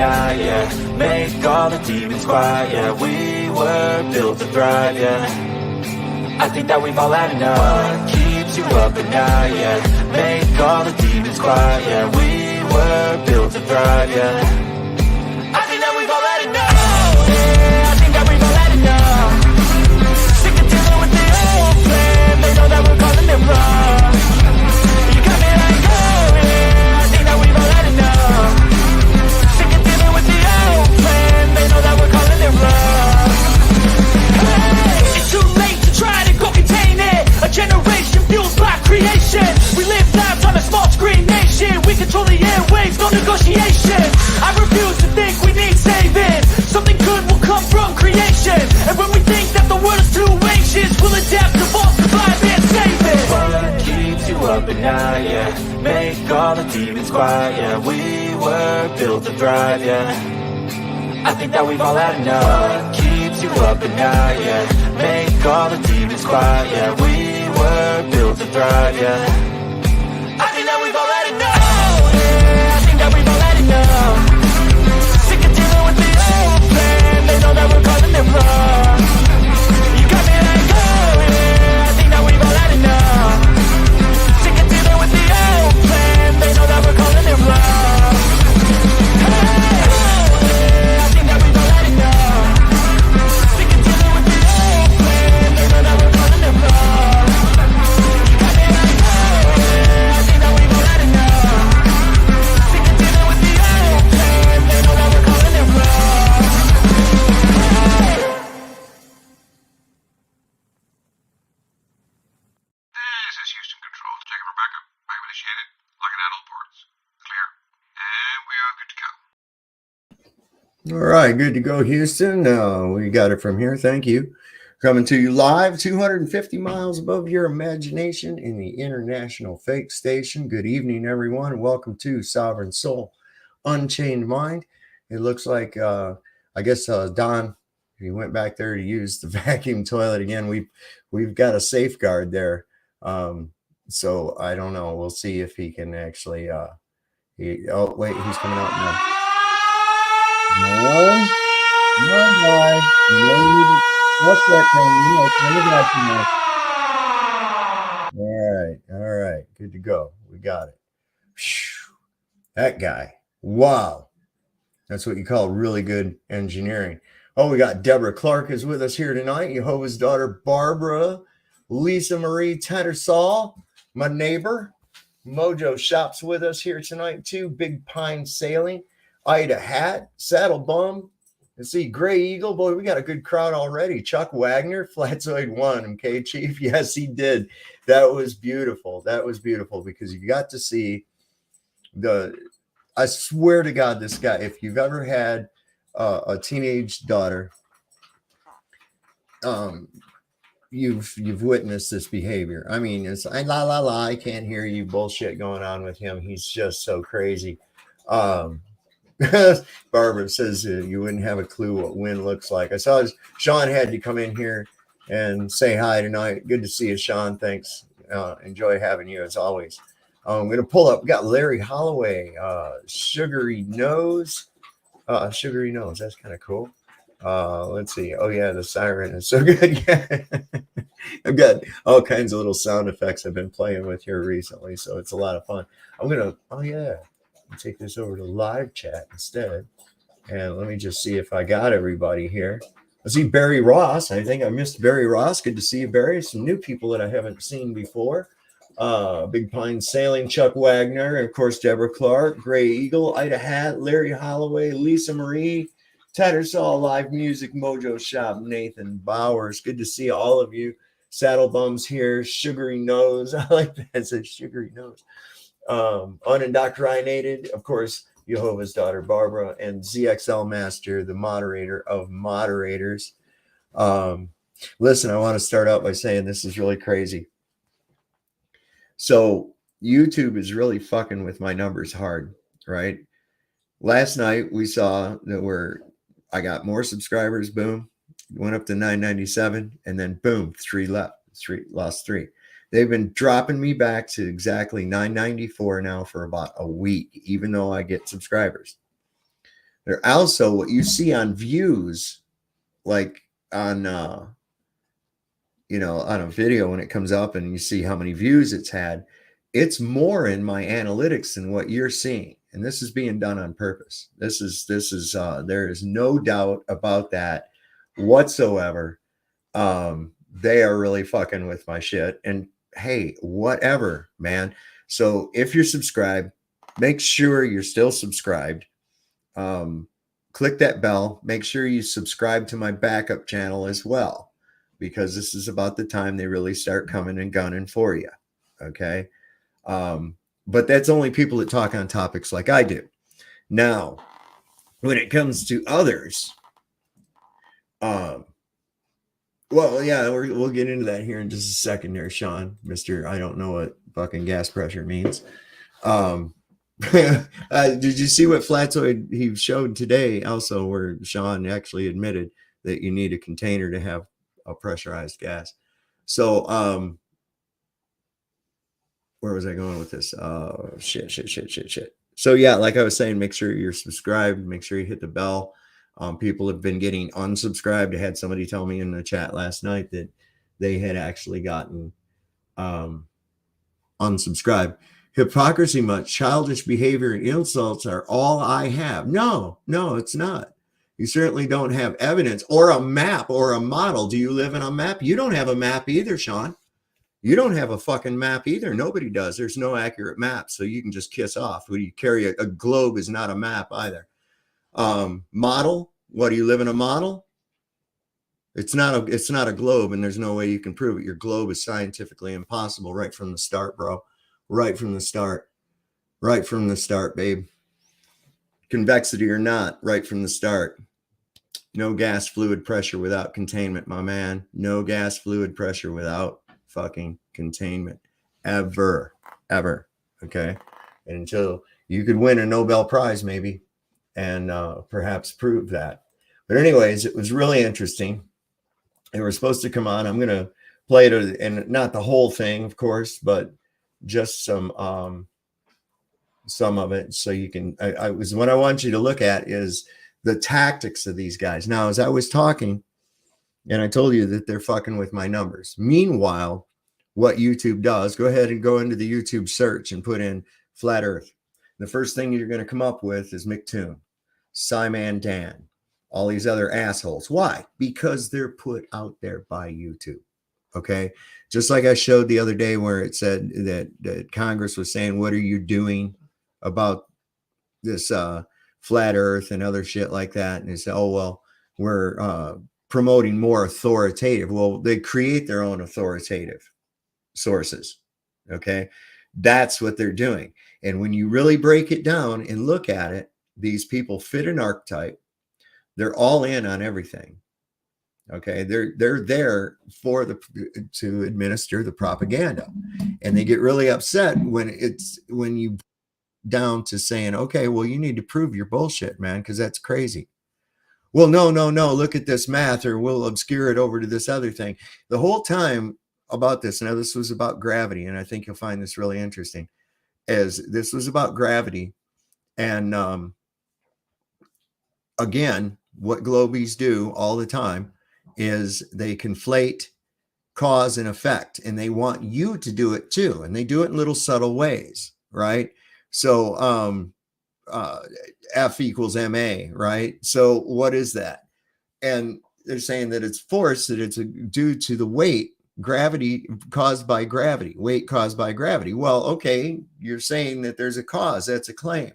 night, yeah. Make all the demons quiet, yeah. We were built to thrive, yeah. I think that we've all had enough. What keeps you up at night, yeah. Make all the demons quiet, yeah. We were built to thrive, yeah. I think that we've all had enough. Yeah, I think that we've all had enough. Sick of dealing with the old plan. They know that we're calling it wrong. You got me like, oh yeah, I think that we've all had enough. Sick of dealing with the old plan. They know that we're calling it wrong. Hey, it's too late to try to go contain it. A generation fueled by creation. We live lives on a small screen nation. We control the airwaves, no negotiation. I refuse to think we need saving. Something good will come from creation. And when we think that the world is too anxious, we'll adapt, evolve, survive, and save it. What keeps you up at night, yeah. Make all the demons quiet, yeah. We were built to thrive, yeah. I think that we've all had enough. What keeps you up at night, yeah. Make all the demons quiet, yeah. We were built to thrive, yeah. I think that we've all had enough. Yeah, I think that we've all had enough. Sick of dealing with the old plan. They know that we're calling it wrong. You got me like, oh yeah, I think that we've all had enough. Sick of dealing with the old plan. They know that we're calling it wrong. Hey, oh yeah, I think that we've all had enough. Sick of dealing with the old plan. They know that we're calling it wrong. You got me like, oh yeah, I think that we've all had enough. Sick of dealing with the old plan. They know that we're calling it wrong. This is Houston Control. Checking for backup. Backup initiated. Locking out all ports. Clear. And we are good to go. All right, good to go, Houston. We got it from here. Thank you. Coming to you live, 250 miles above your imagination in the International Fake Station. Good evening, everyone. Welcome to Sovereign Soul, Unchained Mind. It looks like, I guess Don, he went back there to use the vacuum toilet again. We've got a safeguard there. So I don't know. We'll see if he can actually. Oh wait, he's coming out now. No, guy. What's that thing? Turn the vacuum off. All right. Good to go. We got it. That guy. Wow. That's what you call really good engineering. Oh, we got Deborah Clark is with us here tonight. Jehovah's daughter Barbara, Lisa Marie Tattersall, my neighbor. Mojo Shop's with us here tonight too. Big Pine Sailing, Ida Hat, Saddle Bum. Let's see, Gray Eagle. Boy, we got a good crowd already. Chuck Wagner, Flatzoid won. Okay, Chief. Yes, he did. That was beautiful. Because you got to see I swear to God, this guy, if you've ever had a teenage daughter, you've witnessed this behavior. I mean, it's la, I can't hear you bullshit going on with him. He's just so crazy. Barbara says you wouldn't have a clue what win looks like. I saw Sean had to come in here and say hi tonight. Good to see you, Sean. Thanks. Enjoy having you as always. I'm going to pull up. We got Larry Holloway, Sugary Nose. Sugary Nose. That's kind of cool. Let's see. Oh, yeah, the siren is so good. Yeah. I've got all kinds of little sound effects I've been playing with here recently, so it's a lot of fun. I'm going to, take this over to live chat instead. And let me just see if I got everybody here. I see Barry Ross. I think I missed Barry Ross. Good to see you, Barry. Some new people that I haven't seen before. Big Pine Sailing, Chuck Wagner, and of course, Deborah Clark, Gray Eagle, Ida Hat, Larry Holloway, Lisa Marie, Tattersall, Live Music, Mojo Shop, Nathan Bowers. Good to see all of you. Saddle Bums here, Sugary Nose. I like that. It says Sugary Nose. Unindoctrinated, of course, Jehovah's daughter Barbara, and ZXL Master, the moderator of moderators. Listen, I want to start out by saying this is really crazy. So YouTube is really fucking with my numbers hard, right? Last night we saw that I got more subscribers, boom, went up to 997, and then boom, lost three. They've been dropping me back to exactly 994 now for about a week, even though I get subscribers. They're also what you see on views, like on on a video when it comes up and you see how many views it's had. It's more in my analytics than what you're seeing, and this is being done on purpose. This is there is no doubt about that whatsoever. They are really fucking with my shit, and hey, whatever, man. So if you're subscribed, make sure you're still subscribed. Click that bell. Make sure you subscribe to my backup channel as well, because this is about the time they really start coming and gunning for you. Okay. But that's only people that talk on topics like I do. Now, when it comes to others, well, yeah, we'll get into that here in just a second there, Sean, Mr. I don't know what fucking gas pressure means. Did you see what Flatzoid he showed today also, where Sean actually admitted that you need a container to have a pressurized gas? So, where was I going with this? Shit. So yeah, like I was saying, make sure you're subscribed, make sure you hit the bell. People have been getting unsubscribed. I had somebody tell me in the chat last night that they had actually gotten unsubscribed. Hypocrisy much, childish behavior and insults are all I have. No, it's not. You certainly don't have evidence or a map or a model. Do you live in a map? You don't have a map either, Sean. You don't have a fucking map either. Nobody does. There's no accurate map, so you can just kiss off. When you carry a globe is not a map either. Model? What, do you live in a model? It's not a globe, and there's no way you can prove it. Your globe is scientifically impossible right from the start, bro. Right from the start, babe. Convexity or not, right from the start. No gas fluid pressure without containment, my man. No gas fluid pressure without fucking containment. Ever. Okay. And until you could win a Nobel Prize, maybe, and perhaps prove that. But anyways, it was really interesting. They were supposed to come on. I'm going to play it, and not the whole thing, of course, but just some of it, so you can. What I want you to look at is the tactics of these guys. Now, as I was talking, and I told you that they're fucking with my numbers. Meanwhile, what YouTube does, go ahead and go into the YouTube search and put in Flat Earth. The first thing you're going to come up with is McToon, Simon Dan, all these other assholes. Why? Because they're put out there by YouTube. Okay. Just like I showed the other day where it said that Congress was saying, what are you doing about this flat earth and other shit like that? And they said, oh, well, we're promoting more authoritative. Well, they create their own authoritative sources. Okay. That's what they're doing. And when you really break it down and look at it, these people fit an archetype. They're all in on everything. Okay, they're there to administer the propaganda, and they get really upset when you down to saying, okay, well, you need to prove your bullshit, man, because that's crazy. Well, no, look at this math, or we'll obscure it over to this other thing. The whole time about this, now this was about gravity, and I think you'll find this really interesting, as this was about gravity, and again, what globies do all the time is they conflate cause and effect, and they want you to do it too, and they do it in little subtle ways, right? So F equals ma, right? So what is that? And they're saying that it's force, that it's due to the weight, gravity caused by gravity, weight caused by gravity. Well, okay, you're saying that there's a cause. That's a claim.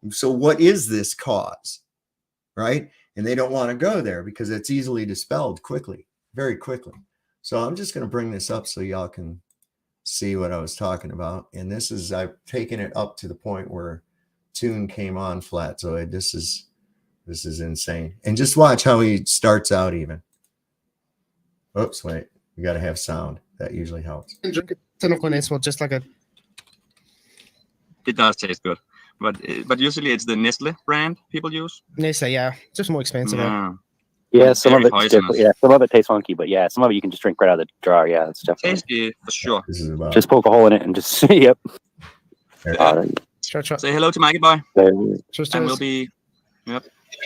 So what is this cause, right? And they don't want to go there because it's easily dispelled quickly, very quickly. So I'm just going to bring this up so y'all can see what I was talking about. And this is, I've taken it up to the point where Tune came on Flatzoid. This is insane. And just watch how he starts out even. Oops, wait. We got to have sound. That usually helps. Drink a ton of well, just like a... It does taste good. But usually it's the Nestle brand people use. Nestle, yeah. It's just more expensive. Yeah, some of it tastes funky, but yeah, some of it you can just drink right out of the jar. Yeah, it's definitely tasty for sure. Just poke a hole in it and just yep. Say hello to Mikey boy. And we'll be All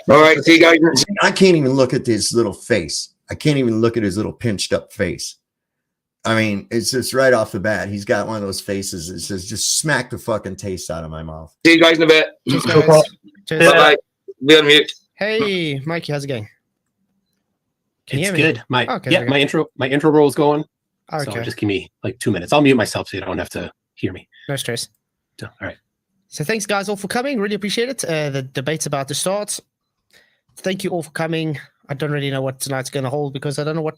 right, see you guys. I can't even look at his little face. I can't even look at his little pinched up face. I mean, it's just right off the bat. He's got one of those faces that says, just smack the fucking taste out of my mouth. See you guys in a bit. Cheers, guys. Cheers. Bye-bye. Be on mute. Hey, Mikey, how's it going? Can you It's hear me? good. My Okay, yeah, okay. my intro roll is going. Okay. So just give me like 2 minutes. I'll mute myself so you don't have to hear me. No stress. So, all right. So thanks, guys, all for coming. Really appreciate it. The debate's about to start. Thank you all for coming. I don't really know what tonight's going to hold because I don't know what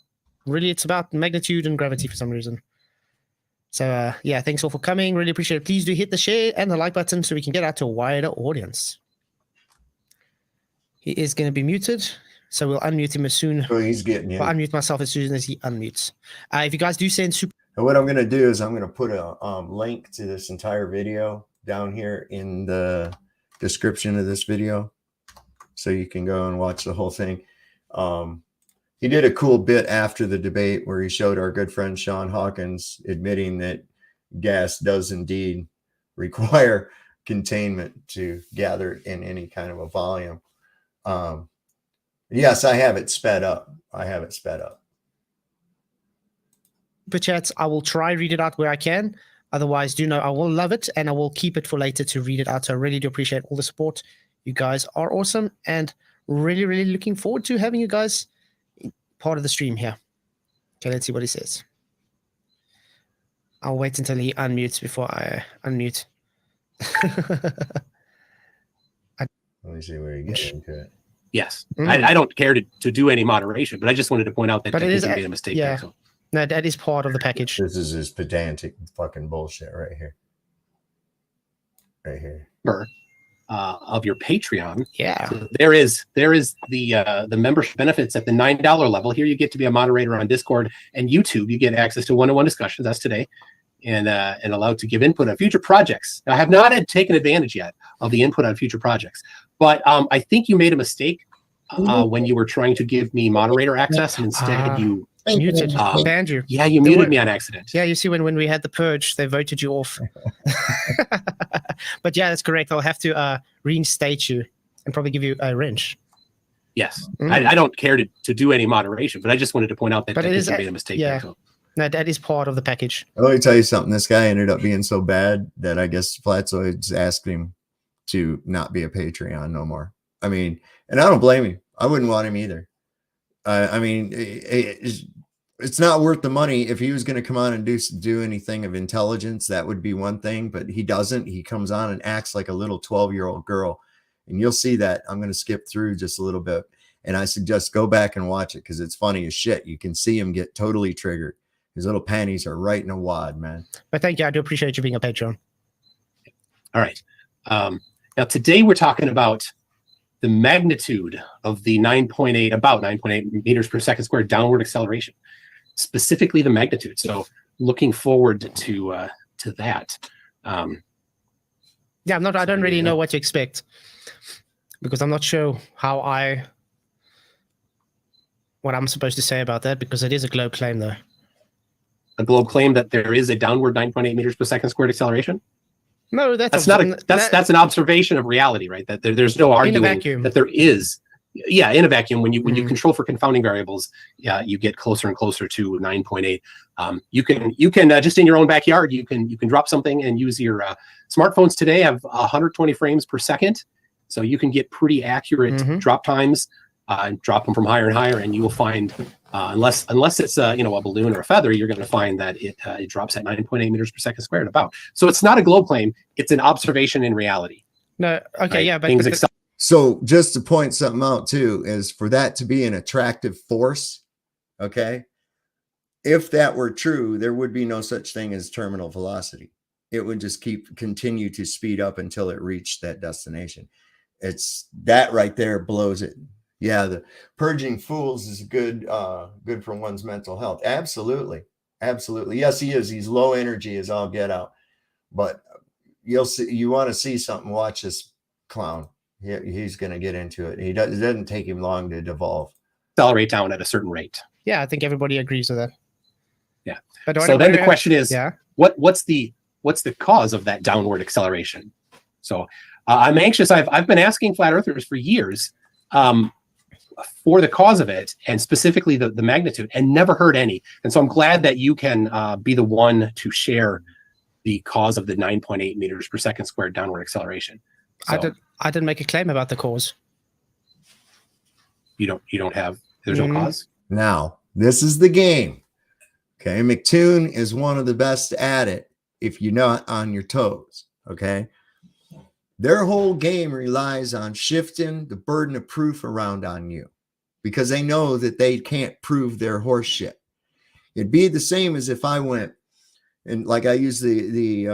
really it's about magnitude and gravity for some reason. So, yeah, thanks all for coming. Really appreciate it. Please do hit the share and the like button so we can get out to a wider audience. He is going to be muted, so we'll unmute him as soon. Oh, he's getting in. I'll unmute myself as soon as he unmutes. If you guys do send super. And what I'm going to do is I'm going to put a link to this entire video down here in the description of this video, so you can go and watch the whole thing. He did a cool bit after the debate where he showed our good friend Sean Hawkins admitting that gas does indeed require containment to gather in any kind of a volume. Yes, I have it sped up. Super chats. I will try read it out where I can. Otherwise, do know I will love it and I will keep it for later to read it out. So I really do appreciate all the support. You guys are awesome and really, really looking forward to having you guys part of the stream here. Okay, let's see what he says. I'll wait until he unmutes before I unmute. Let me see where you get into it. Yes. I don't care to do any moderation, but I just wanted to point out that But I it is think we made a mistake yeah. there. So. No, that is part of the package. This is his pedantic fucking bullshit right here. Of your Patreon. Yeah. So there is the membership benefits at the $9 level. Here you get to be a moderator on Discord and YouTube. You get access to one-on-one discussions. That's today, and allowed to give input on future projects. Now, I have not taken advantage yet of the input on future projects, but I think you made a mistake when you were trying to give me moderator access, and instead you muted, banned you. Yeah, you muted me on accident. Yeah, you see, when we had the purge, they voted you off. But yeah, that's correct. I'll have to reinstate you and probably give you a wrench. Yes, I don't care to do any moderation, but I just wanted to point out that But I it think is you made a mistake. yeah. There, so. No, that is part of the package. Let me tell you something. This guy ended up being so bad that I guess Flatzoids asked him to not be a Patreon no more. I mean, and I don't blame him. I wouldn't want him either. I mean, it's not worth the money. If he was going to come on and do anything of intelligence, that would be one thing, but he doesn't. He comes on and acts like a little 12-year-old girl, and you'll see that. I'm going to skip through just a little bit, and I suggest go back and watch it because it's funny as shit. You can see him get totally triggered. His little panties are right in a wad, man. But thank you. I do appreciate you being a Patreon. All right. Now, today we're talking about the magnitude of the about 9.8 meters per second squared downward acceleration, specifically the magnitude. So looking forward to that. Yeah, I don't really know what to expect because I'm not sure what I'm supposed to say about that because it is a globe claim though. A globe claim that there is a downward 9.8 meters per second squared acceleration? No, that's that's an observation of reality, right? That there's no arguing that there is. Yeah, in a vacuum, when you control for confounding variables, you get closer and closer to 9.8. You can just in your own backyard, you can drop something and use your smartphones today have 120 frames per second, so you can get pretty accurate drop times. And drop them from higher and higher, and you will find, unless it's a balloon or a feather, you're going to find that it drops at 9.8 meters per second squared. About. So it's not a globe claim; it's an observation in reality. No, okay, right? Yeah, but things so just to point something out too is for that to be an attractive force. Okay, if that were true, there would be no such thing as terminal velocity. It would just continue to speed up until it reached that destination. It's that right there blows it. Yeah, the purging fools is good for one's mental health. Absolutely. Yes, he is. He's low energy as all get out. But you'll see. You want to see something? Watch this clown. He's going to get into it. It doesn't take him long to devolve. Accelerate down at a certain rate. Yeah, I think everybody agrees with that. Yeah. So then the question is, what's the cause of that downward acceleration? So I'm anxious. I've been asking flat earthers for years for the cause of it, and specifically the magnitude, and never heard any. And so I'm glad that you can be the one to share the cause of the 9.8 meters per second squared downward acceleration. So I didn't make a claim about the cause. You don't have, there's no cause. Now, this is the game. Okay. McToon is one of the best at it if you're not on your toes. Okay. Their whole game relies on shifting the burden of proof around on you because they know that they can't prove their horse shit. It'd be the same as if I went and, like, I used the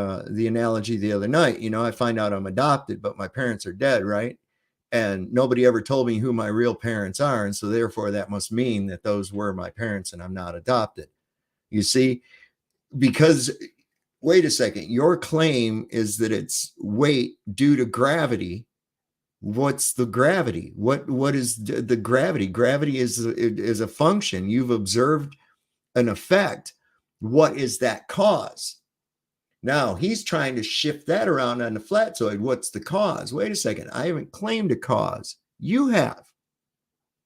analogy the other night. You know, I find out I'm adopted, but my parents are dead, right? And nobody ever told me who my real parents are. And so therefore that must mean that those were my parents and I'm not adopted. You see, because wait a second, your claim is that it's weight due to gravity. What's the gravity? What is the gravity? Gravity is a function. You've observed an effect. What is that cause? Now he's trying to shift that around on the flatzoid. What's the cause? Wait a second. I haven't claimed a cause. You have.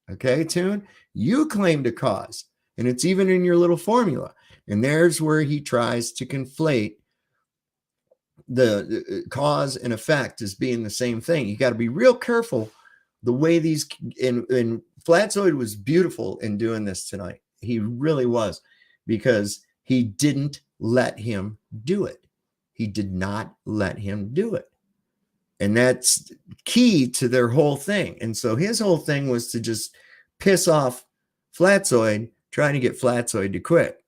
Okay, Tune? You claimed a cause. And it's even in your little formula. And there's where he tries to conflate the cause and effect as being the same thing. You got to be real careful the way these, and Flatzoid was beautiful in doing this tonight. He really was, because he didn't let him do it. He did not let him do it. And that's key to their whole thing. And so his whole thing was to just piss off Flatzoid, trying to get Flatzoid to quit.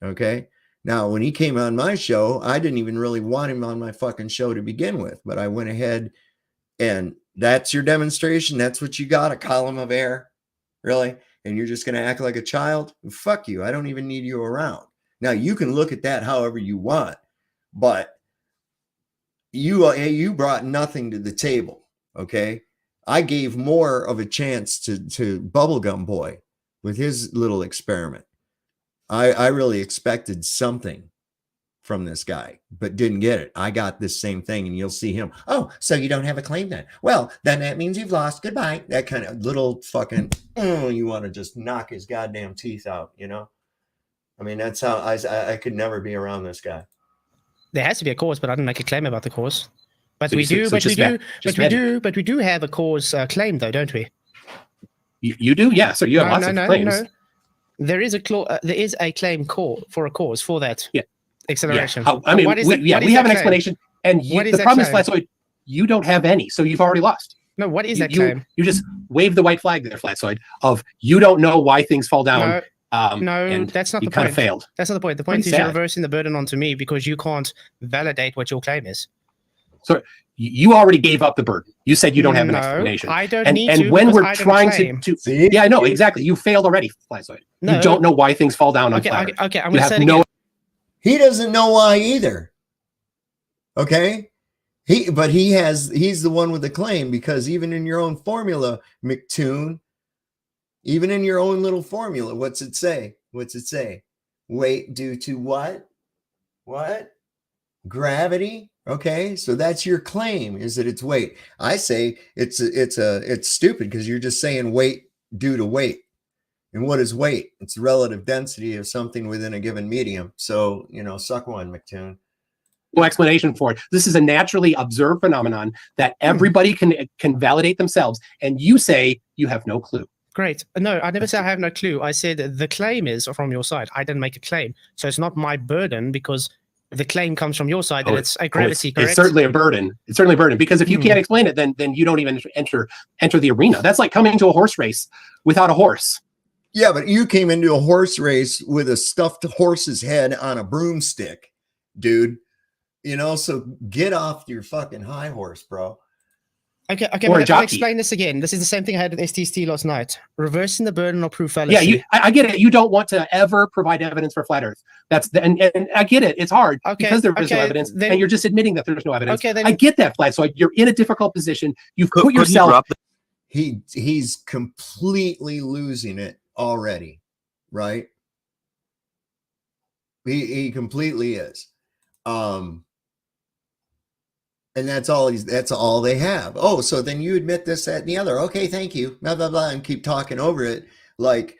Okay. Now, when he came on my show, I didn't even really want him on my fucking show to begin with, but I went ahead, and that's your demonstration. That's what you got, a column of air, really? And you're just going to act like a child? Fuck you. I don't even need you around. Now, you can look at that however you want, but you brought nothing to the table. Okay. I gave more of a chance to Bubblegum Boy with his little experiment. I really expected something from this guy, but didn't get it. I got this same thing, and you'll see him. Oh, so you don't have a claim then? Well, then that means you've lost. Goodbye. That kind of little fucking, you want to just knock his goddamn teeth out, you know? I mean, that's how I could never be around this guy. There has to be a cause, but I didn't make a claim about the cause. But So we you- do, so but we just do, bet- but just we bet it. do, but we do have a cause claim, though, don't we? You do? Yeah. So you have lots of claims. There is a there is a claim for a cause for that. Yeah. Acceleration. Yeah. I mean, what is we that have an claim? explanation. And What is the that problem is, claim? Flatzoid, you don't have any. So you've already lost. No, what is that You claim? just wave the white flag there, Flatzoid, of you don't know why things fall down. No, and that's not you the kind point. of failed. That's not the point. The point Pretty is you're sad. reversing the burden onto me because you can't validate what your claim is. So you already gave up the burden. You said you don't have an No, explanation. I don't and, need and to when because we're I don't trying claim. to See? yeah, I know exactly. You failed already, Flatzoid. No. You don't know why things fall down on Okay, flat Earth. okay, I'm You going to have say it no again. He doesn't know why either. Okay. But he's the one with the claim, because even in your own formula, McToon, even in your own little formula, what's it say? What's it say? Weight due to what? What? Gravity. Okay. So that's your claim, is that it's weight. I say it's stupid, because you're just saying weight due to weight. And what is weight? It's the relative density of something within a given medium. So, suck one, McToon. No explanation for it. This is a naturally observed phenomenon that everybody can validate themselves. And you say you have no clue. Great. No, I never said I have no clue. I said the claim is from your side. I didn't make a claim. So it's not my burden, because the claim comes from your side, and it's a gravity, correct? It's certainly a burden. It's certainly a burden, because if you can't explain it, then you don't even enter the arena. That's like coming to a horse race without a horse. Yeah, but you came into a horse race with a stuffed horse's head on a broomstick, dude. So get off your fucking high horse, bro. Okay, Or a but I'll jockey. explain this again. This is the same thing I had with STST last night. Reversing the burden of proof fallacy. Yeah, I get it. You don't want to ever provide evidence for flat Earth. And I get it. It's hard because there is no evidence, and you're just admitting that there's no evidence. Okay, then I get that, Flat. So you're in a difficult position. You've put yourself. He's completely losing it already, right? He completely is. And that's all they have. Oh, so then you admit this, that, and the other. Okay, thank you. Blah, blah, blah, and keep talking over it. Like,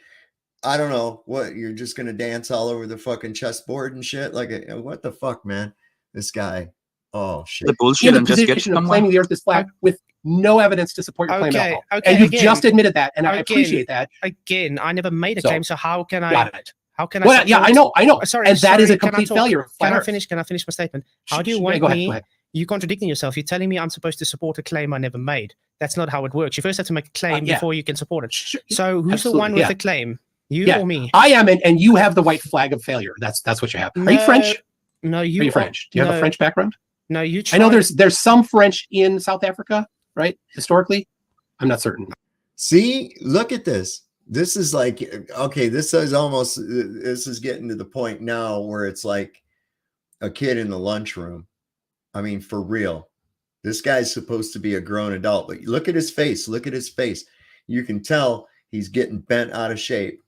I don't know what, you're just going to dance all over the fucking chessboard and shit. Like, what the fuck, man? This guy. Oh, shit. The bullshit and just get position of claiming the earth is flat with no evidence to support your claim at all. Okay, and you've just admitted that, and I appreciate that. Again, I never made a claim, so how can I? Got it. How can Well, yeah, I know. Sorry, and that is a can I complete talk? failure. of flat Can I earth. finish? Can I finish my statement? How do you want Go me? ahead. You're contradicting yourself. You're telling me I'm supposed to support a claim I never made. That's not how it works. You first have to make a claim before you can support it. So who's the one with the claim? You or me? I am, and you have the white flag of failure. That's what you have. Are you French? No, Are you French? Do you have a French background? No, you. I know there's some French in South Africa, right? Historically, I'm not certain. See, look at this. This is like, okay, this is getting to the point now where it's like a kid in the lunchroom. I mean, for real. This guy's supposed to be a grown adult, but look at his face. Look at his face. You can tell he's getting bent out of shape.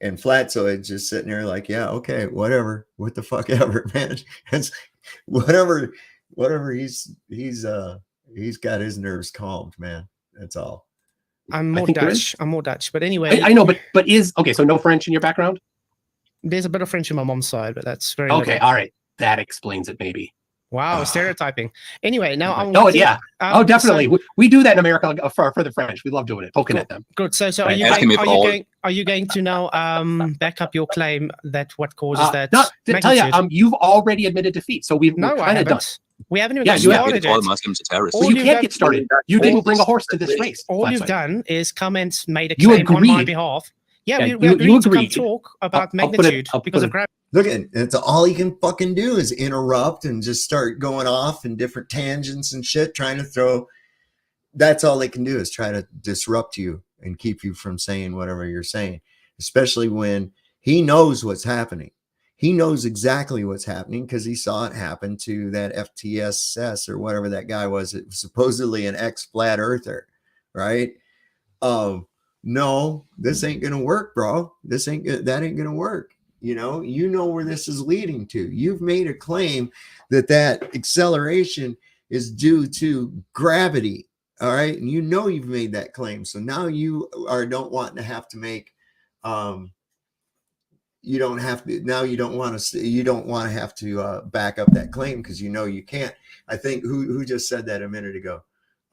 And Flatzoid's just sitting there like, yeah, okay, whatever. What the fuck ever, man. It's whatever he's got his nerves calmed, man. That's all. I'm more Dutch. But anyway. I know, but so no French in your background? There's a bit of French in my mom's side, but that's very okay. little. All right. That explains it, maybe. Wow, stereotyping. Anyway, now I'm. Definitely. We do that in America for the French. We love doing it, poking at them. Good. So are you going to now back up your claim that what causes that? To tell you, you've already admitted defeat. So we've kind of done. We haven't even started it. All Muslims are terrorists. Well, you can't get started. You didn't bring a horse to this race. All you've done is come and made a claim on my behalf. Yeah, we agreed to come talk about magnitude because of gravity. Look at it. It's all he can fucking do is interrupt and just start going off in different tangents and shit, trying to throw. That's all they can do is try to disrupt you and keep you from saying whatever you're saying, especially when he knows what's happening. He knows exactly what's happening because he saw it happen to that FTSS or whatever that guy was. It was supposedly an ex-flat earther, right? No, this ain't gonna work, bro. That ain't gonna work. You know where this is leading to. You've made a claim that acceleration is due to gravity. All right, and you've made that claim. So now you don't want to have to make. You don't want to have to back up that claim because you can't. I think who just said that a minute ago.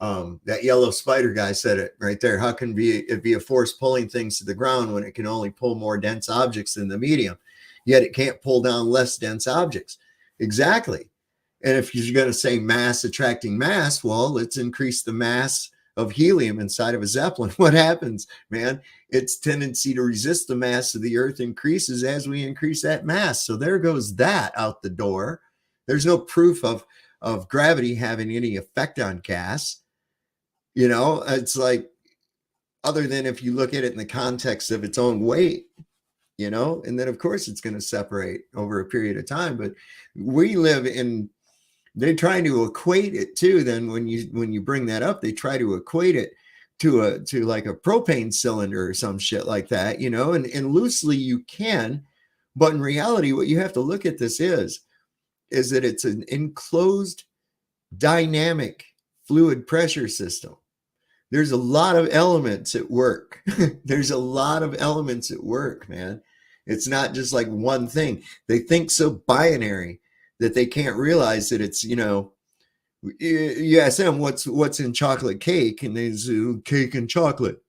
That yellow spider guy said it right there. How can it be a force pulling things to the ground when it can only pull more dense objects than the medium, yet it can't pull down less dense objects? Exactly. And if you're going to say mass attracting mass, well, let's increase the mass of helium inside of a Zeppelin. What happens, man? Its tendency to resist the mass of the Earth increases as we increase that mass. So there goes that out the door. There's no proof of gravity having any effect on gas. It's like, other than if you look at it in the context of its own weight, and then of course it's going to separate over a period of time. But we live in, they're trying to equate it too. Then when you bring that up, they try to equate it to like a propane cylinder or some shit like that, and loosely you can, but in reality, what you have to look at this is that it's an enclosed dynamic fluid pressure system. There's a lot of elements at work. There's a lot of elements at work, man. It's not just like one thing. They think so binary that they can't realize that it's, you ask them what's in chocolate cake, and they say cake and chocolate.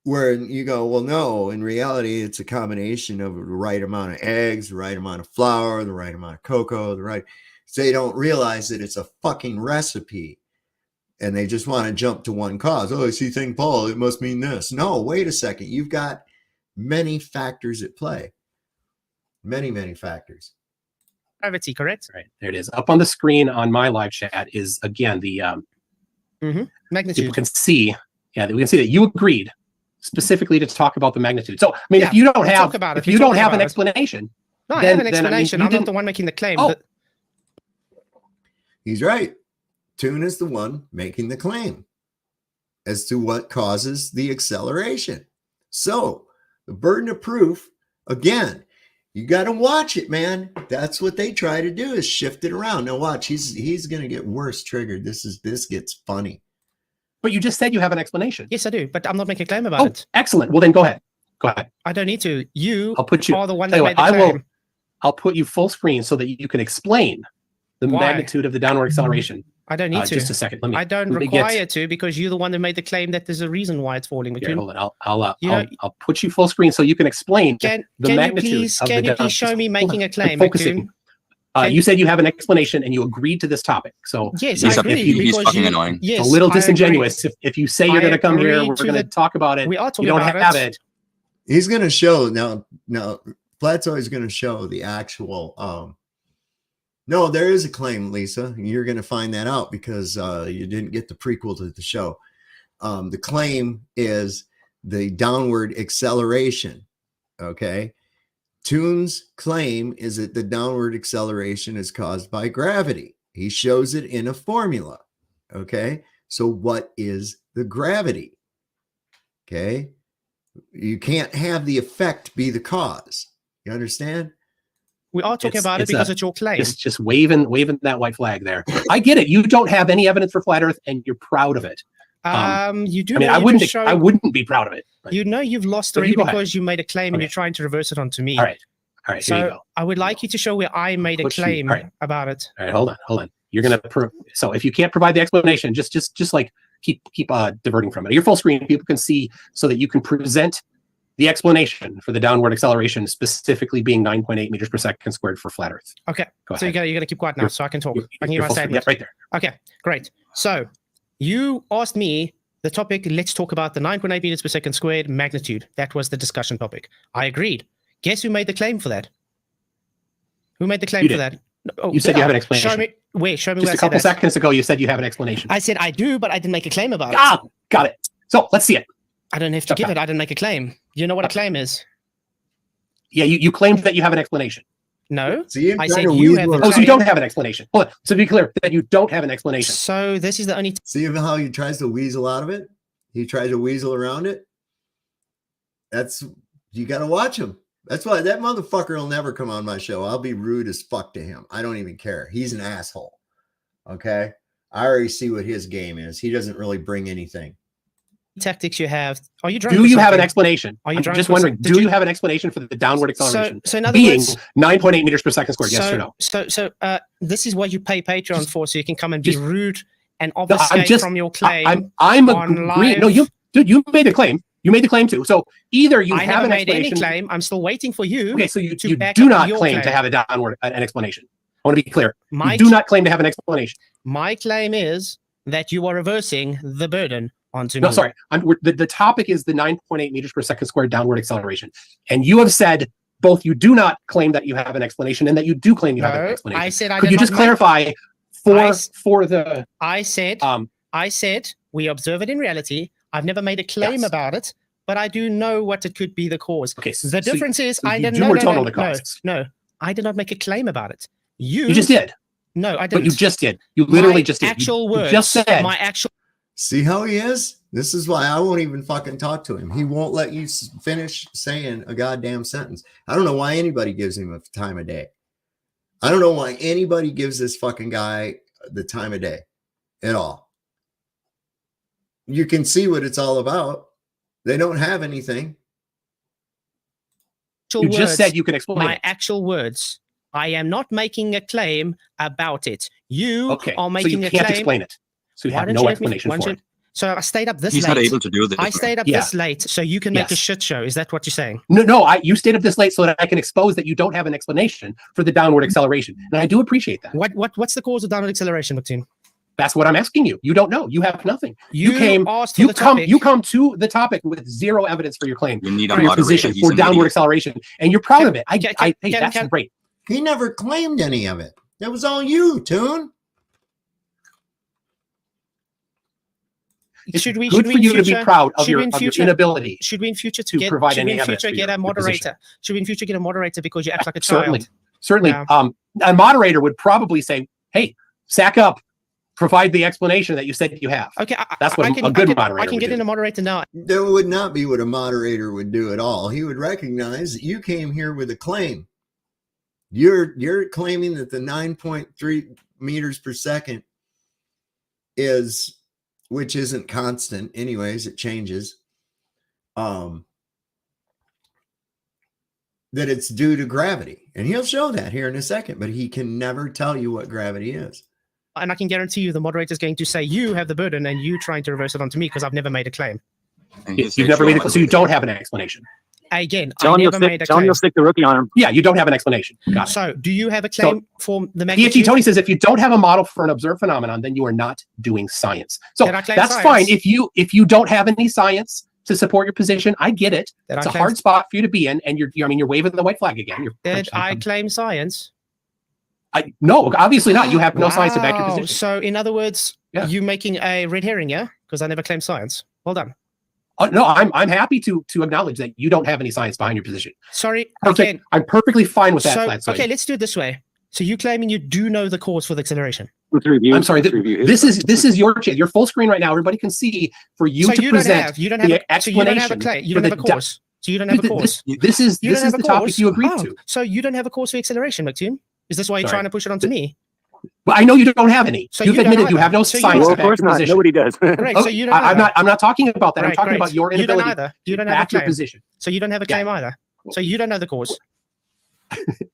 Where you go, well, no, in reality, it's a combination of the right amount of eggs, the right amount of flour, the right amount of cocoa, so they don't realize that it's a fucking recipe. And they just want to jump to one cause. Oh, I see thing, Paul, it must mean this. No, wait a second. You've got many factors at play. Many, many factors. Gravity, correct? Right. There it is. Up on the screen on my live chat is, again, the magnitude. People can see, we can see that you agreed specifically to talk about the magnitude. So, I mean, if you don't have an explanation. No, I have an explanation. I'm not the one making the claim. But... He's right. Toon is the one making the claim as to what causes the acceleration. So the burden of proof, again, You got to watch it, man. That's what they try to do, is shift it around. Now watch, he's going to get worse triggered. This gets funny. But you just said you have an explanation. Yes, I do, but I'm not making a claim about it. Excellent. Well, then go ahead. Go ahead. I don't need to. I'll put you, are the one that made the claim. I'll put you full screen so that you can explain the magnitude of the downward acceleration. I don't need to. Just a second. I don't require to, because you're the one that made the claim that there's a reason why it's falling. Here, hold on. I'll put you full screen so you can explain the magnitude. Can you please show me making a claim? Focusing. You said you have an explanation and you agreed to this topic. So yes, I agree. He's fucking annoying. Yes, it's a little disingenuous if you say you're going to come here, we're going to talk about it. We are talking you don't about have it. He's going to show now. Plateau is going to show the actual. No, there is a claim, Lisa. You're going to find that out because you didn't get the prequel to the show. The claim is the downward acceleration. Okay. Toon's claim is that the downward acceleration is caused by gravity. He shows it in a formula. Okay. So what is the gravity? Okay. You can't have the effect be the cause. You understand? We are talking about it because it's your claim. Just waving that white flag there. I get it. You don't have any evidence for flat Earth, and you're proud of it. You do. I mean, I wouldn't be proud of it. But. You know, you've lost already because you made a claim and you're trying to reverse it onto me. All right. So here you go. I would like you to show where I made a claim about it. All right. Hold on. You're gonna. So if you can't provide the explanation, just like keep diverting from it. Your full screen, people can see, so that you can present the explanation for the downward acceleration, specifically being 9.8 meters per second squared for flat Earth. Okay. So you're gonna keep quiet now, so I can talk. I can hear my statement. Yeah, right there. Okay, great. So you asked me the topic. Let's talk about the 9.8 meters per second squared magnitude. That was the discussion topic. I agreed. Guess who made the claim for that? Who made the claim for that? You said you have an explanation. Show me. Just a couple seconds ago, you said you have an explanation. I said I do, but I didn't make a claim about it. Got it. So let's see it. I don't have to give it. I didn't make a claim. You know what a claim is? Yeah, you claimed that you have an explanation. No, See, I said you have. So you don't have an explanation. Hold on. So to be clear, that you don't have an explanation. So this is the only. See how he tries to weasel out of it? He tries to weasel around it. You got to watch him. That's why that motherfucker will never come on my show. I'll be rude as fuck to him. I don't even care. He's an asshole. Okay. I already see what his game is. He doesn't really bring anything. Tactics you have. Are you drunk? Do you have an explanation? Are you I'm drunk? Just wondering, do you have an explanation for the downward acceleration? So in other being words, 9.8 meters per second squared, yes or no? So this is what you pay Patreon for, so you can come and be rude and obfuscate from your claim. I'm agreeing. No, you made a claim. You made the claim too. So either you I have an made explanation. Any claim. I'm still waiting for you. Okay, so you do not claim to have an explanation. I want to be clear. You do not claim to have an explanation. My claim is that you are reversing the burden onto me. No, sorry. The topic is the 9.8 meters per second squared downward acceleration. And you have said both you do not claim that you have an explanation and that you do claim you have an explanation. I said Could you just clarify for the... I said we observe it in reality. I've never made a claim about it, but I do know what it could be the cause. Okay, the difference is I didn't know. No, I did not make a claim about it. You just did. No, I didn't. But you just did. You literally just did. Actual words. You just said. My actual. See how he is? This is why I won't even fucking talk to him. He won't let you finish saying a goddamn sentence. I don't know why anybody gives him a time of day. I don't know why anybody gives this fucking guy the time of day at all. You can see what it's all about. They don't have anything. You just said you can explain my actual words. I am not making a claim about it. You are making a claim. So you can't explain it. So you have no explanation for it. So I stayed up this late. He's not able to do this. I stayed up this late so you can make a shit show. Is that what you're saying? No. You stayed up this late so that I can expose that you don't have an explanation for the downward acceleration. And I do appreciate that. What's the cause of downward acceleration, Martin? That's what I'm asking you. You don't know. You have nothing. You come to the topic with zero evidence for your claim, for your position, for downward acceleration, and you're proud of it. That's great. He never claimed any of it. That was all you, Toon. It's good for you to be proud of your inability. Should we in future to provide any evidence? Get a moderator? Should we in future get a moderator because you act like a child? Certainly. A moderator would probably say, "Hey, sack up. Provide the explanation that you said you have." Okay, that's what a good moderator I can get in a moderator now. That would not be what a moderator would do at all. He would recognize that you came here with a claim. You're claiming that the 9.3 meters per second is, which isn't constant anyways, it changes, that it's due to gravity. And he'll show that here in a second, but he can never tell you what gravity is. And I can guarantee you the moderator is going to say you have the burden and you trying to reverse it onto me because I've never made a claim. You've never made a claim, so you don't have an explanation. Again, tell him you'll stick the rookie on him. Yeah, you don't have an explanation. Got it. So, do you have a claim for the magnitude? PhD Tony says if you don't have a model for an observed phenomenon, then you are not doing science. So that's science? fine. If you don't have any science to support your position, I get it. It's a hard spot for you to be in, and you're waving the white flag again. Did I claim science? No, obviously not. You have no science to back your position. So, in other words, you making a red herring, yeah? Because I never claimed science. Well done. No, I'm happy to acknowledge that you don't have any science behind your position. Sorry, perfect. I'm perfectly fine with that. Okay, let's do it this way. So you claiming you do know the cause for the acceleration? I'm sorry. This is your chance. You're full screen right now. Everybody can see for you to present the explanation. You don't have a course. So you don't have a course. This is the topic you agreed to. So you don't have a course for acceleration, McToon? Is this why you're trying to push it onto me? Well, I know you don't have any. So you've admitted you have no science. Well, of course not. Nobody does. Right, so you don't I'm not talking about that. I'm talking about your inability to back your position. So you don't have a claim either. So you don't know the cause.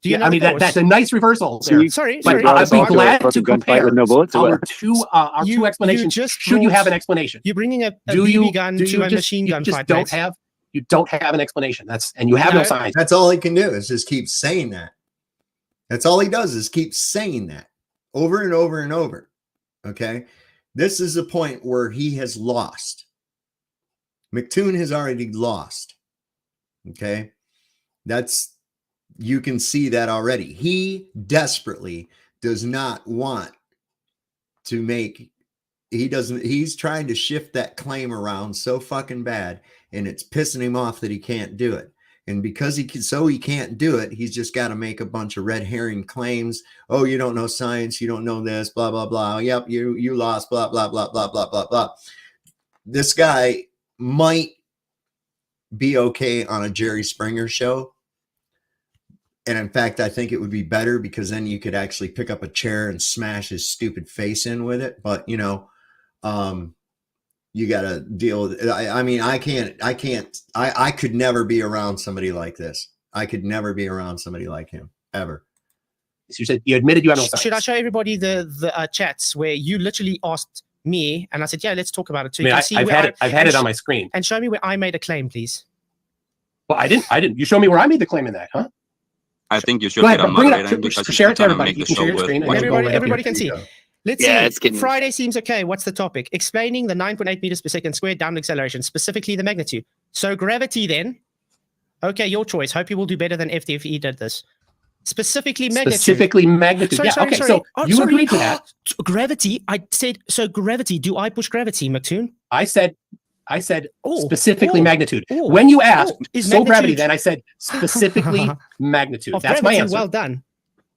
Do you know that's a nice reversal there. Sorry. I'd be glad to compare with no bullets. Our two explanations. Should you have an explanation? You're bringing a BB gun to a machine gun fight. You don't have an explanation. And you have no science. That's all he can do is just keep saying that. That's all he does is keep saying that over and over and over. Okay. This is the point where he has lost. McToon has already lost. Okay. You can see that already. He desperately does not want to he's trying to shift that claim around so fucking bad, and it's pissing him off that he can't do it. And because he can't do it, he's just got to make a bunch of red herring claims. Oh, you don't know science. You don't know this, blah, blah, blah. Yep, you lost, blah, blah, blah, blah, blah, blah, blah. This guy might be okay on a Jerry Springer show. And in fact, I think it would be better because then you could actually pick up a chair and smash his stupid face in with it. But, you got to deal with it. I mean, I could never be around somebody like this. I could never be around somebody like him ever. So you said you admitted you have no science. Should I show everybody the chats where you literally asked me and I said, yeah, let's talk about it. So you can see I've had it on my screen. And show me where I made a claim, please. Well, I didn't. You show me where I made the claim in that, huh? I think you should get a moderator because share it to everybody. You can share your screen. Everybody can see. Let's see. Friday seems okay. What's the topic? Explaining the 9.8 meters per second squared downward acceleration, specifically the magnitude. So gravity then. Okay, your choice. Hope you will do better than FDFE did this. Specifically magnitude. Sorry. So you agreed to that. Gravity. I said, so gravity. Do I push gravity, McToon? I said specifically magnitude. When you asked, gravity, then I said specifically magnitude. That's my answer. Well done.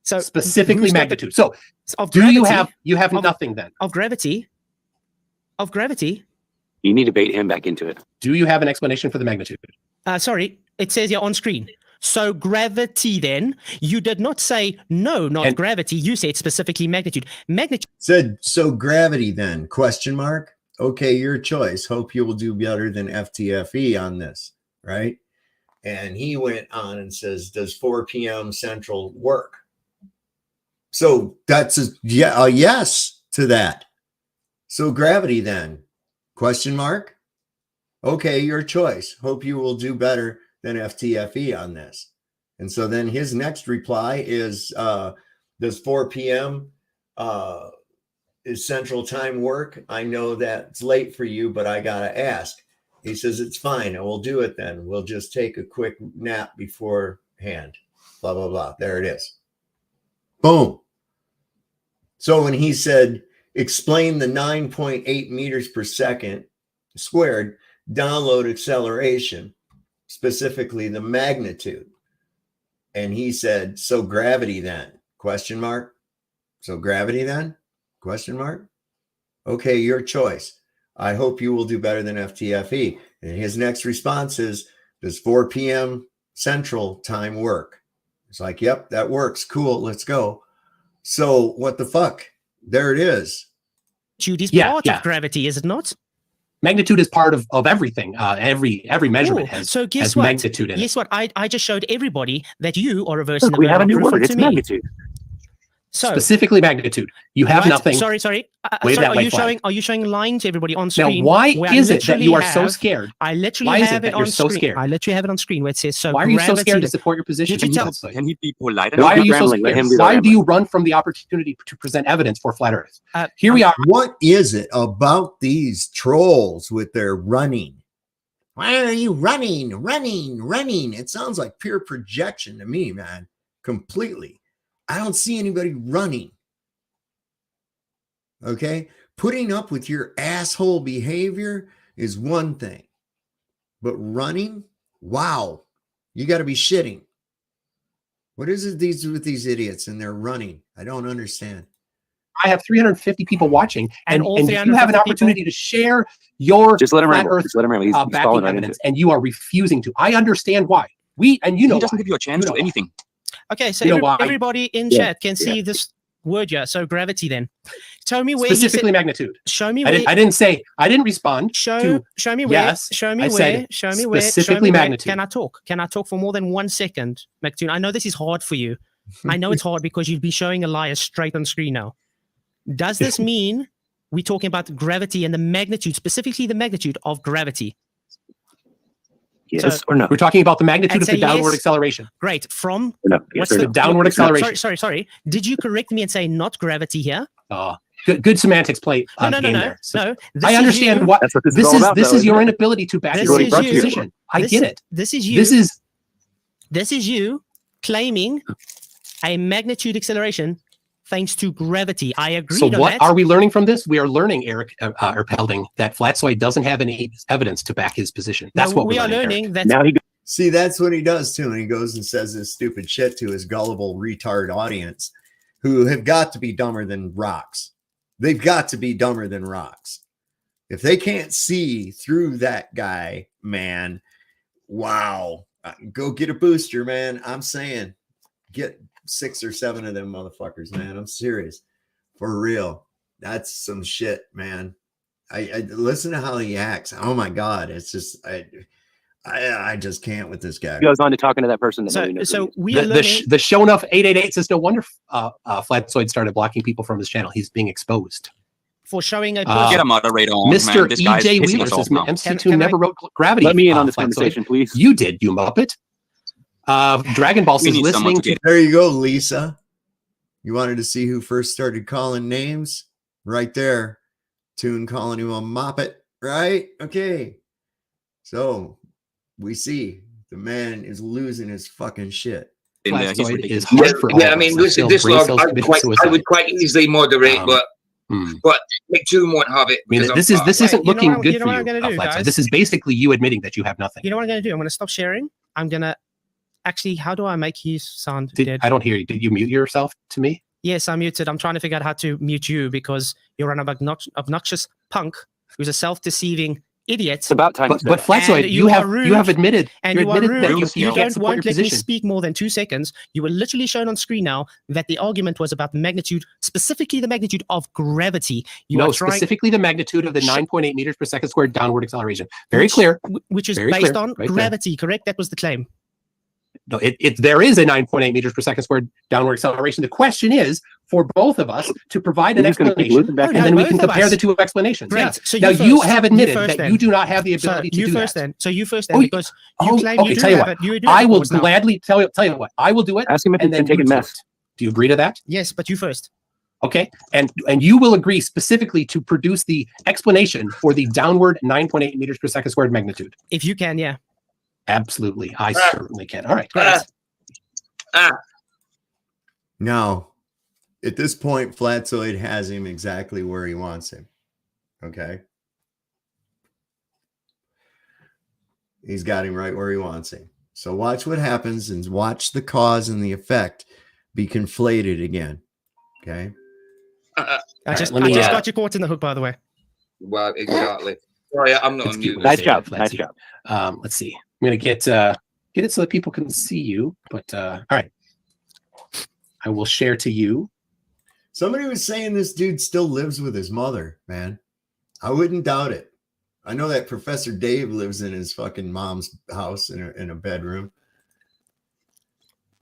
So specifically magnitude. So do you have nothing then? Of gravity? You need to bait him back into it. Do you have an explanation for the magnitude? Sorry, it says here on screen. So gravity then, you did not say no, not gravity. You said specifically magnitude. Magnitude said, so gravity then, question mark. Okay, your choice. Hope you will do better than FTFE on this, right? And he went on and says, does 4 p.m. Central work? So that's a yes to that. So gravity then, question mark. Okay, your choice. Hope you will do better than FTFE on this. And so then his next reply is, does 4 p.m. Is Central Time work? I know that's late for you, but I got to ask. He says, it's fine. I will do it then. We'll just take a quick nap beforehand. Blah, blah, blah. There it is. Boom. So when he said, explain the 9.8 meters per second squared download acceleration, specifically the magnitude. And he said, so gravity then? Question mark. So gravity then? Question mark. Okay, your choice. I hope you will do better than FTFE. And his next response is, does 4 p.m. Central Time work? It's like, yep, that works. Cool. Let's go. So what the fuck? There it is. Magnitude is part of gravity, is it not? Magnitude is part of everything. Every measurement has magnitude in it. Guess what? I just showed everybody that you are reversing Look, the we have a new word. It's magnitude. So, specifically magnitude. You have nothing. Sorry. Are you showing lying to everybody on screen? Now, why is it that you are so scared? I literally have it on screen. I literally have it on screen where it says so. Why are you so scared to support your position? Can he be polite? Why are you so scared? Why do you run from the opportunity to present evidence for flat Earth? Here we are. What is it about these trolls with their running? Why are you running? It sounds like pure projection to me, man. Completely. I don't see anybody running. Okay? Putting up with your asshole behavior is one thing. But running? Wow. You got to be shitting. What is it with these idiots and they're running? I don't understand. I have 350 people watching, and you have an opportunity to share your just let him flat Earth backing evidence, and you are refusing to. I understand why. He doesn't give you a chance to anything. Okay, so everybody in chat can see this word here. So gravity then. Tell me where specifically magnitude. Show me where I didn't respond. Show me where. Yes, show me I where. said show me where. Specifically magnitude. Can I talk? Can I talk for more than 1 second, Magnitude? I know this is hard for you. I know it's hard because you'd be showing a liar straight on screen now. Does this mean we're talking about gravity and the magnitude, specifically the magnitude of gravity? Yes or no? We're talking about the magnitude of the downward acceleration. Great. From what's the downward acceleration? Sorry. Did you correct me and say not gravity here? Good semantics play. No. I understand what this is your inability to back your position. I get it. This is you claiming a magnitude acceleration thanks to gravity. I agree. So what are we learning from this? We are learning, Eric Erpelding, that Flatsoid doesn't have any evidence to back his position. That's what we are learning. That now see, that's what he does too. And he goes and says this stupid shit to his gullible retard audience who have got to be dumber than rocks. They've got to be dumber than rocks. If they can't see through that guy, man, wow. Go get a booster, man. I'm saying get 6 or 7 of them motherfuckers, man. I'm serious. For real. That's some shit, man. I listen to how he acts. Oh my God. It's just I just can't with this guy. He goes on to talking to that person. So we are the show enough 888 says no wonder Flatsoid started blocking people from his channel. He's being exposed. For showing a get a moderator on. Mr. EJ Wheeler says MC2 never wrote gravity. Let me in on this conversation, please. You did, you Muppet. Dragon Ball says listening to. There you go, Lisa. You wanted to see who first started calling names? Right there. Toon calling him a moppet, right? Okay. So we see the man is losing his fucking shit. Is hard for I mean, listen, this log, I would quite easily moderate, but McToon won't have it. I mean, this isn't looking good for you. This is basically you admitting that you have nothing. You know what I'm going to do? I'm going to stop sharing. I'm going to actually, how do I make you sound dead? I don't hear you. Did you mute yourself to me? Yes, I'm muted. I'm trying to figure out how to mute you because you're an obnoxious punk who's a self-deceiving idiot. It's about time. But Flatsoid, you have admitted, and you admitted rude. that you won't let me speak more than 2 seconds. You were literally shown on screen now that the argument was about the magnitude, specifically the magnitude of gravity. Specifically the magnitude of the 9.8 meters per second squared downward acceleration. Very clear. Which is based on gravity, correct? That was the claim. No, there is a 9.8 meters per second squared downward acceleration. The question is for both of us to provide an explanation, and then we can compare the two explanations. Right. So now you have admitted that you do not have the ability to do that. So you first, because you claim you do have it. You do I will gladly tell you what. I will do it. Ask him if he can take a mess. Do you agree to that? Yes, but you first. Okay, and you will agree specifically to produce the explanation for the downward 9.8 meters per second squared magnitude. If you can, yeah. Absolutely. I certainly can. All right. Great. Now, at this point, Flatsoid has him exactly where he wants him. Okay. He's got him right where he wants him. So watch what happens and watch the cause and the effect be conflated again. Okay. I just got you caught in the hook, by the way. Well, exactly. Sorry, I'm not on mute. Nice job. Nice job. Let's see. I'm going to get it so that people can see you. But all right. I will share to you. Somebody was saying this dude still lives with his mother, man. I wouldn't doubt it. I know that Professor Dave lives in his fucking mom's house in a bedroom.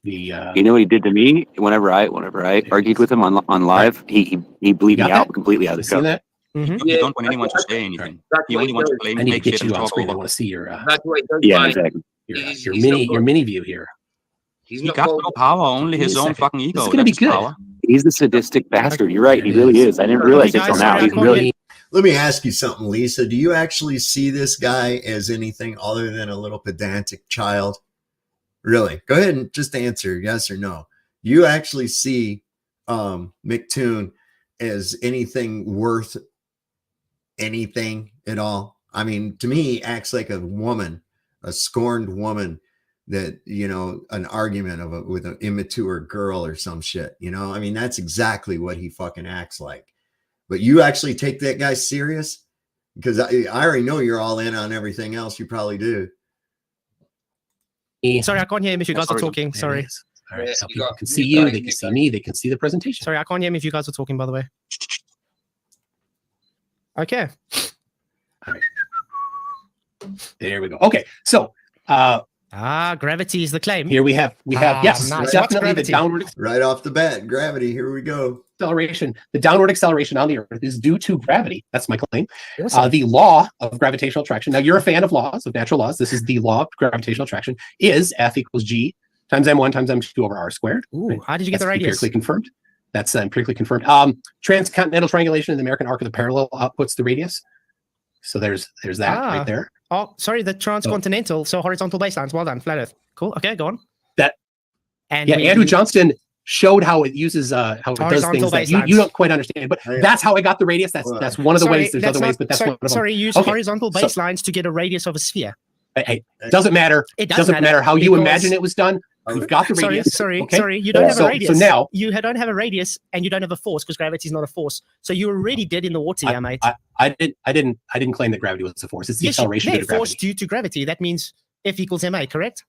You know what he did to me whenever I argued with him on live? He bleed me out completely out of the show. That? You don't want anyone to say anything. He only wants to play, I need to make get shit you and on talk screen. I over. want to see your Exactly. your mini view here. He got no power, only his own fucking ego. This is gonna be good. Power. He's the sadistic bastard. You're right. He really is. I didn't realize it until now. He's really. Let me ask you something, Lisa. Do you actually see this guy as anything other than a little pedantic child? Really? Go ahead and just answer yes or no. Do you actually see McToon as anything worth anything at all? I mean, to me, he acts like a woman, a scorned woman that, you know, an argument with an immature girl or some shit, you know? I mean, that's exactly what he fucking acts like. But you actually take that guy serious? Because I already know you're all in on everything else. You probably do. Sorry, I can't hear him if you guys are talking. Sorry. All right, so people can see you. They can see me. They can see the presentation. Sorry, I can't hear him if you guys are talking, by the way. Okay. All right. There we go. Okay, so gravity is the claim. Here we have yes, nice. definitely the downward right off the bat. Gravity. Here we go. Acceleration. The downward acceleration on the Earth is due to gravity. That's my claim. Awesome. The law of gravitational attraction. Now, you're a fan of laws, of natural laws. This is the law of gravitational attraction. Is F equals G times M1 times M2 over R squared. Ooh, right? How did you get the radius? Empirically confirmed. That's empirically confirmed. Transcontinental triangulation in the American arc of the parallel outputs the radius. So there's that right there. Oh, sorry, the transcontinental. So horizontal baselines. Well done, flat Earth. Cool. Okay, go on. Andrew Johnston showed how it uses how it does things that you don't quite understand, but that's how I got the radius. That's one of the ways. There's other ways, but that's one of them. Sorry, use horizontal baselines to get a radius of a sphere. Hey, doesn't matter. It doesn't matter how you imagine it was done. We've got the radius. Sorry. You don't have a radius. So now you don't have a radius, and you don't have a force because gravity is not a force. So you're already dead in the water, yeah, mate. I didn't claim that gravity was a force. It's the acceleration due to gravity. Force due to gravity. That means F equals ma, correct?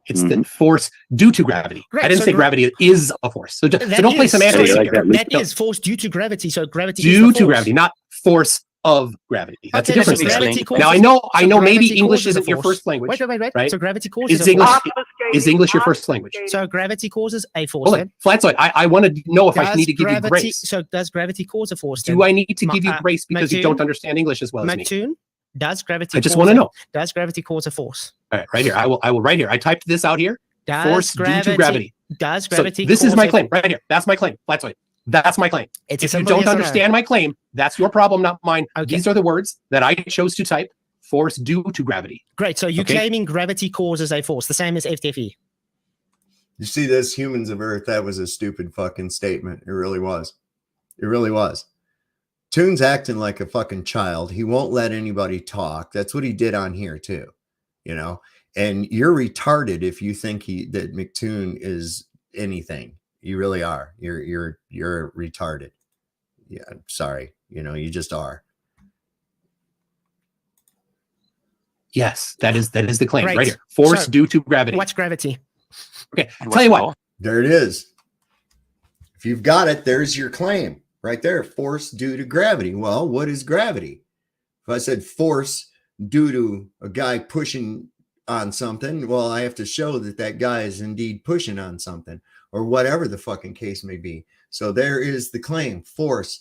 It's the force due to gravity. Great. I didn't say gravity is a force. So don't play semantics. That is force due to gravity. So gravity due to gravity, not force of gravity. That's a difference. Now I know maybe English isn't your first language. Wait. Right? So gravity causes is English your first language? So gravity causes a force. Hold on. Flatsoid, I want to know if I need to give you grace. So does gravity cause a force? Do I need to give you grace because you don't understand English as well as me? Does gravity? I just want to know. Does gravity cause a force? All right, right here. I will right here. I typed this out here. Force due to gravity. Does gravity? So this is my claim right here. That's my claim. Flatsoid. That's my claim. If you don't understand my claim, that's your problem, not mine. Okay. These are the words that I chose to type. Force due to gravity. Great. So you're claiming gravity causes a force, the same as FTFE. You see this, humans of Earth, that was a stupid fucking statement. It really was. It really was. Toon's acting like a fucking child. He won't let anybody talk. That's what he did on here too, you know? And you're retarded if you think that McToon is anything. You really are. You're retarded. Yeah, I'm sorry. You know, you just are. Yes, that is the claim right here. Force due to gravity. What's gravity? Okay, I'll tell you what. There it is. If you've got it, there's your claim right there. Force due to gravity. Well, what is gravity? If I said force due to a guy pushing on something, well, I have to show that guy is indeed pushing on something, or whatever the fucking case may be. So there is the claim. Force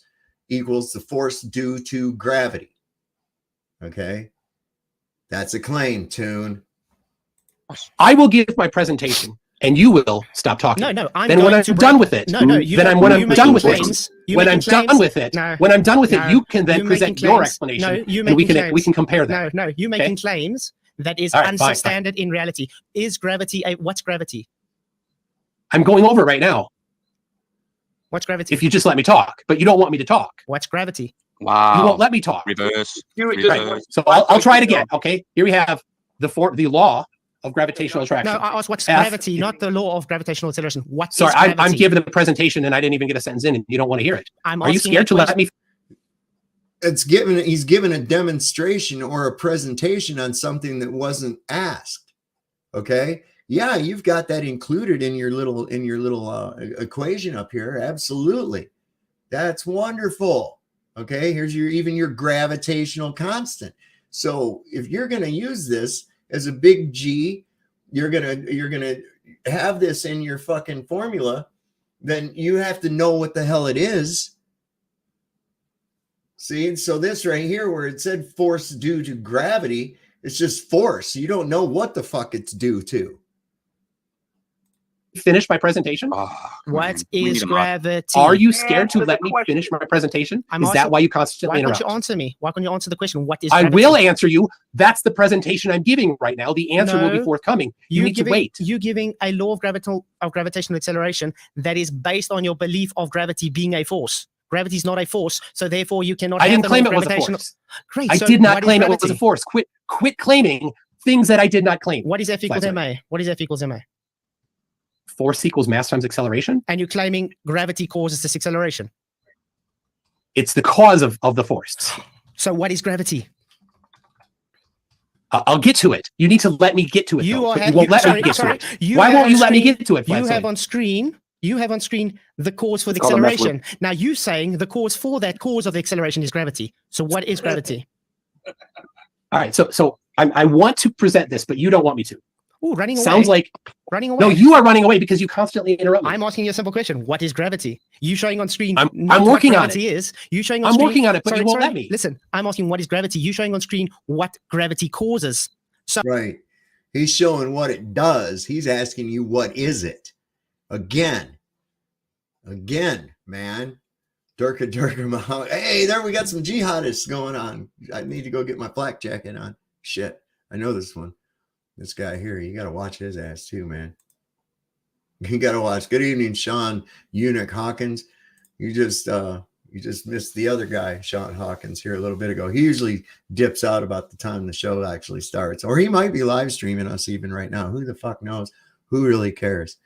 equals the force due to gravity. Okay? That's a claim, Toon. I will give my presentation, and you will stop talking. No, I'm then when I'm done with it, when I'm done with it, you can then present your explanation, and we can compare that. No, you making claims that is unsubstantiated in reality. Is gravity what's gravity? I'm going over it right now. What's gravity? If you just let me talk, but you don't want me to talk. What's gravity? Wow. You won't let me talk. Reverse. Right. So I'll try it again. Okay. Here we have the law of gravitational attraction. No, I asked what's gravity, not the law of gravitational acceleration. Sorry, I'm giving a presentation and I didn't even get a sentence in, and you don't want to hear it. Are you scared to let me? He's given a demonstration or a presentation on something that wasn't asked. Okay. Yeah, you've got that included in your little equation up here. Absolutely. That's wonderful. Okay, here's your gravitational constant. So if you're going to use this as a big G, you're going to have this in your fucking formula, then you have to know what the hell it is. See, and so this right here where it said force due to gravity, it's just force. You don't know what the fuck it's due to. Finish my presentation? What is gravity? Are you scared to let me finish my presentation? Is that why you constantly interrupt? Why can't you answer me? Why can't you answer the question? What is gravity? I will answer you. That's the presentation I'm giving right now. The answer will be forthcoming. You need to wait. You're giving a law of gravitational acceleration that is based on your belief of gravity being a force. Gravity is not a force, so therefore you cannot. I didn't claim it was a force. Great. I did not claim it was a force. Quit claiming things that I did not claim. What is F equals ma? What is F equals ma? Force equals mass times acceleration. And you're claiming gravity causes this acceleration. It's the cause of the force. So what is gravity? I'll get to it. You need to let me get to it. You won't let me get to it. Why won't you let me get to it? You have on screen the cause for the acceleration. Now you're saying the cause for that cause of the acceleration is gravity. So what is gravity? All right. So I want to present this, but you don't want me to. Oh, running away. Sounds like running away. No, you are running away because you constantly interrupt me. I'm asking you a simple question. What is gravity? You showing on screen. I'm working on it. You showing on I'm screen. working on it, but you won't let me. Listen, I'm asking what is gravity. You showing on screen what gravity causes. So right. He's showing what it does. He's asking you what is it? Again, man. Durka Muhammad. Hey, there we got some jihadists going on. I need to go get my flak jacket on. Shit. I know this one. This guy here, you got to watch his ass too, man. You got to watch. Good evening, Sean Eunuch Hawkins. You just missed the other guy, Sean Hawkins, here a little bit ago. He usually dips out about the time the show actually starts, or he might be live streaming us even right now. Who the fuck knows? Who really cares?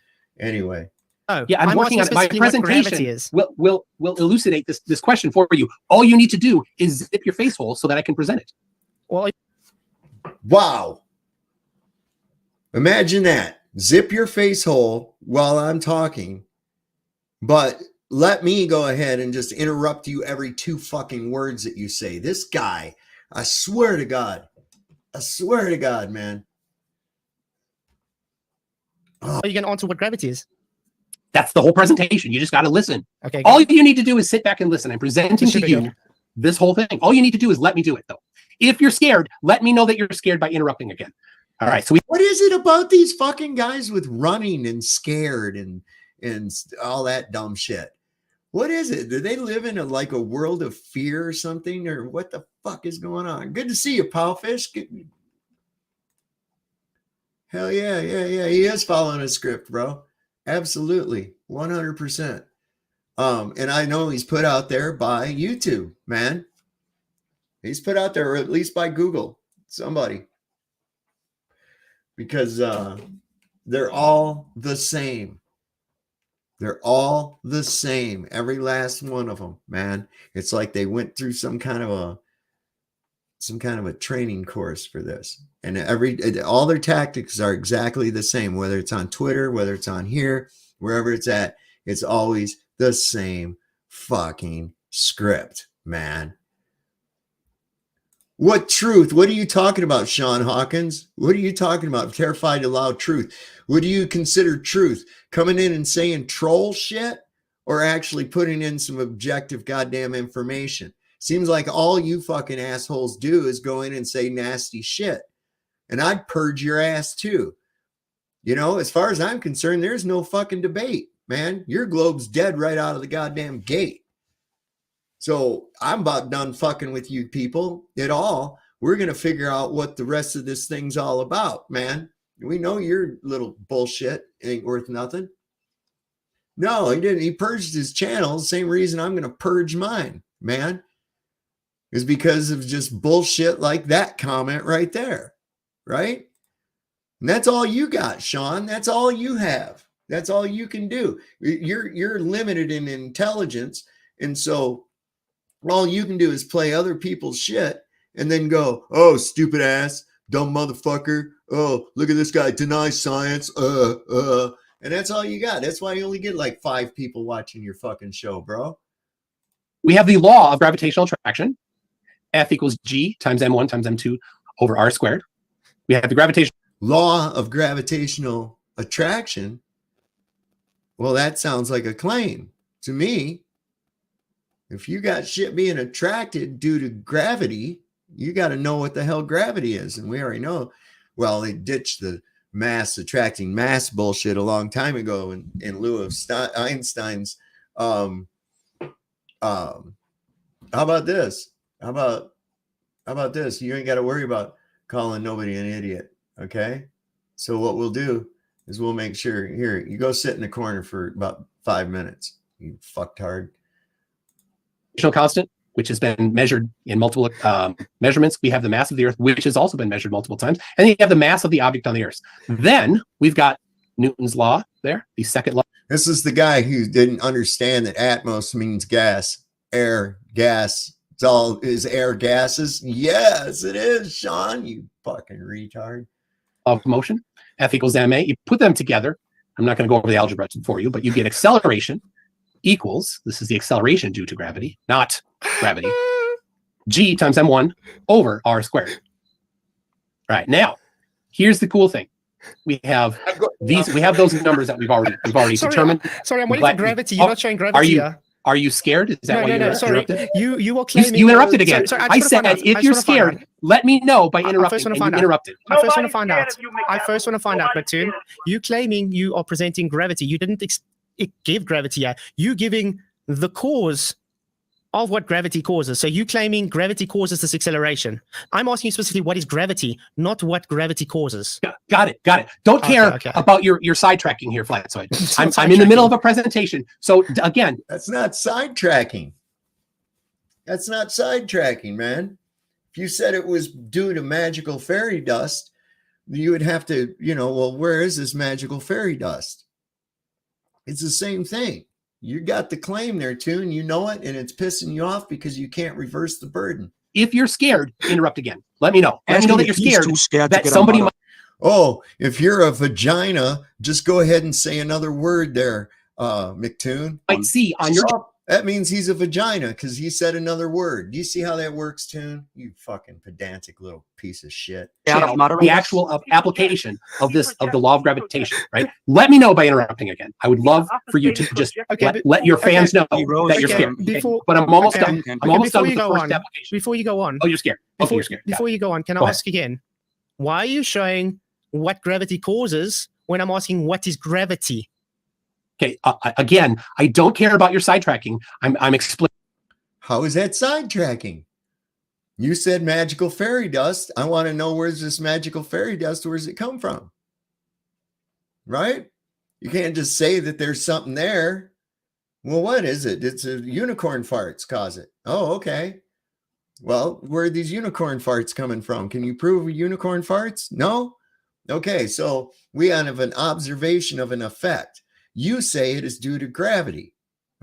Anyway. Oh, yeah, I'm working on it. My presentation will elucidate this question for you. All you need to do is zip your face hole so that I can present it. Well, wow. Imagine that. Zip your face hole while I'm talking, but let me go ahead and just interrupt you every 2 fucking words that you say. This guy, I swear to God, man. Are you going to answer what gravity is? That's the whole presentation. You just got to listen. Okay. All you need to do is sit back and listen. I'm presenting to you this whole thing. All you need to do is let me do it, though. If you're scared, let me know that you're scared by interrupting again. All right. So what is it about these fucking guys with running and scared and all that dumb shit? What is it? Do they live in a world of fear or something? Or what the fuck is going on? Good to see you, Powfish. Hell yeah. He is following a script, bro. Absolutely. 100%. And I know he's put out there by YouTube, man. He's put out there, or at least by Google, somebody. Because they're all the same. They're all the same. Every last one of them, man. It's like they went through some kind of a training course for this. And all their tactics are exactly the same, whether it's on Twitter, whether it's on here, wherever it's at, it's always the same fucking script, man. What truth? What are you talking about, Sean Hawkins? What are you talking about? Terrified to allow truth. What do you consider truth? Coming in and saying troll shit, or actually putting in some objective goddamn information? Seems like all you fucking assholes do is go in and say nasty shit. And I'd purge your ass too. You know, as far as I'm concerned, there's no fucking debate, man. Your globe's dead right out of the goddamn gate. So I'm about done fucking with you people at all. We're going to figure out what the rest of this thing's all about, man. We know your little bullshit ain't worth nothing. No, he didn't. He purged his channel. Same reason I'm going to purge mine, man, is because of just bullshit like that comment right there, right? And that's all you got, Sean. That's all you have. That's all you can do. You're limited in intelligence, and so all you can do is play other people's shit and then go, oh, stupid ass, dumb motherfucker, oh, look at this guy, denies science, and that's all you got. That's why you only get like 5 people watching your fucking show, bro. We have the law of gravitational attraction. F equals G times M1 times M2 over R squared. We have the gravitational law of gravitational attraction. Well, that sounds like a claim to me. If you got shit being attracted due to gravity, you got to know what the hell gravity is. And we already know. Well, they ditched the mass attracting mass bullshit a long time ago in lieu of Einstein's. How about this? How about this? You ain't got to worry about calling nobody an idiot. Okay. So what we'll do is we'll make sure here, you go sit in the corner for about 5 minutes. You fucktard. Constant, which has been measured in multiple measurements. We have the mass of the Earth, which has also been measured multiple times. And then you have the mass of the object on the Earth. Then we've got Newton's law there, the second law. This is the guy who didn't understand that atmos means gas, air, gas. It's all is air gases. Yes, it is, Sean, you fucking retard. Of motion, F equals ma. You put them together. I'm not going to go over the algebra for you, but you get acceleration equals, this is the acceleration due to gravity, not gravity, G times M1 over R squared. All right, now, here's the cool thing. We have these. We have those numbers that we've already determined. Sorry, I'm waiting for gravity. You're not showing gravity. Are you scared? Is that why you interrupted? You were claiming. You interrupted again. I said if you're scared, let me know by interrupting. I first want to find out. But too, you claiming you are presenting gravity. You didn't give gravity yet. You giving the cause of what gravity causes. So you claiming gravity causes this acceleration. I'm asking you specifically what is gravity, not what gravity causes. Got it. Don't care about your sidetracking here, Flatsoid. I'm in the middle of a presentation. So again, that's not sidetracking. That's not sidetracking, man. If you said it was due to magical fairy dust, you would have to, well, where is this magical fairy dust? It's the same thing. You got the claim there, Toon. You know it, and it's pissing you off because you can't reverse the burden. If you're scared, interrupt again. Let me know. Let me know that you're scared. That somebody might. Oh, if you're a vagina, just go ahead and say another word there, McToon. Might see on your. That means he's a vagina because he said another word. Do you see how that works, Toon? You fucking pedantic little piece of shit. The actual application of the law of gravitation, right? Let me know by interrupting again. I would love for you to just let your fans know that you're scared. But I'm almost done. I'm almost done with the first application. Before you go on. Oh, you're scared. Okay, you're scared. Before you go on, can I ask again? Why are you showing what gravity causes when I'm asking what is gravity? Okay, again, I don't care about your sidetracking. I'm explaining. How is that sidetracking? You said magical fairy dust. I want to know where's this magical fairy dust? Where's it come from? Right? You can't just say that there's something there. Well, what is it? It's a unicorn farts cause it. Oh, okay. Well, where are these unicorn farts coming from? Can you prove unicorn farts? No? Okay, so we have an observation of an effect. You say it is due to gravity.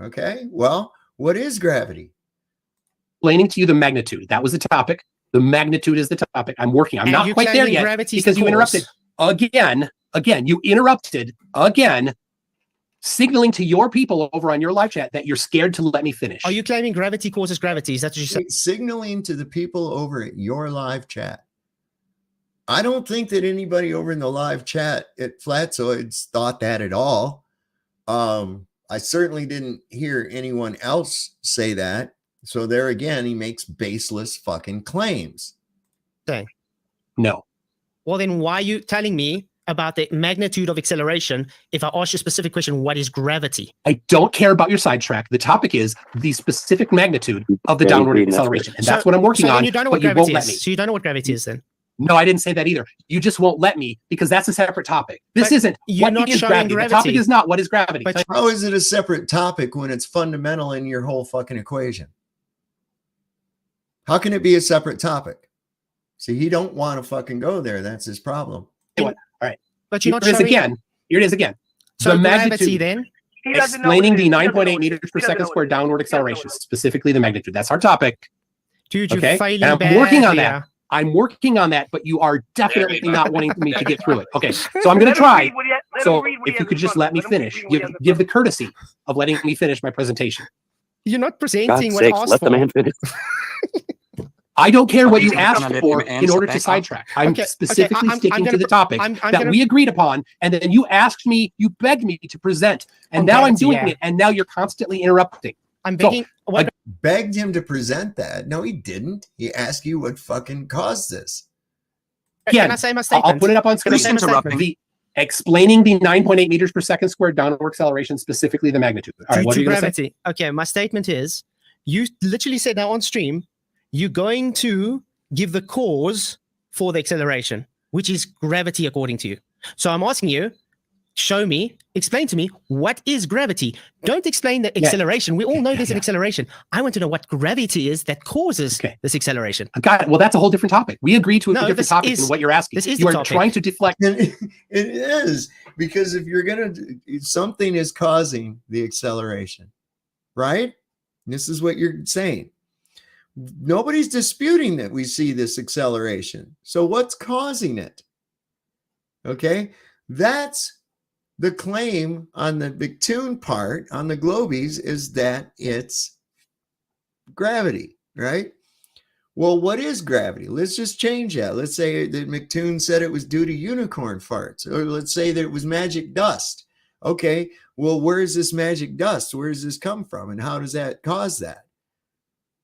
Okay, well, what is gravity? Explaining to you the magnitude. That was the topic. The magnitude is the topic. I'm working. I'm not quite there yet because you interrupted again. You interrupted again, signaling to your people over on your live chat that you're scared to let me finish. Are you claiming gravity causes gravity? Is that what you said? Signaling to the people over at your live chat. I don't think that anybody over in the live chat at Flatzoids thought that at all. I certainly didn't hear anyone else say that. So there again, he makes baseless fucking claims. Okay. No. Well, then why are you telling me about the magnitude of acceleration if I ask you a specific question, what is gravity? I don't care about your sidetrack. The topic is the specific magnitude of the downward acceleration. And that's what I'm working on, but you won't let me. So you don't know what gravity is then? No, I didn't say that either. You just won't let me because that's a separate topic. This isn't what is gravity. The topic is not what is gravity. But how is it a separate topic when it's fundamental in your whole fucking equation? How can it be a separate topic? See, he don't want to fucking go there. That's his problem. All right. But you're not Here it is again. So the magnitude then? Explaining the 9.8 meters per second squared downward acceleration, specifically the magnitude. That's our topic. Dude, you're failing and I'm working on that. I'm working on that, but you are definitely not wanting me to get through it. Okay, so I'm going to try. So if you could just let me finish, give the courtesy of letting me finish my presentation. You're not presenting God's what sakes, asked let for. the man finish. I don't care what you asked for in order to sidetrack. I'm specifically sticking to the topic that we agreed upon, and then you asked me, you begged me to present, and now I'm doing it, and now you're constantly interrupting. I'm begging. I begged him to present that. No, he didn't. He asked you what fucking caused this. Can I say my statement? I'll put it up on screen. Explaining the 9.8 meters per second squared downward acceleration, specifically the magnitude. All right, what are you going to say? Okay, my statement is, you literally said now on stream, you're going to give the cause for the acceleration, which is gravity according to you. So I'm asking you, show me, explain to me, what is gravity? Don't explain the acceleration. We all know there's an acceleration. I want to know what gravity is that causes this acceleration. Got it. Well, that's a whole different topic. We agreed to a different topic than what you're asking. You are trying to deflect. It is, because if you're going to, something is causing the acceleration, right? This is what you're saying. Nobody's disputing that we see this acceleration. So what's causing it? Okay, that's the claim on the McToon part, on the globies, is that it's gravity, right? Well, what is gravity? Let's just change that. Let's say that McToon said it was due to unicorn farts, or let's say that it was magic dust. Okay, well, where is this magic dust? Where does this come from? And how does that cause that?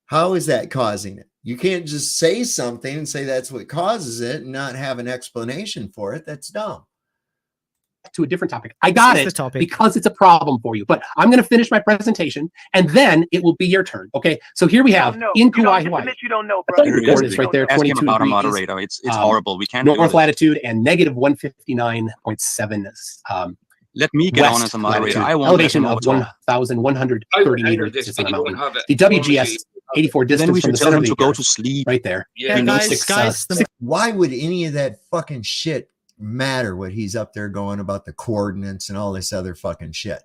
How is that causing it? You can't just say something and say that's what causes it and not have an explanation for it. That's dumb. To a different topic. I got it because it's a problem for you, but I'm going to finish my presentation and then it will be your turn. Okay. So here we have in Kauai, Hawaii. You don't know, bro. It's right there. 22 about a degrees. moderator. It's horrible. We can't north latitude and negative 159.7. Let me get on as a moderator. I want elevation of 1,130 meters. It's on a mountain. The WGS 84 distance from the center of the go to sleep right there. Yeah, guys. Why would any of that fucking shit matter? What he's up there going about the coordinates and all this other fucking shit?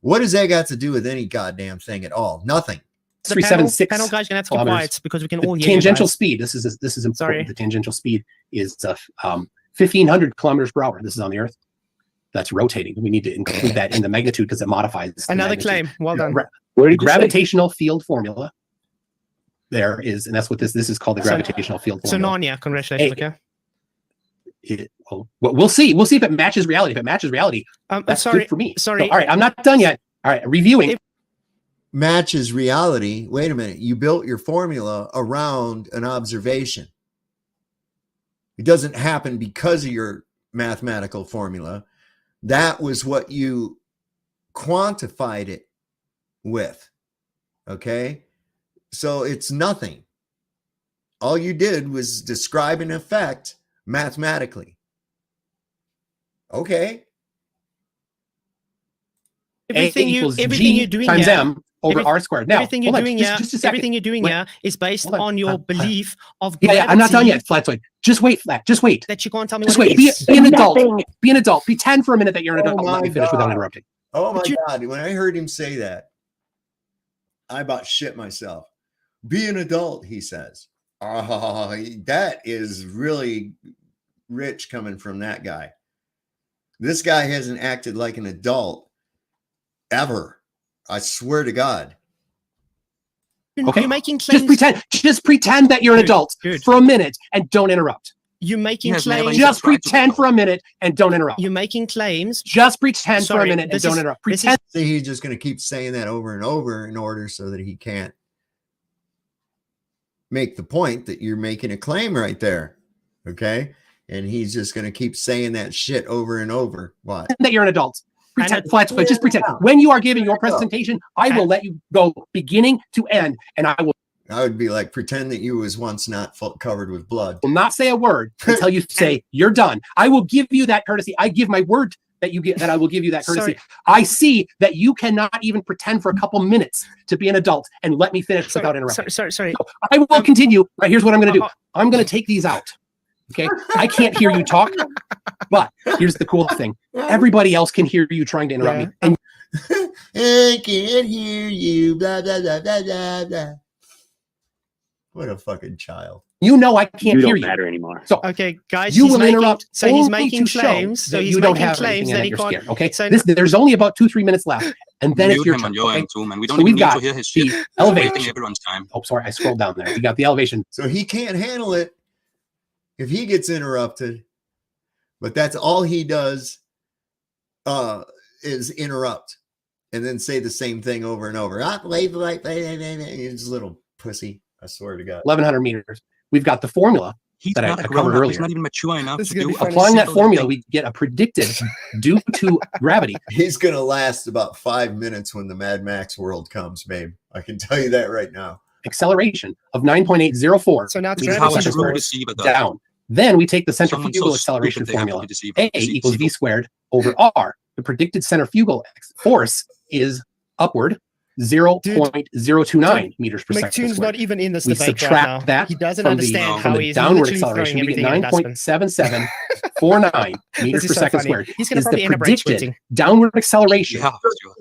What does that got to do with any goddamn thing at all? Nothing. 376 panel guys, gonna have to keep quiet because we can all hear tangential speed. This is important. Sorry. The tangential speed is 1,500 kilometers per hour. This is on the Earth. That's rotating. We need to include that in the magnitude because it modifies another claim. Well done. Gravitational field formula. There is, and that's what this is called, the gravitational field formula. So Narnia, congratulations. Okay. We'll see. We'll see if it matches reality. If it matches reality, that's good for me. Sorry. So, all right, I'm not done yet. All right, reviewing. Matches reality. Wait a minute. You built your formula around an observation. It doesn't happen because of your mathematical formula. That was what you quantified it with. Okay. So it's nothing. All you did was describe an effect mathematically. Okay. Everything you're doing times here, M over R squared. Now, everything you're doing here, everything you're doing here is based on your belief of gravity. Yeah, I'm not done yet, Flatsoid. Just wait, Flat. Just wait. That you can't tell me. Just what wait. Be an adult. Be an adult. Pretend for a minute that you're an adult. Let me finish without interrupting. Oh my God! When I heard him say that, I about shit myself. Be an adult, he says. Oh, that is really rich coming from that guy. This guy hasn't acted like an adult ever. I swear to God. Okay. You're making claims. Just pretend that you're an adult for a minute and don't interrupt. You're making claims. Just pretend for a minute and don't interrupt. You're making claims. Just pretend for a minute and don't interrupt. Pretend. See, he's just going to keep saying that over and over in order so that he can't make the point that you're making a claim right there. Okay. And he's just going to keep saying that shit over and over. What? That you're an adult. Pretend, Flatfoot, just pretend. When you are giving your presentation, I will let you go beginning to end, and I would be like, pretend that you was once not covered with blood. Will not say a word until you say you're done. I will give you that courtesy. I give my word that I will give you that courtesy. Sorry. I see that you cannot even pretend for a couple minutes to be an adult and let me finish without interrupting. Sorry. So I will continue. Right, here's what I'm going to do. I'm going to take these out. Okay, I can't hear you talk, but here's the cool thing. Everybody else can hear you trying to interrupt me. And I can't hear you, blah, blah, blah, blah, blah, blah. What a fucking child. You know I can't hear you. Matter anymore. So okay, guys, you will interrupt. So he's making claims. So he's you don't making have claims that he can't. Skin, okay. So there's only about 2-3 minutes left, and then it's your turn. Okay? Too, man. We don't so even we've need got to hear his shit. the elevation. Wasting everyone's time. Oh, sorry, I scrolled down there. We got the elevation. So he can't handle it if he gets interrupted. But that's all he does is interrupt and then say the same thing over and over. He's a little pussy. I swear to God. 1,100 meters. We've got the formula that I covered earlier. He's not even mature enough to do. Applying that formula, we get a predicted due to gravity. He's going to last about 5 minutes when the Mad Max world comes, babe. I can tell you that right now. Acceleration of 9.804. So now it's down. Then we take the centrifugal acceleration formula. A equals V squared over R. The predicted centrifugal force is upward 0.029 meters per second McTune's squared. not even in this We debate subtract right now. that He doesn't from understand how the he's downward literally acceleration. We get throwing everything in a dustbin. 9.7749 meters per so second funny. squared. He's going to Is probably the end up rage predicted quitting. downward acceleration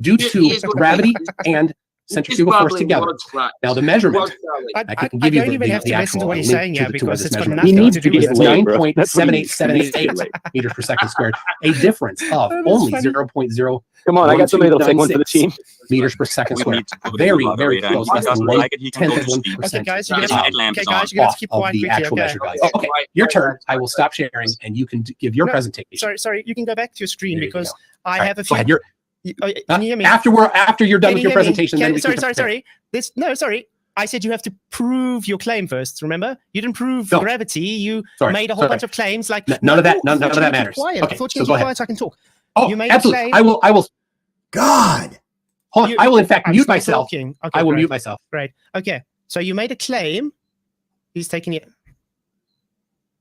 due to gravity and centrifugal force bubbling together. words flat. Now the measurement, Words flat. I can give you don't even have to the listen to actual what he's link saying to yet the because two it's got measurement. nothing He needs to to do get with it. 9.7878 meters per second squared, a difference of only 0.0. Come on, I got somebody that'll take one for the team. Meters per second squared. Very, very close. Less than 1/10 of 1%. Okay, guys, you're going to keep quiet the actual quickly, measure value. Okay, your turn. I will stop sharing, and you can give your presentation. Sorry. You can go back to your screen There you because go. I All have right, a go few. ahead. Can you hear me? After you're done Can with you your hear me? presentation, then we can Sorry. Sorry. I said you have to prove your claim first. Remember, you didn't prove No. gravity. You Sorry, made a whole bunch of claims. Like none of that matters. Quiet. Okay, I thought so you go could keep ahead. quiet so I can talk. Oh, You made absolutely. a claim. I will. God. Hold on. I will in fact I'm mute still myself. talking. Okay, I will great. mute myself. Right. Okay. So you made a claim. He's taking it.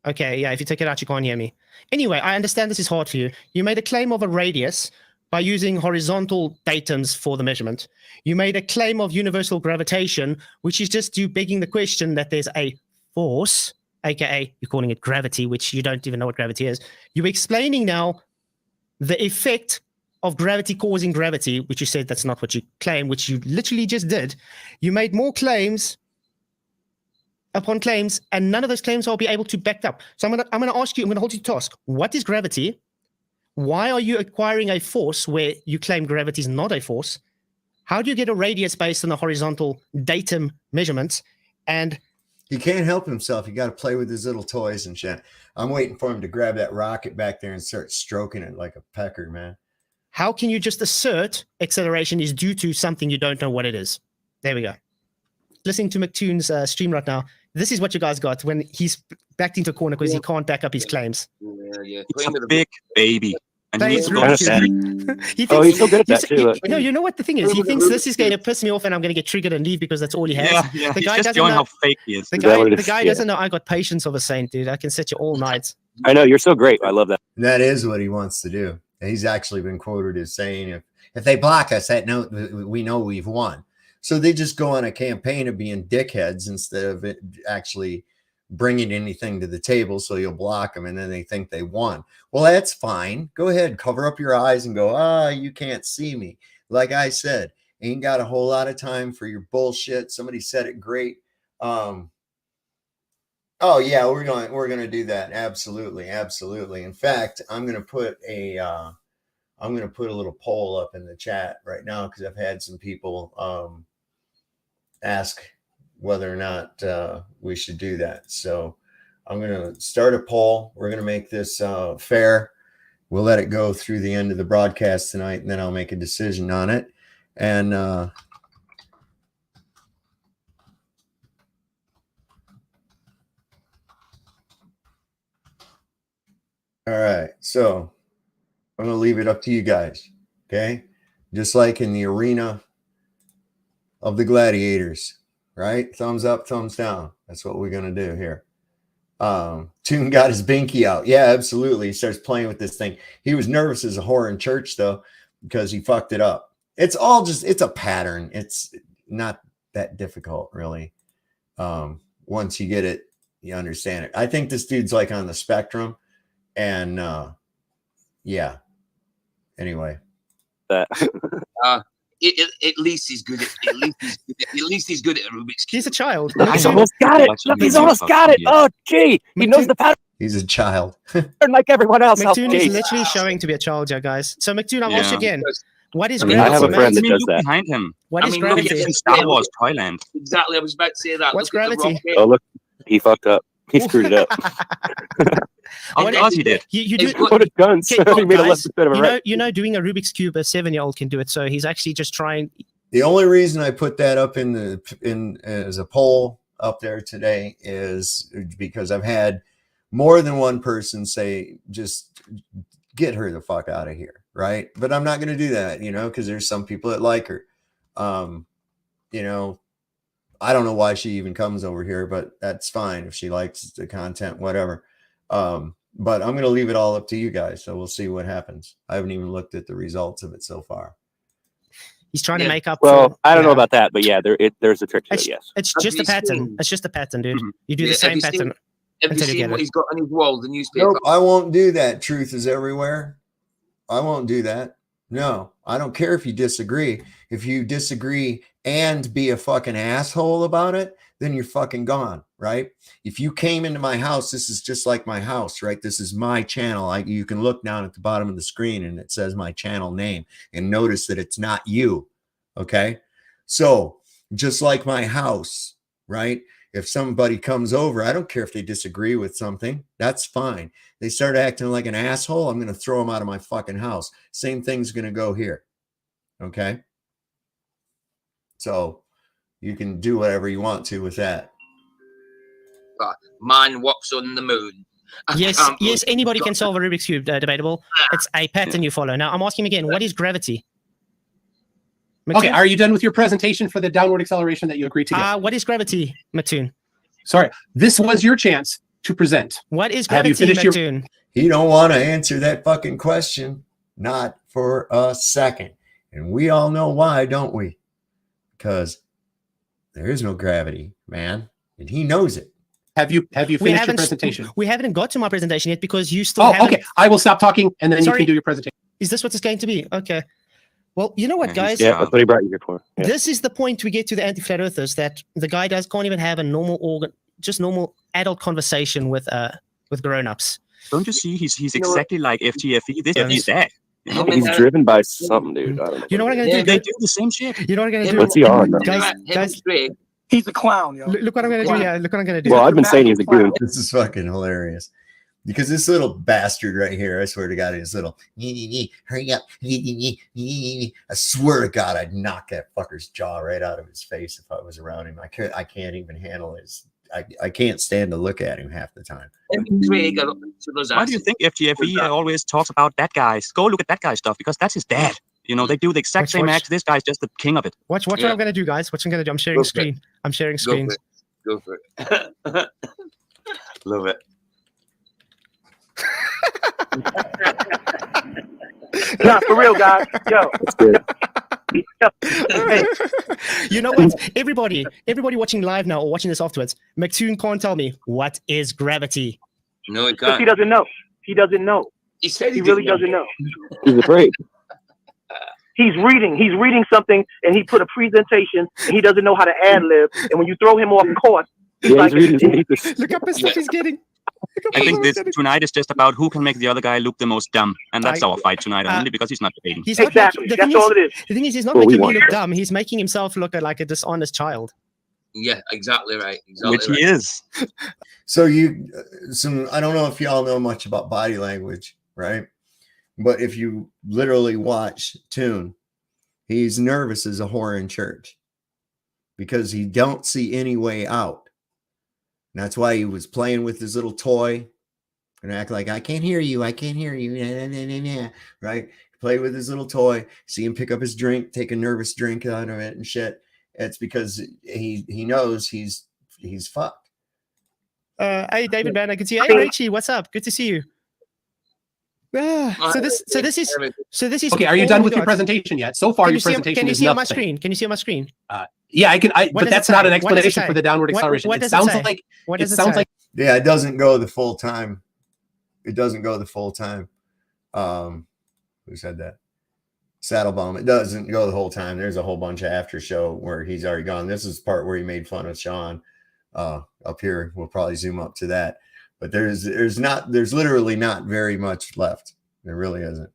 Okay. Yeah. If you take it out, you can't hear me. Anyway, I understand this is hard for you. You made a claim of a radius by using horizontal datums for the measurement. You made a claim of universal gravitation, which is just you begging the question that there's a force, aka you're calling it gravity, which you don't even know what gravity is. You're explaining now the effect of gravity causing gravity, which you said that's not what you claim, which you literally just did. You made more claims upon claims, and none of those claims I'll be able to back up. So I'm gonna ask you, I'm gonna hold you to task. What is gravity? Why are you acquiring a force where you claim gravity is not a force? How do you get a radius based on the horizontal datum measurements? And he can't help himself. You got to play with his little toys and shit. I'm waiting for him to grab that rocket back there and start stroking it like a pecker, man. How can you just assert acceleration is due to something you don't know what it is? There we go. Listening to McTune's stream right now, this is what you guys got when he's backed into a corner because he can't back up his claims. Yeah. It's a big baby. And That he is needs to really go cute. to He Oh, he's so good at that too. No, you know what the thing is? He thinks this is going to piss me off and I'm going to get triggered and leave because that's all he has. Yeah. The He's guy just doesn't showing know. how fake he is. The guy doesn't know I got patience of a saint, dude. I can sit you all night. I know, you're so great. I love that. And that is what he wants to do. And he's actually been quoted as saying, if they block us, we know we've won. So they just go on a campaign of being dickheads instead of it actually bringing anything to the table. So you'll block them and then they think they won. Well, that's fine. Go ahead, cover up your eyes and go, you can't see me. Like I said, ain't got a whole lot of time for your bullshit. Somebody said it great. Oh yeah, we're going to do that. Absolutely. In fact, I'm going to put a little poll up in the chat right now because I've had some people ask whether or not we should do that. So I'm going to start a poll. We're going to make this fair. We'll let it go through the end of the broadcast tonight, and then I'll make a decision on it. And all right, so I'm going to leave it up to you guys, okay? Just like in the arena of the gladiators, right? Thumbs up, thumbs down. That's what we're going to do here. Toon got his binky out. Yeah, absolutely. He starts playing with this thing. He was nervous as a whore in church, though, because he fucked it up. It's a pattern. It's not that difficult, really. Once you get it, you understand it. I think this dude's like on the spectrum. And yeah. Anyway. At least he's good at least he's good at Rubik's Cube. He's a child. Look, he's almost got it. Look, he's almost got it. Oh, gee, he knows the pattern He's a child. like everyone else. McToon is literally showing to be a child, yeah, guys. So McToon, I'll ask you again. What is gravity? I have a friend that does that. Behind him. What is gravity? In Star Wars Toyland. Exactly, I was about to say that. What's gravity? Oh, look, he fucked up. He screwed it up. Of course he did. You do. Put a gun. So he made a left instead of a right. You know, doing a Rubik's Cube, a 7-year-old can do it. So he's actually just trying. The only reason I put that up in as a poll up there today is because I've had more than one person say, just get her the fuck out of here, right? But I'm not going to do that, because there's some people that like her. I don't know why she even comes over here, but that's fine if she likes the content, whatever. But I'm going to leave it all up to you guys, so we'll see what happens. I haven't even looked at the results of it so far. He's trying to make up. Well, I don't know about that, but yeah, there's a trick to it. Yes, it's just a pattern. It's just a pattern, dude. You do the same pattern. Have you seen what he's got on his wall? The newspaper. Nope, I won't do that. Truth is everywhere. I won't do that. No, I don't care if you disagree. If you disagree and be a fucking asshole about it, then you're fucking gone, right? If you came into my house, this is just like my house, right? This is my channel. You can look down at the bottom of the screen and it says my channel name and notice that it's not you, okay? So just like my house, right? If somebody comes over, I don't care if they disagree with something, that's fine. They start acting like an asshole, I'm going to throw them out of my fucking house. Same thing's going to go here, okay? So you can do whatever you want to with that. Man walks on the moon. Yes, anybody can solve a Rubik's Cube, debatable. It's a pattern you follow. Now, I'm asking again, what is gravity? Okay, are you done with your presentation for the downward acceleration that you agreed to get? What is gravity, Mattoon? Sorry, this was your chance to present. What is gravity, Mattoon? He don't want to answer that fucking question, not for a second. And we all know why, don't we? Because there is no gravity, man, and he knows it. Have you finished your presentation? We haven't got to my presentation yet because you still haven't. Okay. I will stop talking and then you can do your presentation. Is this what it's going to be? Okay. Well, you know what, guys? Yeah, that's what he brought you here for. Yeah. This is the point we get to the anti-flat earthers, that the guy can't even have a normal adult conversation with grown-ups. Don't you see? He's exactly like FTFE. This is that. He's driven by something, dude. I don't know. You know what I'm gonna do? They do the same shit. You know what I'm gonna do? What's he on? Guys, he's a clown, yo. Look what I'm gonna do. Yeah, look what I'm gonna do. Well, I've been saying he's a goon. This is fucking hilarious. Because this little bastard right here, I swear to God, his little hurry up. I swear to God, I'd knock that fucker's jaw right out of his face if I was around him. I can't even handle his. I can't stand to look at him half the time. Why do you think FTFE always talks about that guy's? Go look at that guy's stuff because that's his dad. You know, they do the exact same act. This guy's just the king of it. Watch what I'm gonna do, guys. What I'm gonna do. I'm sharing screen. I'm sharing screens. Go for it. Love it. Nah, for real, guys. Yo. That's good. You know what? Everybody watching live now or watching this afterwards, McToon can't tell me what is gravity. No, he can't. He doesn't know. He doesn't know. He said he really doesn't know. He's afraid. He's reading something, and he put a presentation, and he doesn't know how to ad-lib. And when you throw him off course, he's like, look up his stuff he's getting. I think this tonight is just about who can make the other guy look the most dumb, and that's our fight tonight. Only because he's not debating. Exactly, that's all it is. The thing is, he's not making me look dumb. He's making himself look like a dishonest child. Yeah, exactly right. Exactly Which he is. So I don't know if y'all know much about body language, right? But if you literally watch Toon, he's nervous as a whore in church because he don't see any way out. And that's why he was playing with his little toy and act like, I can't hear you. Right? Play with his little toy, see him pick up his drink, take a nervous drink out of it and shit. It's because he knows he's fucked. Hey, David, man, I can see you. Hey, Richie, what's up? Good to see you. So this is okay. Are you done with your presentation yet? So far, your presentation is nothing. Can you see on my screen? Can you see on my screen? Yeah, I can. But that's not an explanation for the downward acceleration. It sounds like. It sounds like. Yeah, it doesn't go the full time. It doesn't go the full time. Who said that? Saddlebaum. It doesn't go the whole time. There's a whole bunch of after show where he's already gone. This is the part where he made fun of Sean. Up here, we'll probably zoom up to that. But there's literally not very much left. There really isn't.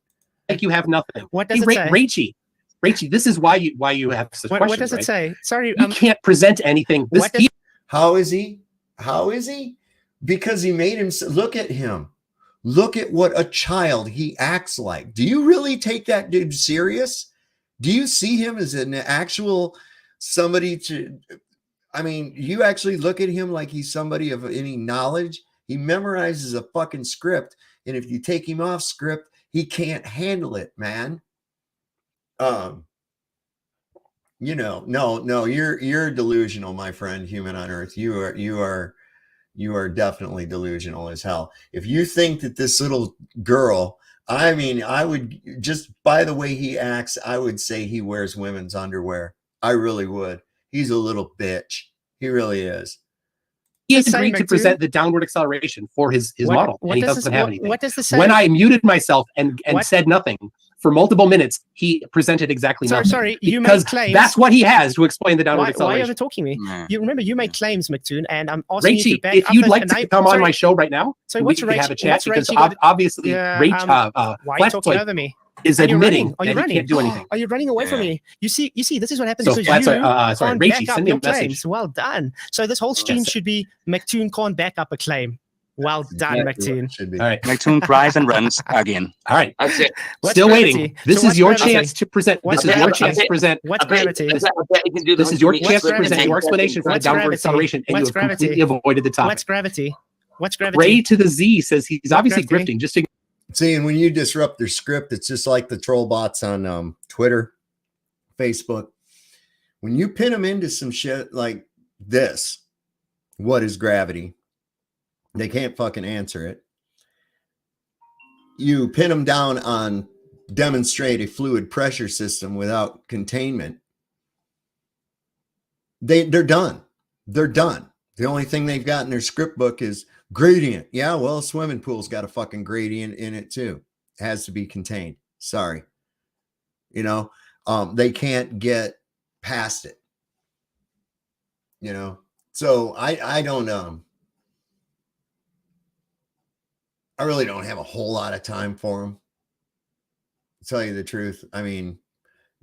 Like you have nothing. What does it say? Rachie, this is why you have such questions. What does it say? Sorry, you can't present anything. How is he? Because he made him. Look at him. Look at what a child he acts like. Do you really take that dude serious? Do you see him as an actual somebody to? I mean, you actually look at him like he's somebody of any knowledge. He memorizes a fucking script, and if you take him off script, he can't handle it, man. No, you're delusional, my friend, human on earth. You are definitely delusional as hell. If you think that this little girl, I mean, I would just by the way he acts, I would say he wears women's underwear. I really would. He's a little bitch. He really is. He has agreed to present the downward acceleration for his model, and he doesn't have anything. What does this say? When I muted myself and said nothing for multiple minutes, he presented exactly nothing. Sorry, you made claims. That's what he has to explain the downward acceleration. Why are you talking me? You remember you made claims, McToon, and I'm asking Rachie, you to back if up you'd like to come on my show right now, we can have a chat because obviously, why are you talking over me? Is admitting that he can't do anything. Are you running away from me? You see, this is what happens because sorry, Rachie, send me a message. Claims. Well done. So this whole stream should be McToon can't back up a claim. Well done, McToon. All right, McToon cries and runs again. All right, that's it. Still waiting. This is your chance to present. This is your chance to present. What's gravity? This is your chance to present your explanation for the downward acceleration, and you have completely avoided the topic. What's gravity? Ray to the Z says he's obviously grifting. Just to see, and when you disrupt their script, it's just like the troll bots on Twitter, Facebook. When you pin them into some shit like this, what is gravity? They can't fucking answer it. You pin them down on demonstrate a fluid pressure system without containment. They're done. They're done. The only thing they've got in their script book is gradient. Yeah, well, a swimming pool's got a fucking gradient in it too. It has to be contained. Sorry. They can't get past it. So I don't I really don't have a whole lot of time for them, to tell you the truth. I mean,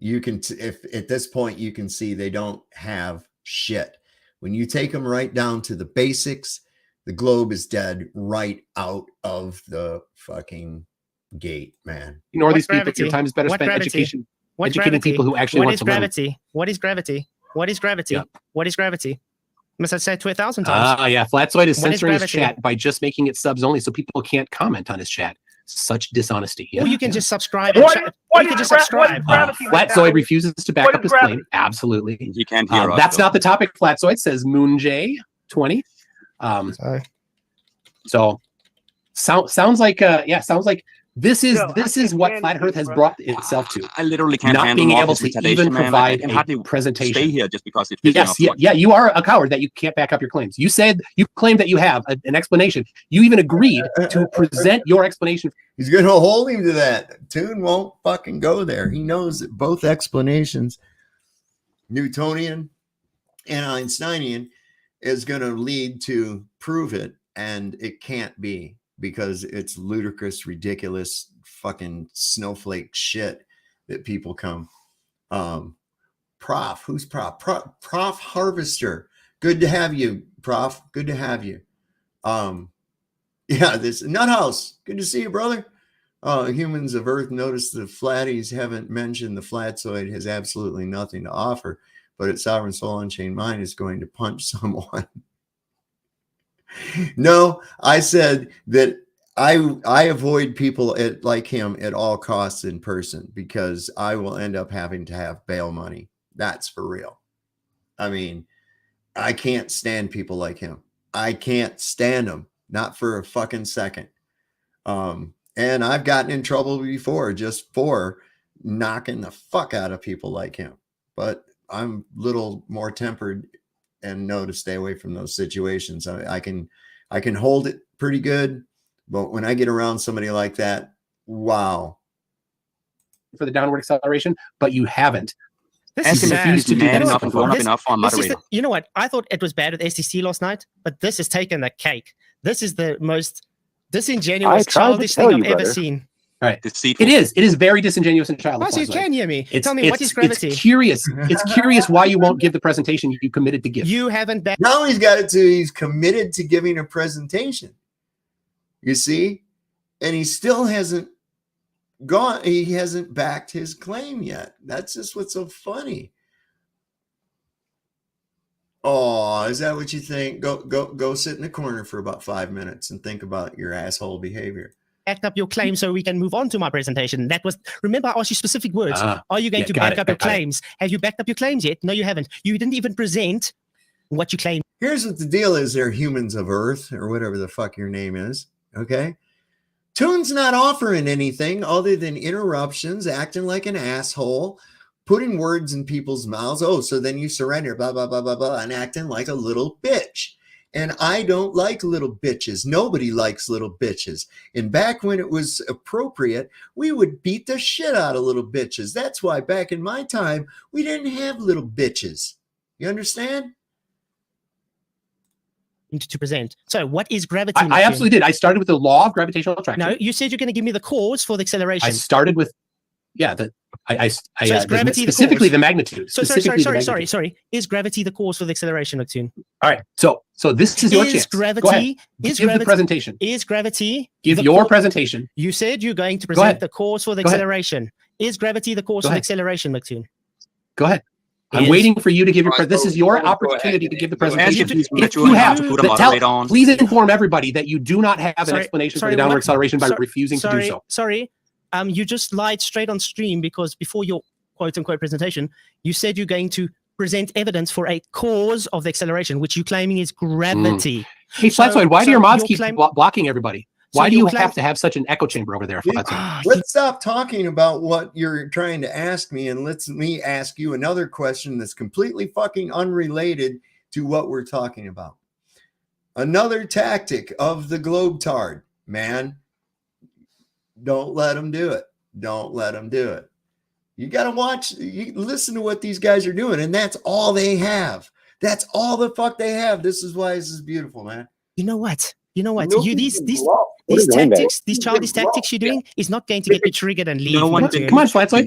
you can if at this point you can see they don't have shit. When you take them right down to the basics, the globe is dead right out of the fucking gate, man. Ignore these people. Your time is better spent educating people who actually want to learn. What is gravity? What is gravity? Yeah. What is gravity? Must I say it to 1,000 times? Yeah. Flatzoid is censoring his chat by just making it subs only so people can't comment on his chat. Such dishonesty. Yeah. Well, you can just subscribe. You can just subscribe. Flatzoid refuses to back up his claim. Absolutely. You can't hear us. That's not the topic. Flatzoid says Moon J 20. So sounds like this is what Flat Earth has brought itself to. I literally can't not being able to even provide a presentation. Stay here just because it's you are a coward that you can't back up your claims. You claimed that you have an explanation. You even agreed to present your explanation. He's going to hold him to that. Toon won't fucking go there. He knows that both explanations, Newtonian and Einsteinian, is going to lead to prove it, and it can't be. Because it's ludicrous, ridiculous, fucking snowflake shit that people come. Prof, who's Prof? Prof Harvester. Good to have you, Prof. Good to have you. This Nuthouse. Good to see you, brother. Humans of Earth notice the flatties haven't mentioned the flatzoid has absolutely nothing to offer, but its sovereign soul unchained mind is going to punch someone. No, I said that I avoid people like him at all costs in person because I will end up having to have bail money. That's for real. I mean, I can't stand people like him. I can't stand them, not for a fucking second. And I've gotten in trouble before just for knocking the fuck out of people like him. But I'm a little more tempered and know to stay away from those situations. I can hold it pretty good, but when I get around somebody like that, wow, for the downward acceleration, but you haven't. This is man enough and grown up enough for a moderator. You know what? I thought it was bad with STC last night, but this has taken the cake. This is the most disingenuous, childish thing I've ever seen. All right. It is very disingenuous and childish. Oh, so you can hear me. Tell me, what is gravity? It's curious. It's curious why you won't give the presentation you committed to give. You haven't. Now he's got it to. He's committed to giving a presentation. You see, and he still hasn't gone. He hasn't backed his claim yet. That's just what's so funny. Oh, is that what you think? Go sit in the corner for about 5 minutes and think about your asshole behavior. Back up your claim so we can move on to my presentation. That was, remember, I asked you specific words. Are you going to back up your claims? Have you backed up your claims yet? No, you haven't. You didn't even present what you claim. Here's what the deal is. They're humans of Earth or whatever the fuck your name is. Okay. Toon's not offering anything other than interruptions, acting like an asshole, putting words in people's mouths. Oh, so then you surrender, blah, blah, blah, blah, blah, and acting like a little bitch. And I don't like little bitches. Nobody likes little bitches. And back when it was appropriate, we would beat the shit out of little bitches. That's why back in my time, we didn't have little bitches. You understand? To present. So what is gravity? I absolutely did. I started with the law of gravitational attraction. No, you said you're going to give me the cause for the acceleration. I started with, gravity specifically the magnitude. So sorry. Is gravity the cause for the acceleration, Neptune? All right. So this is your chance. Gravity, give the presentation. Is gravity? Give your presentation. You said you're going to present the cause for the acceleration. Is gravity the cause for the acceleration, Neptune? Go ahead. I'm waiting for you to give your. This is your opportunity to give the presentation. If you have, please inform everybody that you do not have an explanation for the downward acceleration by refusing to do so. Sorry, you just lied straight on stream because before your quote-unquote presentation, you said you're going to present evidence for a cause of the acceleration, which you're claiming is gravity. Hey, Flatsoid, why do your mods keep blocking everybody? Why do you have to have such an echo chamber over there? Let's stop talking about what you're trying to ask me and let me ask you another question that's completely fucking unrelated to what we're talking about. Another tactic of the Globetard, man. Don't let them do it. Don't let them do it. You got to listen to what these guys are doing, and that's all they have. That's all the fuck they have. This is why this is beautiful, man. You know what? These tactics, these childish tactics you're doing is not going to get me triggered and leave. Come on, Flatsoid.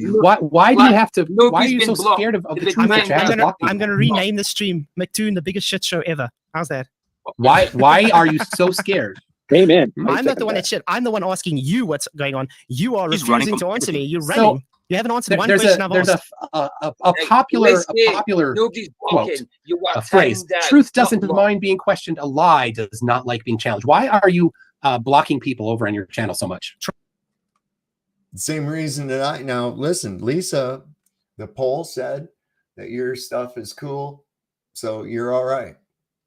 Why do you have to? Why are you so scared of the truth that you have to block people? I'm going to rename the stream McToon, the biggest shit show ever. How's that? Why are you so scared? Amen. I'm not the one that shit. I'm the one asking you what's going on. You are refusing to answer me. You're running. You haven't answered one question I've asked. There's a popular quote, a phrase. Truth doesn't mind being questioned. A lie does not like being challenged. Why are you blocking people over on your channel so much? Same reason that now listen, Lisa, the poll said that your stuff is cool, so you're all right.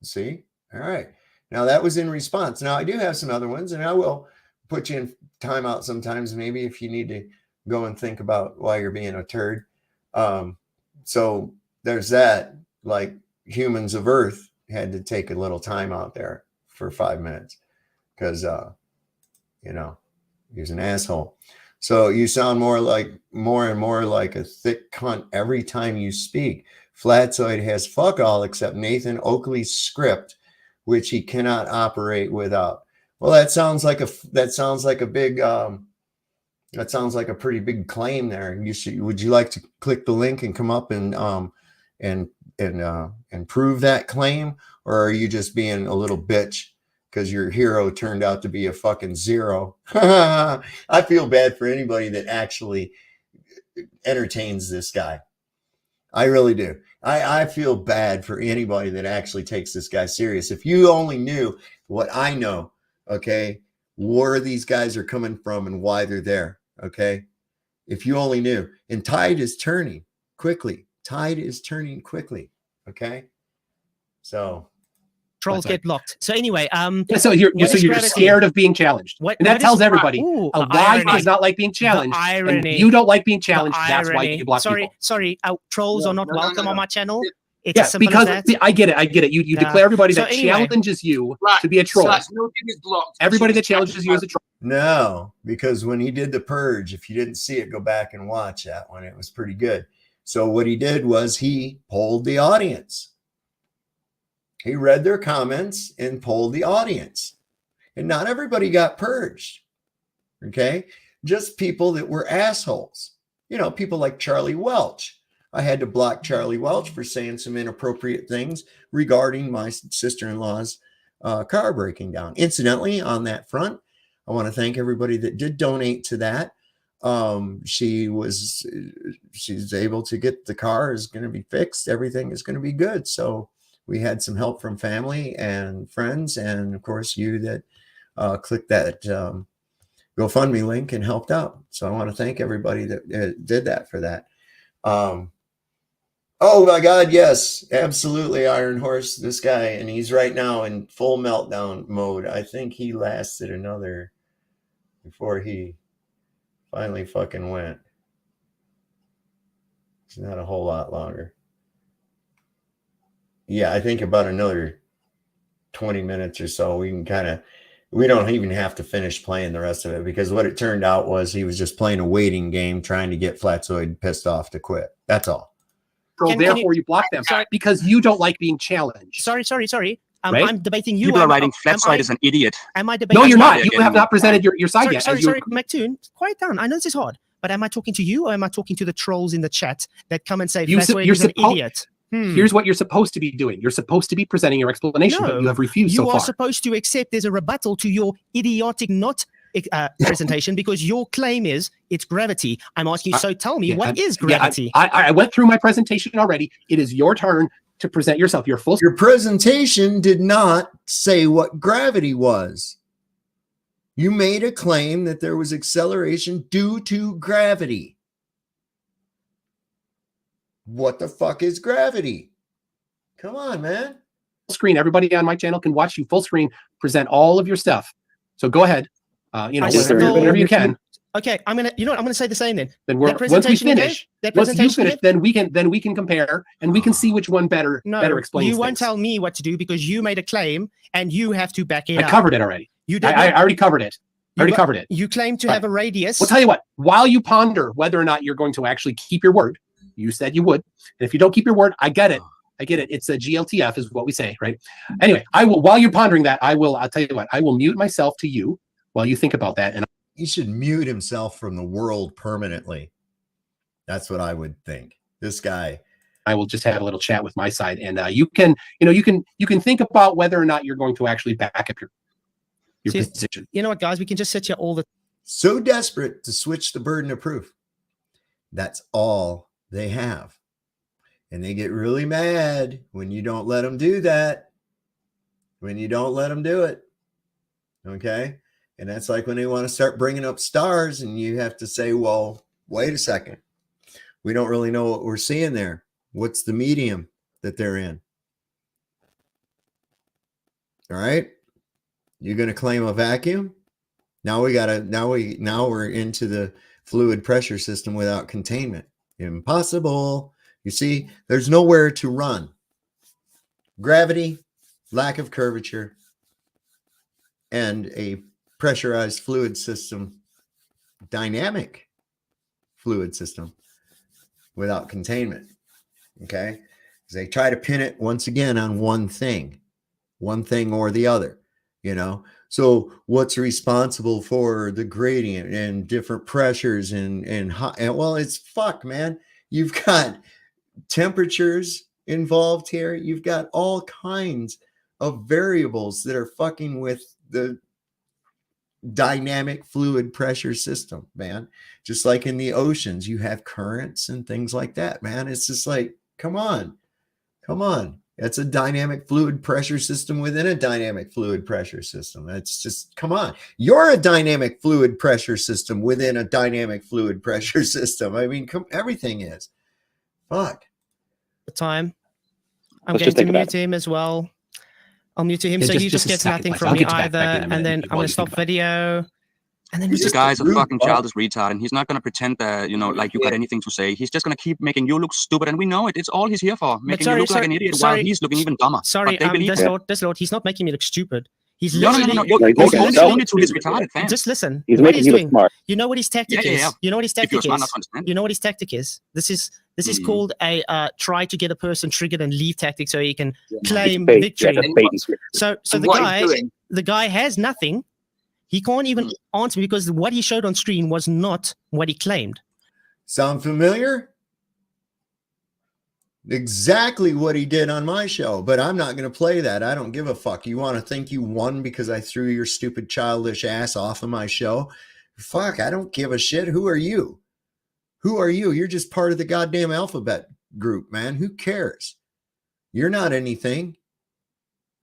See? All right. Now that was in response. Now I do have some other ones, and I will put you in timeout sometimes, maybe if you need to go and think about why you're being a turd. So there's that. Like humans of Earth had to take a little time out there for 5 minutes because he's an asshole. So you sound more and more like a thick cunt every time you speak. Flatsoid has fuck all except Nathan Oakley's script, which he cannot operate without. Well, that sounds like a pretty big claim there. Would you like to click the link and come up and prove that claim, or are you just being a little bitch because your hero turned out to be a fucking zero? I feel bad for anybody that actually entertains this guy. I really do. I feel bad for anybody that actually takes this guy serious. If you only knew what I know, okay, where these guys are coming from and why they're there, okay? If you only knew. And tide is turning quickly. Tide is turning quickly, okay? So trolls get blocked. So anyway, so you're scared of being challenged. And that tells everybody a lie does not like being challenged. And you don't like being challenged. That's why you block people. Sorry, trolls are not welcome on my channel. It's yes, because I get it. You declare everybody that challenges you to be a troll. Everybody that challenges you is a troll. No, because when he did the purge, if you didn't see it, go back and watch that one. It was pretty good. So what he did was he polled the audience. He read their comments and polled the audience. And not everybody got purged. Okay? Just people that were assholes. You know, people like Charlie Welch. I had to block Charlie Welch for saying some inappropriate things regarding my sister-in-law's car breaking down. Incidentally, on that front, I want to thank everybody that did donate to that. She's able to get the car is going to be fixed. Everything is going to be good. So we had some help from family and friends, and of course you that clicked that GoFundMe link and helped out. So I want to thank everybody that did that for that. Oh my God, yes, absolutely, Iron Horse, this guy, and he's right now in full meltdown mode. I think he lasted another before he finally fucking went. It's not a whole lot longer. Yeah, I think about another 20 minutes or so. We don't even have to finish playing the rest of it, because what it turned out was he was just playing a waiting game trying to get Flatzoid pissed off to quit. That's all. Therefore, you block them because you don't like being challenged. Sorry. Right? I'm debating you. People are writing Flatzoid is an idiot. Am I debating? No, you're not. You have not presented your side yet. Sorry, McToon, quiet down. I know this is hard, but am I talking to you or am I talking to the trolls in the chat that come and say Flatzoid is an idiot? Here's what you're supposed to be doing. You're supposed to be presenting your explanation, but you have refused so far. You are supposed to accept there's a rebuttal to your idiotic presentation, because your claim is it's gravity. I'm asking you, so tell me, what is gravity? I went through my presentation already. It is your turn to present yourself. Your presentation did not say what gravity was. You made a claim that there was acceleration due to gravity. What the fuck is gravity? Come on, man. Full screen. Everybody on my channel can watch you full screen present all of your stuff. So go ahead. Whatever you can. Okay, I'm gonna say the same then. Then once we finish, then we can compare and we can see which one better explains. You won't tell me what to do because you made a claim and you have to back it up. I covered it already. You did. I already covered it. You claim to have a radius. We'll tell you what. While you ponder whether or not you're going to actually keep your word, you said you would. And if you don't keep your word, I get it. It's a GLTF is what we say, right? Anyway, while you're pondering that, I'll tell you what, I will mute myself to you while you think about that. And he should mute himself from the world permanently. That's what I would think. This guy. I will just have a little chat with my side, and you can think about whether or not you're going to actually back up your position. You know what, guys? We can just sit here all the so desperate to switch the burden of proof. That's all they have. And they get really mad when you don't let them do that. When you don't let them do it. Okay? And that's like when they want to start bringing up stars and you have to say, well, wait a second. We don't really know what we're seeing there. What's the medium that they're in? All right? You're going to claim a vacuum? Now we're into the fluid pressure system without containment. Impossible. You see, there's nowhere to run. Gravity, lack of curvature, and a pressurized fluid system, dynamic fluid system without containment. Okay? Because they try to pin it once again on one thing or the other, So what's responsible for the gradient and different pressures and well, it's man. You've got temperatures involved here. You've got all kinds of variables that are fucking with the dynamic fluid pressure system, man. Just like in the oceans, you have currents and things like that, man. It's just like, come on. It's a dynamic fluid pressure system within a dynamic fluid pressure system. That's just, come on. You're a dynamic fluid pressure system within a dynamic fluid pressure system. I mean, everything is. Fuck. The time. I'm going to mute him as well. I'll mute him so he just gets nothing from me either. And then I'm going to stop video. And then this guy's a fucking childish retard, and he's not going to pretend that, like you got anything to say. He's just going to keep making you look stupid, and we know it. It's all he's here for, making you look like an idiot while he's looking even dumber. Sorry, this Lord, he's not making me look stupid. He's literally no. He's Go making only to his retarded fans. just listen. He's What making he's you look doing. smart. You know what his tactic is. Yeah. You know what his If you're tactic smart enough is. to understand. You know what his tactic is. This is called a try to get a person triggered and leave tactic, so he can claim Bait. victory. Yeah, just bait and switch. So the guy has nothing. He can't even answer because what he showed on screen was not what he claimed. Sound familiar? Exactly what he did on my show, but I'm not going to play that. I don't give a fuck. You want to think you won because I threw your stupid childish ass off of my show? Fuck, I don't give a shit. Who are you? Who are you? You're just part of the goddamn alphabet group, man. Who cares? You're not anything,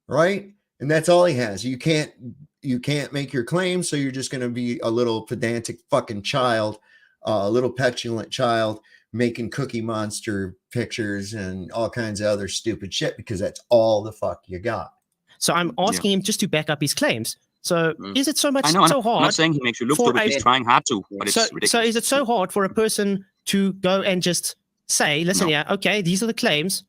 right? And that's all he has. You can't make your claim, so you're just going to be a little pedantic fucking child, a little petulant child making Cookie Monster pictures and all kinds of other stupid shit because that's all the fuck you got. So I'm asking him just to back up his claims. So is it so hard? I'm not saying he makes you look stupid. He's trying hard to, but it's ridiculous. So is it so hard for a person to go and just say, listen, okay, these are the claims.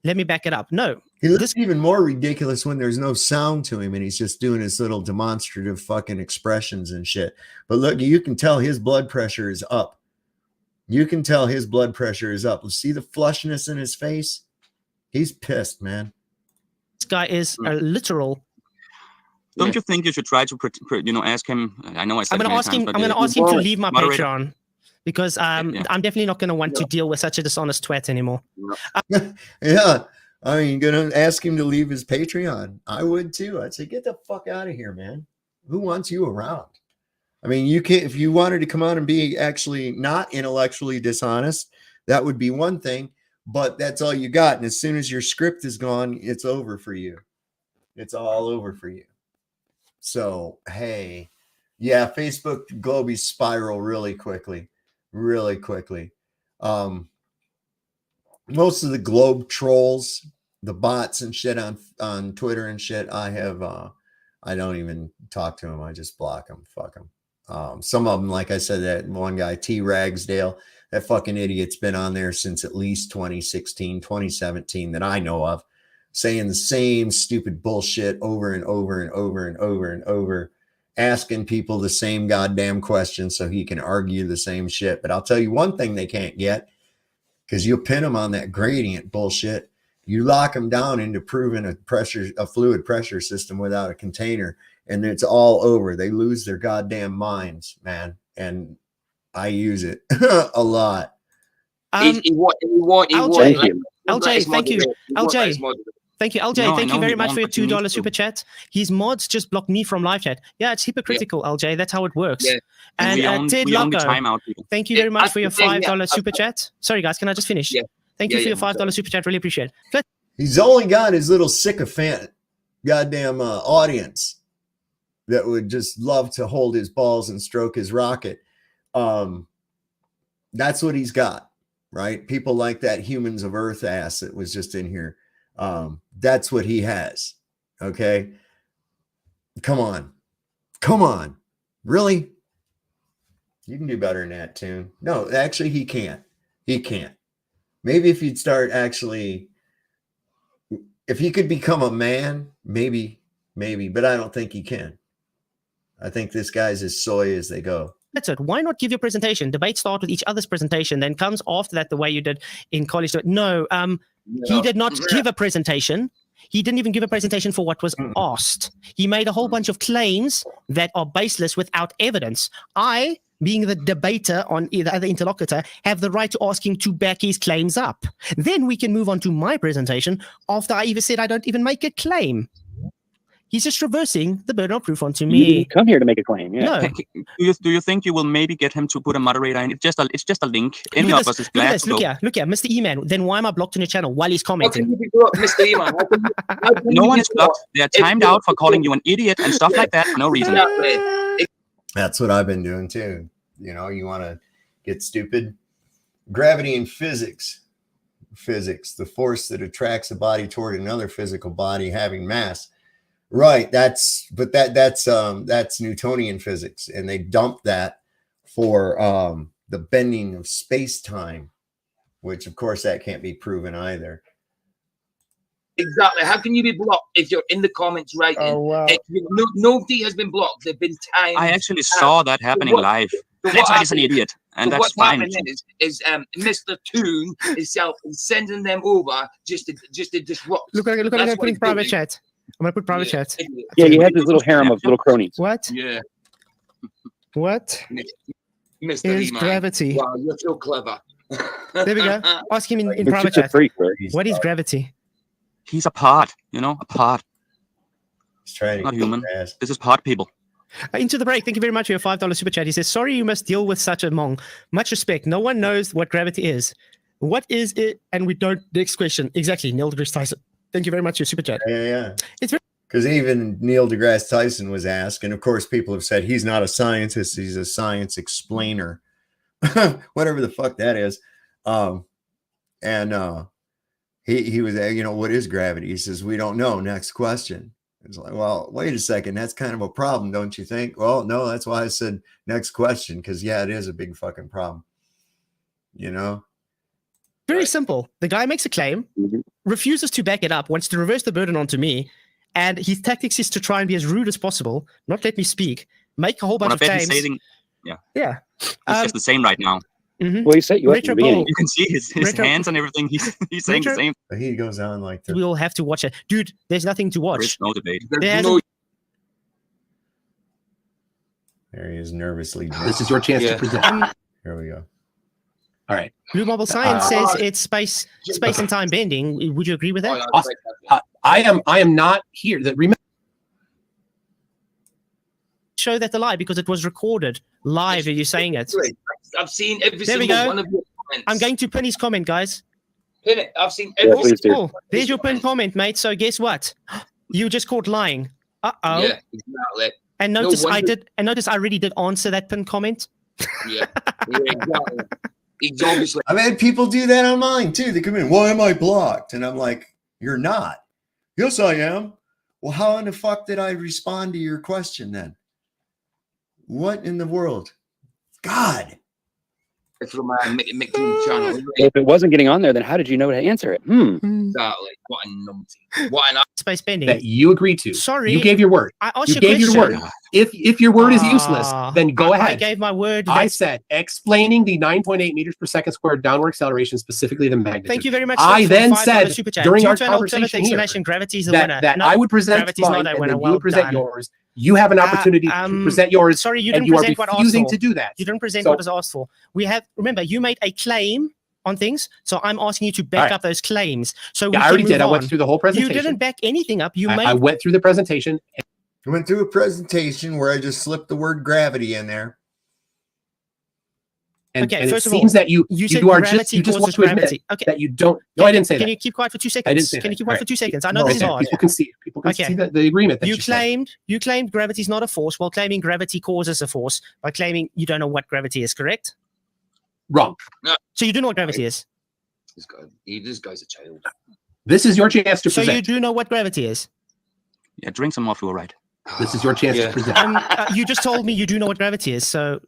Let me back it up. No. He looks even more ridiculous when there's no sound to him and he's just doing his little demonstrative fucking expressions and shit. But look, you can tell his blood pressure is up. You can tell his blood pressure is up. See the flushness in his face? He's pissed, man. This guy is a literal. Don't you think you should try to, ask him? I know I said I'm going to ask him. I'm going to ask him to leave my Patreon because I'm definitely not going to want to deal with such a dishonest twat anymore. Yeah, I mean, going to ask him to leave his Patreon. I would too. I'd say, get the fuck out of here, man. Who wants you around? I mean, you can't, if you wanted to come on and be actually not intellectually dishonest, that would be one thing, but that's all you got. And as soon as your script is gone, it's over for you. It's all over for you. So, hey, yeah, Facebook globies spiral really quickly. Most of the globe trolls, the bots and shit on Twitter and shit, I don't even talk to them. I just block them. Fuck them. Some of them, like I said, that one guy, T. Ragsdale, that fucking idiot's been on there since at least 2016, 2017 that I know of, saying the same stupid bullshit over and over, asking people the same goddamn questions so he can argue the same shit. But I'll tell you one thing they can't get, because you'll pin them on that gradient bullshit. You lock them down into proving a fluid pressure system without a container, and it's all over. They lose their goddamn minds, man. And I use it a lot. LJ, thank you. LJ, thank you. LJ, thank you very much for your $2 super chat. His mods just blocked me from live chat. Yeah, it's hypocritical, LJ. That's how it works. Yeah. And Ted Loco, thank you very much for your $5 super chat. Sorry, guys, can I just finish? Yeah. Thank you for your $5 super chat. Really appreciate it. He's only got his little sycophant goddamn audience that would just love to hold his balls and stroke his rocket. That's what he's got, right? People like that Humans of Earth ass that was just in here. That's what he has. Okay. Come on. Really? You can do better than that, Tune. No, actually he can't. Maybe if you'd start actually, if he could become a man, maybe, but I don't think he can. I think this guy's as soy as they go. That's it. Why not give your presentation? Debate start with each other's presentation, then comes after that the way you did in college. No, he did not give a presentation. He didn't even give a presentation for what was asked. He made a whole bunch of claims that are baseless without evidence. I, being the debater on the other interlocutor, have the right to ask him to back his claims up. Then we can move on to my presentation after I even said I don't even make a claim. He's just reversing the burden of proof onto me. You didn't come here to make a claim. Yeah. No. Do you think you will maybe get him to put a moderator in? It's just a link. Any of us is glad to go. Look here, Mr. E-Man. Then why am I blocked on your channel while he's commenting? How can you block Mr. E-Man? No one is blocked. They're timed out for calling you an idiot and stuff like that for no reason. That's what I've been doing too. You know, you want to get stupid. Gravity and physics, the force that attracts a body toward another physical body having mass. Right. That's Newtonian physics. And they dumped that for the bending of space-time, which of course that can't be proven either. Exactly. How can you be blocked if you're in the comments writing? Oh, wow. Nobody has been blocked. They've been timed. I actually saw that happening live. That's why he's an idiot, and that's what's fine. happening is Mr. Toon himself is sending them over just to disrupt. Look, I'm putting private chat. I'm gonna put private chat. Yeah, you had this little harem of little cronies. What? Yeah. What Mr. is He-Man. gravity? Wow, you're so clever. There we go. Ask him in You're private such a chat. freak, bro. What is gravity? He's a pod, a pod. He's trying to Not human. fast. This is pod people. Into the break. Thank you very much for your $5 super chat. He says, sorry you must deal with such a mong. Much respect. No one knows what gravity is. What is it? And we don't. Next question. Exactly. Neil deGrasse Tyson. Thank you very much for your super chat. Yeah. It's very Because even Neil deGrasse Tyson was asked, and of course people have said he's not a scientist, he's a science explainer. Whatever the fuck that is. He was, what is gravity? He says, we don't know. Next question. It's like, well, wait a second. That's kind of a problem, don't you think? Well, no, that's why I said next question. Because it is a big fucking problem. very simple. The guy makes a claim, refuses to back it up, wants to reverse the burden onto me, and his tactics is to try and be as rude as possible, not let me speak, make a whole bunch of claims. Yeah. It's just the same right now. Well, you said you at the beginning. You can see his hands and everything. He's saying the same. But he goes on like that. We'll have to watch it. Dude, there's nothing to watch. There's no debate. There he is nervously. This is your chance to present. Here we go. All right. Blue Marble Science says it's space and time bending. Would you agree with that? Awesome. I am not here. Remember, show that the lie because it was recorded live. Are you saying it? I've seen every there we single go. one of your comments. I'm going to pin his comment, guys. Pin it. I've seen every single. There's your pinned comment, mate. So guess what? You just caught lying. Uh-oh. Yeah, exactly. And notice I already did answer that pinned comment. Yeah, exactly. He's obviously. I've had people do that on mine too. They come in, why am I blocked? And I'm like, you're not. Yes, I am. Well, how in the fuck did I respond to your question then? What in the world? God. It's from my McToon channel. If it wasn't getting on there, then how did you know to answer it? Exactly. What a numpty. What an space bending. That you agreed to. Sorry. You gave your word. I asked you gave your word. If your word is useless, then go ahead. I gave my word. I said explaining the 9.8 meters per second squared downward acceleration, specifically the magnitude. Thank you very much. I then said during our conversation here gravity's the winner. That I would present mine and then you would present yours. You have an opportunity to present yours. Sorry, you didn't present what I asked for. And you are refusing to do that. You didn't present what was asked for. Remember, you made a claim on things, so I'm asking you to back up those claims. So I already did. I went through the whole presentation. You didn't back anything up. I went through the presentation. I went through a presentation where I just slipped the word gravity in there. And it seems that you just want to admit that you don't. No, I didn't say that. Can you keep quiet for 2 seconds? I didn't say Can you keep quiet for 2 seconds? I know this is hard. People can see. People can see the agreement that you claimed gravity is not a force, while claiming gravity causes a force by claiming you don't know what gravity is. Correct? Wrong. No. So you do know what gravity is. This guy's a child. This is your chance to present. So you do know what gravity is. Yeah, drink some more, feel right. This is your chance to present. You just told me you do know what gravity is. So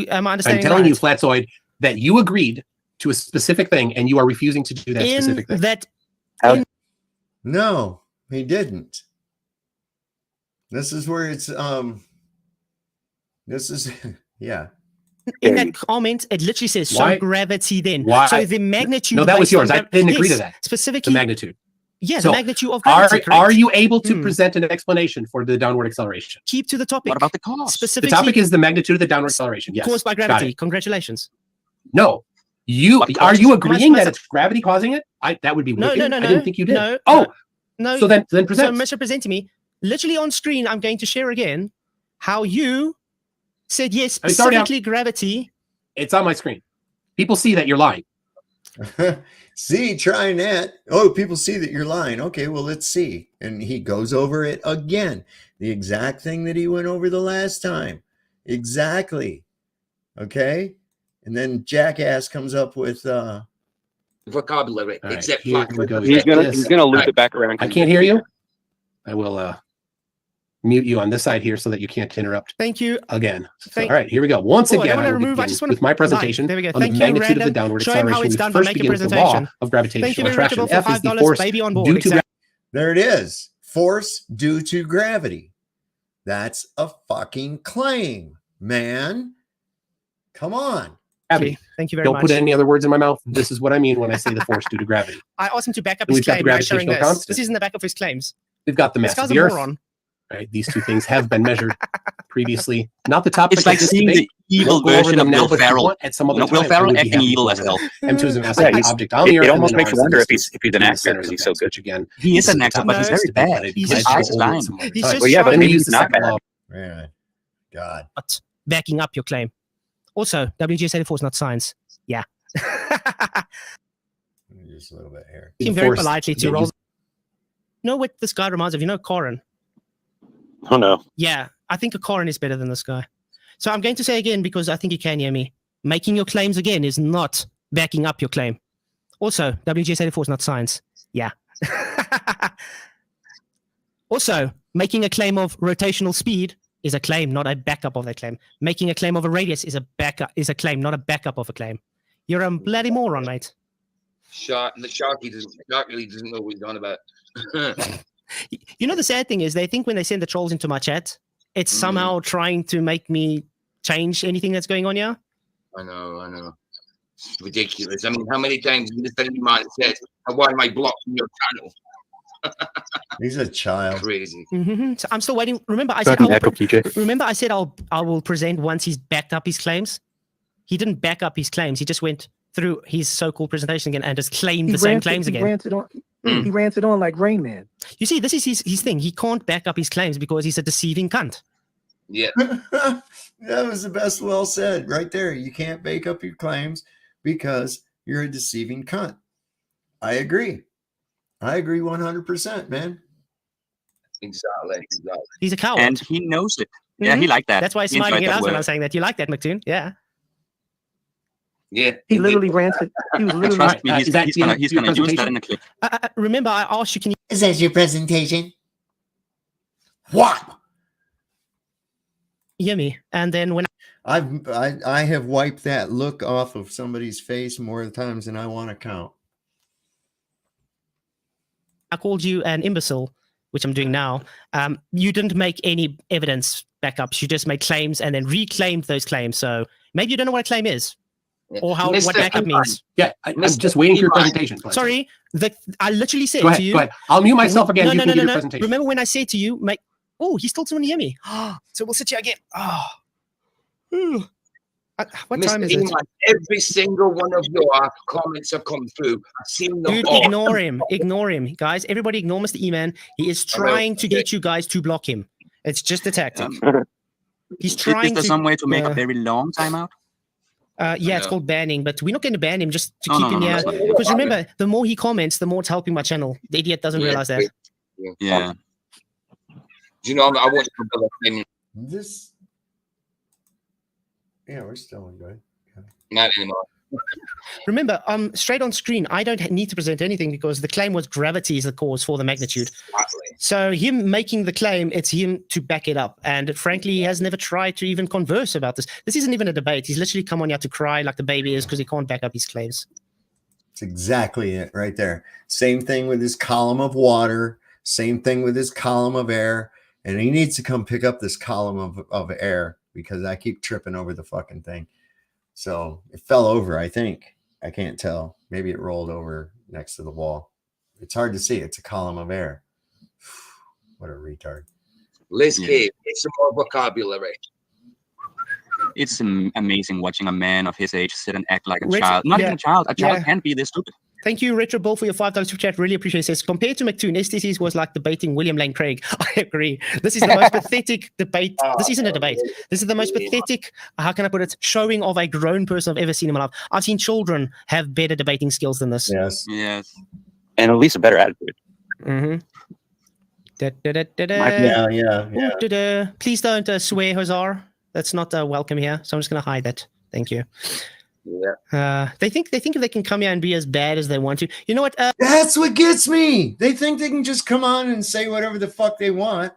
am I understanding? I'm telling you, Flatzoid, that you agreed to a specific thing and you are refusing to do that specific thing. No, he didn't. This is where it's this is yeah. In that comment, it literally says so gravity then. Why? So the magnitude. No, that was yours. I didn't agree to that. Specifically, the magnitude. Yeah, so the magnitude of gravity. Are you able to present an explanation for the downward acceleration? Keep to the topic. What about the cause? Specifically, the topic is the magnitude of the downward acceleration. Yes. Caused by gravity. Congratulations. No. Are you agreeing that it's gravity causing it? That would be wicked. No. I didn't think you did. No. So then present. So misrepresenting me. Literally on screen, I'm going to share again how you said yes, specifically gravity. It's on my screen. People see that you're lying. See, trying that. Oh, people see that you're lying. Okay, well, let's see. And he goes over it again. The exact thing that he went over the last time. Exactly. Okay. And then Jackass comes up with vocabulary. Right, except he's gonna loop it back around. I can't hear you. I will mute you on this side here so that you can't interrupt. Thank you. Again. All right, here we go. Once again, I will begin with my presentation there we go. on the magnitude of the downward acceleration. We first begin with the law of gravitational attraction. F is the force due to There it is. Force due to gravity. That's a fucking claim, man. Come on. Abby, thank you very don't much. Put any other words in my mouth. This is what I mean when I say the force due to gravity. I asked him to back up And his we've got the claim by showing gravitational this. constant. This isn't the back of his claims. We've got the This mass guy's of the a Earth. moron. Right? These two things have been measured previously. Not the topic. It's like of this seeing debate. the evil We'll go over version them of now, Will but if you Ferrell. want, at some other Will time, Ferrell I would be acting happy to evil go as over hell. them. M2 is a massive Yeah, object on the Earth. it and almost then makes you ours wonder is if he's an in the actor center because of he's the so mass, good. which again, He is this an a actor, topic but of he's this very debate bad. that I'd be He's glad just to go trying- over at some other he's time. just Well, yeah, but trying maybe use he's the not second bad. law. Yeah. God. But backing up your claim. Also, WGS84 is not science. Yeah. Just a little bit here. Him very Force- politely to yeah, roll. he's- You know what this guy reminds of? You know Corin? Oh no. Yeah, I think a Corin is better than this guy. So I'm going to say again, because I think you can hear me. Making your claims again is not backing up your claim. Also, WGS84 is not science. Yeah. Also, making a claim of rotational speed is a claim, not a backup of that claim. Making a claim of a radius is a claim, not a backup of a claim. You're a bloody moron, mate. Sharky really doesn't know what he's on about. You know, the sad thing is they think when they send the trolls into my chat, it's somehow trying to make me change anything that's going on here. I know. It's ridiculous. I mean, how many times have you just any man said, why am I blocking your channel? He's a child. Crazy. So I'm still waiting. Remember, I said I will present once he's backed up his claims. He didn't back up his claims. He just went through his so-called presentation again and just claimed the same claims again. He ranted on like Rain Man. You see, this is his thing. He can't back up his claims because he's a deceiving cunt. Yeah. That was the best well said right there. You can't bake up your claims because you're a deceiving cunt. I agree. I agree 100%, man. Exactly. He's a coward. And he knows it. Yeah, he liked that. That's why he's smiling it out when I'm saying that. You like that, McToon? Yeah. Yeah. He literally ranted. He was literally. Trust me, he's gonna use that in a clip. Remember, I asked you, can you... Is that your presentation? What? Hear me? And then when I have wiped that look off of somebody's face more times than I want to count. I called you an imbecile, which I'm doing now, you didn't make any evidence backups. You just made claims and then reclaimed those claims. So maybe you don't know what a claim is or what backup means. Yeah, I'm just waiting for your presentation. Sorry, I literally said Go ahead, to you. go ahead. I'll mute myself again. You can give your presentation. Remember when I said to you, mate, oh, he still doesn't hear me. So we'll sit here again. What time is it? Every single one of your comments have come through. I've seen them Dude, all. ignore him, guys. Everybody ignore Mr. E-Man. He is trying to get you guys to block him. It's just a tactic. He's trying. Is there some way to make a very long timeout? Yeah, it's called banning, but we're not going to ban him just to keep him here. Because remember, the more he comments, the more it's helping my channel. The idiot doesn't realize that. Yeah. Do you know? I want to this. Yeah, we're still in good. Not anymore. Remember, straight on screen, I don't need to present anything because the claim was gravity is the cause for the magnitude. Exactly. So him making the claim, it's him to back it up. And frankly, he has never tried to even converse about this. This isn't even a debate. He's literally come on here to cry like the baby is because he can't back up his claims. It's exactly it right there. Same thing with his column of water. Same thing with his column of air. And he needs to come pick up this column of air because I keep tripping over the fucking thing. So it fell over, I think. I can't tell. Maybe it rolled over next to the wall. It's hard to see. It's a column of air. What a retard. Liz Cave, it's some more vocabulary. It's amazing watching a man of his age sit and act like a child. Not even a child. A child can't be this stupid. Thank you, Retro Bull, for your $5 super chat. Really appreciate it. It says, compared to McToon, STCs was like debating William Lane Craig. I agree. This is the most pathetic debate. This isn't a debate. This is the most pathetic, how can I put it, showing of a grown person I've ever seen in my life. I've seen children have better debating skills than this. Yes. Yes. And at least a better attitude. Mm-hmm. Yeah. Please don't swear, Hozar. That's not welcome here. So I'm just going to hide that. Thank you. Yeah. They think if they can come here and be as bad as they want to. You know what? That's what gets me. They think they can just come on and say whatever the fuck they want.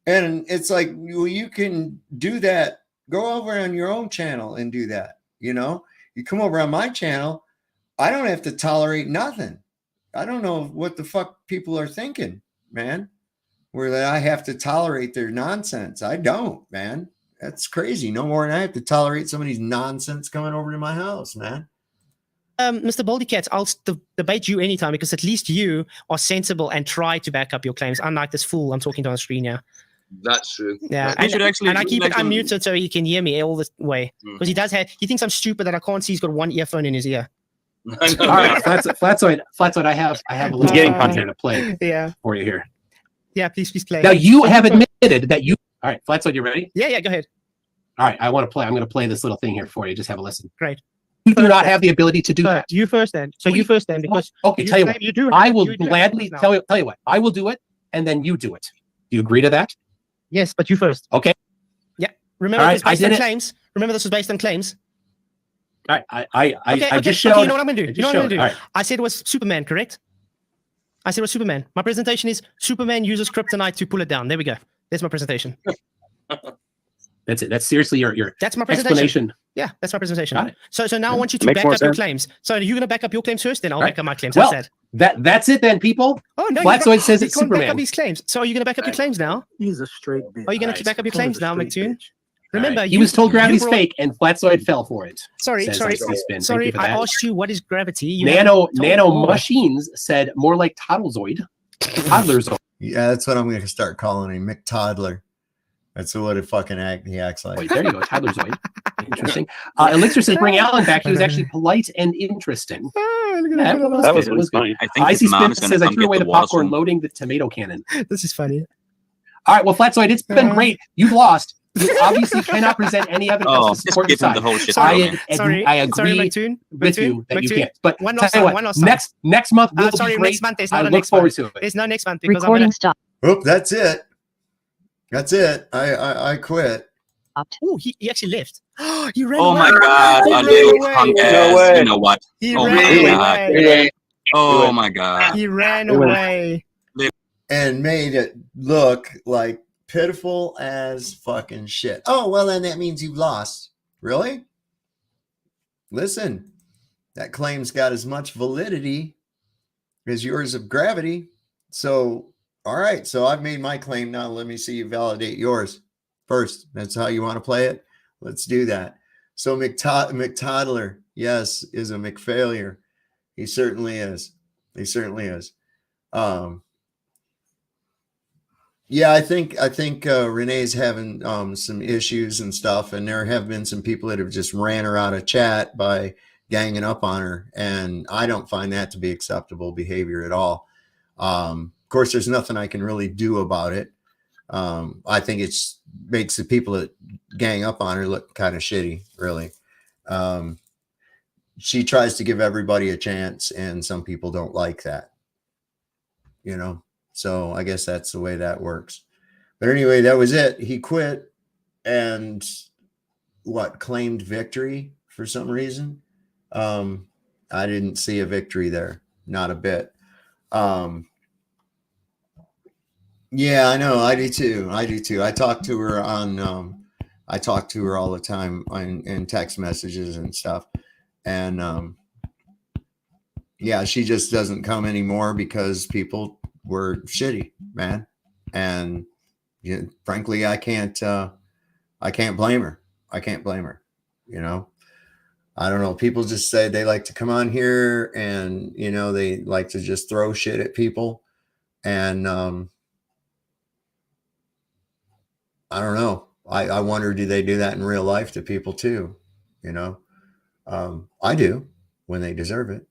And it's like, well, you can do that. Go over on your own channel and do that. You know, you come over on my channel. I don't have to tolerate nothing. I don't know what the fuck people are thinking, man. Where that I have to tolerate their nonsense. I don't, man. That's crazy. No more than I have to tolerate somebody's nonsense coming over to my house, man. Mr. Baldycat, I'll debate you anytime because at least you are sensible and try to back up your claims. Unlike this fool I'm talking to on the screen now. That's true. Yeah, and I keep it unmuted so he can hear me all the way because he thinks I'm stupid that I can't see. He's got one earphone in his ear. All right, Flatsoid. I have a little game content to play. For you here. Yeah, please play. Now you have admitted that you. All right, Flatsoid, you ready? Yeah, go ahead. All right, I want to play. I'm going to play this little thing here for you. Just have a listen. Great. You do not have the ability to do that. You first, then. So you first, then, because okay. Tell you what. I will gladly tell you what. I will do it, and then you do it. Do you agree to that? Yes, but you first. Okay. Yeah. Remember, this was based on claims. Remember, this was based on claims. All right. I just showed. Okay, you know what I'm going to do? You know what I'm going to do? Right. I said it was Superman, correct? I said it was Superman. My presentation is Superman uses kryptonite to pull it down. There we go. There's my presentation. That's it. That's seriously your that's my presentation. Yeah, that's my presentation. Got it. So now I want you to back up your claims. So are you going to back up your claims first? Then I'll back up my claims. Well, How's that? That's it then, people. Oh no, Flatsoid says it's Superman. Back up these claims. So are you going to back up your claims now? He's a straight bitch. Are you going to back up your claims now, McToon? Remember, he was told gravity's fake, and Flatsoid fell for it. Sorry. I asked you what is gravity. Nano machines said more like Toddlezoid. Toddlerzoid. Yeah, that's what I'm going to start calling him, McToddler. That's what he acts like. Wait, there you go, Toddlerzoid. Interesting. Elixir says, bring Alan back. He was actually polite and interesting. That was funny. I think Icy his mom is Spin going says, to I threw away the popcorn loading the tomato cannon. This is funny. All right, well, Flatsoid, it's been great. You've lost. You obviously cannot present any evidence to support your side. I agree with you that you can't. But next month will be great. Next month, there's not I look forward to it. There's no next month because recording stop. Oop, that's it. That's it. I quit. Oh, he actually left. He ran away. Oh my God! No way. You know what? He oh ran my away. God! Oh my God! He ran away and made it look like pitiful as fucking shit. Oh well, then that means you've lost. Really? Listen, that claim's got as much validity as yours of gravity. So. All right, so I've made my claim. Now let me see you validate yours first. That's how you want to play it? Let's do that. So McToddler, yes, is a McFailure. He certainly is. He certainly is. Yeah, I think Renee's having some issues and stuff, and there have been some people that have just ran her out of chat by ganging up on her, and I don't find that to be acceptable behavior at all. Of course, there's nothing I can really do about it. I think it makes the people that gang up on her look kind of shitty, really. She tries to give everybody a chance, and some people don't like that, you know? So I guess that's the way that works. But anyway, that was it. He quit and claimed victory for some reason. I didn't see a victory there. Not a bit. Yeah, I know. I do too. I talk to her I talk to her all the time in text messages and stuff. And yeah, she just doesn't come anymore because people were shitty, man. And frankly, I can't blame her. I can't blame her. You know, I don't know. People just say they like to come on here and, they like to just throw shit at people. And, I don't know. I wonder, do they do that in real life to people too? I do when they deserve it.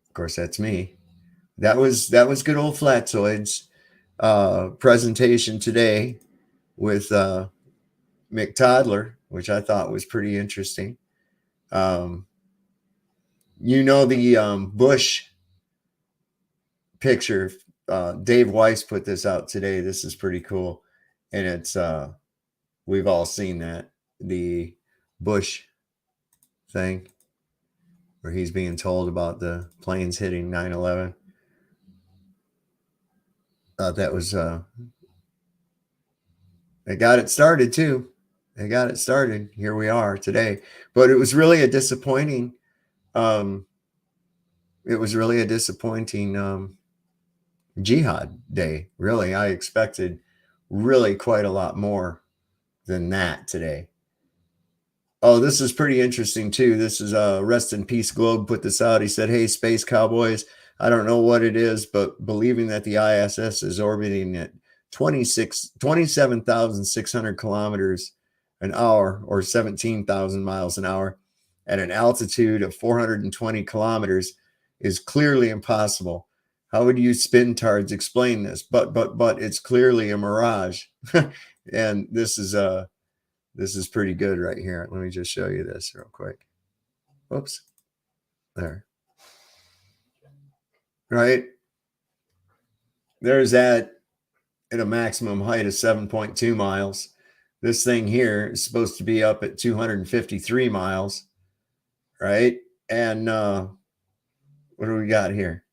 Of course, that's me. That was good old Flatsoid's presentation today with McToddler, which I thought was pretty interesting. The Bush picture. Dave Weiss put this out today. This is pretty cool. And it's, we've all seen that, the Bush thing where he's being told about the planes hitting 9/11. Thought that was, they got it started too. They got it started. Here we are today. But it was really a disappointing it was really a disappointing Jihad day. Really, I expected really quite a lot more than that today. Oh, this is pretty interesting too. This is Rest in Peace Globe put this out. He said, "Hey, Space Cowboys, I don't know what it is, but believing that the ISS is orbiting at 27,600 kilometers an hour or 17,000 miles an hour at an altitude of 420 kilometers is clearly impossible. How would you spintards explain this? But it's clearly a mirage." And this is pretty good right here. Let me just show you this real quick. Whoops. There. Right. There's that at a maximum height of 7.2 miles. This thing here is supposed to be up at 253 miles. Right. And what do we got here?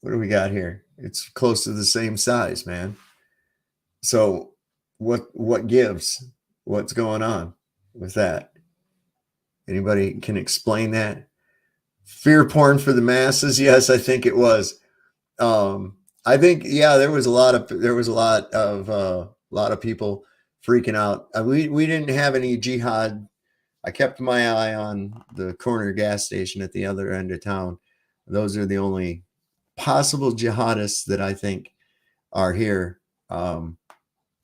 What do we got here? It's close to the same size, man. So what gives? What's going on with that? Anybody can explain that? Fear porn for the masses? Yes, I think it was. I think, yeah, there was a lot of people freaking out. We didn't have any jihad. I kept my eye on the corner gas station at the other end of town. Those are the only possible jihadists that I think are here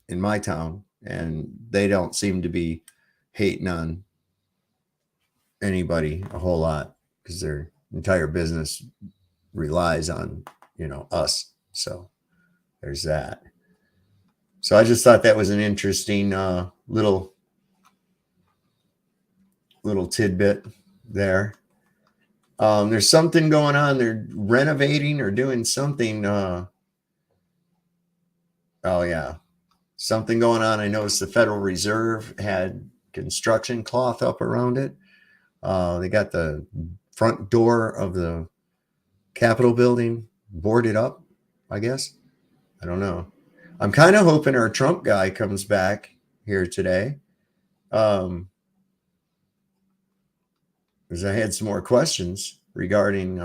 in my town, and they don't seem to be hating on anybody a whole lot because their entire business relies on, us. So there's that. So I just thought that was an interesting little tidbit there. There's something going on. They're renovating or doing something. Oh yeah, something going on. I noticed the Federal Reserve had construction cloth up around it. They got the front door of the Capitol building boarded up, I guess. I don't know. I'm kind of hoping our Trump guy comes back here today. Because I had some more questions regarding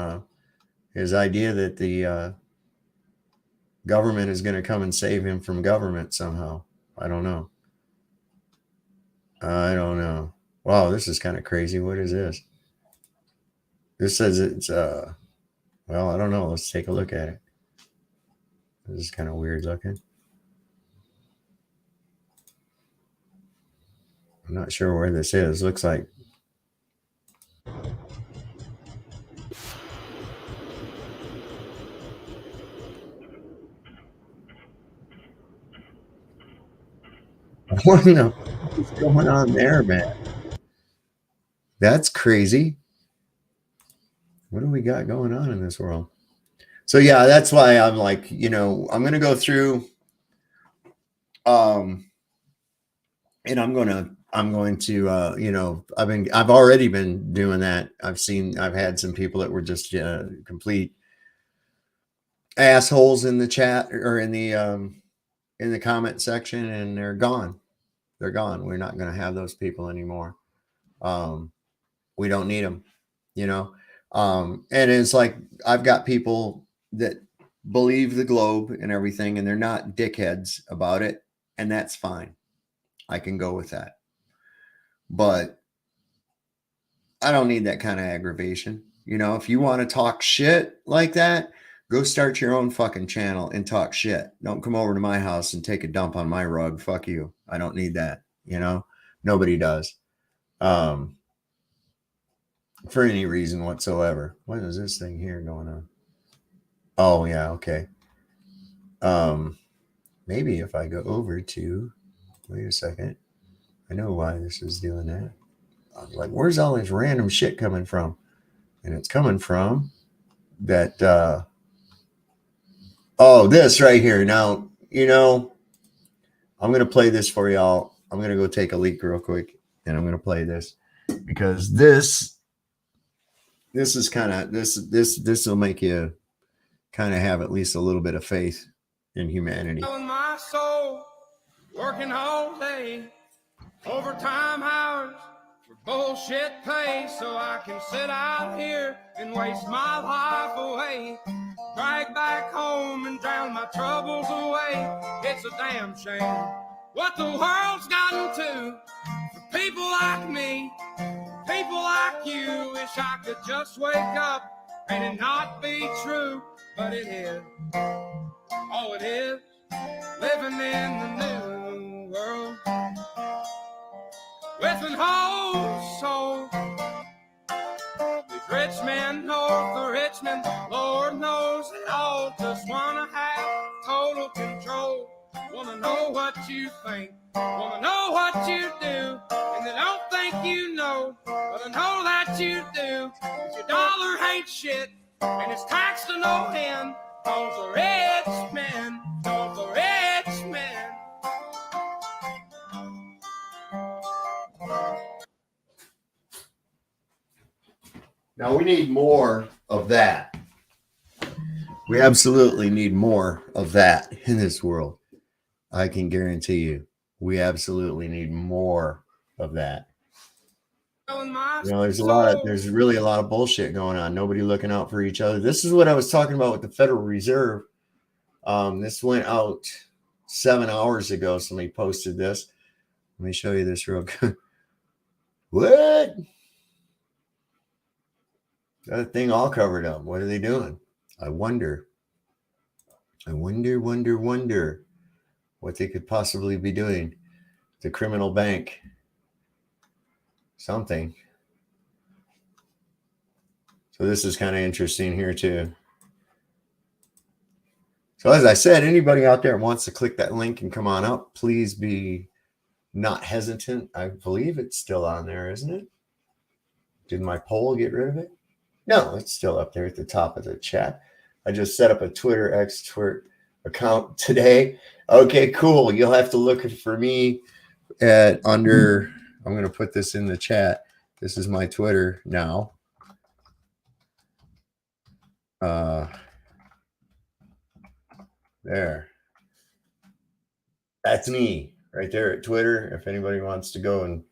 his idea that the government is going to come and save him from government somehow. I don't know. Wow, this is kind of crazy. What is this? This says it's well, I don't know. Let's take a look at it. This is kind of weird looking. I'm not sure where this is. Looks like what is going on there, man? That's crazy. What do we got going on in this world? So yeah, that's why I'm like, I'm going to go through, and I'm going to, I've already been doing that. I've had some people that were just complete assholes in the chat or in the comment section, and they're gone. They're gone. We're not going to have those people anymore. We don't need them, and it's like, I've got people that believe the globe and everything, and they're not dickheads about it. And that's fine. I can go with that. But I don't need that kind of aggravation. If you want to talk shit like that, go start your own fucking channel and talk shit. Don't come over to my house and take a dump on my rug. Fuck you. I don't need that. Nobody does. For any reason whatsoever. What is this thing here going on? Oh yeah, okay. Maybe if I go over to, wait a second. I know why this is doing that. I was like, where's all this random shit coming from? And it's coming from that this right here. Now, I'm gonna play this for y'all. I'm gonna go take a leak real quick, and I'm gonna play this because this is kind of this will make you kind of have at least a little bit of faith in humanity. My soul working all day, overtime hours, Bullshit pay so I can sit out here and waste my life away. Drag back home and drown my troubles away. It's a damn shame what the world's gotten to. For people like me, people like you. Wish I could just wake up and it not be true. But it is, oh it is, living in the new world. With an whole soul. These rich men north of Richmond, Lord knows they all just wanna have total control. Wanna know what you think, wanna know what you do, and they don't think you know, but I know that you do. 'Cause your dollar ain't shit, and it's taxed to no end. Those are rich men, those are rich men. Now we need more of that. We absolutely need more of that in this world. I can guarantee you, we absolutely need more of that. You know, there's really a lot of bullshit going on. Nobody looking out for each other. This is what I was talking about with the Federal Reserve. This went out 7 hours ago. Somebody posted this. Let me show you this real quick. What? That thing all covered up. What are they doing? I wonder what they could possibly be doing. The criminal bank. Something. So this is kind of interesting here too. So as I said, anybody out there wants to click that link and come on up, please be not hesitant. I believe it's still on there, isn't it? Did my poll get rid of it? No, it's still up there at the top of the chat. I just set up a Twitter expert account today. Okay, cool. You'll have to look for me at under, I'm going to put this in the chat. This is my Twitter now. There. That's me right there at Twitter. If anybody wants to go and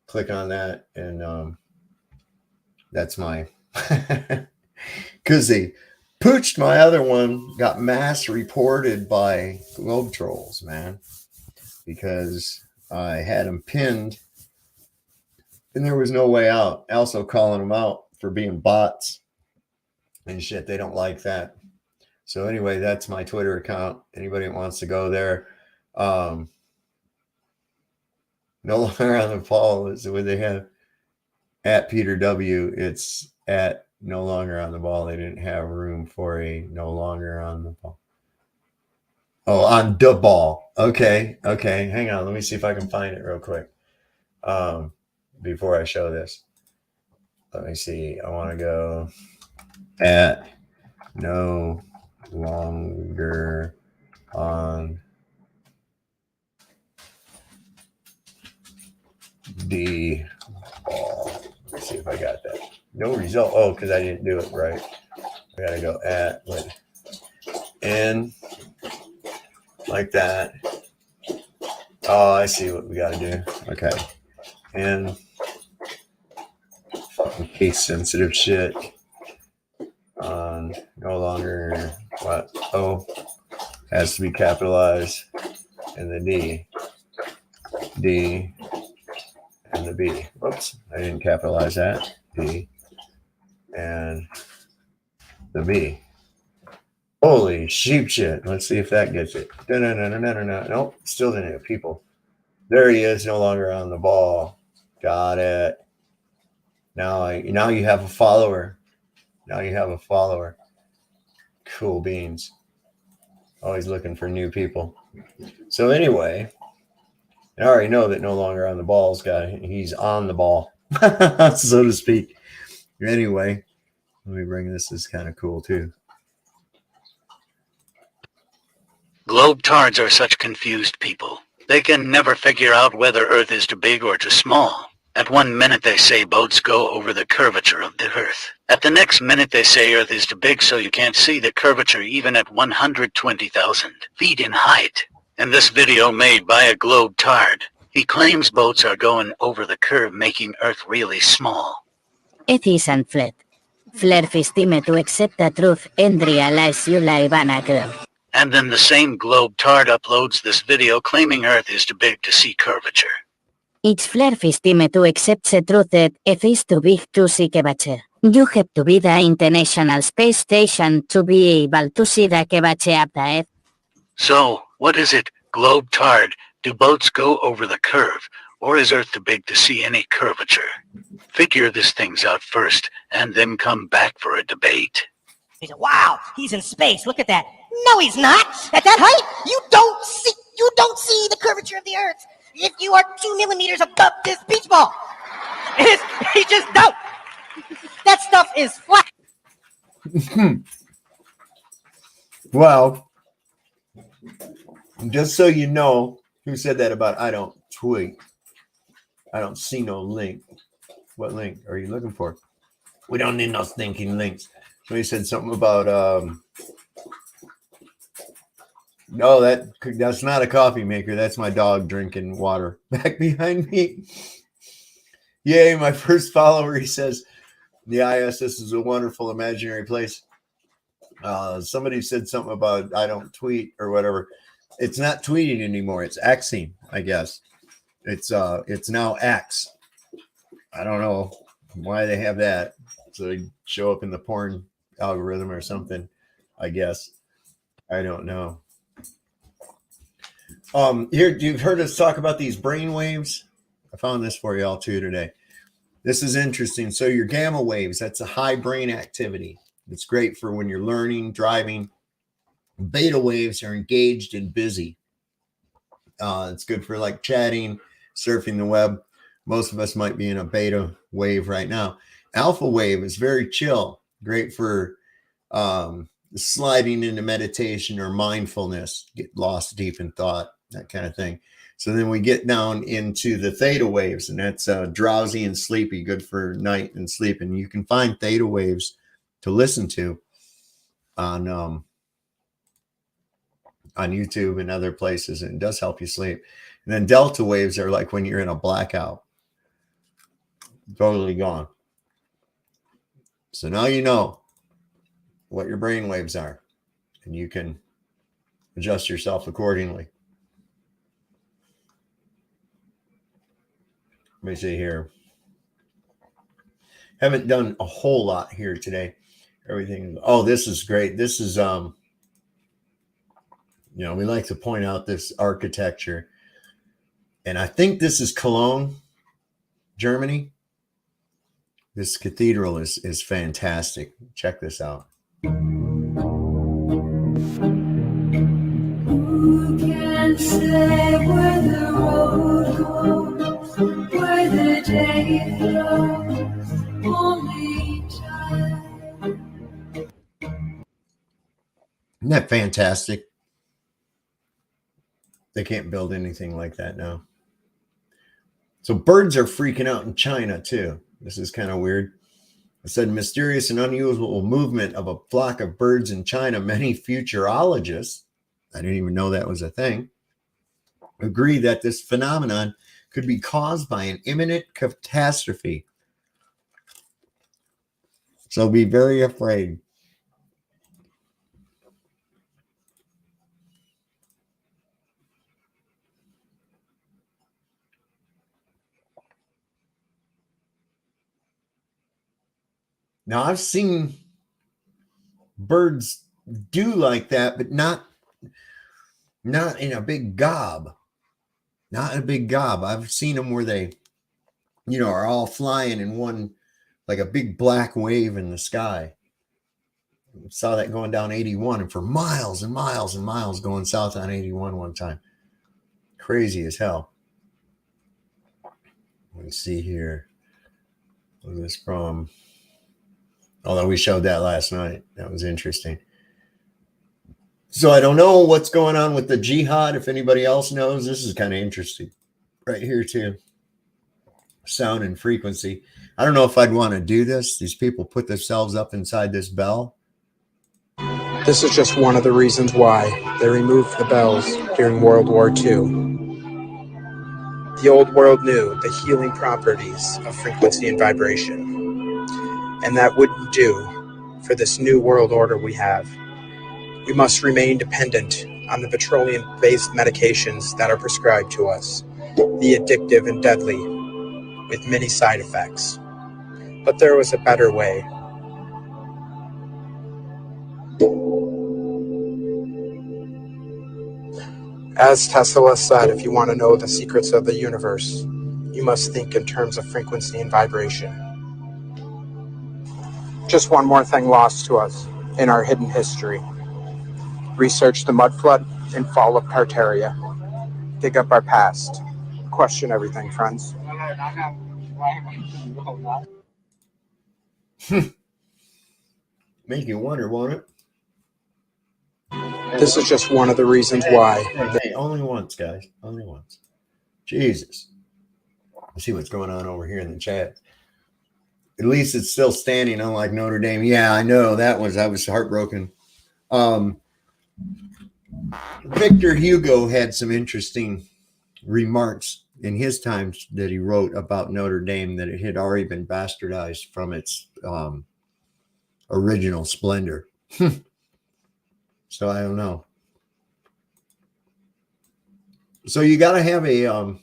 click on that, and that's my, because they pooched my other one, got mass reported by Globe Trolls, man, because I had them pinned and there was no way out. Also calling them out for being bots and shit. They don't like that. So anyway, that's my Twitter account. Anybody that wants to go there. No longer on the ball is what they have at Peter W. It's at no longer on the ball. They didn't have room for a no longer on the ball. Oh, on the ball. Okay. Hang on. Let me see if I can find it real quick. Before I show this. Let me see. I want to go at no longer on the ball. Let me see if I got that. No result. Oh, because I didn't do it right. I gotta go at with N like that. Oh, I see what we gotta do. Okay. And fucking case sensitive shit on no longer what O has to be capitalized, and the D and the B. Whoops, I didn't capitalize that. D and the B. Holy sheep shit. Let's see if that gets it. No. Nope, still didn't have people. There he is, no longer on the ball. Got it. Now you have a follower. Cool beans. Always looking for new people. So anyway, I already know that no longer on the ball's he's on the ball, so to speak. Anyway, let me bring this. This is kind of cool too. Globetards are such confused people. They can never figure out whether Earth is too big or too small. At one minute they say boats go over the curvature of the Earth. At the next minute they say Earth is too big so you can't see the curvature even at 120,000 feet in height. In this video made by a Globetard, He claims boats are going over the curve, making Earth really small. It isn't flat. Flerfistime to accept the truth and realize you live on a curve. And then the same globe-tard uploads this video claiming Earth is too big to see curvature. It's flerfistime to accept the truth that Earth is too big to see curvature. You have to be the International Space Station to be able to see the curvature of the Earth. So, what is it, globe-tard? Do boats go over the curve, or is Earth too big to see any curvature? Figure this things out first, and then come back for a debate. Wow, he's in space. Look at that. No, he's not. At that height, you don't see the curvature of the Earth. If you are 2 millimeters above this beach ball, you just don't. That stuff is flat. Well, just so you know, who said that about I don't tweet? I don't see no link. What link are you looking for? We don't need no stinking links. Somebody said something about no, that's not a coffee maker. That's my dog drinking water back behind me. Yay, my first follower. He says the ISS is a wonderful imaginary place. Somebody said something about I don't tweet or whatever. It's not tweeting anymore. It's Xing, I guess. It's now X. I don't know why they have that. So they show up in the porn algorithm or something, I guess. I don't know. Here, you've heard us talk about these brain waves. I found this for y'all too today. This is interesting. So your gamma waves, that's a high brain activity. It's great for when you're learning, driving. Beta waves are engaged and busy. It's good for like chatting, surfing the web. Most of us might be in a beta wave right now. Alpha wave is very chill, great for sliding into meditation or mindfulness, get lost deep in thought, that kind of thing. So then we get down into the theta waves, and that's drowsy and sleepy, good for night and sleep. And you can find theta waves to listen to on YouTube and other places, and it does help you sleep. And then delta waves are like when you're in a blackout, totally gone. So now you know what your brain waves are, and you can adjust yourself accordingly. Let me see here. Haven't done a whole lot here today. Everything. Oh, this is great. This is we like to point out this architecture, and I think this is Cologne, Germany. This cathedral is fantastic. Check this out. Who can say where the road goes, where the day flows, only time. Isn't that fantastic? They can't build anything like that now. So birds are freaking out in China too. This is kind of weird. It said mysterious and unusual movement of a flock of birds in China. Many futurologists, I didn't even know that was a thing, agree that this phenomenon could be caused by an imminent catastrophe. So be very afraid. Now, I've seen birds do like that, but not in a big gob. Not in a big gob. I've seen them where they, are all flying in one, like a big black wave in the sky. I saw that going down 81, and for miles and miles and miles going south on 81 one time. Crazy as hell. Let me see here. What is this from? Although we showed that last night. That was interesting. So I don't know what's going on with the Jihad. If anybody else knows, this is kind of interesting. Right here too. Sound and frequency. I don't know if I'd want to do this. These people put themselves up inside this bell. This is just one of the reasons why they removed the bells during World War II. The old world knew the healing properties of frequency and vibration, and that wouldn't do for this new world order we have. We must remain dependent on the petroleum-based medications that are prescribed to us, the addictive and deadly, with many side effects. But there was a better way. As Tesla said, if you want to know the secrets of the universe, you must think in terms of frequency and vibration. Just one more thing lost to us in our hidden history. Research the mud flood and fall of Tartaria. Dig up our past. Question everything, friends. Make you wonder, won't it? This is just one of the reasons why. Hey, only once, guys. Only once. Jesus. Let's see what's going on over here in the chat. At least it's still standing, unlike Notre Dame. Yeah, I know. I was heartbroken. Victor Hugo had some interesting remarks in his times that he wrote about Notre Dame, that it had already been bastardized from its original splendor. So I don't know. So you got to have I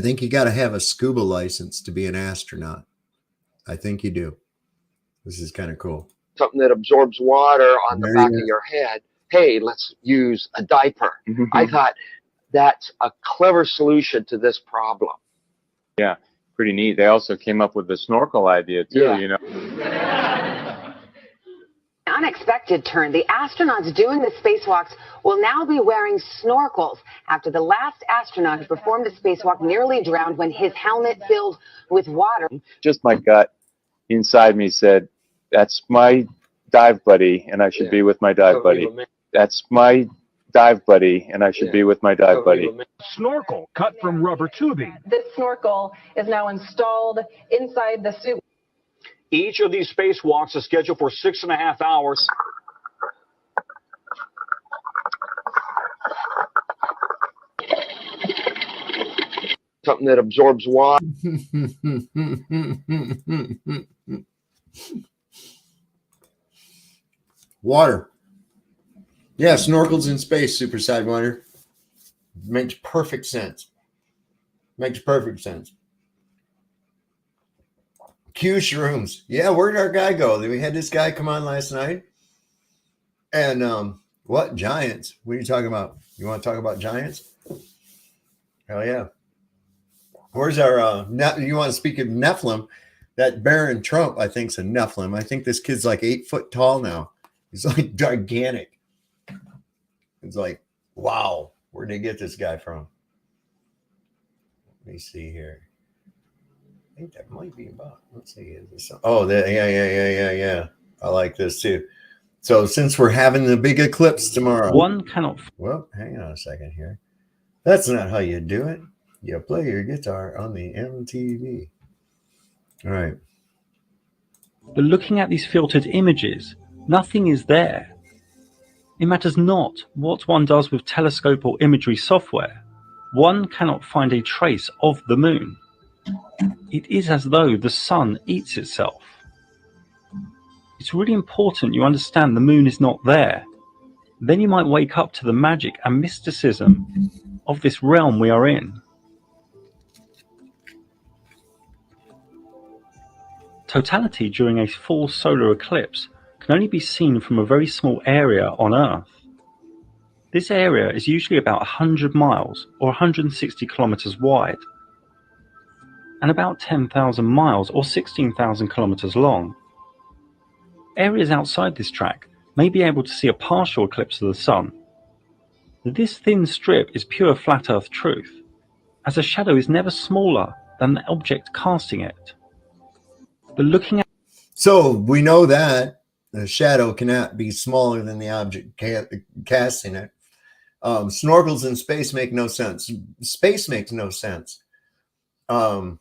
think you got to have a scuba license to be an astronaut. I think you do. This is kind of cool. Something that absorbs water on the back of your head. Hey, let's use a diaper. I thought that's a clever solution to this problem. Yeah, pretty neat. They also came up with the snorkel idea too, Yeah. you know. Unexpected turn. The astronauts doing the spacewalks will now be wearing snorkels after the last astronaut who performed the spacewalk nearly drowned when his helmet filled with water. Just my gut inside me said, that's my dive buddy, and I should be with my dive buddy. That's my dive buddy, and I should be with my dive buddy. Snorkel cut from rubber tubing. This snorkel is now installed inside the suit. Each of these spacewalks is scheduled for 6.5 hours. Something that absorbs water. Water. Yeah, snorkels in space, Super Sidewinder. Makes perfect sense. Makes perfect sense. Q shrooms. Yeah, where'd our guy go? We had this guy come on last night. And what? Giants? What are you talking about? You want to talk about giants? Hell yeah. Where's our you want to speak of Nephilim? That Baron Trump, I think, is a Nephilim. I think this kid's like 8 foot tall now. He's like gigantic. It's like, wow, where'd they get this guy from? Let me see here. I think that might be about. Let's see. Is this yeah. I like this too. So since we're having the big eclipse tomorrow, one cannot. Well, hang on a second here. That's not how you do it. You play your guitar on the MTV. All right. But looking at these filtered images, nothing is there. It matters not what one does with telescope or imagery software. One cannot find a trace of the moon. It is as though the sun eats itself. It's really important you understand the moon is not there. Then you might wake up to the magic and mysticism of this realm we are in. Totality during a full solar eclipse can only be seen from a very small area on Earth. This area is usually about 100 miles or 160 kilometers wide, and about 10,000 miles or 16,000 kilometers long. Areas outside this track may be able to see a partial eclipse of the sun. This thin strip is pure flat Earth truth, as a shadow is never smaller than the object casting it. But looking at... So we know that the shadow cannot be smaller than the object casting it. Snorkels in space make no sense. Space makes no sense. Oh,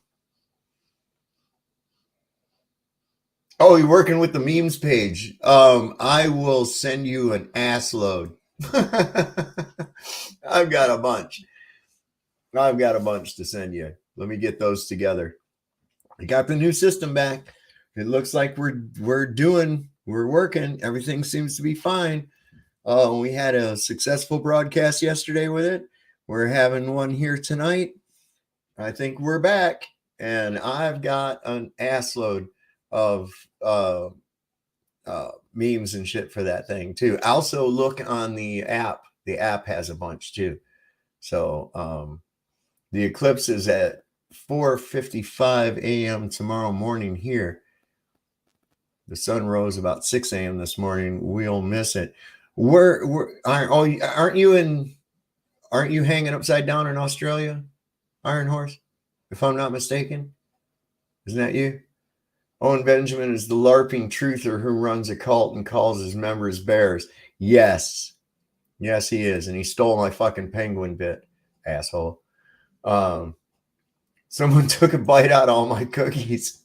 you're working with the memes page. I will send you an ass load. I've got a bunch. I've got a bunch to send you. Let me get those together. I got the new system back. It looks like we're working. Everything seems to be fine. We had a successful broadcast yesterday with it. We're having one here tonight. I think we're back, and I've got an assload of memes and shit for that thing too. Also, look on the app. The app has a bunch too. So the eclipse is at 4:55 a.m. tomorrow morning here. The sun rose about 6 a.m. this morning. We'll miss it. Aren't you hanging upside down in Australia, Iron Horse? If I'm not mistaken, isn't that you? Owen Benjamin is the LARPing truther who runs a cult and calls his members bears. Yes, he is, and he stole my fucking penguin bit, asshole. Someone took a bite out of all my cookies.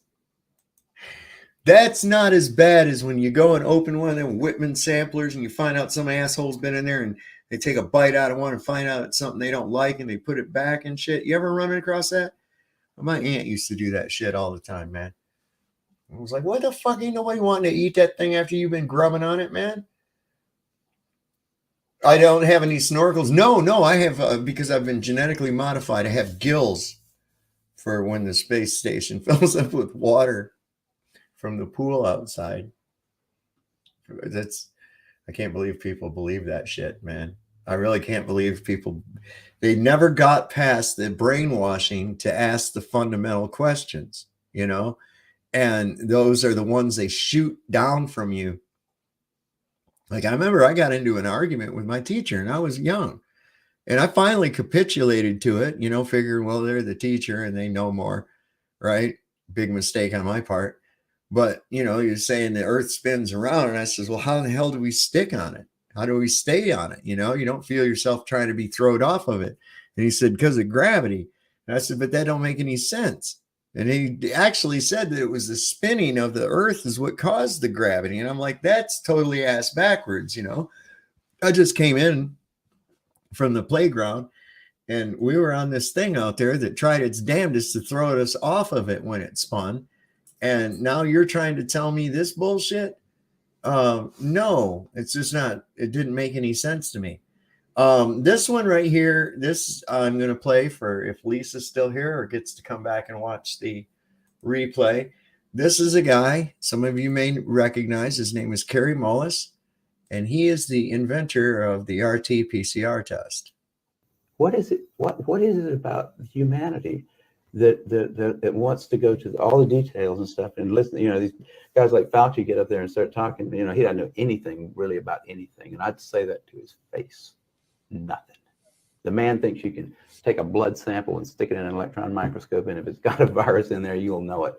That's not as bad as when you go and open one of them Whitman samplers and you find out some asshole's been in there and they take a bite out of one and find out it's something they don't like and they put it back and shit. You ever run across that? My aunt used to do that shit all the time, man. I was like, what the fuck? Ain't nobody wanting to eat that thing after you've been grubbing on it, man? I don't have any snorkels. No, I have, because I've been genetically modified, I have gills for when the space station fills up with water from the pool outside. I can't believe people believe that shit, man. I really can't believe they never got past the brainwashing to ask the fundamental questions, you know? And those are the ones they shoot down from you. Like, I remember I got into an argument with my teacher and I was young and I finally capitulated to it, you know, figuring, well, they're the teacher and they know more, right? Big mistake on my part. But, you know, you're saying the earth spins around. And I says, well, how the hell do we stick on it? How do we stay on it? You know, you don't feel yourself trying to be thrown off of it. And he said, because of gravity. And I said, but that don't make any sense. And he actually said that it was the spinning of the earth is what caused the gravity. And I'm like, that's totally ass backwards, you know. I just came in from the playground and we were on this thing out there that tried its damnedest to throw us off of it when it spun. And now you're trying to tell me this bullshit? No, it's just not. It didn't make any sense to me. This one right here, this I'm going to play for if Lisa's still here or gets to come back and watch the replay. This is a guy some of you may recognize. His name is Kerry Mullis, and he is the inventor of the RT-PCR test. What is it? What is it about humanity that wants to go to all the details and stuff and listen? You know, these guys like Fauci get up there and start talking. You know, he doesn't know anything really about anything, and I'd say that to his face. Nothing. The man thinks you can take a blood sample and stick it in an electron microscope, and if it's got a virus in there, you'll know it.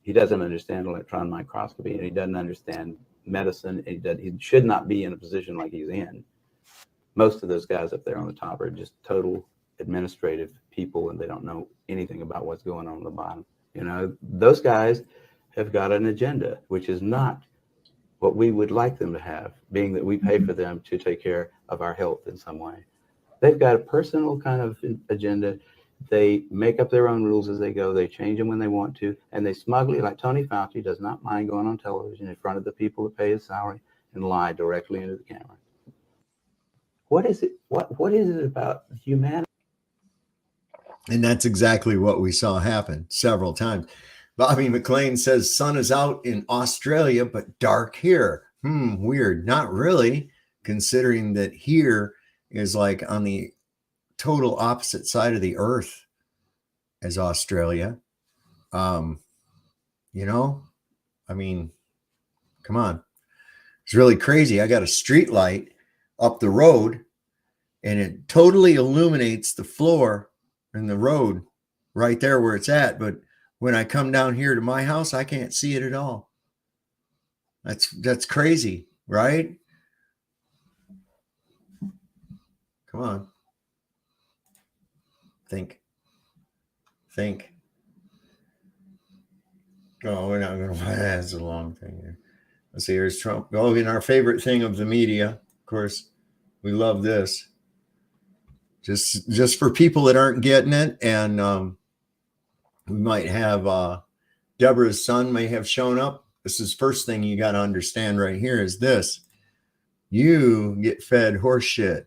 He doesn't understand electron microscopy, and he doesn't understand medicine. He should not be in a position like he's in. Most of those guys up there on the top are just total administrative people, and they don't know anything about what's going on the bottom. You know, those guys have got an agenda, which is not what we would like them to have, being that we pay for them to take care of our health in some way. They've got a personal kind of agenda. They make up their own rules as they go. They change them when they want to, and they smugly, like Tony Fauci, does not mind going on television in front of the people that pay his salary and lie directly into the camera. What is it? What is it about humanity? And that's exactly what we saw happen several times. Bobby McLean says sun is out in Australia, but dark here. Weird. Not really, considering that here is like on the total opposite side of the earth as Australia. You know, I mean, come on. It's really crazy. I got a street light up the road and it totally illuminates the floor and the road right there where it's at. But when I come down here to my house, I can't see it at all. That's crazy, right? Come on. Think. Oh, we're not going to. That's a long thing here. Let's see. Here's Trump. Oh, in our favorite thing of the media, of course, we love this. Just for people that aren't getting it, and we might have Deborah's son may have shown up. This is first thing you got to understand right here is this: you get fed horse shit.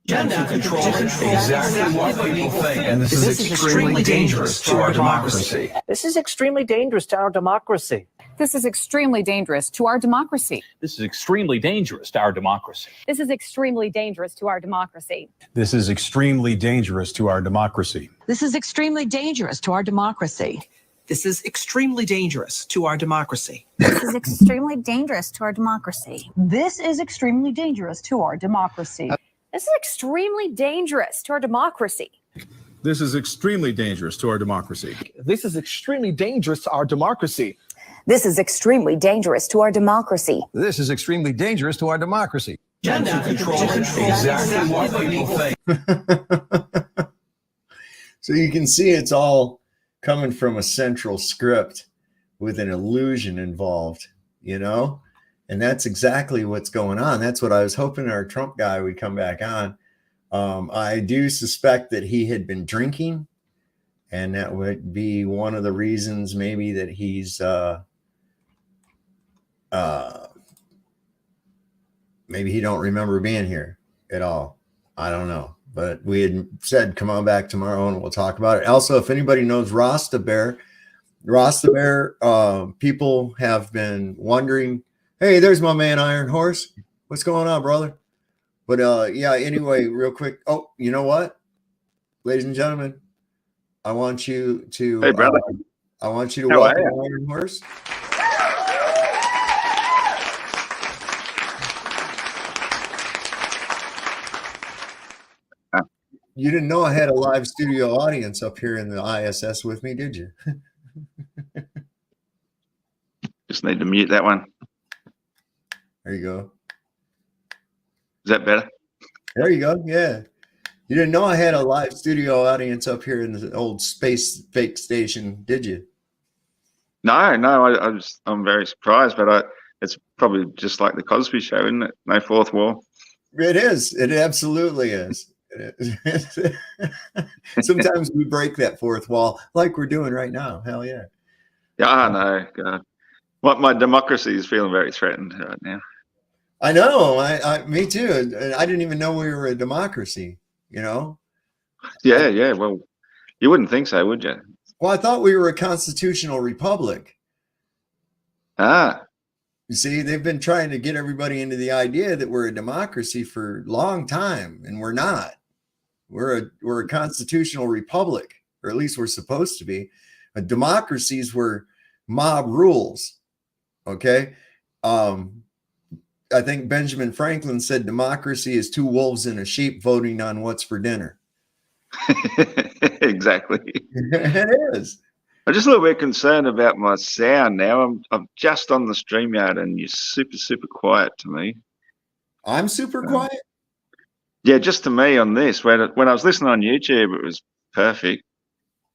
Gender control exactly what people think, and this is extremely dangerous to our democracy. This is extremely dangerous to our democracy. This is extremely dangerous to our democracy. This is extremely dangerous to our democracy. This is extremely dangerous to our democracy. This is extremely dangerous to our democracy. This is extremely dangerous to our democracy. This is extremely dangerous to our democracy. This is extremely dangerous to our democracy. This is extremely dangerous to our democracy. This is extremely dangerous to our democracy. This is extremely dangerous to our democracy. This is extremely dangerous to our democracy. This is extremely dangerous to our democracy. This is extremely dangerous to our democracy. Gender control exactly what people think. So you can see it's all coming from a central script with an illusion involved, you know? And that's exactly what's going on. That's what I was hoping our Trump guy would come back on. I do suspect that he had been drinking, and that would be one of the reasons maybe that he's maybe he don't remember being here at all. I don't know. But we had said, come on back tomorrow and we'll talk about it. Also, if anybody knows Rasta Bear, people have been wondering, hey, there's my man Iron Horse. What's going on, brother? But yeah, anyway, real quick. Oh, you know what? Ladies and gentlemen, I want you to hey, brother. I want you to welcome Iron Horse. You didn't know I had a live studio audience up here in the ISS with me, did you? Just need to mute that one. There you go. Is that better? There you go. Yeah. You didn't know I had a live studio audience up here in the old space fake station, did you? No, I'm very surprised, but it's probably just like the Cosby Show, isn't it? No fourth wall. It is. It absolutely is. Sometimes we break that fourth wall like we're doing right now. Hell yeah. Yeah, I know. God. My democracy is feeling very threatened right now. I know. Me too. I didn't even know we were a democracy, you know? Yeah. Well, you wouldn't think so, would you? Well, I thought we were a constitutional republic. Ah. You see, they've been trying to get everybody into the idea that we're a democracy for a long time, and we're not. We're a constitutional republic, or at least we're supposed to be. Democracies were mob rules. Okay. I think Benjamin Franklin said democracy is two wolves and a sheep voting on what's for dinner. Exactly. It is. I'm just a little bit concerned about my sound now. I'm just on the StreamYard and you're super quiet to me. I'm super quiet? Yeah, just to me on this. When I was listening on YouTube, it was perfect.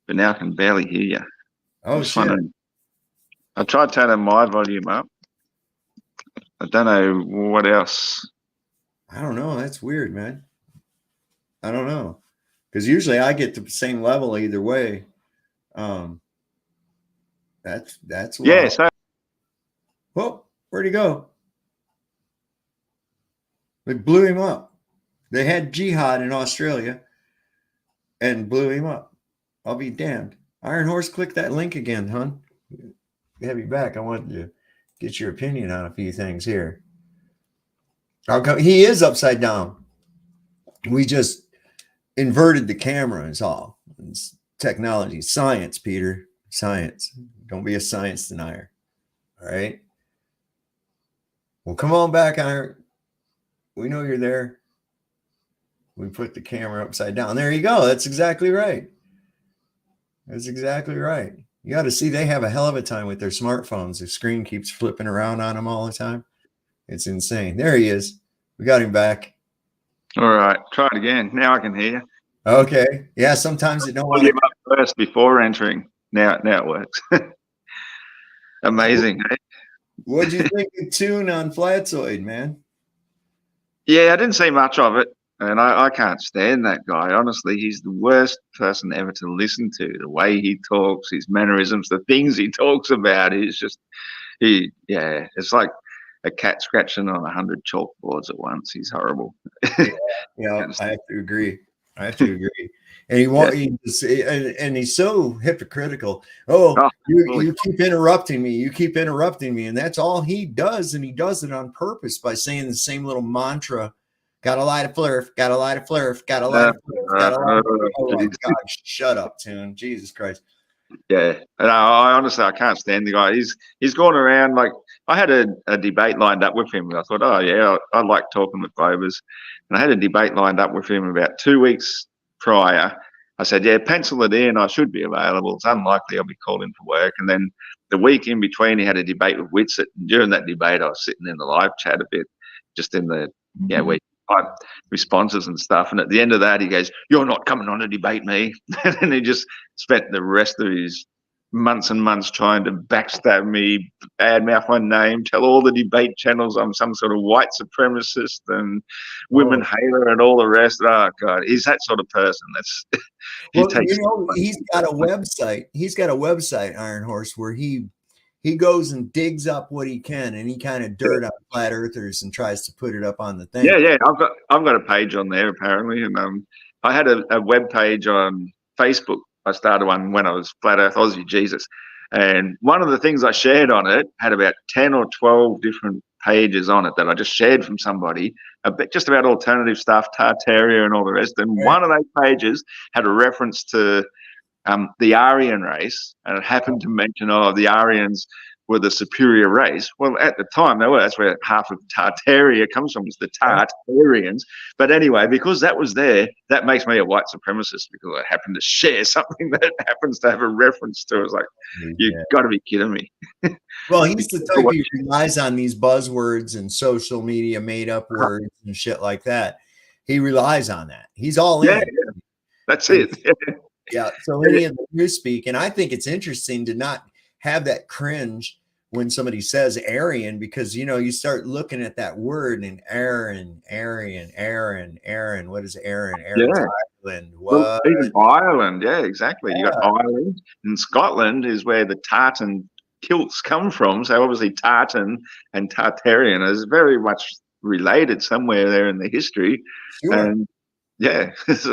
But now I can barely hear you. Oh, shit. I tried turning my volume up. I don't know what else. I don't know. That's weird, man. I don't know. Because usually I get the same level either way. That's yeah. So, well, where'd he go? They blew him up. They had Jihad in Australia and blew him up. I'll be damned. Iron Horse, click that link again, hon. Have you back. I wanted to get your opinion on a few things here. He is upside down. We just inverted the camera is all. It's technology. Science, Peter. Science. Don't be a science denier. All right? Well, come on back, Iron. We know you're there. We put the camera upside down. There you go. That's exactly right. That's exactly right. You got to see they have a hell of a time with their smartphones. The screen keeps flipping around on them all the time. It's insane. There he is. We got him back. All right. Try it again. Now I can hear you. Okay. Yeah, sometimes it don't want to up first before entering. Now it works. Amazing. Eh? What'd you think of Tune on Flatzoid, man? Yeah, I didn't see much of it. And I can't stand that guy. Honestly, he's the worst person ever to listen to. The way he talks, his mannerisms, the things he talks about, he's just, it's like a cat scratching on 100 chalkboards at once. He's horrible. Yeah, I have to agree. And and he's so hypocritical. You keep interrupting me. You keep interrupting me. And that's all he does. And he does it on purpose by saying the same little mantra. Got a light of flurf, got a light of flurf, got a light of flurf, got a light of flurf. Oh my God, shut up, Tune. Jesus Christ. Yeah. And I honestly, I can't stand the guy. He's gone around like, I had a debate lined up with him. I thought, oh yeah, I like talking with Globers. And I had a debate lined up with him about 2 weeks prior. I said, yeah, pencil it in. I should be available. It's unlikely I'll be called in for work. And then the week in between, he had a debate with Whitsett. And during that debate, I was sitting in the live chat a bit, just in the, we responses and stuff. And at the end of that, he goes, you're not coming on to debate me. And then he just spent the rest of his months and months trying to backstab me, badmouth my name, tell all the debate channels I'm some sort of white supremacist and women hater and all the rest. Oh God, he's that sort of person. That's he's got a website. He's got a website, Iron Horse, where he goes and digs up what he can, and he kind of dirt up flat earthers and tries to put it up on the thing. Yeah. I've got a page on there apparently, and I had a web page on Facebook. I started one when I was Flat Earth Aussie Jesus, and one of the things I shared on it had about 10 or 12 different pages on it that I just shared from somebody, just about alternative stuff, Tartaria and all the rest. And one of those pages had a reference to the Aryan race, and it happened to mention, the Aryans were the superior race. Well, at the time they were. That's where half of Tartaria comes from, is the Tartarians. But anyway, because that was there, that makes me a white supremacist, because I happen to share something that happens to have a reference to it. It's like, you've got to be kidding me. Well, he's the type who relies on these buzzwords and social media made up words and shit like that. He relies on that. He's all in. Yeah. That's it. Yeah. So any of the newspeak, and I think it's interesting to not have that cringe when somebody says Aryan, because you start looking at that word and Aryan. What is Aryan? Ireland. What? Well, even Ireland, yeah, exactly. You got Ireland, and Scotland is where the tartan kilts come from. So obviously tartan and Tartarian is very much related somewhere there in the history. Sure. And yeah, it's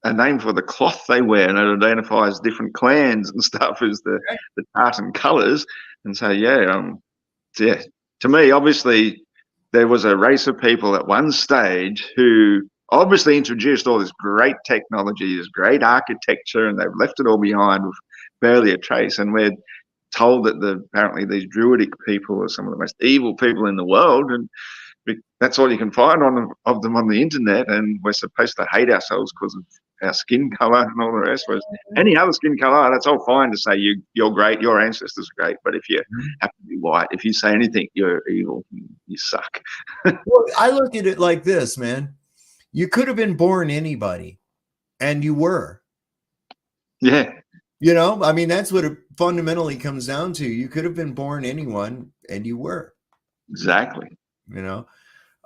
a name for the cloth they wear, and it identifies different clans and stuff as the tartan colours. And so to me, obviously there was a race of people at one stage who obviously introduced all this great technology, this great architecture, and they've left it all behind with barely a trace. And we're told that apparently these druidic people are some of the most evil people in the world, and that's all you can find of them on the internet, and we're supposed to hate ourselves because of our skin color and all the rest. Whereas any other skin color, that's all fine to say you're great, your ancestors are great, but if you have to be white, if you say anything, you're evil, you suck. Well, I look at it like this, man. You could have been born anybody, and you were. Yeah. I mean, that's what it fundamentally comes down to. You could have been born anyone, and you were. Exactly.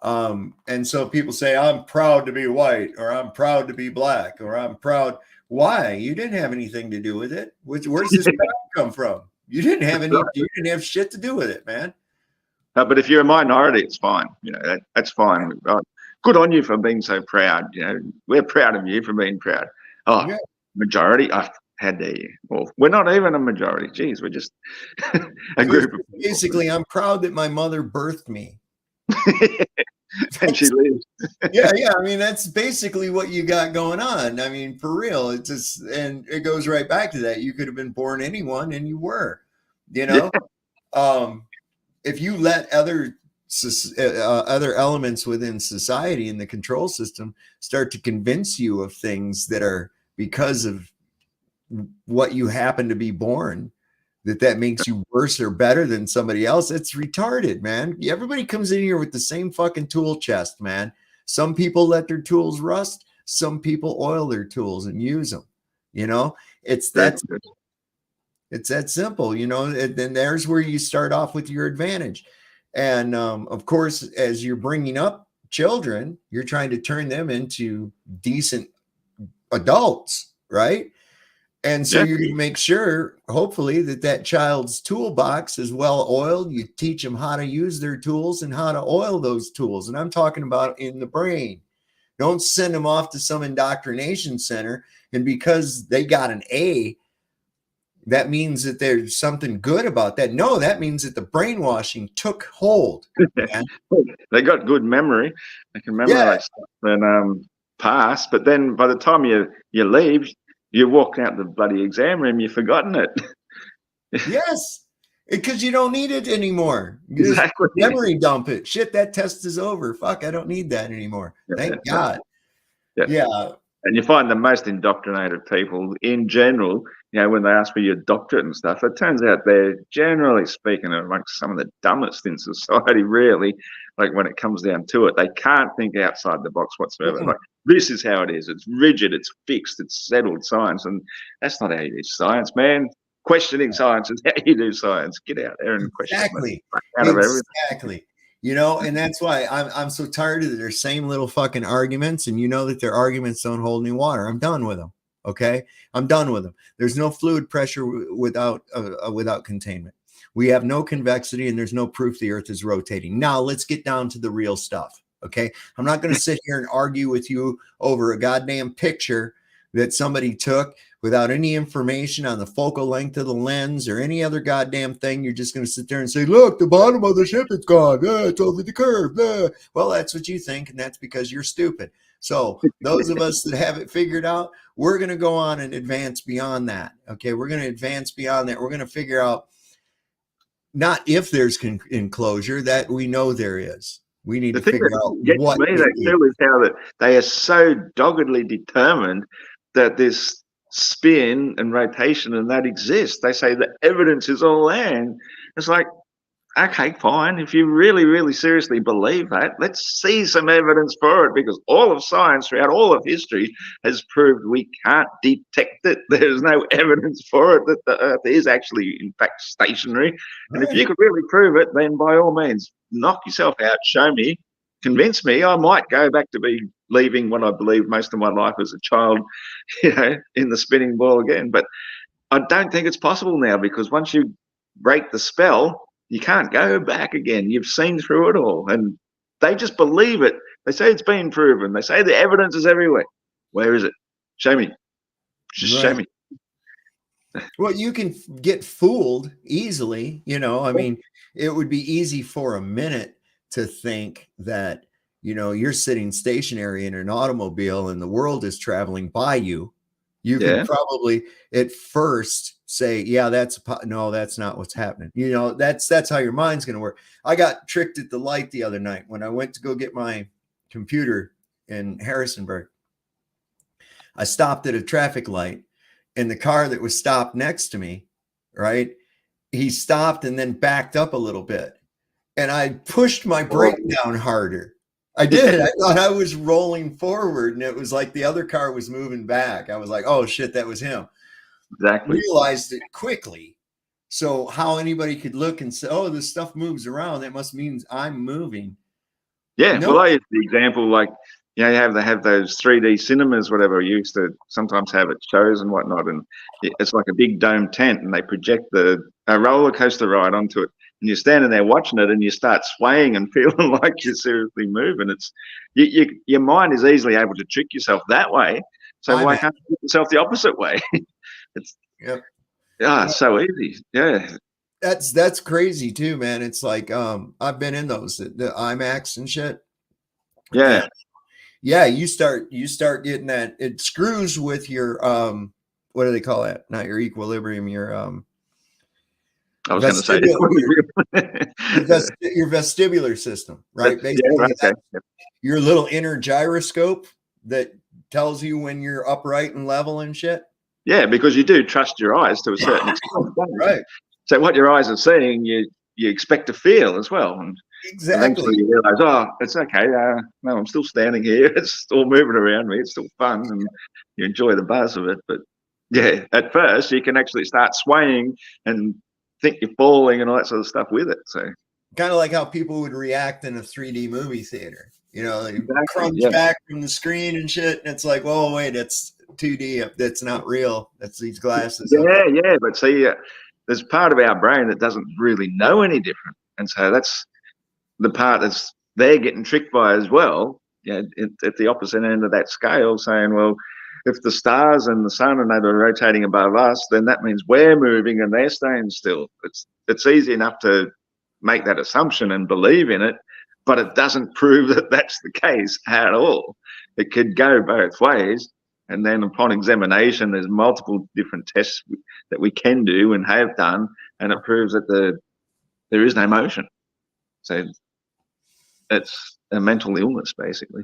And so people say, I'm proud to be white, or I'm proud to be black, or I'm proud. Why? You didn't have anything to do with it. Where's this proud come from? You didn't have shit to do with it, man. But if you're a minority, it's fine. That's fine. Good on you for being so proud. We're proud of you for being proud. Majority? How dare you? Well, we're not even a majority. Jeez, we're just a group of people. Basically, I'm proud that my mother birthed me. And she lives. yeah. I mean, that's basically what you got going on. I mean, for real. It's just, and it goes right back to that. You could have been born anyone, and you were. If you let other elements within society and the control system start to convince you of things that are because of what you happen to be born, that makes you worse or better than somebody else, it's retarded, man. Everybody comes in here with the same fucking tool chest, man. Some people let their tools rust. Some people oil their tools and use them. It's that simple, and then there's where you start off with your advantage. And of course, as you're bringing up children, you're trying to turn them into decent adults, right? And so you're going to make sure, hopefully, that child's toolbox is well oiled. You teach them how to use their tools and how to oil those tools. And I'm talking about in the brain. Don't send them off to some indoctrination center. And because they got an A, that means that there's something good about that. No, that means that the brainwashing took hold. They got good memory. They can memorize stuff and pass. But then by the time you leave, you walk out the bloody exam room, you've forgotten it. Yes, because you don't need it anymore. You Exactly. just memory dump it. Shit, that test is over. Fuck, I don't need that anymore. Thank God. Yeah. And you find the most indoctrinated people in general, when they ask for your doctorate and stuff, it turns out they're generally speaking amongst some of the dumbest in society, really. Like when it comes down to it, they can't think outside the box whatsoever. Mm-mm. Like, this is how it is. It's rigid, it's fixed, it's settled science. And that's not how you do science, man. Questioning science is how you do science. Get out there and question Exactly. out of everything. Exactly. And that's why I'm so tired of their same little fucking arguments. And that their arguments don't hold any water. I'm done with them. Okay, I'm done with them. There's no fluid pressure without containment. We have no convexity, and there's no proof the Earth is rotating. Now let's get down to the real stuff. Okay, I'm not going to sit here and argue with you over a goddamn picture that somebody took without any information on the focal length of the lens or any other goddamn thing. You're just going to sit there and say, look, the bottom of the ship is gone. It's over the curve. Well, that's what you think, and that's because you're stupid. So those of us that have it figured out, we're going to go on and advance beyond that. Okay, we're going to advance beyond that. We're going to figure out not if there's enclosure, that we know there is. We need to figure out what me, is how that they are so doggedly determined that this spin and rotation and that exists. They say the evidence is all there. And it's like, okay, fine. If you really, really seriously believe that, let's see some evidence for it, because all of science throughout all of history has proved we can't detect it. There's no evidence for it that the Earth is actually, in fact, stationary. And if you could really prove it, then by all means, knock yourself out, show me, convince me. I might go back to believing what I believed most of my life as a child, in the spinning ball again. But I don't think it's possible now, because once you break the spell, you can't go back again. You've seen through it all. And they just believe it. They say it's been proven. They say the evidence is everywhere. Where is it? Show me. Just show me. Well, you can get fooled easily. I mean, it would be easy for a minute to think that, you're sitting stationary in an automobile and the world is traveling by you. You can probably at first say, yeah, no, that's not what's happening. That's how your mind's going to work. I got tricked at the light the other night when I went to go get my computer in Harrisonburg. I stopped at a traffic light, and the car that was stopped next to me, right? He stopped and then backed up a little bit, and I pushed my brake down harder. I did. I thought I was rolling forward, and it was like the other car was moving back. I was like, oh shit, that was him. Exactly. Realized it quickly. So how anybody could look and say, oh, this stuff moves around, that must mean I'm moving. Yeah. No. Well, I use the example, like, they have those 3D cinemas, whatever. You used to sometimes have at shows and whatnot, and it's like a big dome tent, and they project a roller coaster ride onto it. And you're standing there watching it, and you start swaying and feeling like you're seriously moving. It's your mind is easily able to trick yourself that way. So why can't you trick yourself the opposite way? It's so easy. Yeah, that's crazy too, man. It's like I've been in those the IMAX and shit. Yeah, you start getting that. It screws with your what do they call that? Not your equilibrium. Your I was going to say your vestibular system, right? Basically, your little inner gyroscope that tells you when you're upright and level and shit. Yeah, because you do trust your eyes to a certain extent, right? So what your eyes are seeing, you expect to feel as well. And eventually you realize, oh, it's okay. No, I'm still standing here. It's still moving around me. It's still fun, and you enjoy the buzz of it. But yeah, at first you can actually start swaying and think you're falling and all that sort of stuff with it. So kind of like how people would react in a 3D movie theater. You know, they Exactly, crunch yeah. back from the screen and shit, and it's like, oh wait, that's 2D. That's not real. That's these glasses. Yeah. But see, there's part of our brain that doesn't really know any different, and so that's the part that's they're getting tricked by as well. Yeah, at the opposite end of that scale, saying, well, if the stars and the sun and they are rotating above us, then that means we're moving and they're staying still. It's easy enough to make that assumption and believe in it, but it doesn't prove that that's the case at all. It could go both ways. And then upon examination, there's multiple different tests that we can do and have done, and it proves that there is no motion. So it's a mental illness, basically.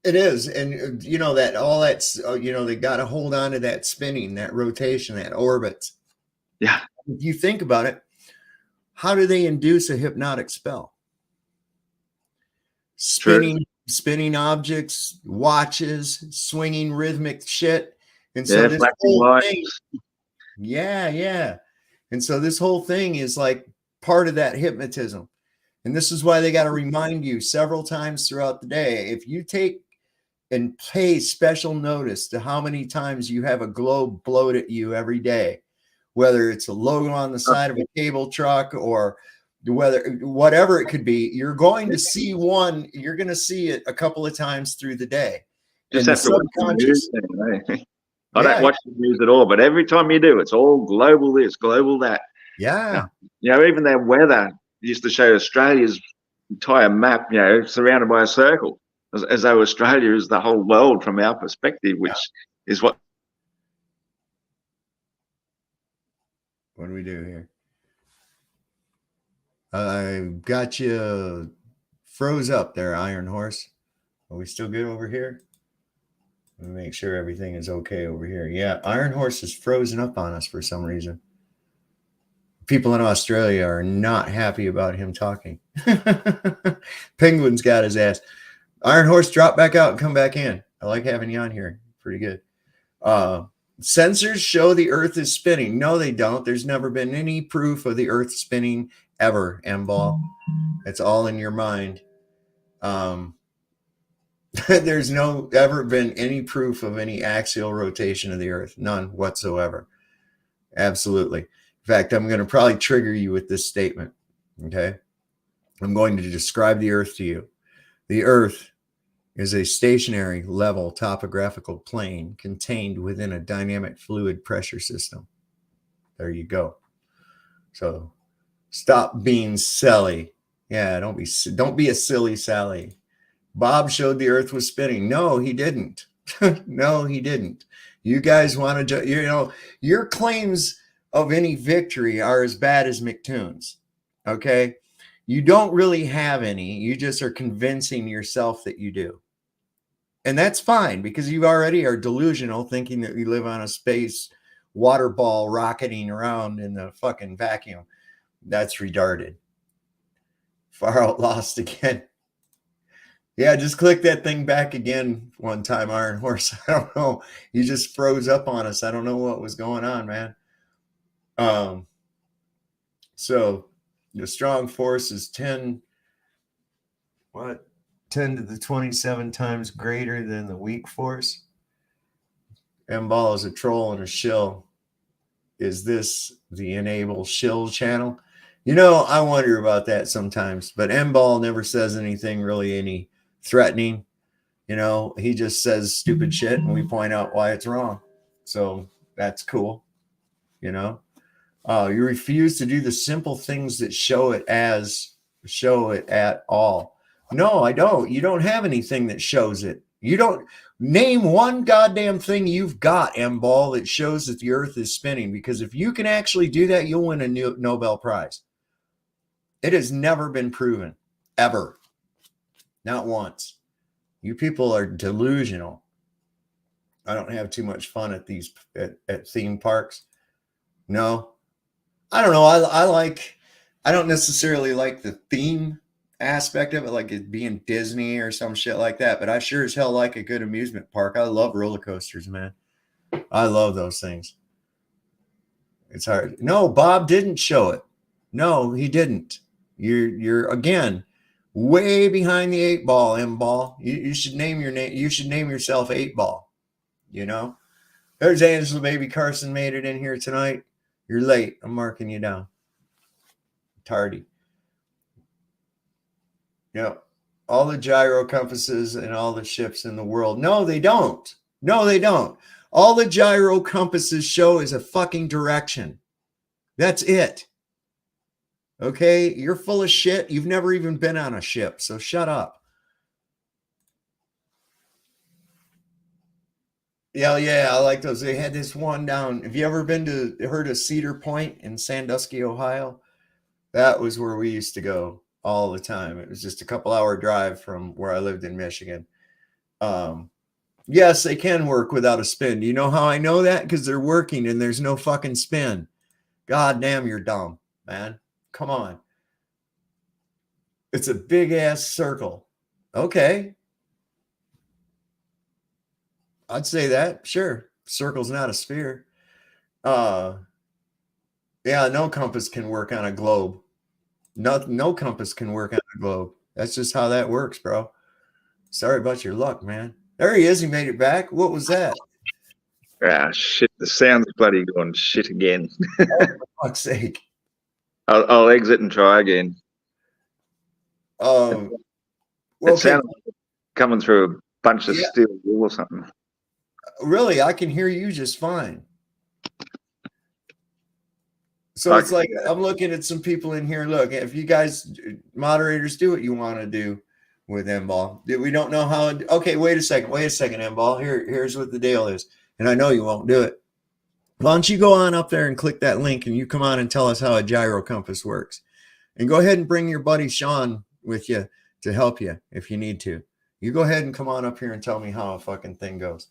It is. And you know, that all that's, you know, they got to hold on to that spinning, that rotation, that orbit. Yeah. If you think about it, how do they induce a hypnotic spell? Spinning objects, watches, swinging rhythmic shit. And so this whole thing, yeah. And so this whole thing is like part of that hypnotism. And this is why they got to remind you several times throughout the day. If you take and pay special notice to how many times you have a globe blowed at you every day, whether it's a logo on the side of a cable truck or whatever it could be, you're going to see one. You're going to see it a couple of times through the day. Just have to watch the news then, eh? I don't watch the news at all, but every time you do, it's all global this, global that. Yeah. You know, even their weather used to show Australia's entire map, you know, surrounded by a circle, as though Australia is the whole world from our perspective, which is what. What do we do here? I got you froze up there, Iron Horse. Are we still good over here? Let me make sure everything is okay over here. Yeah, Iron Horse is frozen up on us for some reason. People in Australia are not happy about him talking. Penguin's got his ass. Iron Horse, drop back out and come back in. I like having you on here. Pretty good. Sensors show the Earth is spinning. No, they don't. There's never been any proof of the Earth spinning ever, M-Ball. It's all in your mind. There's ever been any proof of any axial rotation of the Earth. None whatsoever. Absolutely. In fact, I'm going to probably trigger you with this statement. Okay. I'm going to describe the Earth to you. The Earth is a stationary, level, topographical plane contained within a dynamic fluid pressure system. There you go. So stop being silly. Yeah, don't be a silly Sally. Bob showed the Earth was spinning. No, he didn't. No, he didn't. You guys want to, you know, your claims of any victory are as bad as McToon's. Okay. You don't really have any. You just are convincing yourself that you do. And that's fine because you already are delusional thinking that you live on a space water ball rocketing around in the fucking vacuum. That's retarded. Far out lost again. Yeah, just click that thing back again one time, Iron Horse. I don't know. You just froze up on us. I don't know what was going on, man. So the strong force is 10 to the 27 times greater than the weak force. M-Ball is a troll and a shill. Is this the enable shill channel? You know, I wonder about that sometimes, but M-Ball never says anything really any threatening. You know, he just says stupid shit and we point out why it's wrong. So that's cool. You know, you refuse to do the simple things that show it at all. No, I don't. You don't have anything that shows it. You don't name one goddamn thing you've got, M-Ball, that shows that the Earth is spinning, because if you can actually do that, you'll win a Nobel Prize. It has never been proven, ever. Not once. You people are delusional. I don't have too much fun at these at theme parks. No, I don't know. I don't necessarily like the theme aspect of it, like it being Disney or some shit like that, but I sure as hell like a good amusement park. I love roller coasters, man. I love those things. It's hard. No, Bob didn't show it. No, he didn't. You're again, Way behind the 8 ball, M-ball. You should name your name. You should name yourself 8 ball. You know. There's Angela Baby Carson made it in here tonight. You're late. I'm marking you down. Tardy. Yep. All the gyro compasses and all the ships in the world. No, they don't. No, they don't. All the gyro compasses show is a fucking direction. That's it. Okay? You're full of shit. You've never even been on a ship, so shut up. Yeah, I like those. They had this one down. Have you ever heard of Cedar Point in Sandusky, Ohio? That was where we used to go all the time. It was just a couple-hour drive from where I lived in Michigan. Yes, they can work without a spin. Do you know how I know that? Because they're working and there's no fucking spin. God damn, you're dumb, man. Come on. It's a big-ass circle. Okay. I'd say that. Sure. Circle's not a sphere. Yeah, no compass can work on a globe. No compass can work on a globe. That's just how that works, bro. Sorry about your luck, man. There he is. He made it back. What was that? Ah, shit. The sound's bloody gone shit again. Oh, for fuck's sake. I'll exit and try again. Well, It sounds like coming through a bunch of Yeah. steel wool or something. Really, I can hear you just fine. So it's like I'm looking at some people in here. Look, if you guys moderators do what you want to do with M-ball, we don't know how. Okay, wait a second, M-ball. Here's what the deal is, and I know you won't do it. Why don't you go on up there and click that link, and you come on and tell us how a gyro compass works, and go ahead and bring your buddy Sean with you to help you if you need to. You go ahead and come on up here and tell me how a fucking thing goes.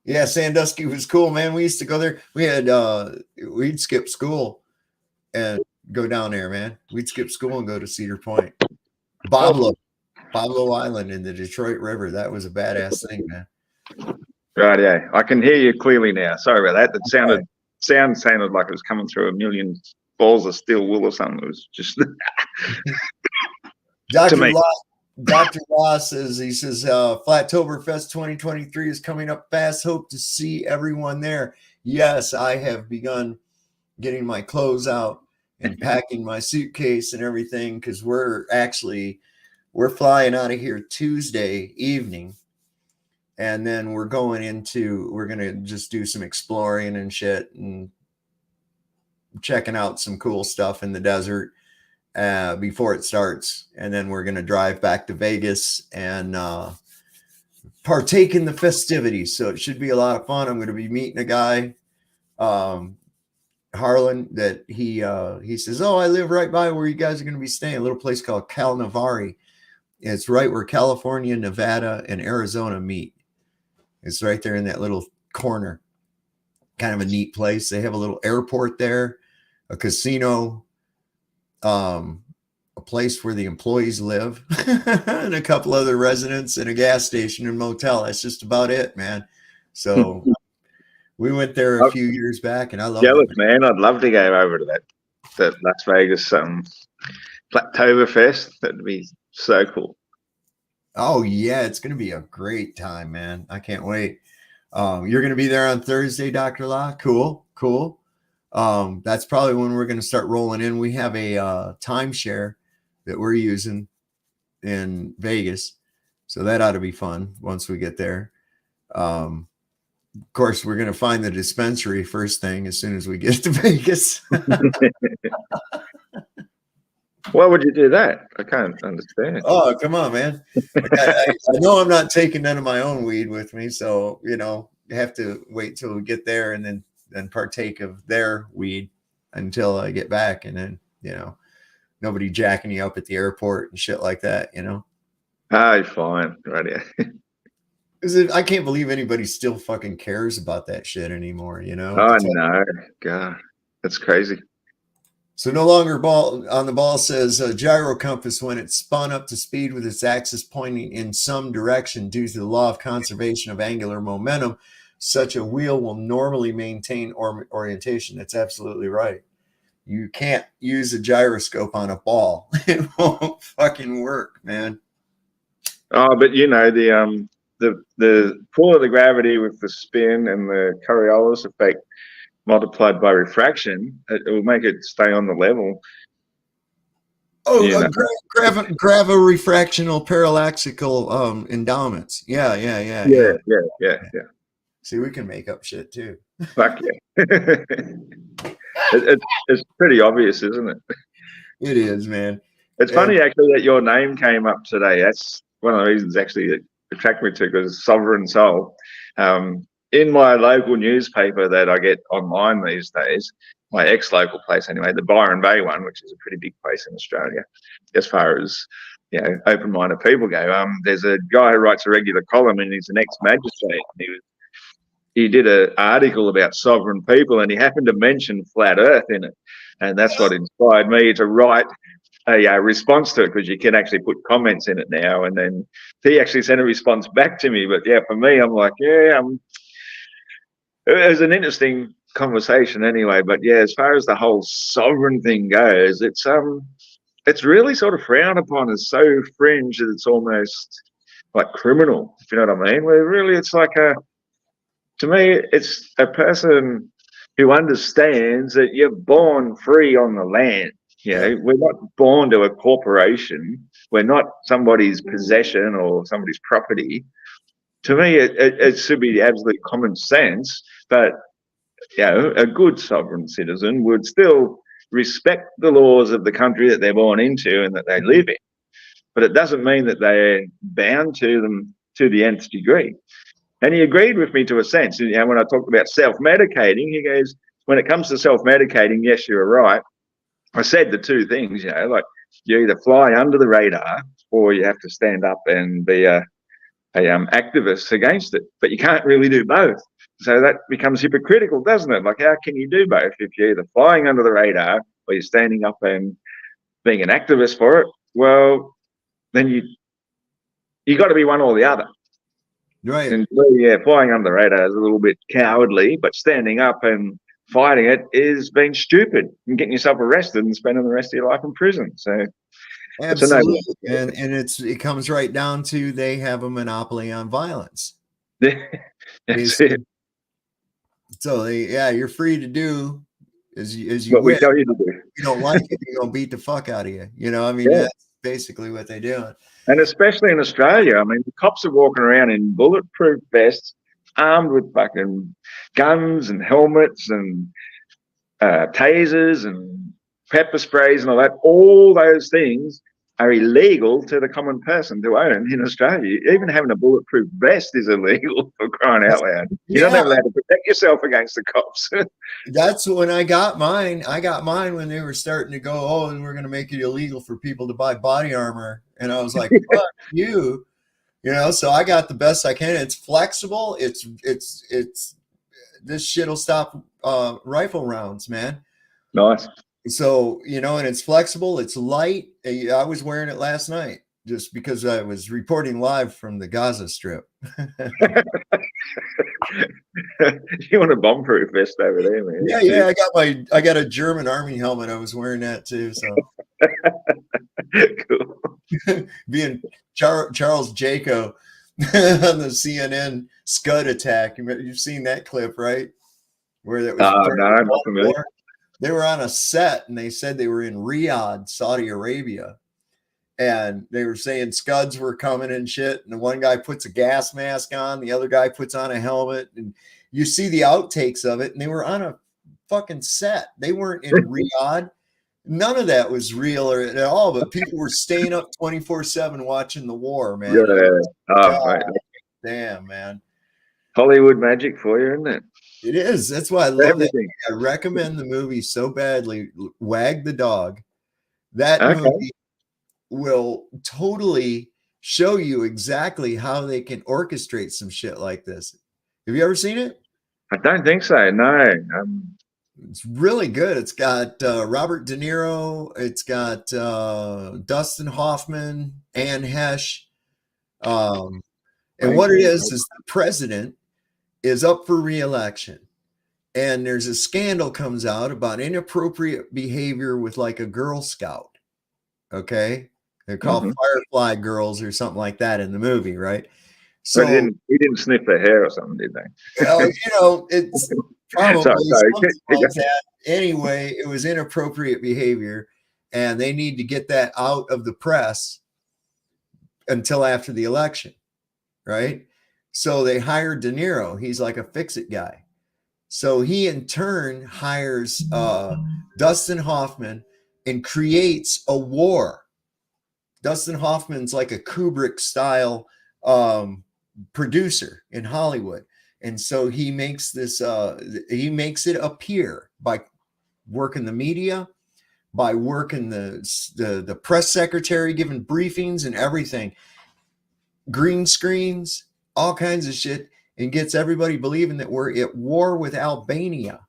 Yeah, Sandusky was cool, man. We used to go there. We'd skip school and go down there, man. We'd skip school and go to Cedar Point. Pablo Island in the Detroit River. That was a badass thing, man. Right, yeah. I can hear you clearly now. Sorry about that. That sounded like it was coming through a million balls of steel wool or something. It was just Dr. Law says, Flattoberfest 2023 is coming up fast. Hope to see everyone there. Yes, I have begun getting my clothes out and packing my suitcase and everything because we're flying out of here Tuesday evening. And then we're going to just do some exploring and shit and checking out some cool stuff in the desert. Before it starts, and then we're going to drive back to Vegas and partake in the festivities. So it should be a lot of fun. I'm going to be meeting a guy, Harlan, that he says, "Oh, I live right by where you guys are going to be staying, a little place called Cal Navari. It's right where California, Nevada, and Arizona meet. It's right there in that little corner. Kind of a neat place. They have a little airport there, a casino, a place where the employees live and a couple other residents and a gas station and motel. That's just about it, man. So we went there a few years back and I love it, man. I'd love to go over to that Las Vegas Flattoberfest. That'd be so cool. Oh yeah, it's going to be a great time, man. I can't wait. You're going to be there on Thursday, Dr. Law. Cool. That's probably when we're going to start rolling in. We have a timeshare that we're using in Vegas. So that ought to be fun once we get there. Of course, we're going to find the dispensary first thing as soon as we get to Vegas. Why would you do that? I can't understand. Oh, come on, man. I know I'm not taking none of my own weed with me. So, you have to wait till we get there and then partake of their weed until I get back. And then, nobody jacking you up at the airport and shit like that, Oh, fine. Right. Yeah. I can't believe anybody still fucking cares about that shit anymore, Oh, no. God, that's crazy. So no longer ball on the ball says gyro compass when it's spun up to speed with its axis pointing in some direction due to the law of conservation of angular momentum. Such a wheel will normally maintain orientation. That's absolutely right. You can't use a gyroscope on a ball. It won't fucking work, man. Oh, but you know, the pull of the gravity with the spin and the Coriolis effect multiplied by refraction, it will make it stay on the level. Oh, You know. gravitrefractional parallaxical endowments. Yeah. See, we can make up shit too. Fuck yeah. It's pretty obvious, isn't it? It is, man. It's funny actually that your name came up today. That's one of the reasons actually that attracted me to, because Sovereign Soul. In my local newspaper that I get online these days, my ex-local place anyway, the Byron Bay one, which is a pretty big place in Australia, as far as open-minded people go. There's a guy who writes a regular column, and he's an ex-magistrate. He did an article about sovereign people, and he happened to mention flat Earth in it, and that's what inspired me to write a response to it, because you can actually put comments in it now. And then he actually sent a response back to me. But yeah, for me, I'm like, it was an interesting conversation anyway. But yeah, as far as the whole sovereign thing goes, it's really sort of frowned upon as so fringe that it's almost like criminal, if you know what I mean. Where really it's like to me, it's a person who understands that you're born free on the land. You know, we're not born to a corporation. We're not somebody's possession or somebody's property. To me, it should be absolute common sense. But a good sovereign citizen would still respect the laws of the country that they're born into and that they live in. But it doesn't mean that they're bound to them to the nth degree. And he agreed with me to a sense. You know, when I talked about self-medicating, he goes, when it comes to self-medicating, yes, you're right. I said the two things, like you either fly under the radar or you have to stand up and be a activist against it. But you can't really do both. So that becomes hypocritical, doesn't it? Like, how can you do both if you're either flying under the radar or you're standing up and being an activist for it? Well, then you got to be one or the other. Right. And flying under the radar is a little bit cowardly, but standing up and fighting it is being stupid and getting yourself arrested and spending the rest of your life in prison. So absolutely. And it comes right down to they have a monopoly on violence. That's it. So you're free to do as you what wish. We tell you to do. If you don't like it, you're gonna beat the fuck out of you. You know, I mean, that's basically what they do. And especially in Australia, I mean, the cops are walking around in bulletproof vests, armed with fucking guns and helmets and tasers and pepper sprays and all that. All those things are illegal to the common person to own in Australia. Even having a bulletproof vest is illegal, for crying out loud. You're not allowed to protect yourself against the cops. That's when I got mine. I got mine when they were starting to go, and we're going to make it illegal for people to buy body armor. And I was like, fuck you. You know, so I got the best I can. It's flexible. It's this shit will stop rifle rounds, man. Nice. So, you know, and it's flexible. It's light. I was wearing it last night just because I was reporting live from the Gaza Strip. You want a bomb-proof vest over there, man? Yeah. I got a German army helmet. I was wearing that too. So cool. Being Charles Jaco on the CNN Scud attack. You've seen that clip, right? Where that was. No, I'm not familiar. They were on a set and they said they were in Riyadh, Saudi Arabia. And they were saying Scuds were coming and shit. And the one guy puts a gas mask on, the other guy puts on a helmet. And you see the outtakes of it. And they were on a fucking set. They weren't in Riyadh. None of that was real or at all. But people were staying up 24/7 watching the war, man. Yeah. Damn, man. Hollywood magic for you, isn't it? It is. That's why I love it. I recommend the movie so badly. Wag the Dog. That movie will totally show you exactly how they can orchestrate some shit like this. Have you ever seen it? I don't think so. No. It's really good. It's got Robert De Niro. It's got Dustin Hoffman, Anne Hesh. And what it is the president is up for re-election. and there's a scandal comes out about inappropriate behavior with like a Girl Scout. Okay. They're called Firefly Girls or something like that in the movie, right? So he didn't sniff their hair or something, did they? Well, it's probably sorry. something like that. Anyway, it was inappropriate behavior, and they need to get that out of the press until after the election, right? So they hired De Niro. He's like a fix-it guy. So he in turn hires Dustin Hoffman and creates a war. Dustin Hoffman's like a Kubrick style producer in Hollywood. And so he makes this, he makes it appear by working the media, by working the press secretary, giving briefings and everything, green screens, all kinds of shit, and gets everybody believing that we're at war with Albania.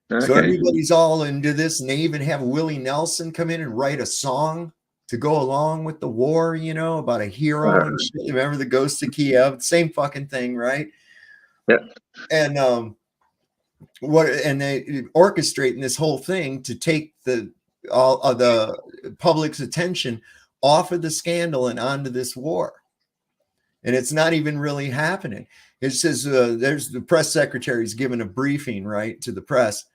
Okay. So everybody's all into this, and they even have Willie Nelson come in and write a song to go along with the war, about a hero and shit. Remember the Ghost of Kiev? Same fucking thing, right? Yeah. And they orchestrating this whole thing to take all of the public's attention off of the scandal and onto this war. And it's not even really happening. It says there's the press secretary's giving a briefing, right, to the press.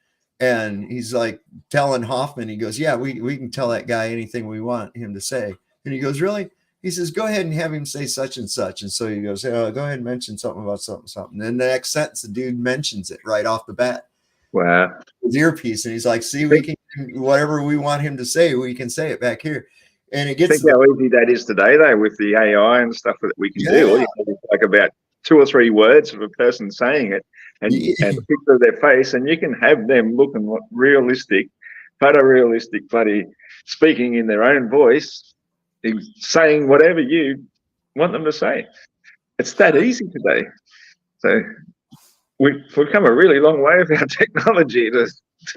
And he's like telling Hoffman, he goes, yeah, we can tell that guy anything we want him to say. And he goes, really? He says, go ahead and have him say such and such. And so he goes, oh, go ahead and mention something about something. And the next sentence, the dude mentions it right off the bat. Wow. His earpiece. And he's like, see, we can, whatever we want him to say, we can say it back here. And it gets. Think how easy that is today, though, with the AI and stuff that we can do. All you have is like about 2 or 3 words of a person saying it, and a picture of their face, and you can have them looking realistic, photorealistic, bloody speaking in their own voice, saying whatever you want them to say. It's that easy today. So we've come a really long way with our technology to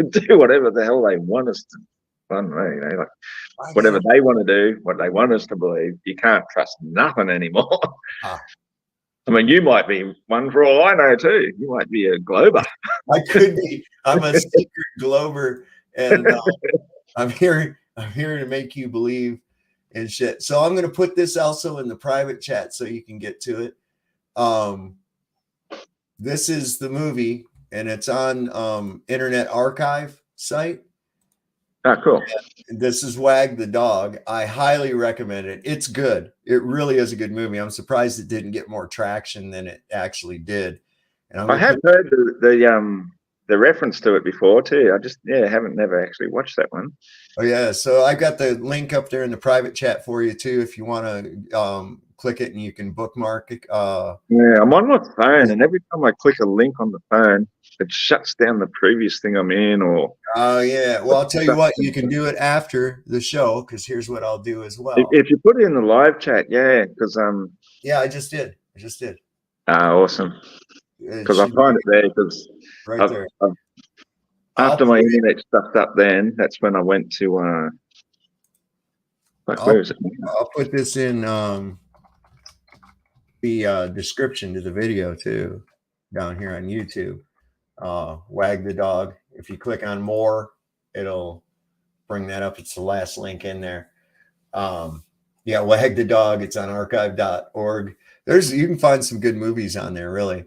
do whatever the hell they want us to. I don't know, like whatever they want to do, what they want us to believe. You can't trust nothing anymore. I mean, you might be one for all I know too. You might be a glober. I could be. I'm a secret glober, and I'm here to make you believe in shit. So I'm going to put this also in the private chat so you can get to it. This is the movie, and it's on Internet Archive site. Oh, cool. And this is Wag the Dog. I highly recommend it. It's good. It really is a good movie. I'm surprised it didn't get more traction than it actually did. And I have heard the reference to it before too. I just haven't never actually watched that one. Oh yeah, so I got the link up there in the private chat for you too if you want to click it and you can bookmark it. I'm on my phone, and every time I click a link on the phone, it shuts down the previous thing I'm in. Or yeah, well, I'll tell you what, you can do it after the show, because here's what I'll do as well. If you put it in the live chat, because yeah, I just did. Awesome. Because I find it there because right there. After my internet stuffed up, then that's when I went to where is it? I'll put this in the description to the video too, down here on YouTube. Wag the Dog. If you click on more, it'll bring that up. It's the last link in there. Wag the Dog. It's on archive.org. You can find some good movies on there. Really,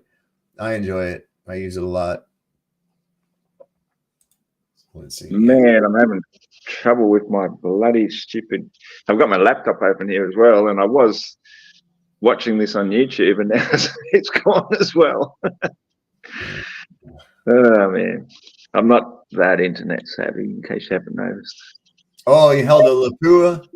I enjoy it. I use it a lot. Let's see. Man, I'm having trouble with my bloody stupid. I've got my laptop open here as well, and I was watching this on YouTube, and now it's gone as well. Oh man, I'm not that internet savvy, in case you haven't noticed. Oh, you held a Lapua,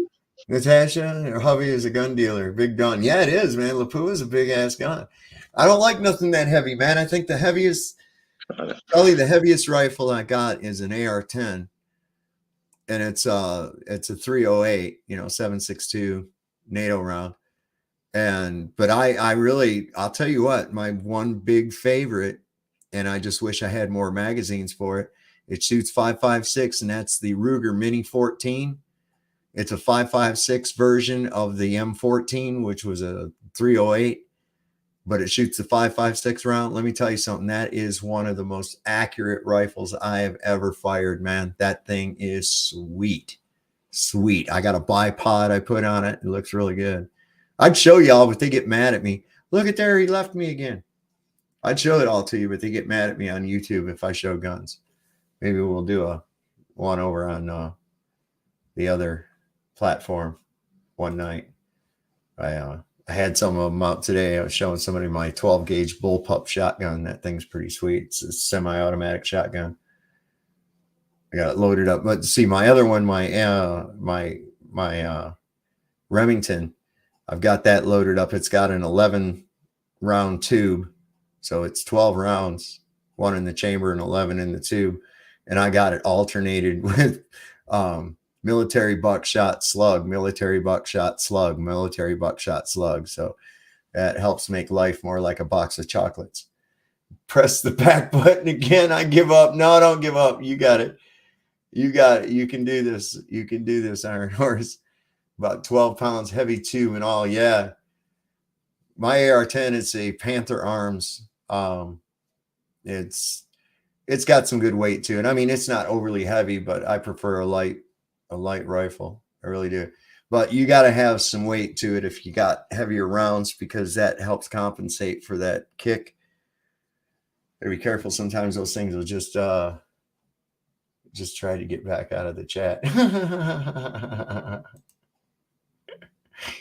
Natasha? Her hubby is a gun dealer, big gun. Yeah, it is, man. Lapua is a big ass gun. I don't like nothing that heavy, man. I think probably the heaviest rifle I got is an AR-10, and it's a 308, 7.62 NATO round. But I'll tell you what, my one big favorite, and I just wish I had more magazines for it. It shoots 5.56, and that's the Ruger Mini 14. It's a 5.56 version of the M14, which was a 308. but it shoots the 5.56 round. Let me tell you something. That is one of the most accurate rifles I have ever fired, man. That thing is sweet. Sweet. I got a bipod I put on it. It looks really good. I'd show y'all, but they get mad at me. Look at there. He left me again. I'd show it all to you, but they get mad at me on YouTube if I show guns. Maybe we'll do a one over on the other platform one night. I had some of them out today. I was showing somebody my 12 gauge bullpup shotgun. That thing's pretty sweet. It's a semi-automatic shotgun. I got it loaded up. But see, my other one, my Remington, I've got that loaded up. It's got an 11 round tube. So it's 12 rounds, 1 in the chamber and 11 in the tube. And I got it alternated with military buckshot slug, military buckshot slug, military buckshot slug. So that helps make life more like a box of chocolates. Press the back button again. I give up. No, don't give up. You got it. You got it. You can do this. You can do this, Iron Horse. About 12 pounds heavy tube and all. Yeah. My AR-10 is a Panther Arms. It's got some good weight to it. I mean, it's not overly heavy, but I prefer a light rifle. I really do. But you got to have some weight to it if you got heavier rounds, because that helps compensate for that kick. Gotta be careful. Sometimes those things will just try to get back out of the chat.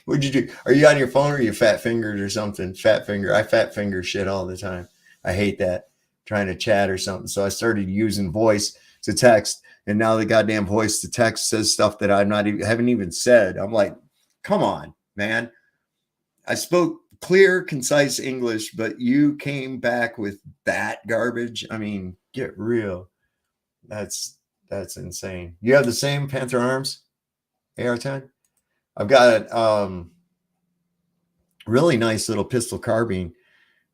What'd you do? Are you on your phone or are you fat fingered or something? Fat finger. I fat finger shit all the time. I hate that. Trying to chat or something. So I started using voice to text, and now the goddamn voice to text says stuff that haven't even said. I'm like, come on, man. I spoke clear, concise English, but you came back with that garbage. I mean, get real. That's insane. You have the same Panther Arms AR-10? I've got a really nice little pistol carbine.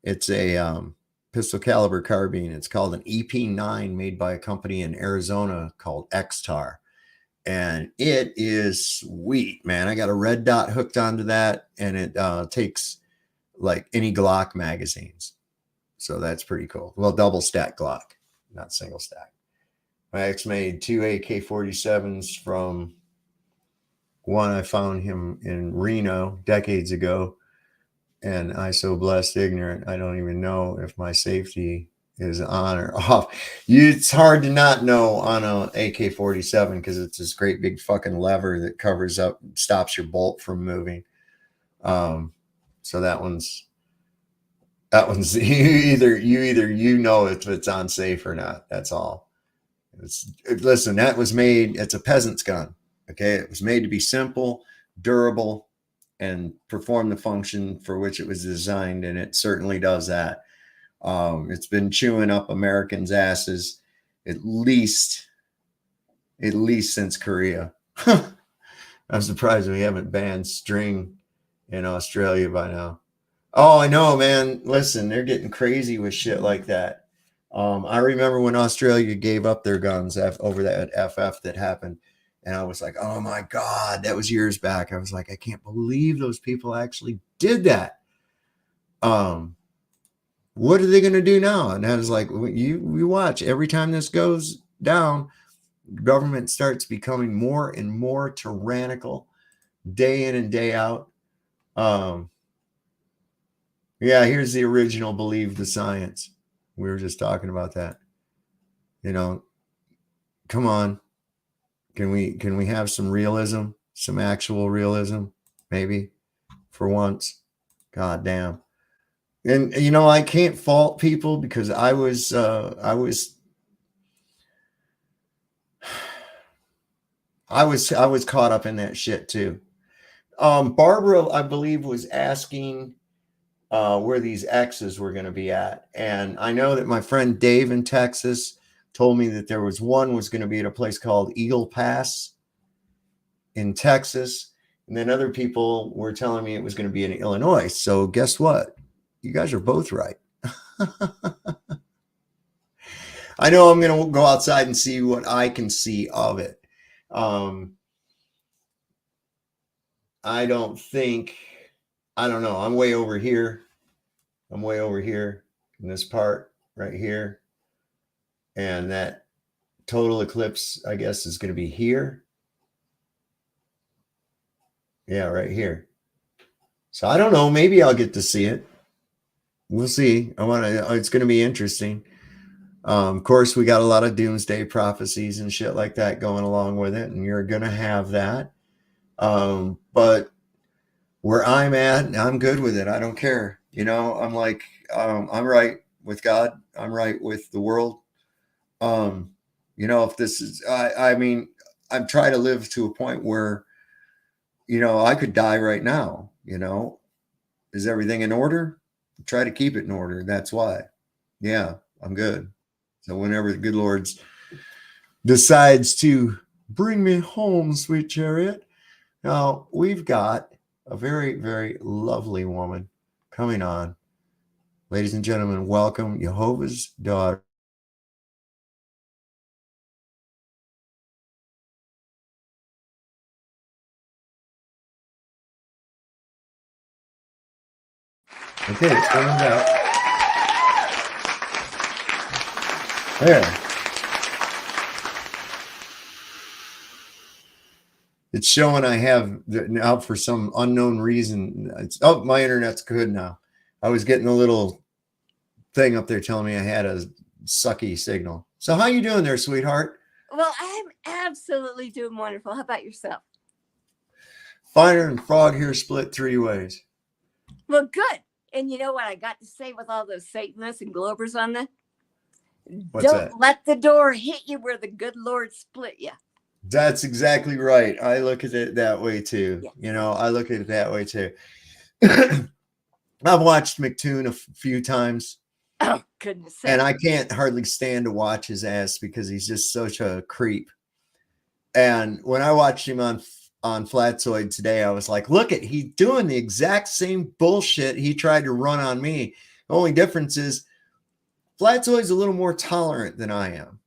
It's a pistol caliber carbine. It's called an EP9, made by a company in Arizona called XTAR. And it is sweet, man. I got a red dot hooked onto that, and it takes like any Glock magazines. So that's pretty cool. Well, double stack Glock, not single stack. My ex made 2 AK-47s from one. I found him in Reno decades ago, and I so blessed ignorant, I don't even know if my safety is on or off. It's hard to not know on a AK-47 because it's this great big fucking lever that covers up, stops your bolt from moving. So that one's either you know if it's on safe or not. That's all. Listen, that was made. It's a peasant's gun. Okay, it was made to be simple, durable, and perform the function for which it was designed, and it certainly does that. It's been chewing up Americans' asses at least since Korea. I'm surprised we haven't banned string in Australia by now. Oh, I know, man. Listen, they're getting crazy with shit like that. I remember when Australia gave up their guns over that FF that happened. And I was like, oh my God, that was years back. I was like, I can't believe those people actually did that. What are they going to do now? And I was like, you watch, every time this goes down, government starts becoming more and more tyrannical day in and day out. Yeah, here's the original Believe the Science. We were just talking about that. You know, come on. Can we have some realism, some actual realism, maybe, for once? God damn. And you know, I can't fault people because I was caught up in that shit too. Barbara, I believe, was asking where these X's were going to be at, and I know that my friend Dave in Texas told me that there was going to be at a place called Eagle Pass in Texas. And then other people were telling me it was going to be in Illinois. So guess what? You guys are both right. I know I'm going to go outside and see what I can see of it. I don't know. I'm way over here. I'm way over here in this part right here. And that total eclipse, I guess, is going to be here. Yeah, right here. So I don't know. Maybe I'll get to see it. We'll see. It's going to be interesting. Of course, we got a lot of doomsday prophecies and shit like that going along with it, and you're going to have that. But where I'm at, I'm good with it. I don't care. You know, I'm like, I'm right with God. I'm right with the world. You know, if this is, I mean, I'm trying to live to a point where, you know, I could die right now. You know, is everything in order? Try to keep it in order. That's why. Yeah, I'm good. So whenever the good Lord decides to bring me home, sweet chariot. Now we've got a very, very lovely woman coming on. Ladies and gentlemen, welcome Jehovah's daughter. Okay, it's coming out. There. It's showing I have now for some unknown reason. Oh, my internet's good now. I was getting a little thing up there telling me I had a sucky signal. So how you doing there, sweetheart? Well, I'm absolutely doing wonderful. How about yourself? Finer and frog here split 3 ways. Well, good. And you know what I got to say with all those Satanists and Globers on that? What's Don't that? let the door hit you where the good Lord split you. That's exactly right. I look at it that way too. Yes. You know, I look at it that way too. I've watched McToon a few times. Oh, goodness sake. And I can't hardly stand to watch his ass because he's just such a creep. And when I watched him on Flatzoid today, I was like, look at, he's doing the exact same bullshit he tried to run on me. The only difference is Flatzoid's a little more tolerant than I am.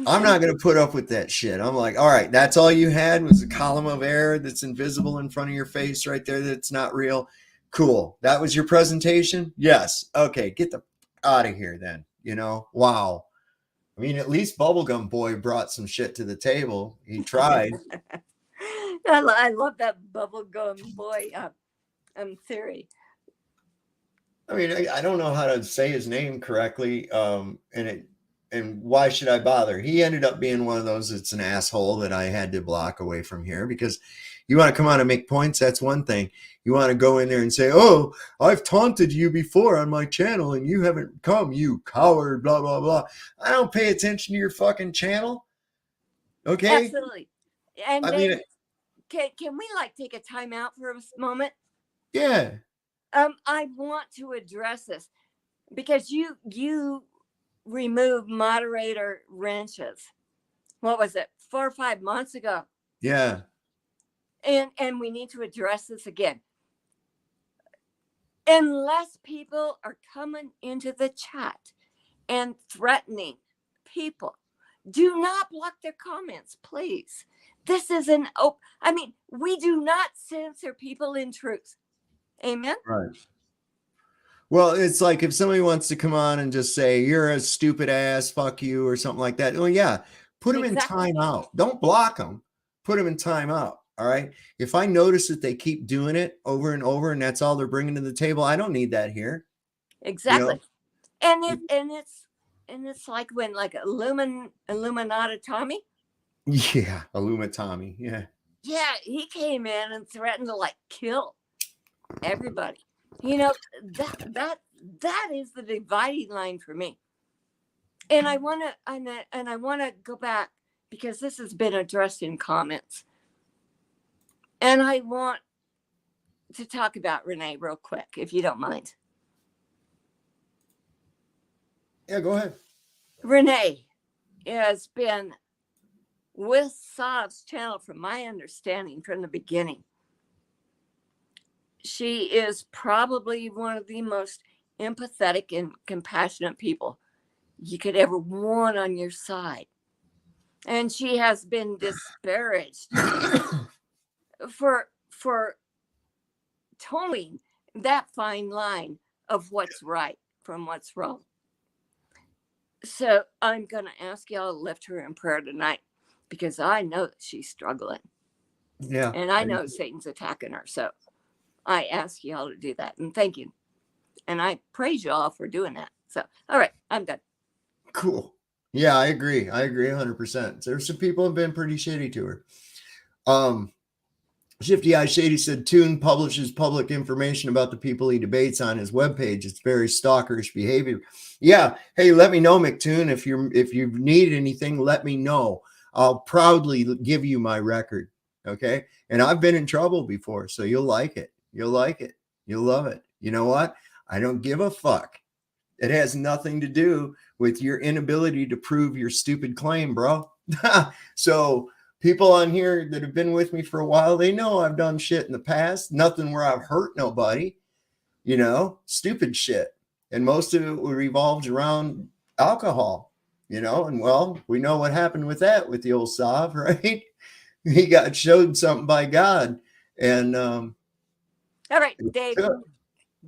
I'm not going to put up with that shit. I'm like, all right, that's all you had was a column of air that's invisible in front of your face right there. That's not real. Cool. That was your presentation? Yes. Okay. Get the out of here then. You know, wow. I mean, at least Bubblegum Boy brought some shit to the table. He tried. I love that Bubblegum Boy theory. I mean, I don't know how to say his name correctly. And why should I bother? He ended up being one of those that's an asshole that I had to block away from here, because you want to come on and make points. That's one thing. You want to go in there and say, oh, I've taunted you before on my channel and you haven't come, you coward, blah, blah, blah. I don't pay attention to your fucking channel. Okay. Absolutely. And I then, mean, can we like take a time out for a moment? yeah. I want to address this because you removed moderator wrenches. What was it? 4 or 5 months ago. Yeah. And we need to address this again. Unless people are coming into the chat and threatening people, do not block their comments, please. This is I mean, we do not censor people in truth. Amen. Right. Well, it's like if somebody wants to come on and just say, you're a stupid ass, fuck you, or something like that. Oh, yeah. Put them in timeout. Don't block them. Put them in timeout. All right. If I notice that they keep doing it over and over and that's all they're bringing to the table, I don't need that here. Exactly. You know? And it's like when like Illuminati Tommy. Yeah. Illuminati. Yeah. Yeah. He came in and threatened to like kill everybody. You know, that is the dividing line for me. And I want to go back because this has been addressed in comments. And I want to talk about Renee real quick, if you don't mind. Yeah, go ahead. Renee has been with Saab's channel, from my understanding, from the beginning. She is probably one of the most empathetic and compassionate people you could ever want on your side. And she has been disparaged for towing that fine line of what's right from what's wrong. So I'm going to ask y'all to lift her in prayer tonight, because I know that she's struggling. Yeah. And I know Satan's attacking her. So I ask y'all to do that. And thank you. And I praise y'all for doing that. So, all right, I'm done. Cool. Yeah, I agree. I agree 100%. There's some people have been pretty shitty to her. Shifty Eye Shady said Toon publishes public information about the people he debates on his webpage. It's very stalkerish behavior. Yeah. Hey, let me know, McToon. If you need anything, let me know. I'll proudly give you my record. Okay. And I've been in trouble before, so you'll like it. You'll like it. You'll love it. You know what? I don't give a fuck. It has nothing to do with your inability to prove your stupid claim, bro. So people on here that have been with me for a while, they know I've done shit in the past. Nothing where I've hurt nobody, stupid shit. And most of it revolves around alcohol, and well, we know what happened with that with the old Sav, right? He got showed something by God. And all right, Dave,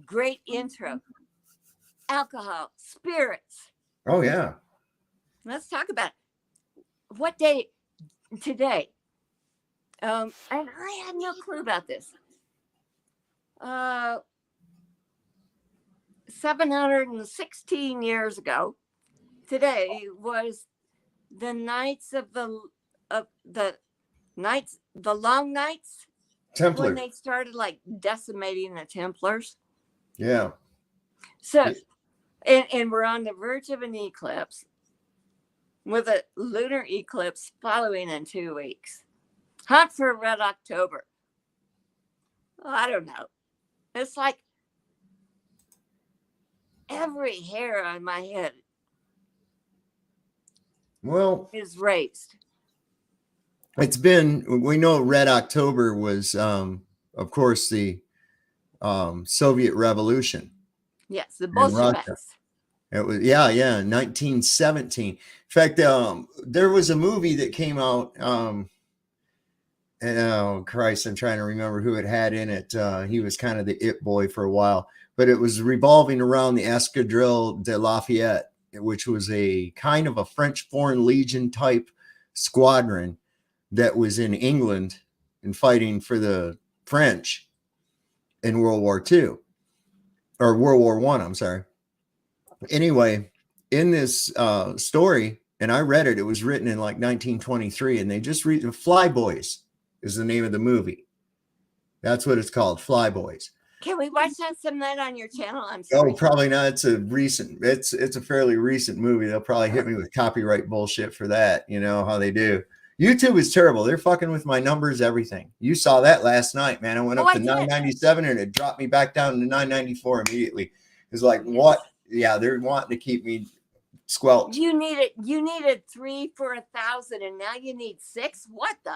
great intro. Alcohol, spirits. Oh, yeah. Let's talk about it. What day today? And I had no clue about this. 716 years ago, today was the nights of the long nights. Templar. When they started like decimating the Templars. Yeah. So, and we're on the verge of an eclipse, with a lunar eclipse following in 2 weeks. Hunt for Red October. I don't know. It's like every hair on my head is raised. We know Red October was, of course, the Soviet Revolution. Yes, the in Bolsheviks. Russia. It was, 1917. In fact, there was a movie that came out. Oh Christ, I'm trying to remember who it had in it. He was kind of the it boy for a while, but it was revolving around the Escadrille de Lafayette, which was a kind of a French Foreign Legion type squadron that was in England and fighting for the French in World War II or World War I. I'm sorry. Anyway, in this story, and I read it, it was written in like 1923, and they just read Flyboys is the name of the movie. That's what it's called, Flyboys. Can we watch that some night on your channel? I'm sorry. Oh, probably not. It's a fairly recent movie. They'll probably hit me with copyright bullshit for that. You know how they do. YouTube is terrible. They're fucking with my numbers, everything. You saw that last night, man. I went up to 997 and it dropped me back down to 994 immediately. It's like, what? Yeah, they're wanting to keep me squelched. You needed 3 for 1,000, and now you need 6. What the?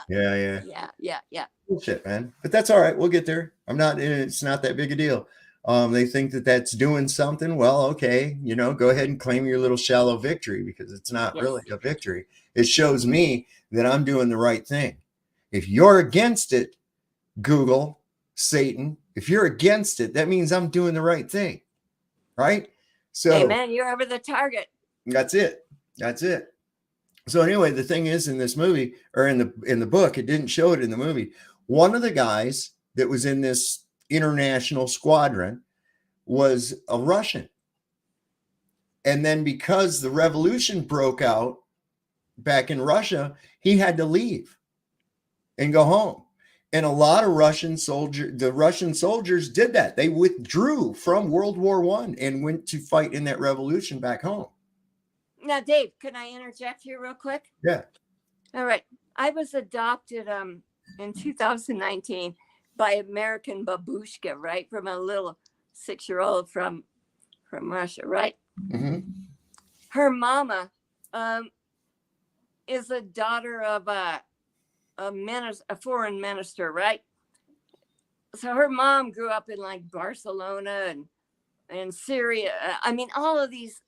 Yeah. Bullshit, man. But that's all right. We'll get there. It's not that big a deal. They think that that's doing something. Well, okay, go ahead and claim your little shallow victory, because it's not really a victory. It shows me that I'm doing the right thing. If you're against it, Google, Satan, if you're against it, that means I'm doing the right thing. Right? So, amen. You're over the target. That's it. So anyway, the thing is, in this movie, or in the book, it didn't show it in the movie. One of the guys that was in this international squadron was a Russian. And then because the revolution broke out back in Russia, he had to leave and go home. And a lot of the Russian soldiers did that. They withdrew from World War I and went to fight in that revolution back home. Now, Dave, can I interject here real quick? Yeah. All right. I was adopted in 2019 by American babushka, right? From a little 6-year-old from Russia, right? Mm-hmm. Her mama is a daughter of a foreign minister, right? So her mom grew up in like Barcelona and Syria. I mean, all of these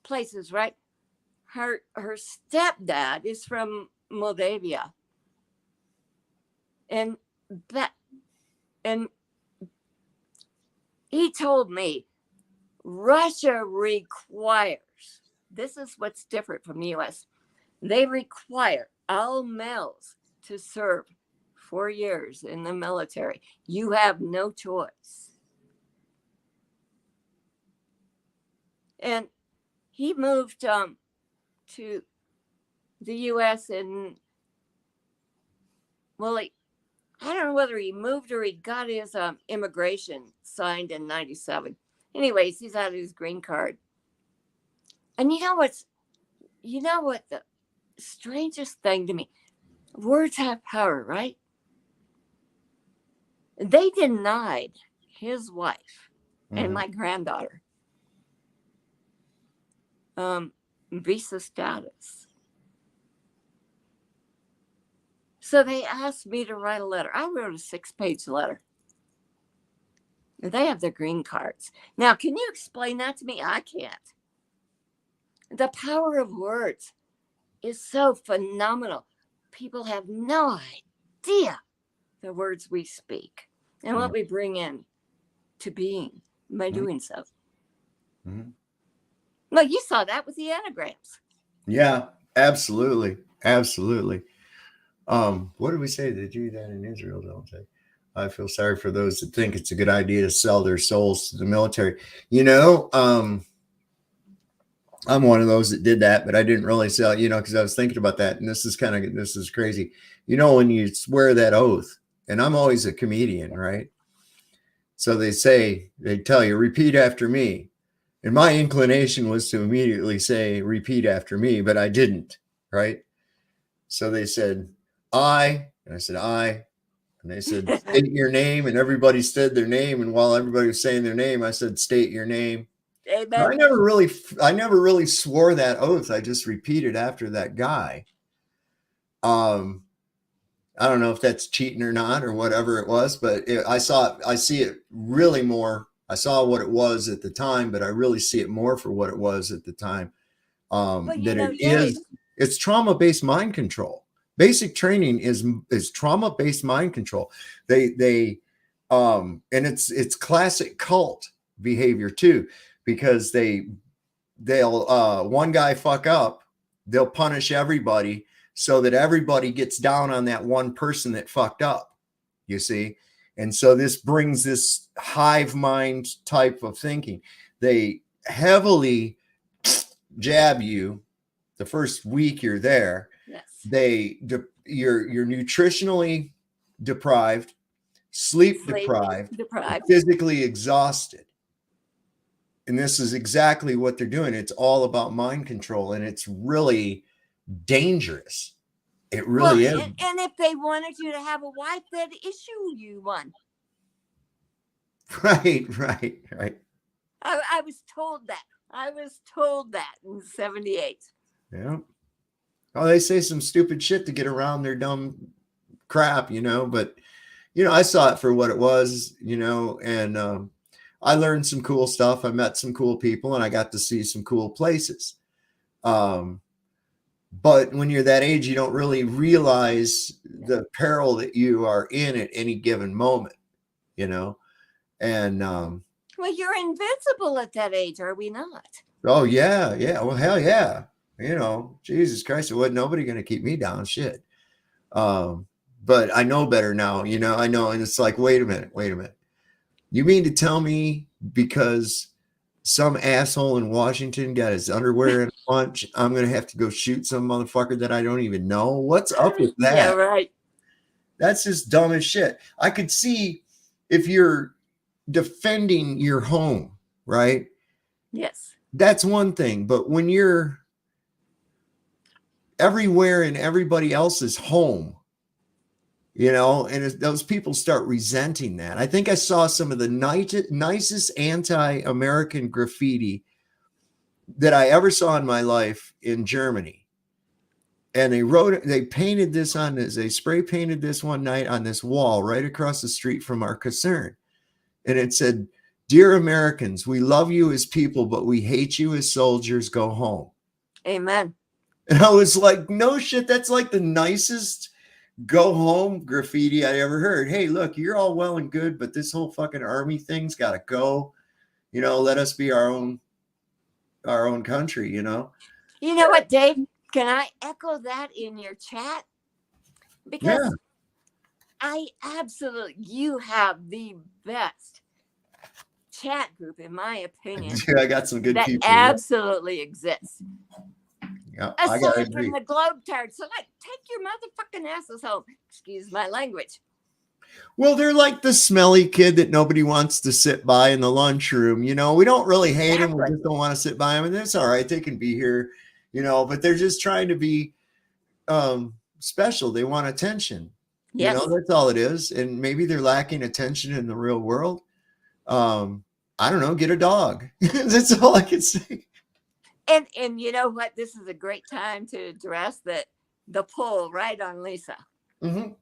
places, right? Her stepdad is from Moldavia. And he told me Russia requires, this is what's different from the U.S., they require all males to serve 4 years in the military. You have no choice. And he moved to the U.S. and, well, I don't know whether he moved or he got his immigration signed in 97. Anyways, he's out his green card. And you know what the strangest thing to me, words have power, right? They denied his wife and my granddaughter visa status. So they asked me to write a letter. I wrote a 6-page letter. They have their green cards. Now, can you explain that to me? I can't. The power of words is so phenomenal. People have no idea the words we speak and what we bring in to being by doing so. Well, you saw that with the anagrams. Yeah, absolutely. Absolutely. What did we say? They do that in Israel, don't they? I feel sorry for those that think it's a good idea to sell their souls to the military. You know, I'm one of those that did that, but I didn't really sell, you know, because I was thinking about that. And this is crazy. You know, when you swear that oath, and I'm always a comedian, right? So they tell you, repeat after me. And my inclination was to immediately say, repeat after me, but I didn't, right? So they said, I, and I said, I, and they said, state your name, and everybody said their name. And while everybody was saying their name, I said, state your name. Amen. I never really swore that oath. I just repeated after that guy. I don't know if that's cheating or not or whatever it was, but I see it really more. I saw what it was at the time, but I really see it more for what it was at the time. It's trauma-based mind control. Basic training is trauma-based mind control. And it's classic cult behavior too, because they'll one guy fuck up, they'll punish everybody so that everybody gets down on that one person that fucked up, you see? And so this brings this hive mind type of thinking. They heavily jab you the first week you're there. Yes. You're nutritionally deprived, sleep deprived, physically exhausted. And this is exactly what they're doing. It's all about mind control, and it's really dangerous. It really is. And if they wanted you to have a wife, they'd issue you one. Right. I was told that in 78. Yeah. Oh, they say some stupid shit to get around their dumb crap, you know, but, you know, I saw it for what it was, you know, and I learned some cool stuff. I met some cool people, and I got to see some cool places. But when you're that age, you don't really realize the peril that you are in at any given moment, you know? And well, you're invincible at that age, are we not? Oh yeah. Well, hell yeah. You know, Jesus Christ, it wasn't nobody going to keep me down. Shit. But I know better now. You know, I know, and it's like, wait a minute. You mean to tell me because some asshole in Washington got his underwear in a bunch, I'm going to have to go shoot some motherfucker that I don't even know? What's up with that? Yeah, right. That's just dumb as shit. I could see if you're defending your home, right? Yes. That's one thing. But when you're everywhere in everybody else's home, you know, and those people start resenting that. I think I saw some of the nicest anti-American graffiti that I ever saw in my life in Germany. And they painted this they spray painted this one night on this wall right across the street from our caserne. And it said, "Dear Americans, we love you as people, but we hate you as soldiers. Go home." Amen. And I was like, no shit, that's like the nicest go home graffiti I ever heard. Hey, look, you're all well and good, but this whole fucking army thing's got to go. let us be our own country, You know what, Dave? Can I echo that in your chat? Because you have the best chat group, in my opinion. I got some good that people. Absolutely exists. Yeah, I Aside gotta from agree. the Globetards. So, take your motherfucking asses home. Excuse my language. Well, they're like the smelly kid that nobody wants to sit by in the lunchroom. We don't really hate them. We just don't want to sit by them. And that's all right. They can be here, but they're just trying to be special. They want attention. Yes. That's all it is. And maybe they're lacking attention in the real world. I don't know. Get a dog. That's all I can say. And you know what? This is a great time to address the pull right on Lisa. Mm-hmm.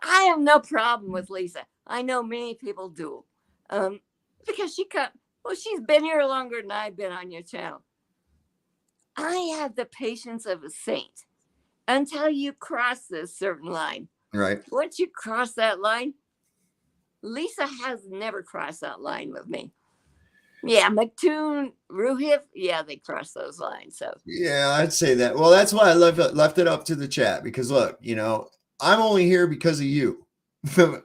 I have no problem with Lisa. I know many people do. Because she's been here longer than I've been on your channel. I have the patience of a saint until you cross this certain line. Right. Once you cross that line, Lisa has never crossed that line with me. Yeah, McToon, Ruhif, they cross those lines. So yeah, I'd say that. Well, that's why I left it up to the chat, because look, I'm only here because of you.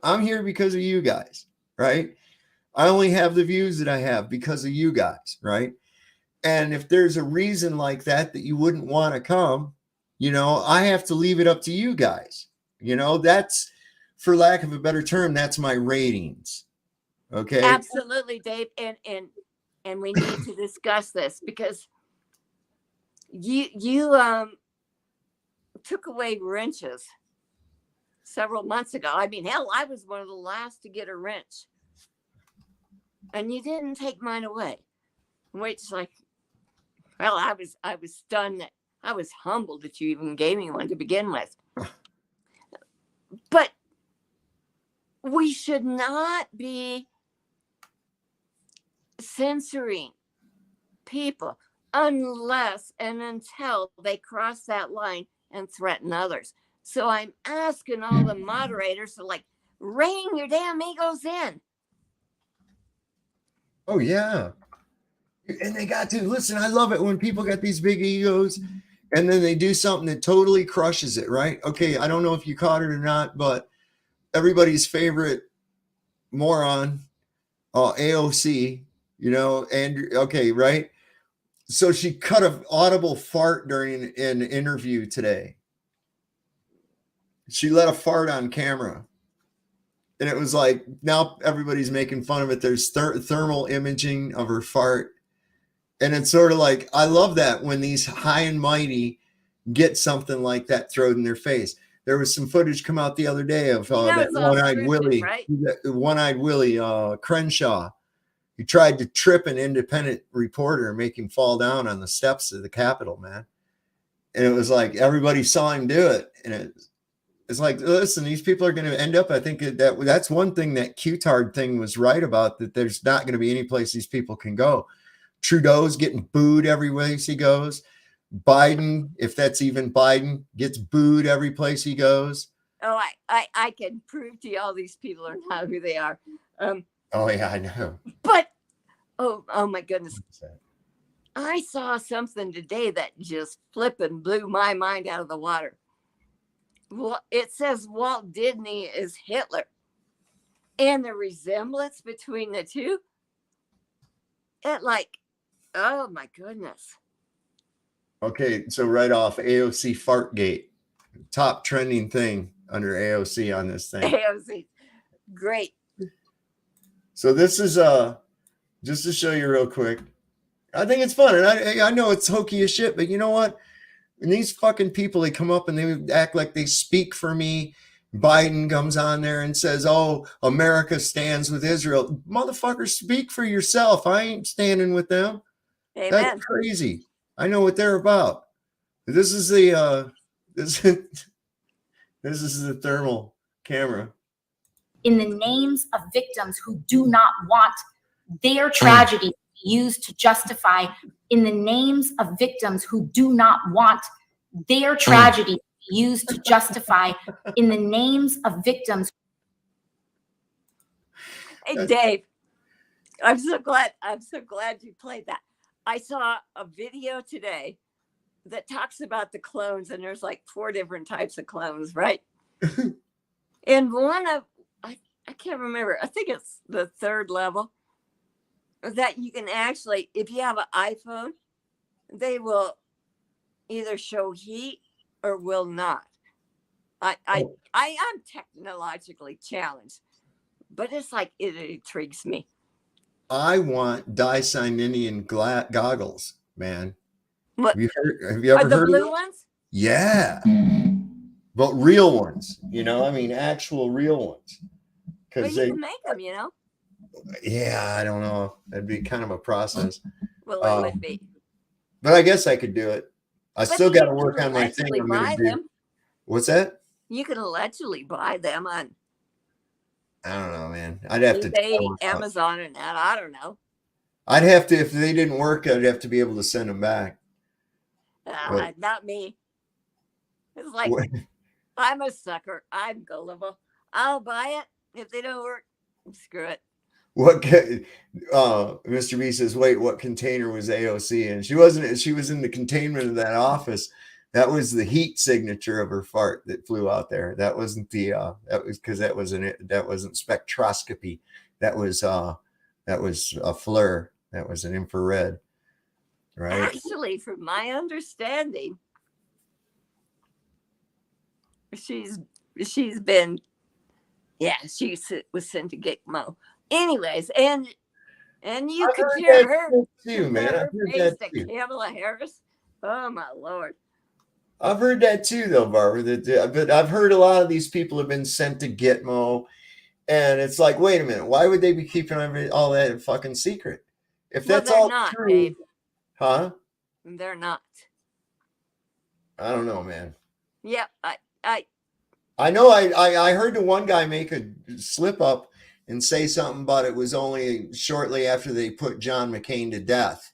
I'm here because of you guys, right? I only have the views that I have because of you guys, right? And if there's a reason like that you wouldn't want to come, I have to leave it up to you guys. That's, for lack of a better term, that's my ratings. Okay. Absolutely, Dave. And we need to discuss this, because you took away wrenches several months ago. I mean, hell, I was one of the last to get a wrench, and you didn't take mine away. Which, I was stunned that I was humbled that you even gave me one to begin with. But we should not be censoring people unless and until they cross that line and threaten others. So I'm asking all the moderators to rein your damn egos in. Oh yeah. And they got to listen. I love it when people got these big egos and then they do something that totally crushes it, right? Okay, I don't know if you caught it or not, but everybody's favorite moron, AOC, Andrew. Okay, right? So she cut an audible fart during an interview today. She let a fart on camera. And it was now everybody's making fun of it. There's thermal imaging of her fart. And it's sort of I love that when these high and mighty get something like that thrown in their face. There was some footage come out the other day of that one-eyed Willie, right? One-eyed Willie Crenshaw. He tried to trip an independent reporter and make him fall down on the steps of the Capitol, man. And it was everybody saw him do it. And it's listen, these people are going to end up, I think that's one thing that Q-tard thing was right about, that there's not going to be any place these people can go. Trudeau's getting booed every place he goes. Biden, if that's even Biden, gets booed every place he goes. Oh, I can prove to you all these people are not who they are. Oh yeah, I know. But oh my goodness, I saw something today that just flipping blew my mind out of the water. Well, it says Walt Disney is Hitler, and the resemblance between the two. Oh my goodness. Okay, so right off, AOC Fartgate, top trending thing under AOC on this thing. AOC, great. So this is just to show you real quick. I think it's fun, and I know it's hokey as shit, but you know what? And these fucking people, they come up and they act like they speak for me. Biden comes on there and says, "Oh, America stands with Israel." Motherfuckers, speak for yourself. I ain't standing with them. Amen. That's crazy. I know what they're about. This is the this is the thermal camera. In the names of victims who do not want their tragedy used to justify, in the names of victims who do not want their tragedy used to justify, in the names of victims. Hey, Dave, I'm so glad you played that. I saw a video today that talks about the clones, and there's like 4 different types of clones, right? And one of, I can't remember, I think it's the 3rd level, that you can actually, if you have an iPhone, they will either show heat or will not. I am technologically challenged, but it's like it intrigues me. I want Dicyninian goggles, man. What? Have you ever Are the heard blue of them? ones? Yeah. But real ones, I mean, actual real ones. Well, you can make them, Yeah, I don't know. That'd be kind of a process. Well, it would be. But I guess I could do it. I But still got to you work can on my thing. allegedly I'm going buy to do. them. What's that? You can allegedly buy them on I don't know, man. I'd have to. eBay, Amazon, and that. I don't know. I'd have to, if they didn't work, I'd have to be able to send them back. Not me. It's like, I'm a sucker. I'm gullible. I'll buy it. If they don't work, screw it. Mr. B says, wait, what container was AOC in? She was in the containment of that office. That was the heat signature of her fart that flew out there. That wasn't that wasn't spectroscopy. That was a FLIR. That was an infrared. Right. Actually, from my understanding, she's been, she was sent to Gitmo. Anyways, and you compare her too, man. I've heard face that to too. Kamala Harris. Oh my Lord. I've heard that too, though, Barbara. But I've heard a lot of these people have been sent to Gitmo, and it's like, wait a minute, why would they be keeping all that in fucking secret? If that's all not, true, Dave. huh? They're not. I don't know, man. Yeah, I know. I heard the one guy make a slip up and say something about it was only shortly after they put John McCain to death.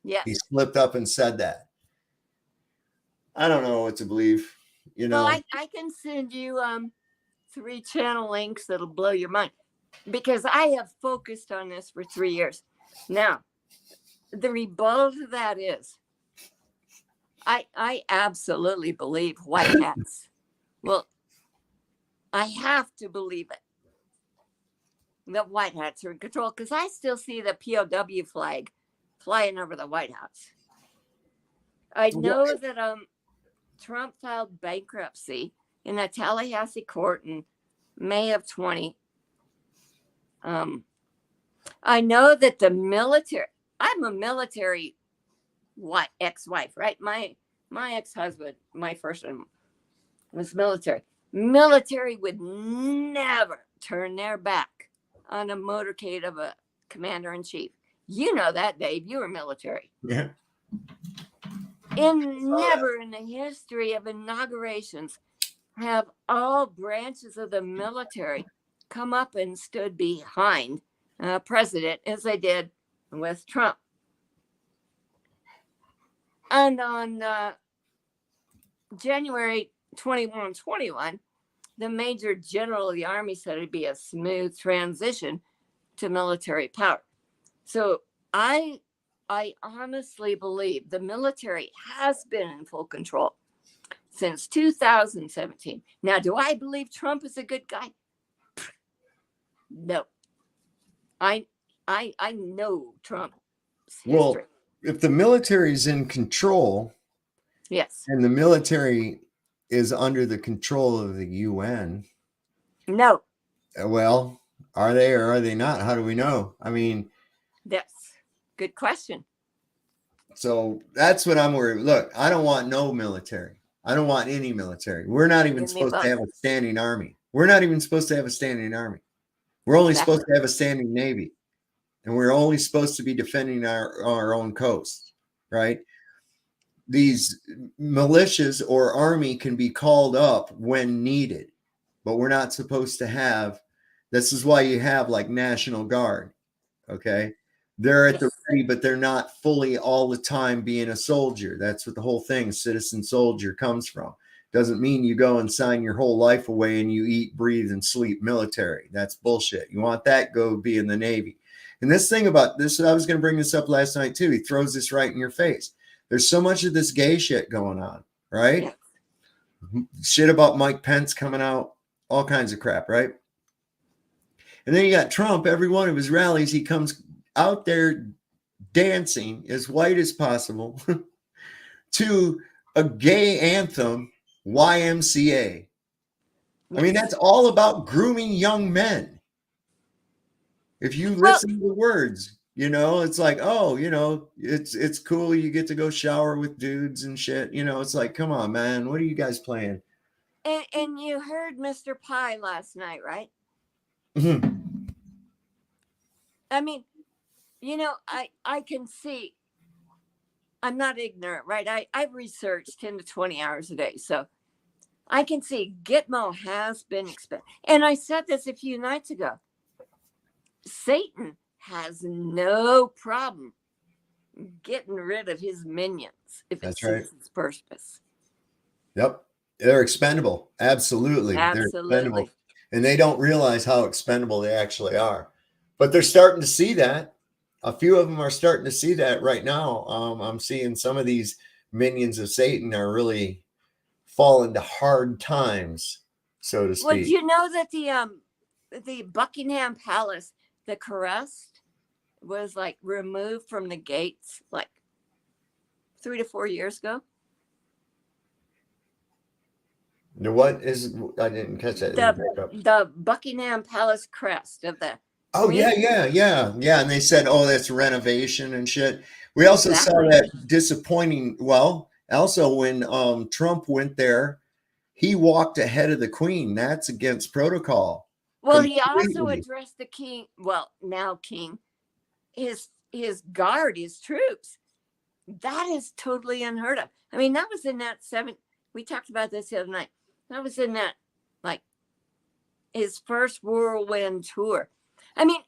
Yeah, he slipped up and said that. I don't know what to believe. Well, I can send you 3 channel links that'll blow your mind, because I have focused on this for 3 years. Now, the rebuttal to that is, I absolutely believe white hats. Well, I have to believe it. That white hats are in control, because I still see the POW flag flying over the White House. I know that Trump filed bankruptcy in a Tallahassee court in May of 20. I know that the military, I'm a military ex-wife, right? My ex-husband, my first one, was military. Military would never turn their back on a motorcade of a commander-in-chief. You know that, Dave. You were military. Yeah. And never in the history of inaugurations have all branches of the military come up and stood behind a president as they did with Trump. And on January 21, the Major General of the Army said it'd be a smooth transition to military power. So I honestly believe the military has been in full control since 2017. Now, do I believe Trump is a good guy? No. I know Trump's history. Well, if the military is in control, yes, and the military is under the control of the UN, no. Well, are they or are they not? How do we know? I mean, that's a good question. So that's what I'm worried. Look, I don't want no military. I don't want any military. We're not even supposed to have a standing army. We're not even supposed to have a standing army. We're only supposed to have a standing navy. And we're only supposed to be defending our own coast, right? These militias or army can be called up when needed, but we're not supposed to have. This is why you have like National Guard, okay? They're at the ready, but they're not fully all the time being a soldier. That's what the whole thing, citizen soldier, comes from. Doesn't mean you go and sign your whole life away and you eat, breathe, and sleep military. That's bullshit. You want that, go be in the Navy. And this thing about this, I was going to bring this up last night too. He throws this right in your face. There's so much of this gay shit going on, right? Yeah. Shit about Mike Pence coming out, all kinds of crap, right? And then you got Trump. Every one of his rallies, he comes out there dancing as white as possible to a gay anthem, YMCA. I mean, that's all about grooming young men. If you listen to the words, you know, it's like, oh, you know, it's cool. You get to go shower with dudes and shit. You know, it's like, come on, man. What are you guys playing? And you heard Mr. Pie last night, right? Mm-hmm. I mean, you know, I can see, I'm not ignorant, right? I've researched 10 to 20 hours a day. So I can see Gitmo has been expanded. And I said this a few nights ago. Satan has no problem getting rid of his minions if it suits his purpose. Yep. They're expendable. Absolutely. They're expendable. And they don't realize how expendable they actually are. But they're starting to see that. A few of them are starting to see that right now. I'm seeing some of these minions of Satan are really falling to hard times, so to speak. Well, you know that the Buckingham Palace, the crest was like removed from the gates like 3 to 4 years ago. The what is? I didn't catch that. The Buckingham Palace crest of the. Oh yeah. And they said, oh, that's renovation and shit. We also saw that disappointing. Well, also when Trump went there, he walked ahead of the Queen. That's against protocol. Well, he also addressed the king. Well, now king, his guard, his troops. That is totally unheard of. I mean, that was in that we talked about this the other night. That was in that, like, his first whirlwind tour. I mean,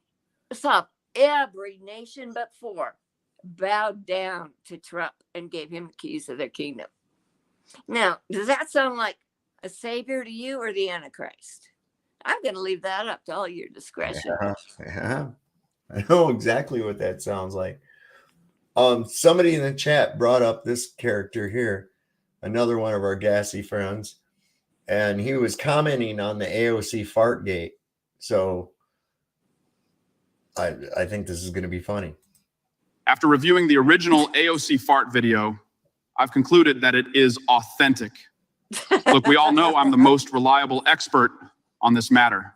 so every nation but 4 bowed down to Trump and gave him the keys of their kingdom. Now, does that sound like a savior to you or the Antichrist? I'm going to leave that up to all your discretion. Yeah. I know exactly what that sounds like. Somebody in the chat brought up this character here, another one of our gassy friends, and he was commenting on the AOC Fartgate. So I think this is going to be funny. After reviewing the original AOC fart video, I've concluded that it is authentic. Look, we all know I'm the most reliable expert on this matter,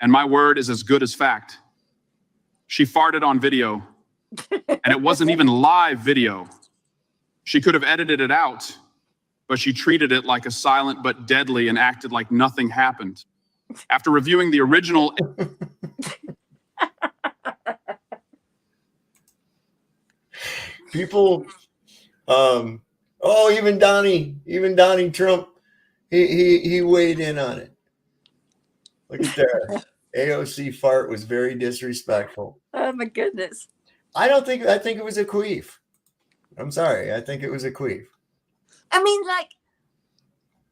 and my word is as good as fact. She farted on video, and it wasn't even live video. She could have edited it out, but she treated it like a silent but deadly and acted like nothing happened. After reviewing the original... People, even Donnie Trump, he weighed in on it. Look at that. AOC fart was very disrespectful. Oh my goodness. I think it was a queef. I'm sorry. I think it was a queef. I mean,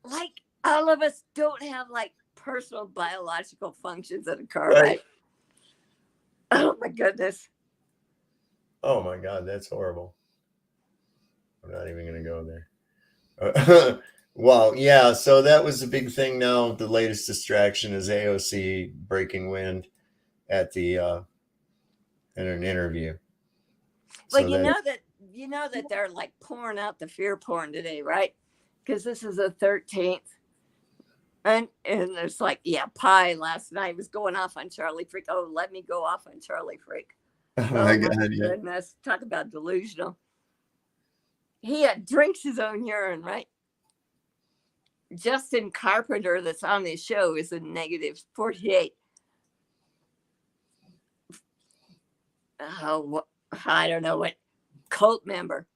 like all of us don't have like personal biological functions that occur, right? Oh my goodness. Oh my God, that's horrible. I'm not even going to go there. Well, yeah, so that was the big thing now. The latest distraction is AOC breaking wind at the in an interview. Well, so you know that they're like pouring out the fear porn today, right? Because this is the 13th. And there's like, Pie last night was going off on Charlie Freak. Oh, let me go off on Charlie Freak. Oh my God, goodness. Talk about delusional. He drinks his own urine, right? Justin Carpenter, that's on this show, is a -48. Oh, I don't know what cult member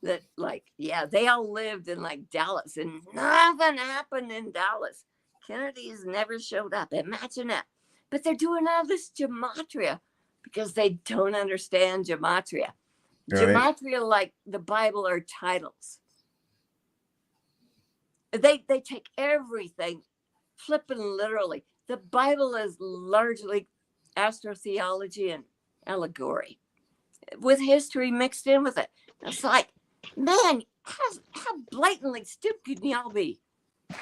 that, like, they all lived in like Dallas and nothing happened in Dallas. Kennedy's never showed up. Imagine that. But they're doing all this gematria because they don't understand gematria. Right. Gematria, like the Bible, are titles. They take everything, flipping literally. The Bible is largely astrotheology allegory with history mixed in with it. It's like, man, how blatantly stupid can y'all be? Hey,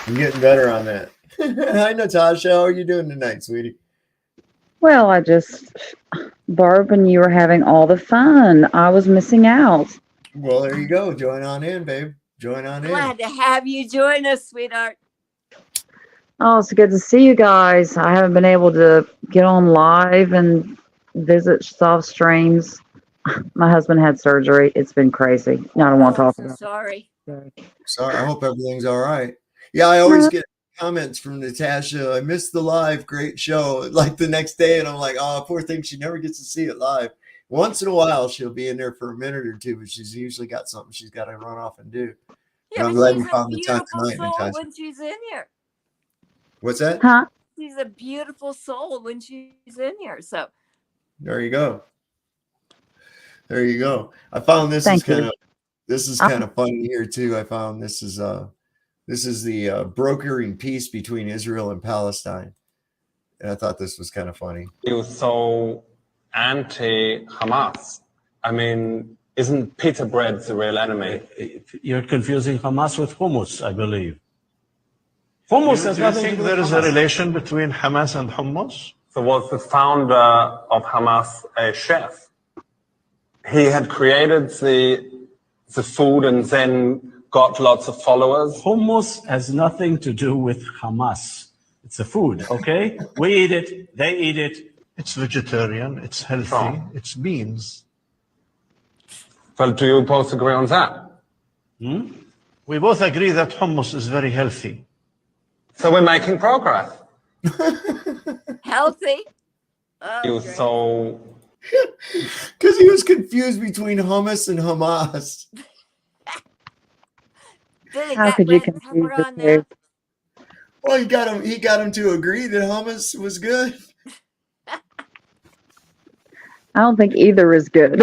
I'm getting better on that. Hi, Natasha. How are you doing tonight, sweetie? Well, Barb and you were having all the fun. I was missing out. Well, there you go. Join on in, babe. Join on in. Glad to have you join us, sweetheart. Oh, it's good to see you guys. I haven't been able to get on live and visit soft streams. My husband had surgery. It's been crazy. I don't want to talk about Sorry. Sorry. I hope everything's all right. Yeah, I always get comments from Natasha. I missed the live. Great show. Like the next day, and I'm like, oh, poor thing. She never gets to see it live. Once in a while, she'll be in there for a minute or two, but she's usually got something she's got to run off and do. Yeah, and I'm but glad she's you a found the time beautiful tonight, soul Natasha. when she's in here. What's that? Huh? She's a beautiful soul when she's in here. So There you go. There you go. I found this Thank is you. kind of funny here too. I found this is the brokering peace between Israel and Palestine, and I thought this was kind of funny. You're so anti-Hamas. I mean, isn't pita bread the real enemy? You're confusing Hamas with hummus, I believe. Hummus has nothing to do with there is a Hamas. relation between Hamas and hummus? So was the founder of Hamas a chef? He had created the food and then got lots of followers. Hummus has nothing to do with Hamas. It's a food, okay? We eat it, they eat it. It's vegetarian, it's healthy, Oh. it's beans. Well, do you both agree on that? We both agree that hummus is very healthy. So we're making progress. healthy. You're so Because he was confused between hummus and Hamas. How could you confuse the two? Well, he got him to agree that hummus was good. I don't think either is good.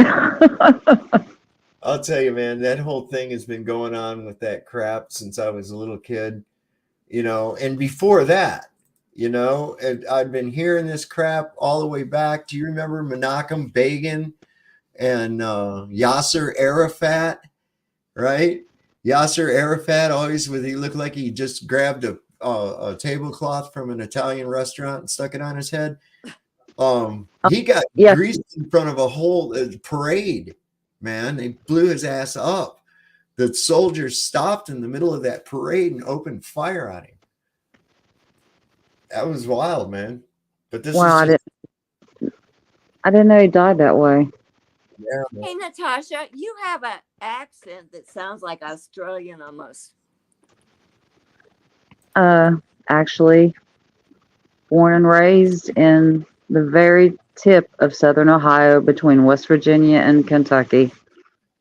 I'll tell you, man, that whole thing has been going on with that crap since I was a little kid, and before that, and I've been hearing this crap all the way back. Do you remember Menachem Begin and Yasser Arafat, right? Yasser Arafat he looked like he just grabbed a tablecloth from an Italian restaurant and stuck it on his head. He got greased in front of a whole parade, man. They blew his ass up. The soldiers stopped in the middle of that parade and opened fire on him. That was wild, man. But this Wow, is I didn't know he died that way. Yeah, Hey, Natasha, you have an accent that sounds like Australian almost. Actually, born and raised in the very tip of southern Ohio between West Virginia and Kentucky.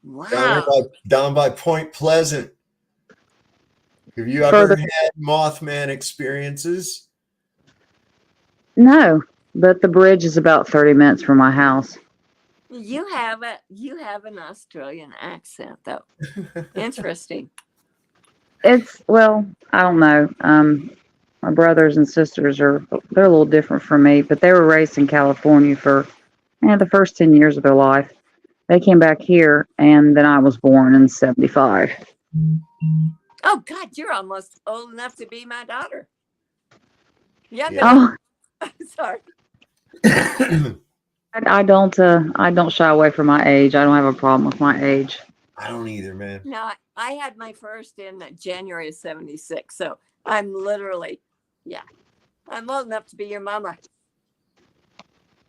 Wow. Down by Point Pleasant. Have you ever had Mothman experiences? No, but the bridge is about 30 minutes from my house. You have an Australian accent though. Interesting. Well, I don't know. My brothers and sisters they're a little different from me, but they were raised in California for the first 10 years of their life. They came back here, and then I was born in 1975. Oh God, you're almost old enough to be my daughter. Yeah. Oh. Sorry. I don't shy away from my age. I don't have a problem with my age. I don't either, man. No, I had my first in January of 1976, so I'm literally, I'm old enough to be your mama.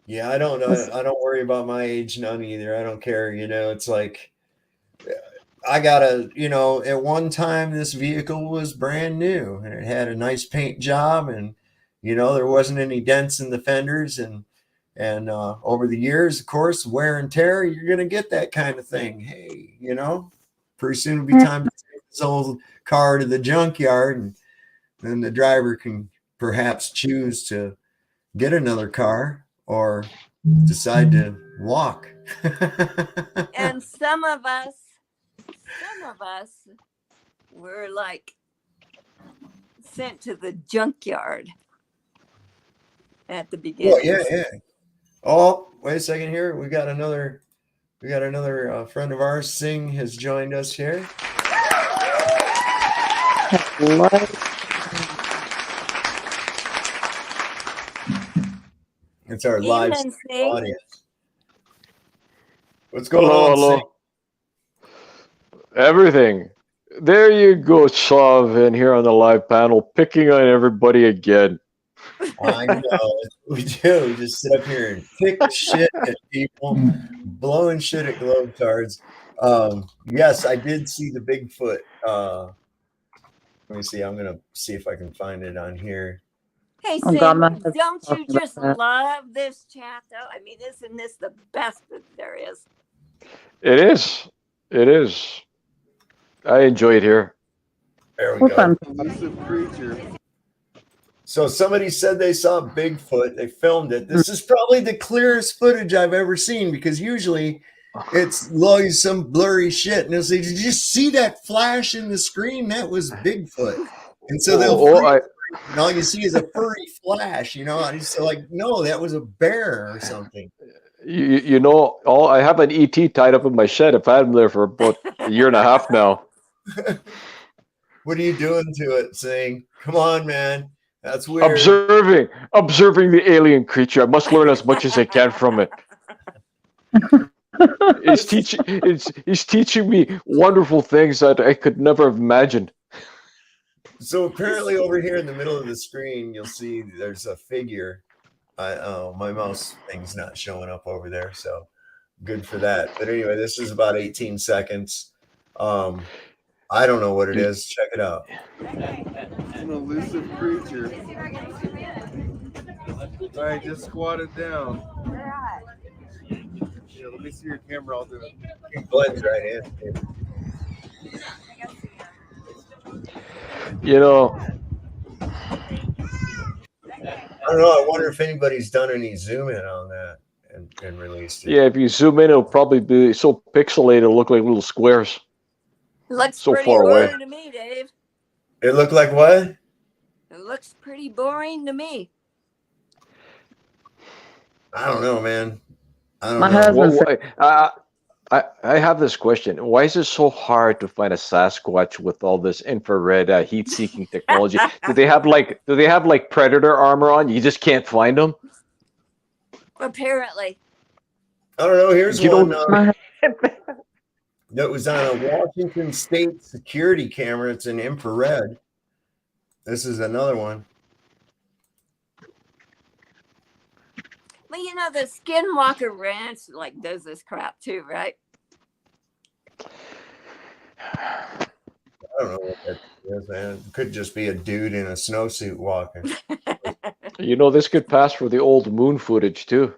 Yeah, I don't know. I don't worry about my age none either. I don't care. It's like I got at one time this vehicle was brand new and it had a nice paint job and there wasn't any dents in the fenders and over the years, of course, wear and tear, you're going to get that kind of thing. Hey, pretty soon it'll be time to take this old car to the junkyard and then the driver can perhaps choose to get another car or decide to walk. And some of us were like sent to the junkyard at the beginning. Well, yeah. Oh, wait a second here. We got another friend of ours. Singh has joined us here. It's our live Evening, Singh. audience. What's going on, Singh? Hello. Everything. There you go, Slav, in here on the live panel, picking on everybody again. I know. We do. We just sit up here and kick shit at people, blowing shit at globetards. Yes, I did see the Bigfoot. Let me see. I'm going to see if I can find it on here. Hey, Oh, Sing, God, my husband's don't you talking about just that. love this chat, though? I mean, isn't this the best that there is? It is. It is. I enjoy it here. There we We're go. fun. Elusive creature. So somebody said they saw Bigfoot. They filmed it. This is probably the clearest footage I've ever seen, because usually it's always some blurry shit. And they'll say, "Did you see that flash in the screen? That was Bigfoot." And so they'll and all you see is a furry flash, you know. And it's like, no, that was a bear or something. You know, I have an ET tied up in my shed. I've had him there for about a year and a half now. What are you doing to it? Saying, "Come on, man, that's weird." Observing the alien creature. I must learn as much as I can from it. He's teaching me wonderful things that I could never have imagined. So apparently over here in the middle of the screen, you'll see there's a figure. My mouse thing's not showing up over there, so good for that. But anyway, this is about 18 seconds. I don't know what it is. Check it out. It's an elusive creature. All right, just squat it down. Yeah, let me see your camera. I'll do it. It blends right in. You know, I don't know. I wonder if anybody's done any zoom in on that and released it. yeah, if you zoom in, it'll probably be so pixelated, it'll look like little squares. Looks So pretty far away. boring to me, Dave. It looked like what? It looks pretty boring to me. I don't know, man. I don't My know. husband said, I have this question. Why is it so hard to find a Sasquatch with all this infrared heat-seeking technology? Do they have like predator armor on? You just can't find them? Apparently. I don't know. Here's You one don't- that was on a Washington State security camera. It's in infrared. This is another one. Well, you know, the Skinwalker Ranch like does this crap too, right? I don't know what that is, man. It could just be a dude in a snowsuit walking. You know, this could pass for the old moon footage too.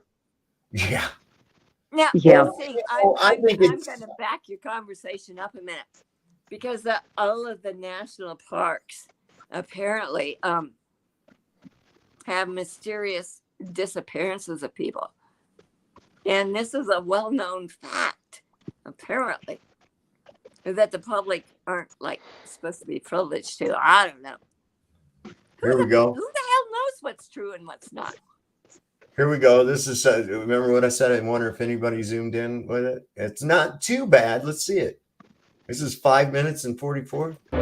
Yeah. Now, Yeah. see, I I'm think going it's- to back your conversation up a minute, because all of the national parks apparently have mysterious disappearances of people, and this is a well-known fact, apparently, that the public aren't like supposed to be privileged to. I don't know. Here we go. Who the hell knows what's true and what's not? Here we go. This is, remember what I said? I wonder if anybody zoomed in with it. It's not too bad. Let's see it. This is 5 minutes and 44. I'm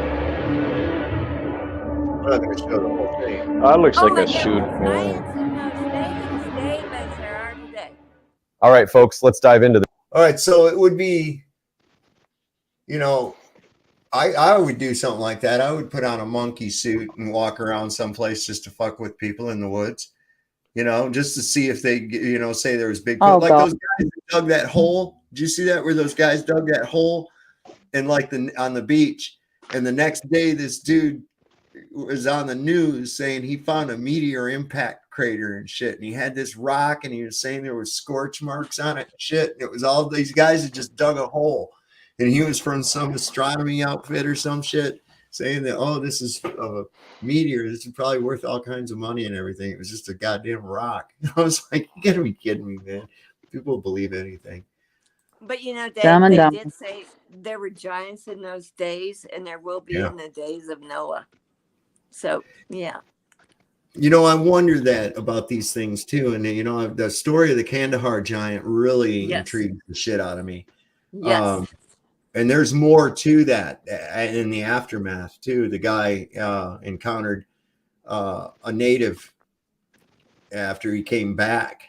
not going to show the whole thing. That looks Oh like my a shoot. All right, folks, let's dive into this. All right. So it would be, you know, I would do something like that. I would put on a monkey suit and walk around someplace just to fuck with people in the woods, you know, just to see if they, you know, say there was Bigfoot. Oh, like God. those guys that dug that hole. Did you see that, where those guys dug that hole and like on the beach? And the next day, this dude was on the news saying he found a meteor impact crater and shit. And he had this rock and he was saying there was scorch marks on it and shit. And it was all these guys that just dug a hole. And he was from some astronomy outfit or some shit, saying that, oh, this is a meteor. This is probably worth all kinds of money and everything. It was just a goddamn rock. I was like, you gotta be kidding me, man. People believe anything. But you know, Dumb and they dumb. did say there were giants in those days, and there will be Yeah. in the days of Noah. So, yeah. You know, I wonder that about these things too. And, you know, the story of the Kandahar giant really Yes. intrigues the shit out of me. Yes. And there's more to that in the aftermath too. The guy encountered a native after he came back,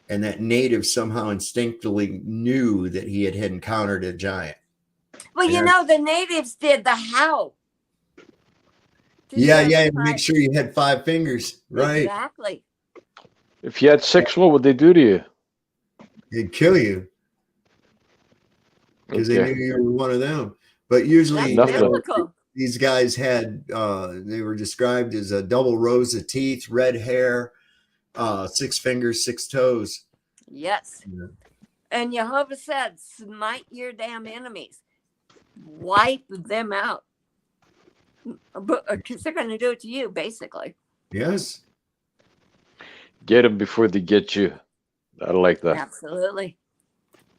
and that native somehow instinctively knew that he had encountered a giant. Well, you know, the natives did the how. Yeah, make sure you had 5 fingers, right? Exactly. If you had 6, what would they do to you? They'd kill you because they Okay. knew you were one of them. But usually, That's biblical. these guys had they were described as a double rows of teeth, red hair, 6 fingers, 6 toes. Yes. Yeah. And Jehovah said, smite your damn enemies. Wipe them out. Because they're going to do it to you, basically. Yes. Get them before they get you. I like that. Absolutely.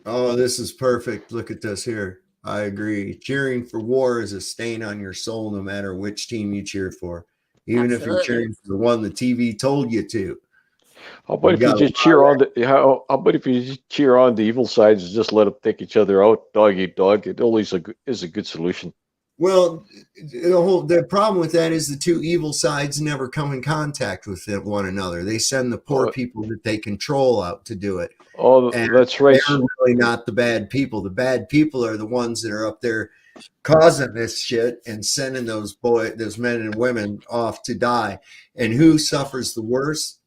Oh, this is perfect. Look at this here. I agree. Cheering for war is a stain on your soul, no matter which team you cheer for, even if you're cheering for the one the TV told you to. How about if you just cheer on the? How about if you just cheer on the evil sides and just let them take each other out, dog eat dog? It always is a good solution. Well, the problem with that is the two evil sides never come in contact with one another. They send the poor people that they control out to do it. Oh, and that's right. They're really not the bad people. The bad people are the ones that are up there causing this shit and sending those men and women off to die. And who suffers the worst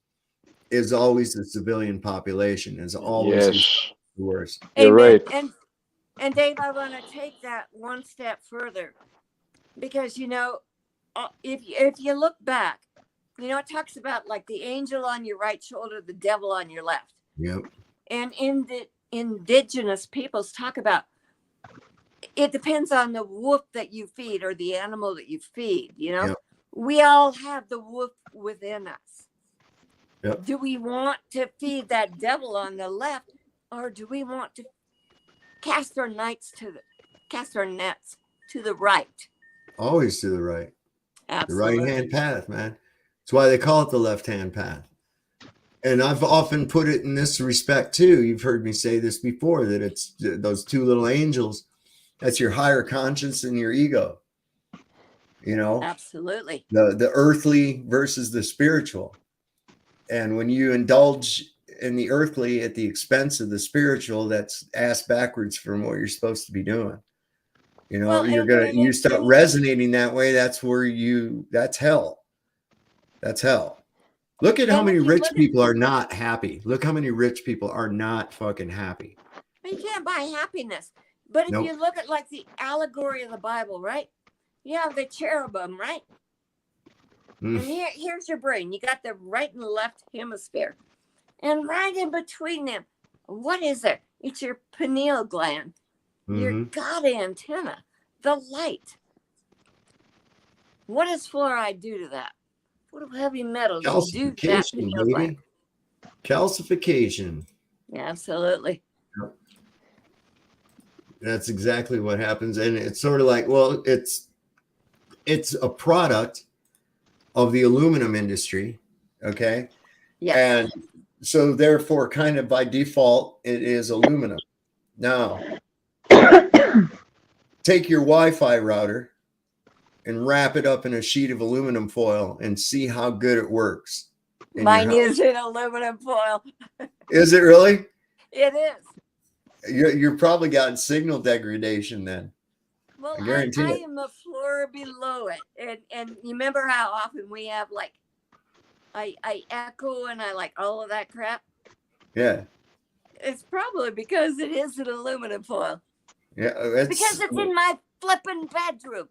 is always the civilian population. Is always the worst. You're right. And Dave, I want to take that one step further, because, you know, if you look back, you know, it talks about like the angel on your right shoulder, the devil on your left. Yep. And in the indigenous peoples talk about, it depends on the wolf that you feed or the animal that you feed, you know. Yep. We all have the wolf within us. Yep. Do we want to feed that devil on the left, or do we want to cast our nets to the right? Always to the right. Absolutely. The right-hand path, man. That's why they call it the left-hand path. And I've often put it in this respect too. You've heard me say this before, that it's those two little angels. That's your higher conscience and your ego. You know? Absolutely. The earthly versus the spiritual. And when you indulge in the earthly at the expense of the spiritual, that's ass backwards from what you're supposed to be doing. You know, Well, you start resonating that way. That's hell. That's hell. Look at how many rich people are not happy. Look how many rich people are not fucking happy. You can't buy happiness. But if you look at like the allegory of the Bible, right? You have the cherubim, right? And here's your brain. You got the right and left hemisphere. And right in between them, what is there? It's your pineal gland, your God antenna, the light. What does fluoride do to that? What do heavy metals do to that pineal gland? Calcification. Yeah, absolutely. That's exactly what happens. And it's sort of like, well, it's a product of the aluminum industry. Okay. Yeah. And so therefore, kind of by default, it is aluminum. Now, take your Wi-Fi router and wrap it up in a sheet of aluminum foil and see how good it works. Mine is in aluminum foil. Is it really? It is. You're probably gotten signal degradation then. Well, I guarantee I it. am a floor below it. And you remember how often we have like, I echo and I like all of that crap? Yeah. It's probably because it is an aluminum foil. Yeah. Because it's in my flipping bedroom.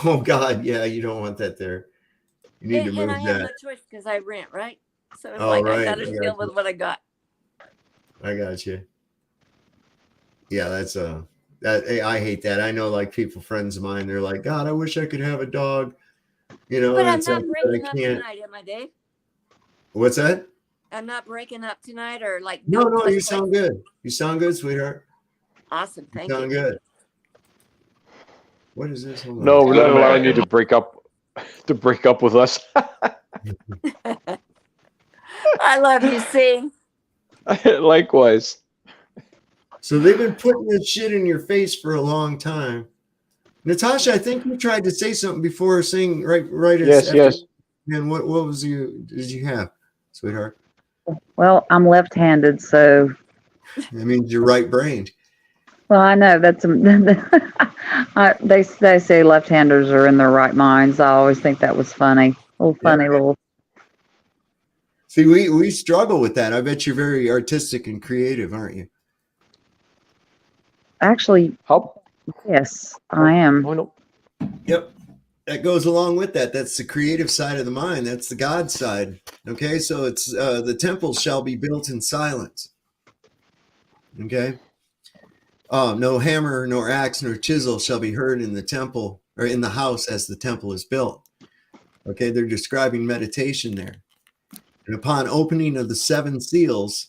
Oh God, yeah, you don't want that there. You need to move and I that. have no choice because I rent, right? So it's Oh, like right. I gotta I got deal you. with what I got. I got you. Yeah, that's I hate that. I know, like people, friends of mine, they're like, God, I wish I could have a dog. You know, But and I'm it's not like, breaking I up can't. tonight, am I, Dave? What's that? I'm not breaking up tonight, or like No, click, you click. sound good. You sound good, sweetheart. Awesome, You thank sound you. good. What is this? Hold on. No, we're not allowing you to break up. to break up with us. I love you, sing. Likewise. So they've been putting this shit in your face for a long time. Natasha, I think you tried to say something before saying right Yes, yes. And what was did you have, sweetheart? Well, I'm left-handed, so. That means you're right-brained. Well, I know that's they say left-handers are in their right minds. I always think that was funny. Little. See, we struggle with that. I bet you're very artistic and creative, aren't you? Actually, yes, I am. Oh, no. Yep. That goes along with that. That's the creative side of the mind. That's the God side. Okay, so it's the temple shall be built in silence. Okay. No hammer, nor axe, nor chisel shall be heard in the temple or in the house as the temple is built. Okay, they're describing meditation there. And upon opening of the 7 seals,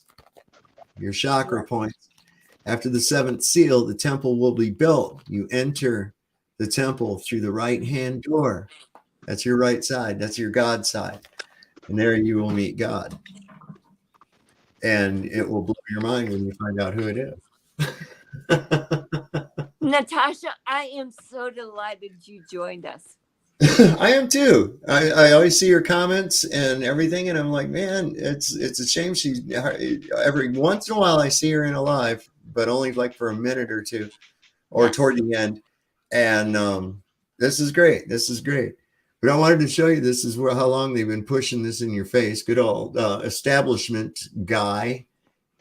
your chakra points, after the 7th seal, the temple will be built. You enter the temple through the right-hand door. That's your right side. That's your God side. And there you will meet God. And it will blow your mind when you find out who it is. Natasha, I am so delighted you joined us. I am too. I always see her comments and everything, and I'm like, man, it's a shame she every once in a while I see her in a live, but only like for a minute or two, or toward the end. And this is great. This is great. But I wanted to show you this is how long they've been pushing this in your face. Good old establishment guy,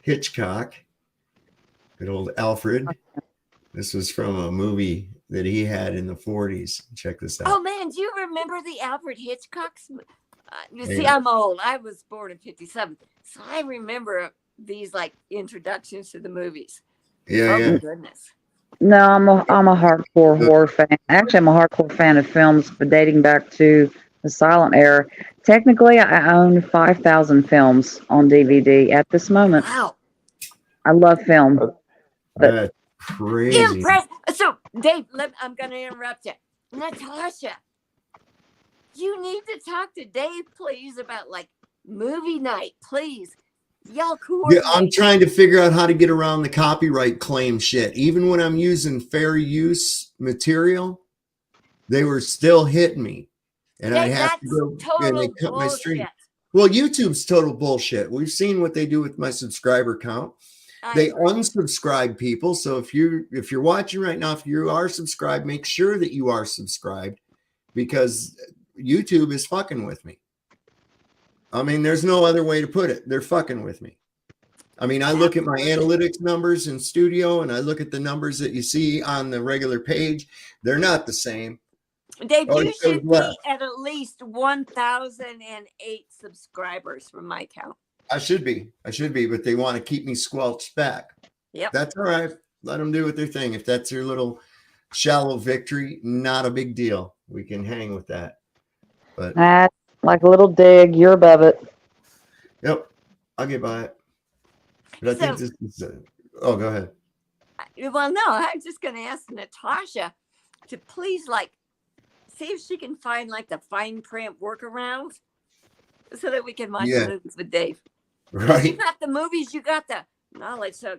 Hitchcock. Good old Alfred. This was from a movie that he had in the 40s. Check this out. Oh man, do you remember the Alfred Hitchcock's? You see, I'm old. I was born in '57, so I remember these like introductions to the movies. Yeah, my goodness. No, I'm a hardcore horror fan. Actually, I'm a hardcore fan of films, but dating back to the silent era. Technically, I own 5,000 films on DVD at this moment. Wow. I love film. That's crazy. Impressed. So, Dave, I'm going to interrupt you. Natasha, you need to talk to Dave, please, about like movie night, please. Y'all coordinate. Yeah, I'm trying to figure out how to get around the copyright claim shit. Even when I'm using fair use material, they were still hitting me. And I have to go and they cut my stream. Well, YouTube's total bullshit. We've seen what they do with my subscriber count. They unsubscribe people. So if you're watching right now, if you are subscribed, make sure that you are subscribed, because YouTube is fucking with me. I mean, there's no other way to put it. They're fucking with me. I mean, I look at my analytics numbers in studio and I look at the numbers that you see on the regular page. They're not the same. Dave, you should be at least 1,008 subscribers from my count. I should be, but they want to keep me squelched back. Yep. That's all right. Let them do what their thing. If that's your little shallow victory, not a big deal. We can hang with that. But That's like a little dig. You're above it. Yep. I'll get by it. But I think this is oh, go ahead. Well, no, I'm just going to ask Natasha to please see if she can find the fine print workarounds so that we can watch movies with Dave. Right. You got the movies, you got the knowledge. So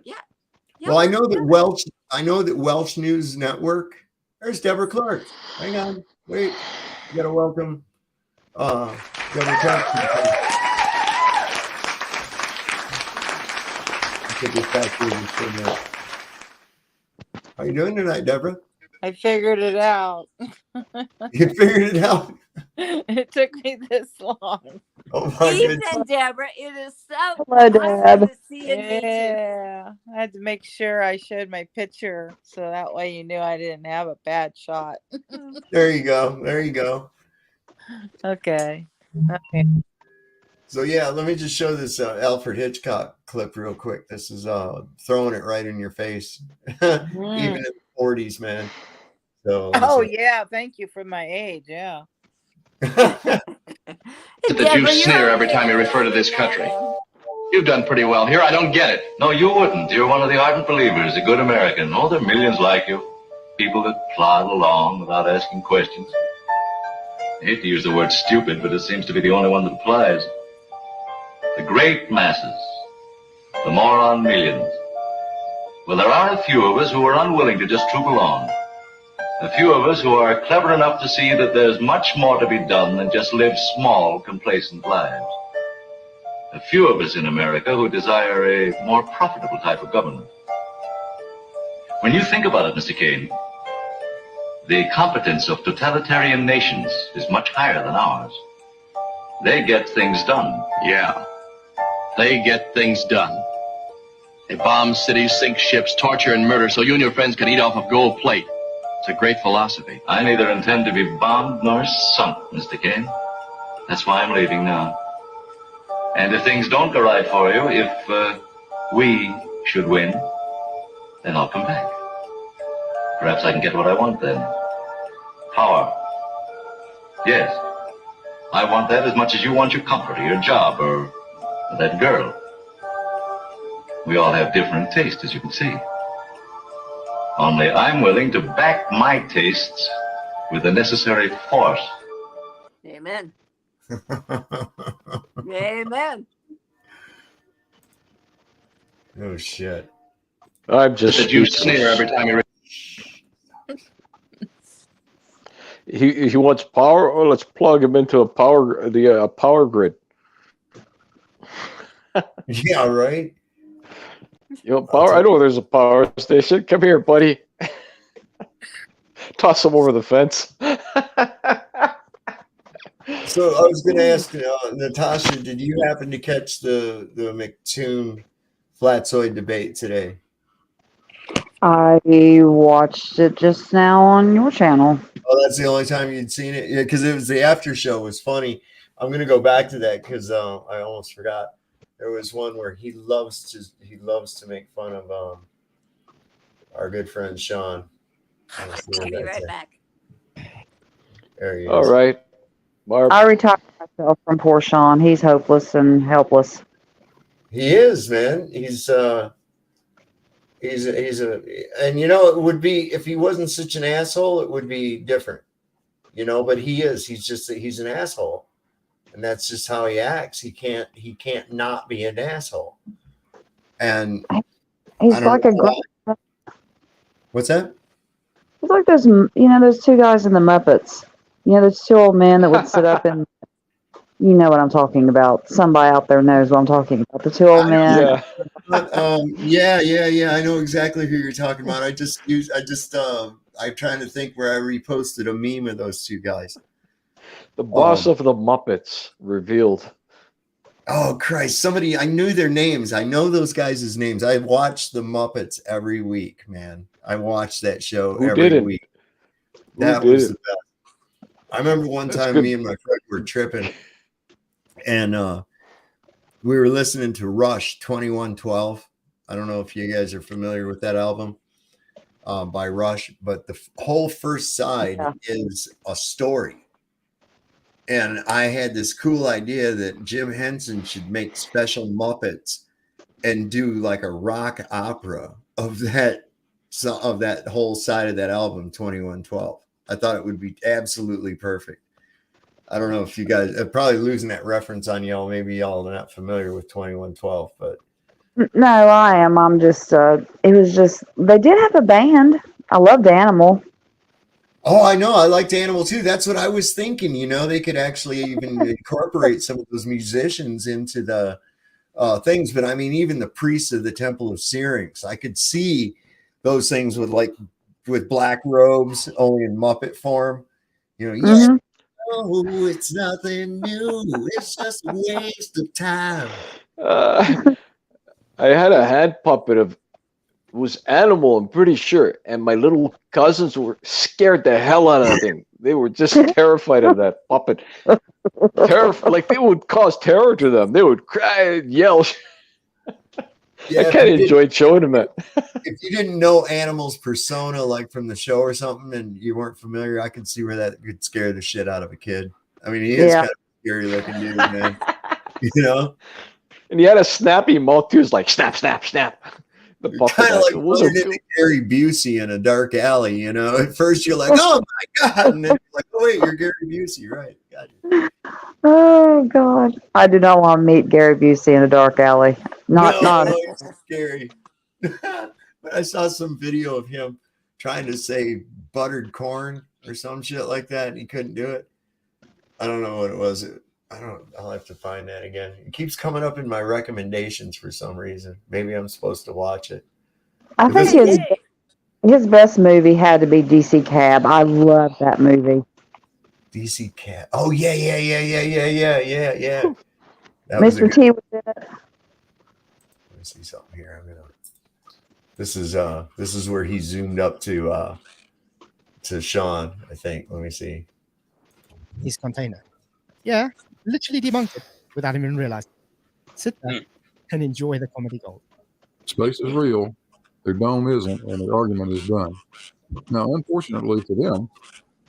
Well, I know that Welsh News Network. There's Deborah Clark. Hang on. Wait. You gotta welcome Deborah Clark. How you doing tonight, Deborah? I figured it out. You figured it out? It took me this long. Oh my Evening, goodness. Deborah. It is so Hello, awesome Deb. to see you. Yeah, I had to make sure I showed my picture so that way you knew I didn't have a bad shot. There you go. There you go. Okay. So yeah, let me just show this Alfred Hitchcock clip real quick. This is throwing it right in your face, even in the 40s, man. So Oh yeah, thank you for my age. Yeah. That you sneer every time you refer to this country. You've done pretty well here. I don't get it. No, you wouldn't. You're one of the ardent believers, a good American. Oh, there are millions like you. People that plod along without asking questions. I hate to use the word stupid, but it seems to be the only one that applies. The great masses, the moron millions. Well, there are a few of us who are unwilling to just troop along. A few of us who are clever enough to see that there's much more to be done than just live small, complacent lives. A few of us in America who desire a more profitable type of government. When you think about it, Mr. Kane, the competence of totalitarian nations is much higher than ours. They get things done. Yeah, they get things done. They bomb cities, sink ships, torture and murder so you and your friends can eat off of gold plate. It's a great philosophy. I neither intend to be bombed nor sunk, Mr. Kane. That's why I'm leaving now. And if things don't go right for you, if we should win, then I'll come back. Perhaps I can get what I want then. Power. Yes. I want that as much as you want your comfort or your job or that girl. We all have different tastes, as you can see. Only I'm willing to back my tastes with the necessary force. Amen. Amen. Oh shit. I'm just. Did you sneer every time you? He wants power. Oh, let's plug him into a power grid. Yeah, right. You know, power. I know there's a power station. Come here, buddy. Toss him over the fence. So I was going to ask Natasha, did you happen to catch the McToon Flatsoid debate today? I watched it just now on your channel. Oh, that's the only time you'd seen it? Yeah, because it was the after show. It was funny. I'm going to go back to that because I almost forgot. There was one where he loves to make fun of our good friend Sean. I'll be right back. There he is. All right. Barb. I retired myself from poor Sean. He's hopeless and helpless. He is, man. He's a, and you know, it would be, if he wasn't such an asshole, it would be different, you know, but he is, he's an asshole, and that's just how he acts. He can't not be an asshole. And he's like a great. What's that? It's like those, you know, those two guys in the Muppets. You know, those two old men that would sit up and, you know what I'm talking about. Somebody out there knows what I'm talking about. The two old men. Yeah. I know exactly who you're talking about. I'm trying to think where I reposted a meme of those two guys. The boss of the Muppets revealed. Oh Christ! Somebody, I knew their names. I know those guys' names. I watched the Muppets every week, man. I watched that show every week. That was the best. I remember one time me and my friend were tripping, and we were listening to Rush 2112. I don't know if you guys are familiar with that album by Rush, but the whole first side is a story. And I had this cool idea that Jim Henson should make special Muppets and do like a rock opera of that whole side of that album, 2112. I thought it would be absolutely perfect. I don't know if you guys are probably losing that reference on y'all. Maybe y'all are not familiar with 2112, but No, I am. I'm just, it was just, they did have a band. I loved Animal. oh, I know. I liked Animal too. That's what I was thinking. You know, they could actually even incorporate some of those musicians into the things. But I mean, even the priests of the Temple of Syrinx, I could see those things with black robes, only in Muppet form. You know, oh, it's nothing new. It's just a waste of time. I had a hand puppet of it was Animal, I'm pretty sure, and my little cousins were scared the hell out of him. They were just terrified of that puppet. Like they would cause terror to them. They would cry and yell. Yeah, I kind of enjoyed showing them that. If you didn't know Animal's persona, like from the show or something, and you weren't familiar, I could see where that could scare the shit out of a kid. I mean, he is kind of a scary looking dude, man. You know? And he had a snappy mouth too. He was like, snap, snap, snap. The puppet Kind of like action was running into Gary Busey in a dark alley, you know. At first you're like, oh my God. And then you're like, oh wait, you're Gary Busey, right? Gotcha. Oh God, I do not want to meet Gary Busey in a dark alley. Not It's scary. But I saw some video of him trying to say buttered corn or some shit like that, and he couldn't do it. I don't know what it was. I'll have to find that again. It keeps coming up in my recommendations for some reason. Maybe I'm supposed to watch it. I think his best movie had to be DC Cab. I love that movie. DC Cab. Oh yeah. That was a Mr. good. T was in it. Let me see something here. This is where he zoomed up to Sean, I think. Let me see. His container. Yeah, literally debunked it without even realizing. Sit back and enjoy the comedy gold. Space is real, their dome isn't, and the argument is done. Now, unfortunately for them,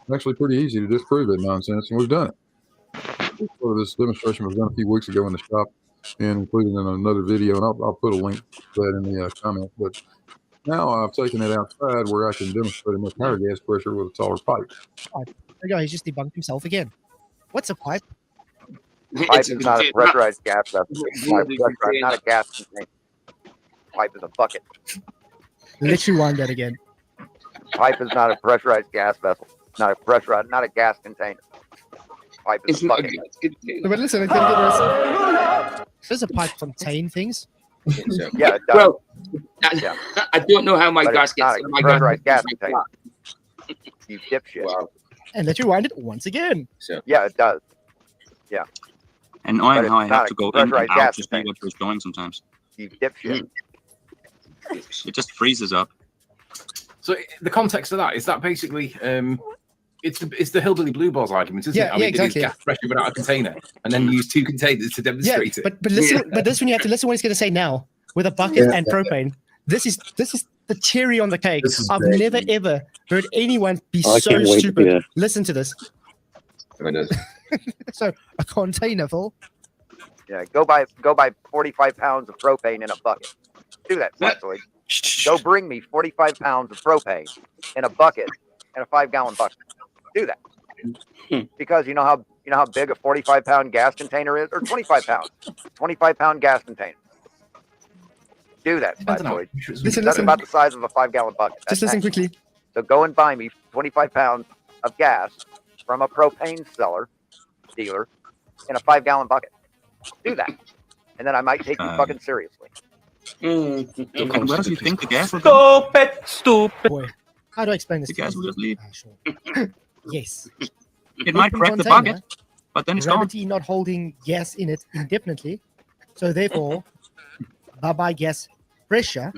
it's actually pretty easy to disprove that nonsense, and we've done it. So this demonstration was done a few weeks ago in the shop and included in another video, and I'll put a link to that in the comments. But now I've taken it outside where I can demonstrate a much higher gas pressure with a taller pipe. There you go, he's just debunked himself again. What's a pipe? Pipe is not a pressurized gas vessel. It's not a gas container. Pipe is a bucket. Let's rewind that again. Pipe is not a pressurized gas vessel. Not a gas container. Pipe is a bucket. No, but listen, I think it is. Does a pipe contain things? Yeah, it does. Well, I don't know how my But gas it's not gets. a My pressurized gas gets container. You dipshit. Wow. And let's rewind it once again. Yeah, it does. Yeah. And But how I it's have not to a go in and pressurized out gas to see container. what was going sometimes. You dipshit. It just freezes up. So the context of that is that basically it's the hillbilly blue balls argument, isn't it? I mean, exactly. It is gas pressure without a container, and then use two containers to demonstrate it. But listen, but this one you have to listen what he's going to say now with a bucket Yeah. and propane. This is the cherry on the cake. This is I've great. never ever heard anyone be I so can't wait to stupid. hear. Listen to this. So a container full. Yeah, go buy 45 pounds of propane in a bucket. Do that, Flatzoid. Go bring me 45 pounds of propane in a bucket in a 5-gallon bucket. Do that. Because you know how big a 45-pound gas container is, or 25 pounds. 25-pound gas container. Do that, Flatzoid. Listen. That's about the size of a 5-gallon bucket. Just listen quickly. So go and buy me 25 pounds of gas from a propane dealer in a 5-gallon bucket. Do that. And then I might take you fucking seriously. And where do you think the gas will go? Stupid. Boy, how do I explain this? The gas will just leave. Yes. It might Open crack the container, bucket, but then it's gone. gravity not holding gas in it indefinitely. So therefore, bye-bye gas pressure.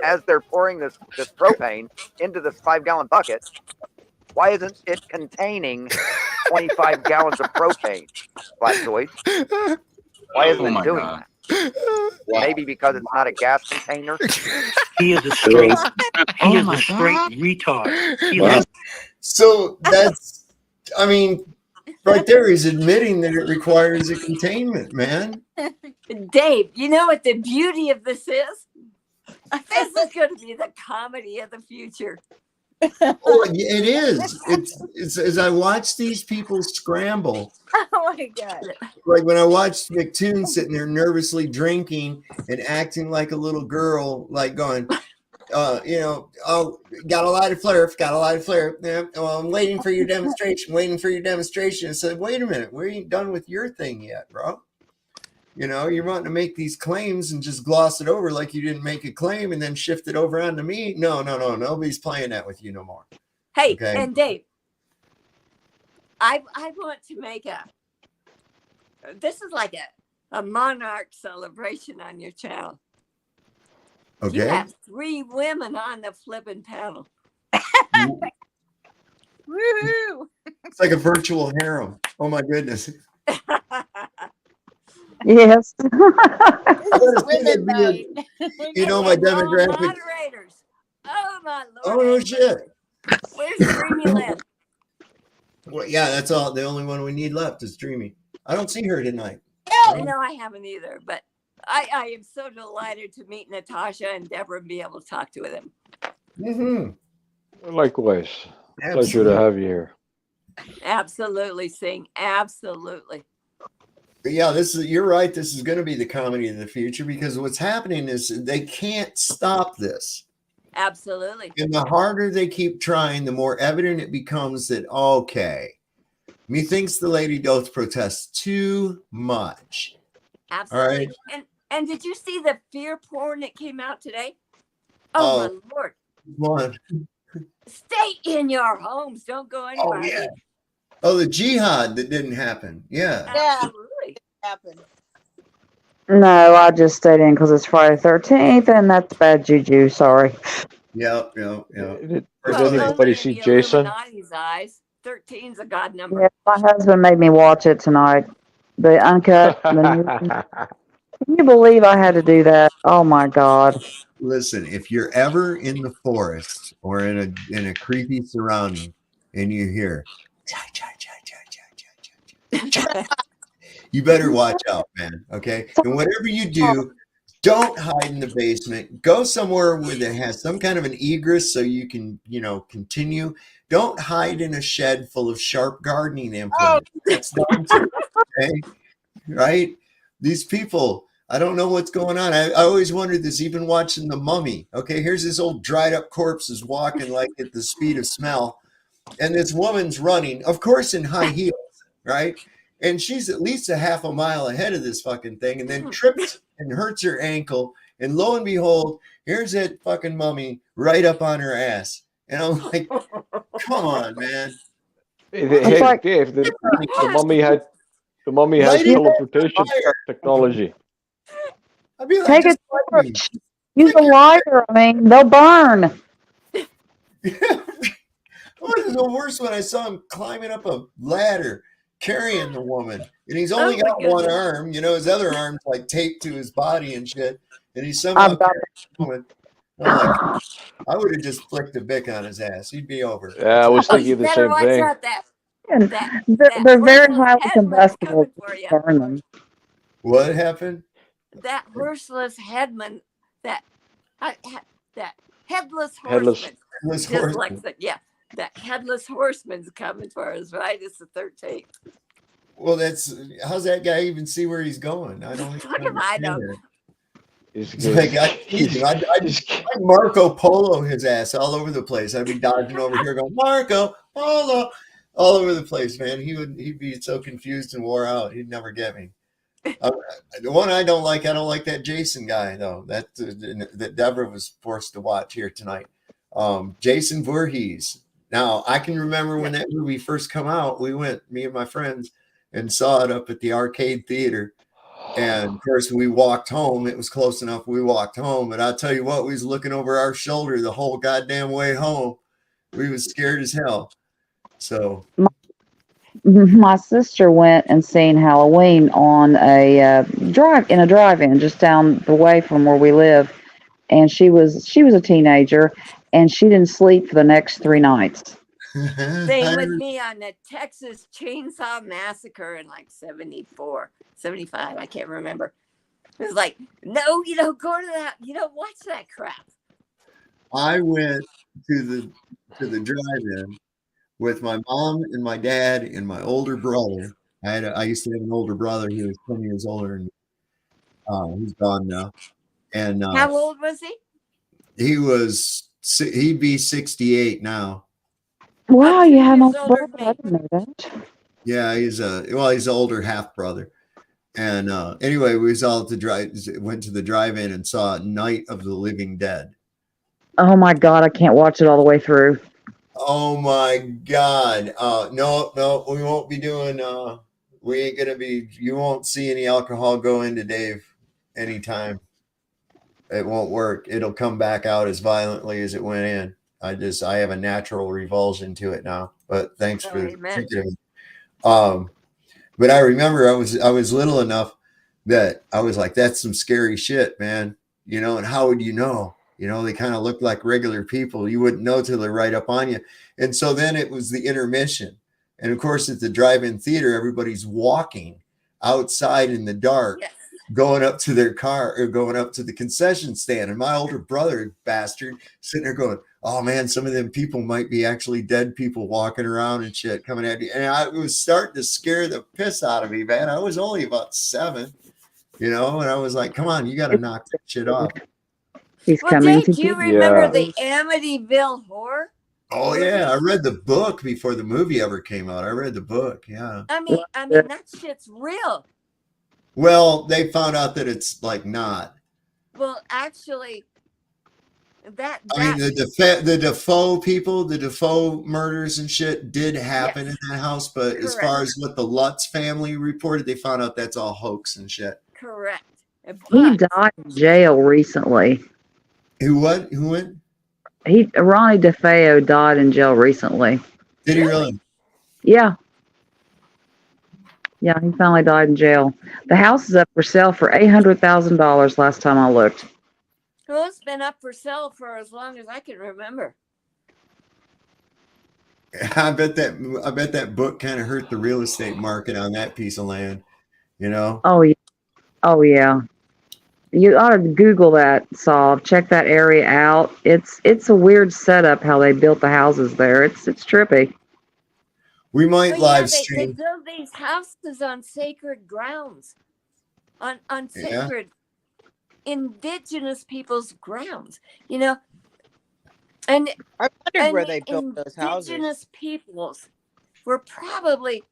As they're pouring this propane into this 5-gallon bucket, why isn't it containing 25 gallons of propane, Flatzoid? Why isn't it doing that? Maybe because it's not a gas container. He is a straight retard. He is So that's, I mean, right there is admitting that it requires a containment, man. Dave, you know what the beauty of this is? This is going to be the comedy of the future. Oh, it is. It's as I watch these people scramble. Oh my God. Like when I watched McToon sitting there nervously drinking and acting like a little girl, like going, oh, got a lighted flare. Yeah, well, I'm waiting for your demonstration. I said, wait a minute, we ain't done with your thing yet, bro. You know, you're wanting to make these claims and just gloss it over like you didn't make a claim and then shift it over onto me. No. Nobody's playing that with you no more. Hey, Okay. and Dave, I want to make this is like a monarch celebration on your channel. Okay. You have 3 women on the flipping panel. Woo! It's like a virtual harem. Oh my goodness. Yes. You know my demographic. Moderators. Oh my Oh Lord. no shit. Where's Dreamy Lynn? Well, yeah, that's all. The only one we need left is Dreamy. I don't see her tonight. No, I haven't either. But I am so delighted to meet Natasha and Deborah and be able to talk to them. Likewise. Pleasure Absolutely. to have you here. Absolutely, Sing. Absolutely. But yeah, you're right. This is going to be the comedy of the future because what's happening is they can't stop this. Absolutely. And the harder they keep trying, the more evident it becomes that, okay, methinks the lady doth protest too much. Absolutely. All right. And did you see the fear porn that came out today? Oh my Lord. What? Stay in your homes. Don't go anywhere. Oh, yeah. Oh, the jihad that didn't happen. Yeah. Absolutely. Happened. No, I just stayed in because it's Friday 13th, and that's bad juju. Sorry. Yep. Did Well, anybody in see the Jason? Illuminati's eyes, 13's a God number. Yeah, my husband made me watch it tonight. The uncut. Can you believe I had to do that? Oh my God. Listen, if you're ever in the forest or in a creepy surrounding and you hear you better watch out, man. Okay. And whatever you do, don't hide in the basement. Go somewhere where it has some kind of an egress so you can, continue. Don't hide in a shed full of sharp gardening implements. That's dumb too. Okay. Right? These people, I don't know what's going on. I always wondered this, even watching The Mummy. Okay, here's this old dried up corpse is walking like at the speed of smell. And this woman's running, of course, in high heels, right? And she's at least a half a mile ahead of this fucking thing and then trips and hurts her ankle. And lo and behold, here's that fucking mummy right up on her ass. And I'm like, come on, man. Hey, Dave, the mummy has teleportation technology. I'd be like, Take a torch. Use a lighter. I mean, they'll burn. What is the worst when I saw him climbing up a ladder carrying the woman, and he's only got one arm. His other arm's like taped to his body and shit, and he's somehow carrying the woman. I'm like, I would have just flicked a bick on his ass. He'd be over. Yeah, I was thinking the same thing. They're very highly combustible. Burn them. What happened? That horseless headman, that headless Headless horseman. horseman. Yeah, that headless horseman's coming for us, right? It's the 13th. Well, how's that guy even see where he's going? I don't even I know. It's like I'd Marco Polo his ass all over the place. I'd be dodging over here going, Marco Polo, all over the place, man. He'd be so confused and wore out. He'd never get me. The one I don't like that Jason guy though. That Deborah was forced to watch here tonight. Jason Voorhees. Now I can remember when that movie first come out. We went, me and my friends, and saw it up at the arcade theater. And of course, we walked home. It was close enough. We walked home, but I'll tell you what, we was looking over our shoulder the whole goddamn way home. We was scared as hell. So my sister went and seen Halloween on a drive-in just down the way from where we live, and she was a teenager, and she didn't sleep for the next 3 nights. Same with me on the Texas Chainsaw Massacre in like 74, 75. I can't remember. It was like, no, go to that. Watch that crap. I went to the drive-in with my mom and my dad and my older brother. I used to have an older brother. He was 20 years older, and he's gone now. And how old was he? He'd be 68 now. Wow, you have no brother. I didn't know that. Yeah, he's an older half brother. And anyway, we was all went to the drive-in and saw Night of the Living Dead. Oh my God, I can't watch it all the way through. Oh my God. No, we won't be doing, we ain't going to be, you won't see any alcohol go into Dave anytime. It won't work. It'll come back out as violently as it went in. I have a natural revulsion to it now, but thanks for thinking of it. But I remember I was little enough that I was like, that's some scary shit, man. And how would you know? They kind of look like regular people. You wouldn't know till they're right up on you. And so then it was the intermission. And of course, at the drive-in theater, everybody's walking outside in the dark. Yes. going up to their car or going up to the concession stand. And my older brother, bastard, sitting there going, oh man, some of them people might be actually dead people walking around and shit coming at you. And it was starting to scare the piss out of me, man. I was only about 7, and I was like, come on, you got to knock that shit off. He's Well, coming Jay, to do you get remember you. the Amityville Horror? Oh yeah, I read the book before the movie ever came out. I read the book, yeah. I mean, that shit's real. Well, they found out that it's like not. Well, actually, I mean, the Defoe people, the Defoe murders and shit did happen in that house, but as far as what the Lutz family reported, they found out that's all hoax and shit. Correct. He died in jail recently. Who what? Who went? Ronnie DeFeo died in jail recently. Did he really? Yeah. Yeah, he finally died in jail. The house is up for sale for $800,000 last time I looked. Well, it's been up for sale for as long as I can remember. I bet that book kind of hurt the real estate market on that piece of land, Oh yeah. Oh yeah. You ought to Google that, Saul. Check that area out. It's a weird setup how they built the houses there. It's trippy. We might But live they stream. build these houses on sacred grounds, on sacred indigenous people's grounds, and I wondered where they built those houses. Indigenous peoples were probably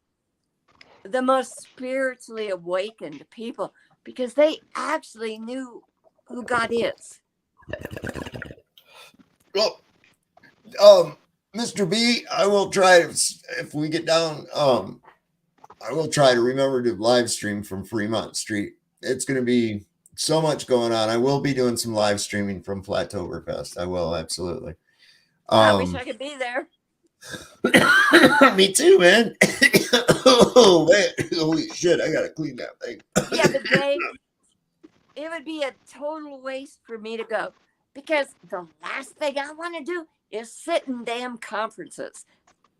the most spiritually awakened people because they actually knew who God is. Well, Mr. B, I will try to, if we get down, I will try to remember to live stream from Fremont Street. It's going to be so much going on. I will be doing some live streaming from Flattoberfest. I will, absolutely. I wish I could be there. Me too, man. Oh, man. Holy shit, I got to clean that thing. Yeah, but Dave, it would be a total waste for me to go because the last thing I want to do is sit in damn conferences.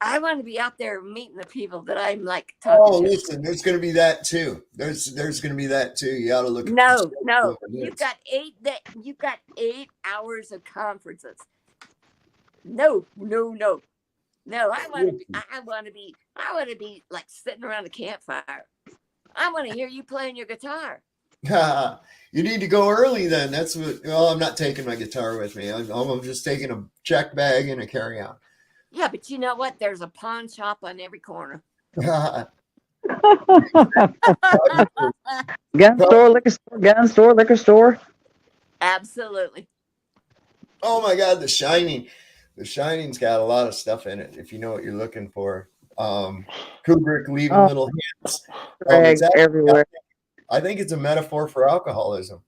I want to be out there meeting the people that I'm like talking to. Listen, there's going to be that too. There's going to be that too. You ought to look. No. You've got 8 hours of conferences. No. I want to be like sitting around a campfire. I want to hear you playing your guitar. You need to go early then. That's what. Well, I'm not taking my guitar with me. I'm just taking a check bag and a carry-on. Yeah, but you know what? There's a pawn shop on every corner. Gun store, liquor store, gun store, liquor store. Absolutely. Oh my God, The Shining. The Shining's got a lot of stuff in it. If you know what you're looking for, Kubrick leaving little hints. Everywhere. I think it's a metaphor for alcoholism.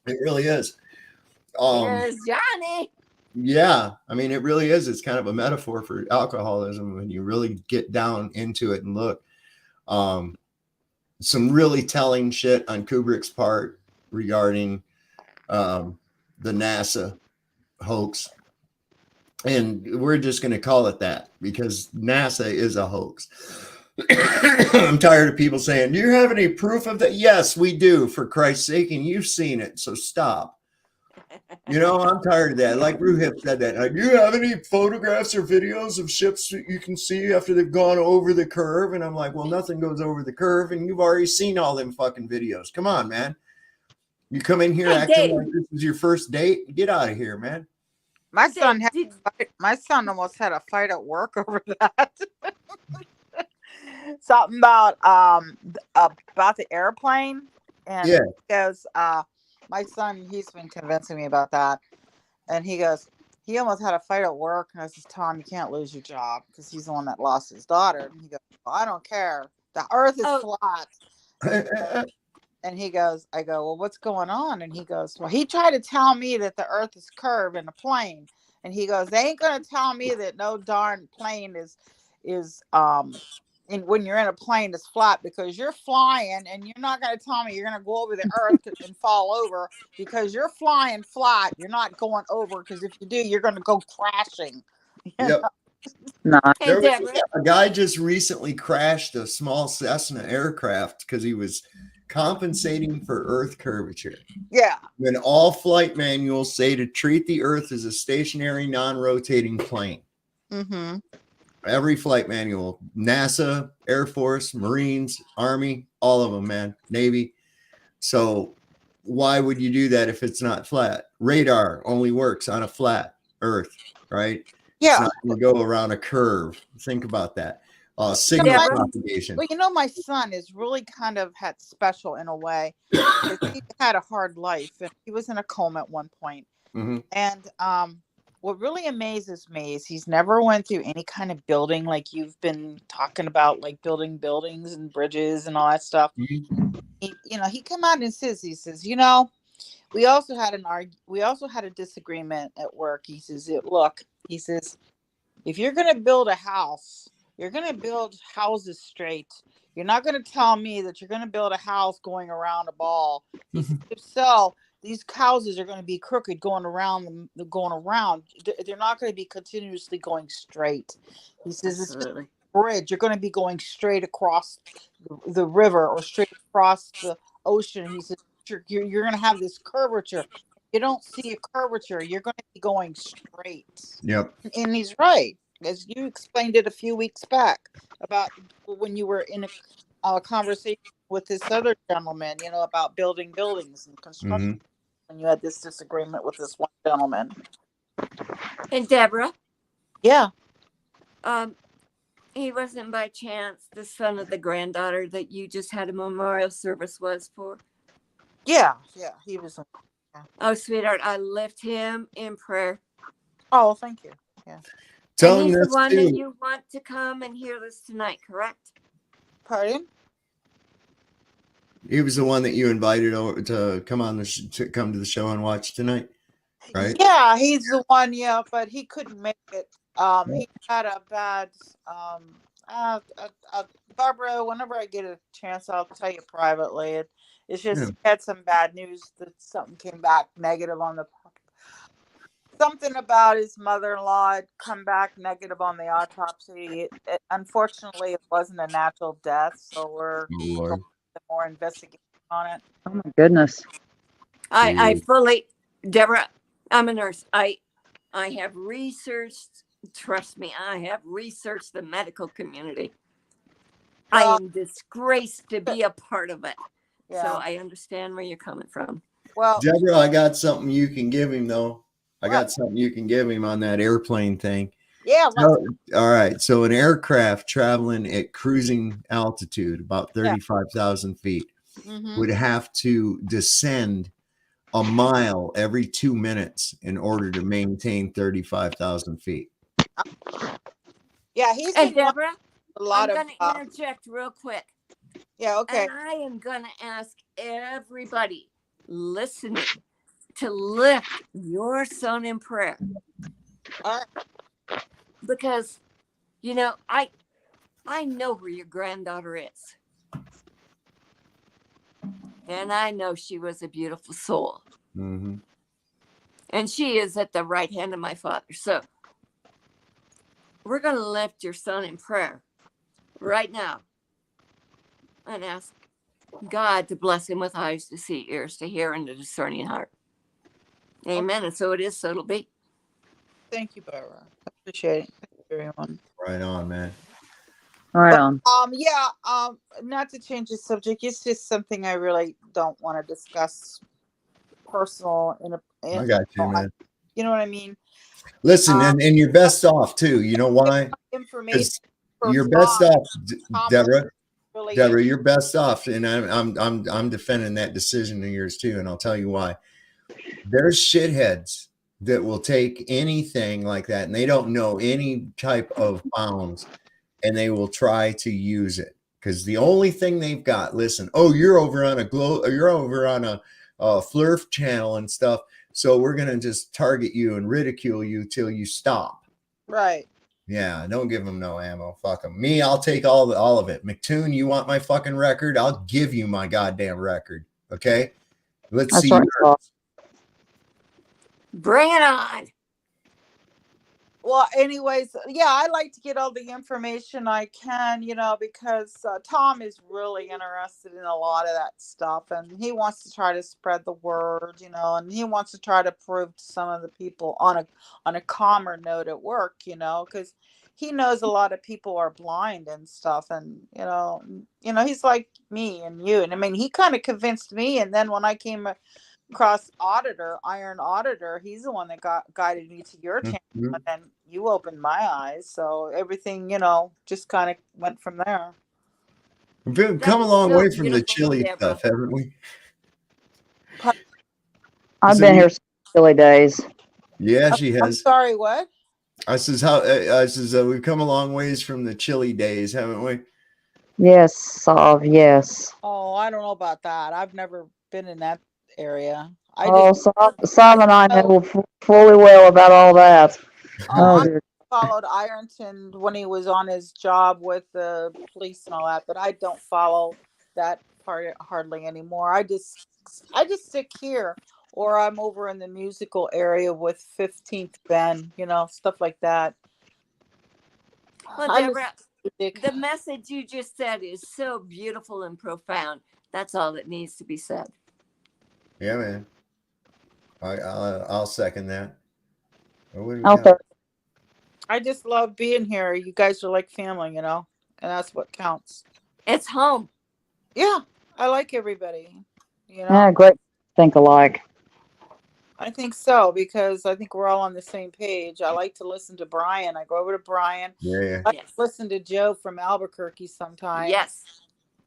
It really is. There's Johnny. Yeah, I mean, it really is. It's kind of a metaphor for alcoholism when you really get down into it and look. Some really telling shit on Kubrick's part regarding the NASA hoax. And we're just going to call it that because NASA is a hoax. I'm tired of people saying, do you have any proof of that? Yes, we do, for Christ's sake, and you've seen it, so stop. I'm tired of that. Like Ruhip said that. Do you have any photographs or videos of ships that you can see after they've gone over the curve? And I'm like, well, nothing goes over the curve, and you've already seen all them fucking videos. Come on, man. You come in here acting like this is your first date? Get out of here, man. My son almost had a fight at work over that. Something about the airplane, and he goes, my son, he's been convincing me about that, and he goes, he almost had a fight at work, and I says, Tom, you can't lose your job because he's the one that lost his daughter. And he goes, well, I don't care, the earth is flat. And he goes, I go, well, what's going on? And he goes, well, he tried to tell me that the earth is curved in a plane. And he goes, they ain't going to tell me that no darn plane is when you're in a plane is flat, because you're flying and you're not going to tell me you're going to go over the earth and fall over because you're flying flat. You're not going over, because if you do, you're going to go crashing. Yep. No. There was a guy just recently crashed a small Cessna aircraft because he was compensating for Earth curvature. Yeah. When all flight manuals say to treat the Earth as a stationary, non-rotating plane. Mm-hmm. Every flight manual, NASA, Air Force, Marines, Army, all of them, man, Navy. So why would you do that if it's not flat? Radar only works on a flat Earth, right? Yeah. It's not going to go around a curve. Think about that. Signal propagation. Well, you know, my son is really kind of had special in a way. 'Cause he had a hard life, and he was in a coma at one point. Mm-hmm. And what really amazes me is he's never went through any kind of building like you've been talking about, like building buildings and bridges and all that stuff. Mm-hmm. He come out and says, you know, we also had a disagreement at work. He says, look, he says, if you're going to build a house, you're going to build houses straight. You're not going to tell me that you're going to build a house going around a ball. He says, if so, these houses are going to be crooked going around. They're not going to be continuously going straight. He says, it's just a bridge. You're going to be going straight across the river or straight across the ocean. He says, you're going to have this curvature. You don't see a curvature. You're going to be going straight. Yep. And he's right, as you explained it a few weeks back about when you were in a conversation with this other gentleman, about building buildings and construction. Mm-hmm. When you had this disagreement with this one gentleman. And Deborah? Yeah. He wasn't by chance the son of the granddaughter that you just had a memorial service was for? Yeah, he was. Yeah. Oh, sweetheart, I lift him in prayer. Oh, thank you. Yeah. And he's the one that you want to come and hear this tonight, correct? Pardon? He was the one that you invited over to come on to come to the show and watch tonight, right? Yeah, he's the one. Yeah, but he couldn't make it. He had a bad. Barbara, whenever I get a chance, I'll tell you privately. It's just he had some bad news that something came back negative on something about his mother-in-law had come back negative on the autopsy. Unfortunately, it wasn't a natural death, so we're going to more investigation on it. Oh my goodness. I fully, Deborah, I'm a nurse. I have researched, trust me, I have researched the medical community. I am disgraced to be a part of it. Yeah. So I understand where you're coming from. Well, Deborah, I got something you can give him though. I got something you can give him on that airplane thing. Yeah. All right. So an aircraft traveling at cruising altitude, about 35,000 feet, would have to descend a mile every 2 minutes in order to maintain 35,000 feet. Yeah, he's and Deborah, I'm going to interject real quick. Yeah, okay. And I am going to ask everybody listening to lift your son in prayer. Because, I know where your granddaughter is. And I know she was a beautiful soul. Mm-hmm. And she is at the right hand of my Father. So we're going to lift your son in prayer right now and ask God to bless him with eyes to see, ears to hear, and a discerning heart. Amen. And so it is, so it'll be. Thank you, Barbara. I appreciate it. Thank you, everyone. Right on, man. Right on. Not to change the subject, it's just something I really don't want to discuss personal I got you, man. You know what I mean? Listen, and you're best off too. You know why? Information. You're best off, Deborah. Really Deborah, you're best off, and I'm defending that decision of yours too, and I'll tell you why. There's shitheads that will take anything like that, and they don't know any type of bounds, and they will try to use it because the only thing they've got. Listen, you're over on a Flurf channel and stuff, so we're gonna just target you and ridicule you till you stop. Right. Yeah, don't give them no ammo. Fuck them. Me, I'll take all of it. McToon, you want my fucking record? I'll give you my goddamn record. Okay? Let's see yours. Bring it on. Well, anyways, yeah, I like to get all the information I can, because Tom is really interested in a lot of that stuff, and he wants to try to spread the word, and he wants to try to prove to some of the people on a calmer note at work, because he knows a lot of people are blind and stuff, and he's like me and you, and I mean, he kind of convinced me, and then when I came across Iron Auditor, he's the one that guided me to your channel, and you opened my eyes, so everything just kind of went from there. We've come a long way from the chili stuff, haven't we? I've been here since chili days. Yeah, she has. I'm sorry, what? I says we've come a long ways from the chili days, haven't we? Yes, Sav, yes. Oh, I don't know about that. I've never been in that area. Sav and I know fully well about all that. I followed Ironton when he was on his job with the police and all that, but I don't follow that part hardly anymore. I just stick here, or I'm over in the musical area with 15th Ben, stuff like that. Well, Deborah, the message you just said is so beautiful and profound. That's all that needs to be said. Yeah, man. I'll second that. I just love being here. You guys are like family, and that's what counts. It's home. Yeah, I like everybody. Yeah, great. Think alike. I think so, because I think we're all on the same page. I like to listen to Brian. I go over to Brian. Yeah. I listen to Joe from Albuquerque sometimes. Yes.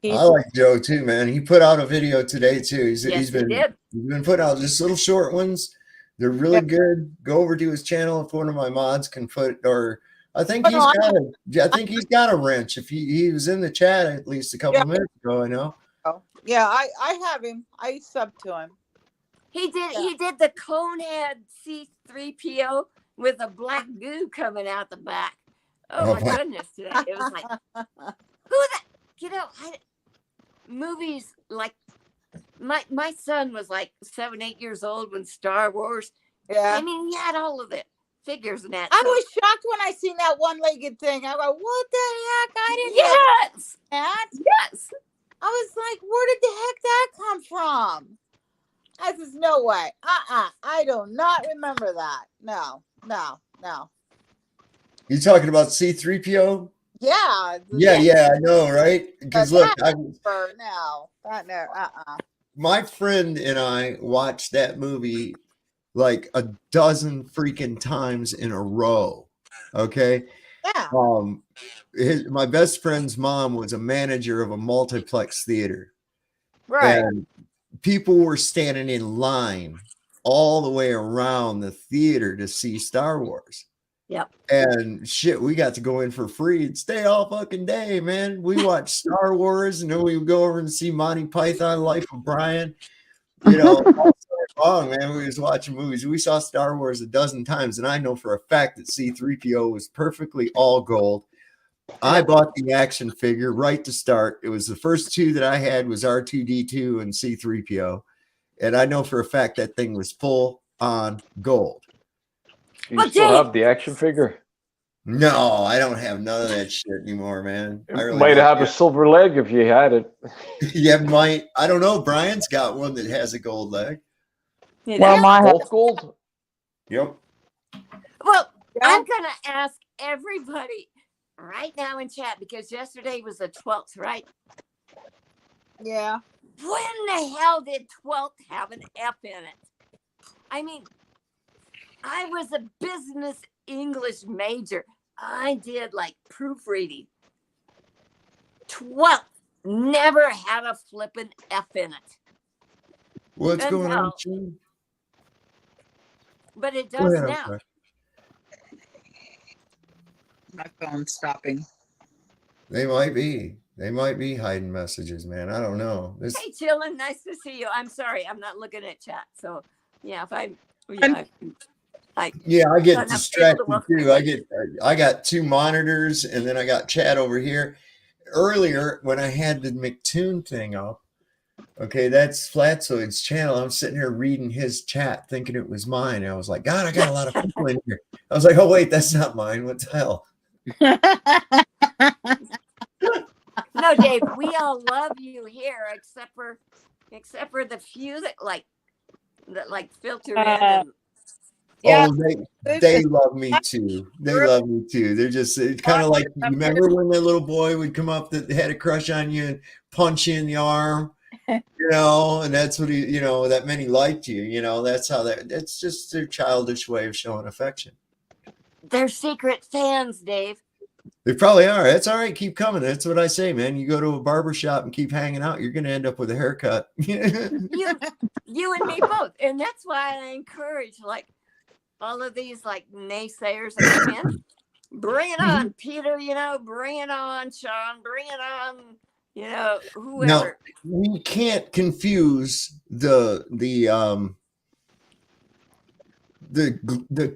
I like Joe too, man. He put out a video today too. He's been putting out just little short ones. They're really good. Go over to his channel if one of my mods can put, or I think he's got a wrench. If he was in the chat at least a couple minutes ago, I know. Yeah, I have him. I sub to him. He did the Conehead C3PO with a black goo coming out the back. Oh my goodness! Today it was like, who that? Movies like my son was like 7, 8 years old when Star Wars. Yeah, I mean, he had all of the figures and that. I was shocked when I seen that one-legged thing. I go, what the heck? I didn't know that. Yes. I was like, where did the heck that come from? I says, no way. I do not remember that. No. You talking about C3PO? Yeah. Yeah, I know, right? Because look, my friend and I watched that movie like a dozen freaking times in a row. Okay. Yeah. My best friend's mom was a manager of a multiplex theater. Right. And people were standing in line all the way around the theater to see Star Wars. Yep. And shit, we got to go in for free and stay all fucking day, man. We watched Star Wars, and then we would go over and see Monty Python, Life of Brian. All long, man. We was watching movies. We saw Star Wars a dozen times, and I know for a fact that C3PO was perfectly all gold. I bought the action figure right to start. It was the first two that I had was R2D2 and C3PO. And I know for a fact that thing was full on gold. You still have the action figure? No, I don't have none of that shit anymore, man. I really might have a silver leg if you had it. Yeah, might. I don't know. Brian's got one that has a gold leg. Well, both gold? Yep. Well, I'm going to ask everybody right now in chat, because yesterday was the 12th, right? Yeah. When the hell did 12th have an F in it? I mean, I was a business English major. I did like proofreading. 12th never had a flippin' F in it. What's going on, Jim? But it does now. Sorry. My phone's stopping. They might be hiding messages, man. I don't know. Hey, Chillin, nice to see you. I'm sorry, I'm not looking at chat. So yeah, if I get distracted too. I got two monitors, and then I got chat over here. Earlier, when I had the McToon thing up, Okay, that's Flatzoid's channel. I'm sitting here reading his chat, thinking it was mine. I was like, God, I got a lot of people in here. I was like, oh wait, that's not mine. What the hell? No, Dave, we all love you here, except for the few that filter in and Yeah, Oh, they love me too. They love me too. They're just kind of like, you remember when that little boy would come up that had a crush on you and punch you in the arm, you know, and that's what he, you know, that meant he liked you, you know, that's how it's just their childish way of showing affection. they're secret fans, Dave. They probably are. That's all right. Keep coming. That's what I say, man. You go to a barber shop and keep hanging out, you're going to end up with a haircut. You and me both. And that's why I encourage all of these naysayers that come in. Bring it on, Peter, you know, bring it on, Sean, bring it on, you know, whoever. Now, we can't confuse the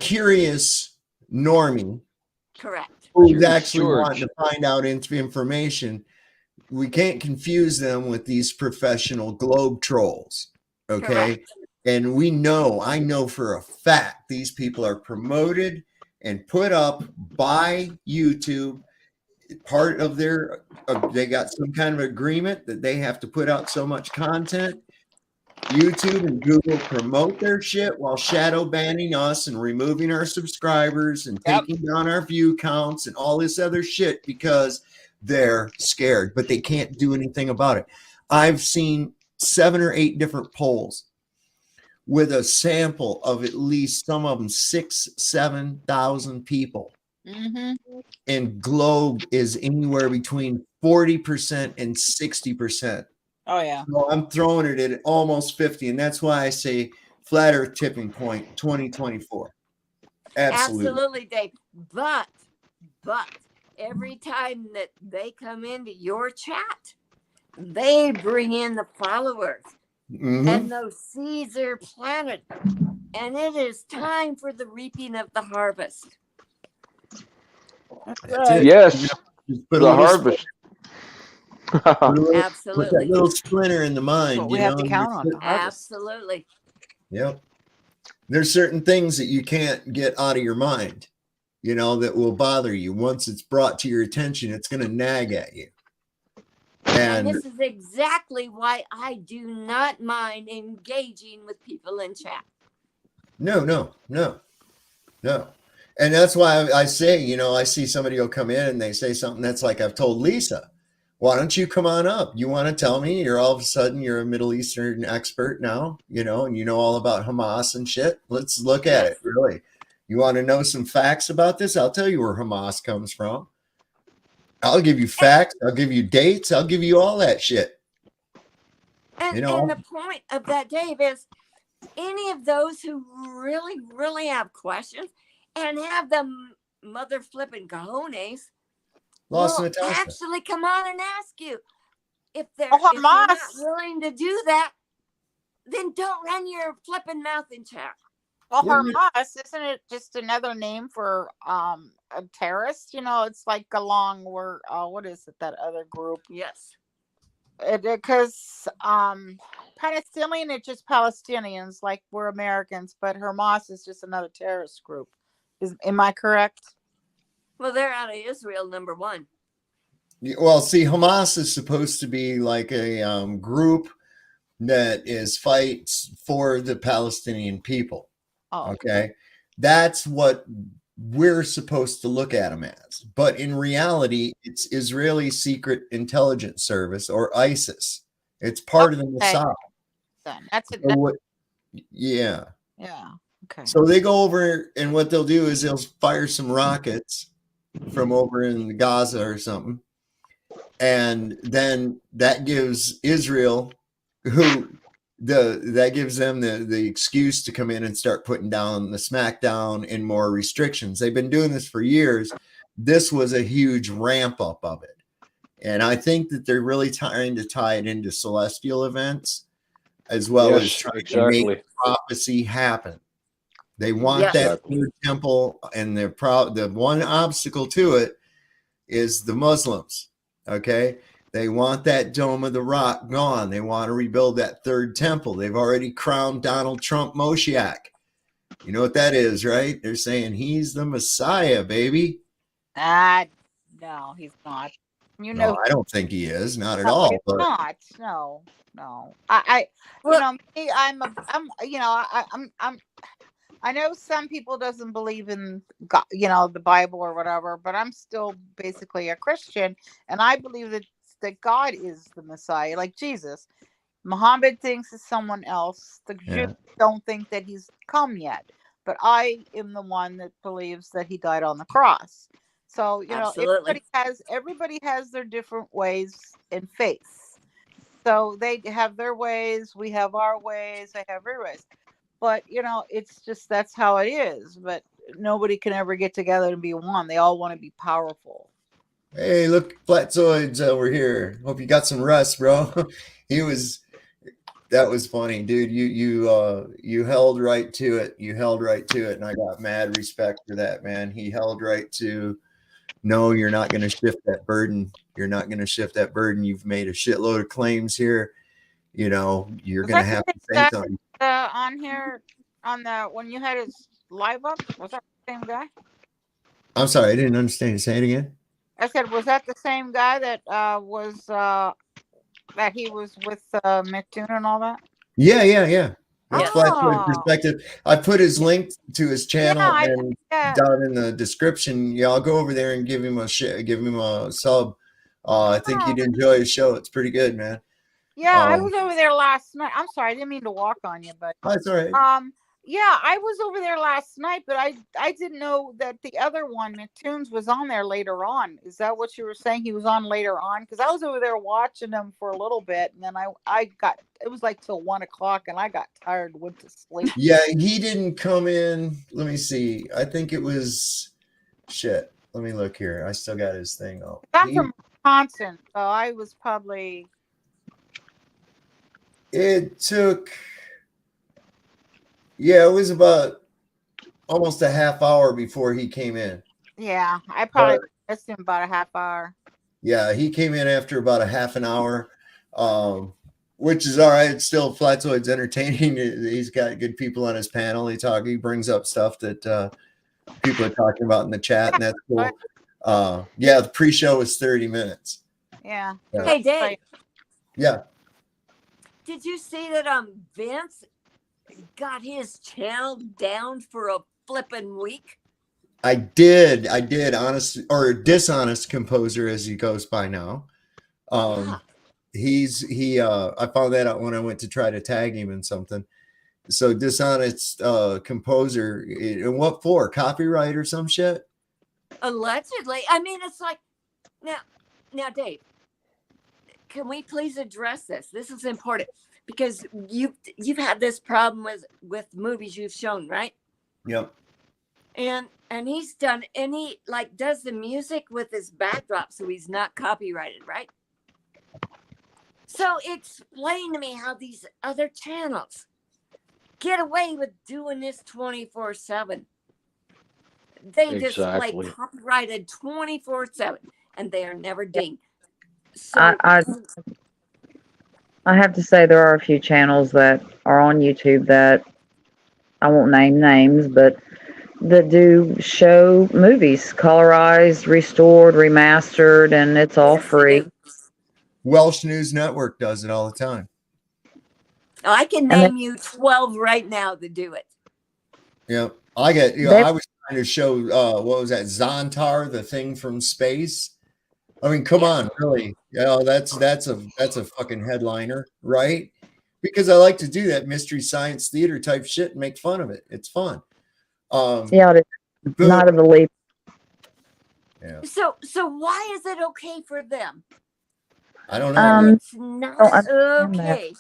curious normie. Correct. Who's actually wanting to find out information. We can't confuse them with these professional globe trolls. Okay. Correct. And I know for a fact these people are promoted and put up by YouTube. Part of they got some kind of agreement that they have to put out so much content. YouTube and Google promote their shit while shadow banning us and removing our subscribers and taking down our view counts and all this other shit because they're scared, but they can't do anything about it. I've seen 7 or 8 different polls with a sample of at least some of them 6,000-7,000 people. And Globe is anywhere between 40% and 60%. Oh yeah. So I'm throwing it at almost 50, and that's why I say flat Earth tipping point 2024. Absolutely, Dave. But every time that they come into your chat, they bring in the followers, and those seeds are planted, and it is time for the reaping of the harvest. Yes, the harvest. Absolutely. Put that little splinter in the mind. We have to count on. Absolutely. Yep. There's certain things that you can't get out of your mind, you know, that will bother you. Once it's brought to your attention, it's going to nag at you. And this is exactly why I do not mind engaging with people in chat. No. And that's why I say, you know, I see somebody will come in and they say something that's like, I've told Lisa, why don't you come on up? You want to tell me you're all of a sudden you're a Middle Eastern expert now, you know, and you know all about Hamas and shit. Let's look at it. Really. You want to know some facts about this? I'll tell you where Hamas comes from. I'll give you facts. I'll give you dates. I'll give you all that shit. And, you know, and the point of that, Dave, is any of those who really, really have questions and have the mother flipping cojones will actually come on and ask you. If they're not willing to do that, then don't run your flipping mouth in chat. Well, Hamas, isn't it just another name for a terrorist? You know, it's like along where what is it, that other group? Yes. Because Palestinian, it's just Palestinians, like we're Americans, but Hamas is just another terrorist group. Am I correct? Well, they're out of Israel, number one. Well, see, Hamas is supposed to be like a group that fights for the Palestinian people. Oh, okay. That's what we're supposed to look at them as. But in reality, it's Israeli Secret Intelligence Service, or ISIS. It's part of the Mossad. That's it. Yeah. Yeah. Okay. So they go over, and what they'll do is they'll fire some rockets from over in Gaza or something. And then that gives Israel, that gives them the excuse to come in and start putting down the smackdown and more restrictions. They've been doing this for years. This was a huge ramp up of it. And I think that they're really trying to tie it into celestial events as well as trying to make prophecy happen. They want that third temple, and the one obstacle to it is the Muslims. Okay. They want that Dome of the Rock gone. They want to rebuild that third temple. They've already crowned Donald Trump Moshiach. You know what that is, right? They're saying he's the Messiah, baby. No, he's not. You No, know, I don't think he is. Not at no, all. he's But not. No, no. I you know, me, you know, I know some people doesn't believe in God, you know, the Bible or whatever, but I'm still basically a Christian, and I believe that God is the Messiah, like Jesus. Muhammad thinks it's someone else. The yeah. Jews don't think that he's come yet, but I am the one that believes that he died on the cross. So, you know, Absolutely. everybody has their different ways in faith. So they have their ways, we have our ways, they have their ways. But, you know, it's just that's how it is. But nobody can ever get together and be one. They all want to be powerful. Hey, look, Flatzoids over here. Hope you got some rest, bro. That was funny, dude. You held right to it. You held right to it, and I got mad respect for that, man. He held right to, no, you're not going to shift that burden. You're not going to shift that burden. You've made a shitload of claims here. You know, you're going to have to say something. On here, on the when you had his live up, was that the same guy? I'm sorry, I didn't understand. Say it again. I said, was that the same guy that was that he was with McToon and all that? Yeah. That's Oh. Flatfoot Perspective. I put his link to his channel and yeah. down in the description. Yeah, I'll go over there and give him a sub. I think you'd enjoy his show. It's pretty good, man. Yeah, I was over there last night. I'm sorry, I didn't mean to walk on you, but that's all right. Yeah, I was over there last night, but I didn't know that the other one, McToons, was on there later on. Is that what you were saying? He was on later on? Because I was over there watching him for a little bit, and then I got, it was like till 1 o'clock, and I got tired, went to sleep. Yeah, he didn't come in. Let me see. I think it was shit. Let me look here. I still got his thing up. I'm from Wisconsin, so I was probably. It took. Yeah, it was about almost a half hour before he came in. Yeah, I probably missed him about a half hour. Yeah, he came in after about a half an hour, which is all right. It's still Flatzoid's entertaining. He's got good people on his panel. He brings up stuff that people are talking about in the chat, and that's cool. Yeah, the pre-show was 30 minutes. Yeah. Hey, Dave. Yeah. Did you see that Vince got his channel down for a flippin' week? I did. Honest or dishonest composer, as he goes by now. I found that out when I went to try to tag him in something. So dishonest composer. And what for? Copyright or some shit? Allegedly. I mean, it's like now, Dave, can we please address this? This is important because you've had this problem with movies you've shown, right? Yep. And he's done, and he like does the music with his backdrop, so he's not copyrighted, right? So explain to me how these other channels get away with doing this 24/7. They display copyrighted 24/7, and they are never dinged. So I have to say there are a few channels that are on YouTube that I won't name names, but that do show movies colorized, restored, remastered, and it's all free. Welsh News Network does it all the time. I can name you 12 right now to do it. Yeah, I was trying to show what was that, Zontar, the thing from space. I mean, come on, really? That's a fucking headliner, right? Because I like to do that mystery science theater type shit and make fun of it. It's fun. Yeah, it's not a belief. Yeah. So why is it okay for them? I don't know. It's not okay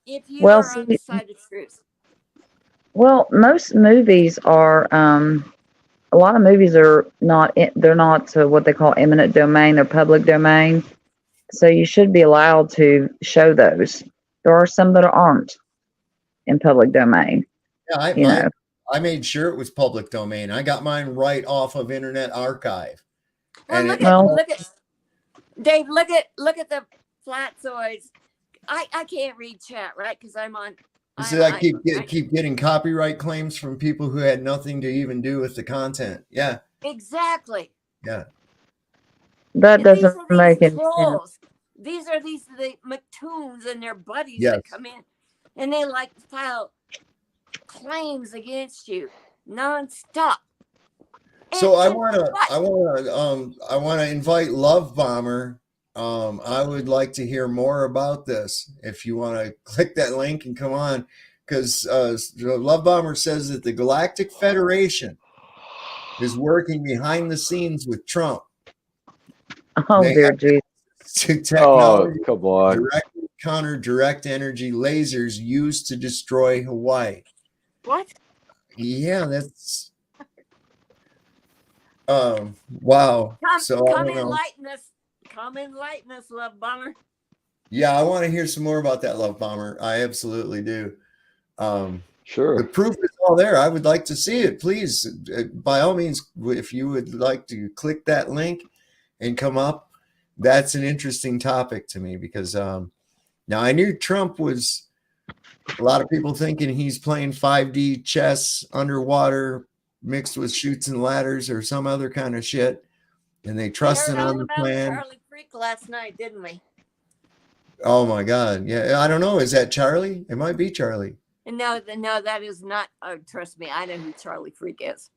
if you are on the side of truth. Well, most movies are. A lot of movies are not. They're not what they call eminent domain. They're public domain. So you should be allowed to show those. There are some that aren't in public domain. Yeah, I made sure it was public domain. I got mine right off of Internet Archive. Well, And look at Dave, look at the flatzoids. I can't read chat, right? Because I'm on. So I keep getting copyright claims from people who had nothing to even do with the content. Yeah. Exactly. Yeah. That And these doesn't are make these any sense. trolls. These are the McToons and their buddies Yes. that come in, and they like file claims against you nonstop. So I wanna invite Love Bomber. I would like to hear more about this. If you want to click that link and come on, because Love Bomber says that the Galactic Federation is working behind the scenes with Trump. Oh, They dear have Jesus. technology come on. directly counter direct energy lasers used to destroy Hawaii. What? Yeah, that's wow. So I Come don't know. enlighten us. Come enlighten us, Love Bomber. Yeah, I want to hear some more about that, Love Bomber. I absolutely do. Sure. The proof is all there. I would like to see it. Please, by all means, if you would like to click that link and come up, that's an interesting topic to me because now I knew Trump was a lot of people thinking he's playing 5D chess underwater mixed with chutes and ladders or some other kind of shit. And they trusted We heard on all the about plan. Charlie Freak last night, didn't we? Oh my God. Yeah. I don't know. Is that Charlie? It might be Charlie. And no, that is not. Oh, trust me, I know who Charlie Freak is.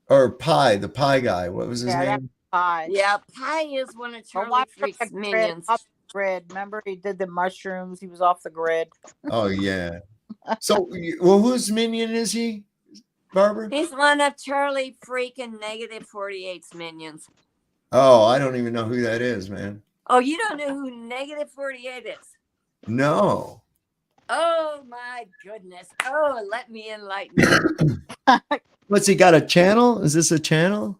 Or Pie, the Pie guy. What was his Yeah, name? Pie. Yeah, Pie is one of Charlie Freak's minions. Off the grid. Remember, he did the mushrooms. He was off the grid. Oh yeah. So, well, whose minion is he, Barbara? He's one of Charlie Freaking Negative 48's minions. Oh, I don't even know who that is, man. Oh, you don't know who Negative 48 is? No. Oh my goodness. Oh, let me enlighten you. What's he got, a channel? Is this a channel?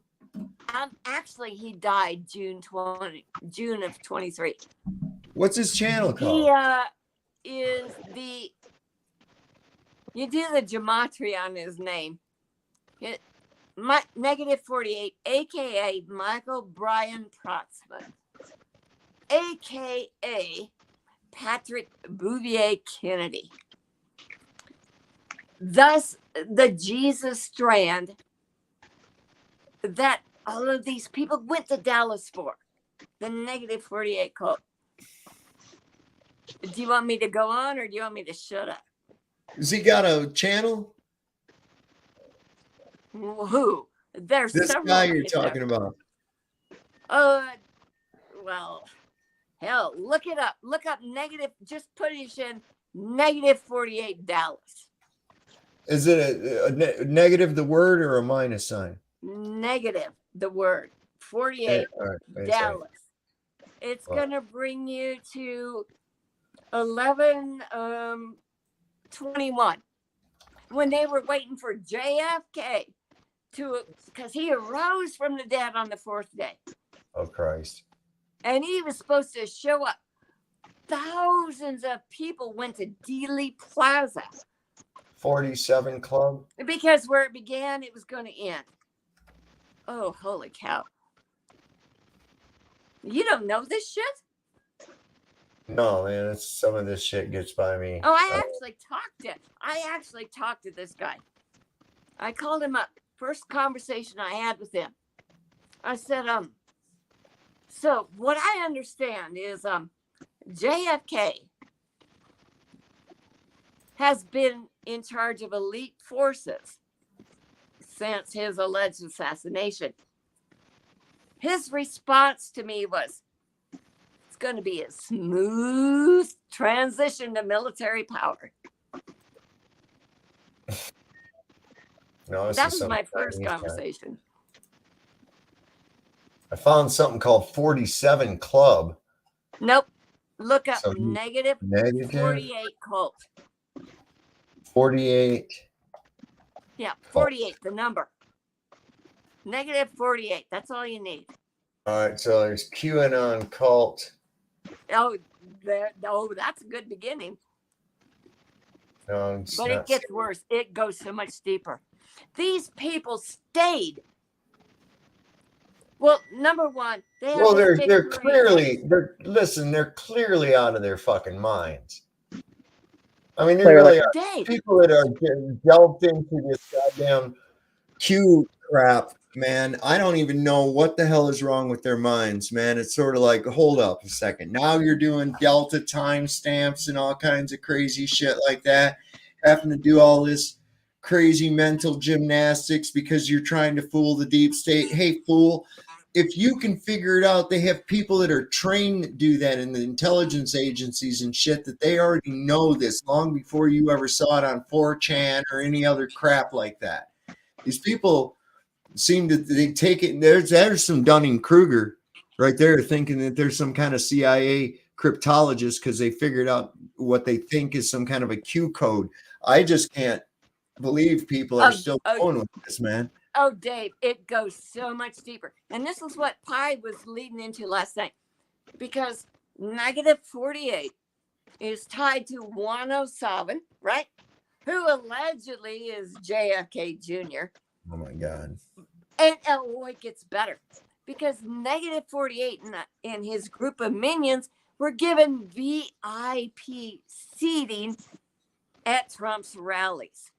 Actually, he died June of 23. What's his channel called? He is you do the gematria on his name. Negative 48, aka Michael Brian Protzman, aka Patrick Bouvier Kennedy. Thus, the Jesus strand that all of these people went to Dallas for, the Negative 48 cult. Do you want me to go on or do you want me to shut up? Has he got a channel? Who? There's This several guy you're right there. talking about. Well, hell, look it up. Look up negative. Just put it in Negative 48 Dallas. Is it a negative, the word, or a minus sign? Negative, the word. 48 All right, wait a Dallas. It's Wow. going to bring you to 11:21 when they were waiting for JFK because he arose from the dead on the fourth day. Oh, Christ. And he was supposed to show up. Thousands of people went to Dealey Plaza 47 Club. because where it began, it was going to end. Oh, holy cow. You don't know this shit? No, man, it's, some of this shit gets by me. Oh, I actually talked to this guy. I called him up. First conversation I had with him. I said, so what I understand is JFK has been in charge of elite forces since his alleged assassination. His response to me was, it's going to be a smooth transition to military power. No, this That is was something my first Chinese guy. conversation. I found something called 47 Club. Nope. Look up So negative negative? 48 cult. 48. Yeah, 48, the number. Negative 48. That's all you need. All right, so there's QAnon cult. Oh, that's a good beginning. No, it's But not. it gets worse. It goes so much deeper. These people stayed Well, number one, they have Well, this they're big they're parade. they're clearly out of their fucking minds. I mean, they Clearly. really are. Dave. People that are getting delved into this goddamn Q crap, man. I don't even know what the hell is wrong with their minds, man. It's sort of like, hold up a second. Now you're doing Delta timestamps and all kinds of crazy shit like that, having to do all this crazy mental gymnastics because you're trying to fool the deep state. Hey, fool. If you can figure it out, they have people that are trained to do that in the intelligence agencies and shit that they already know this long before you ever saw it on 4chan or any other crap like that. These people seem to they take it. There's some Dunning-Kruger right there thinking that there's some kind of CIA cryptologist because they figured out what they think is some kind of a Q code. I just can't believe people are still going with this, man. Oh, Dave, it goes so much deeper. And this is what Pi was leading into last night. Because negative 48 is tied to 107, right? Who allegedly is JFK Jr. Oh, my God. And oh, it gets better. Because negative 48 and his group of minions were given VIP seating at Trump's rallies.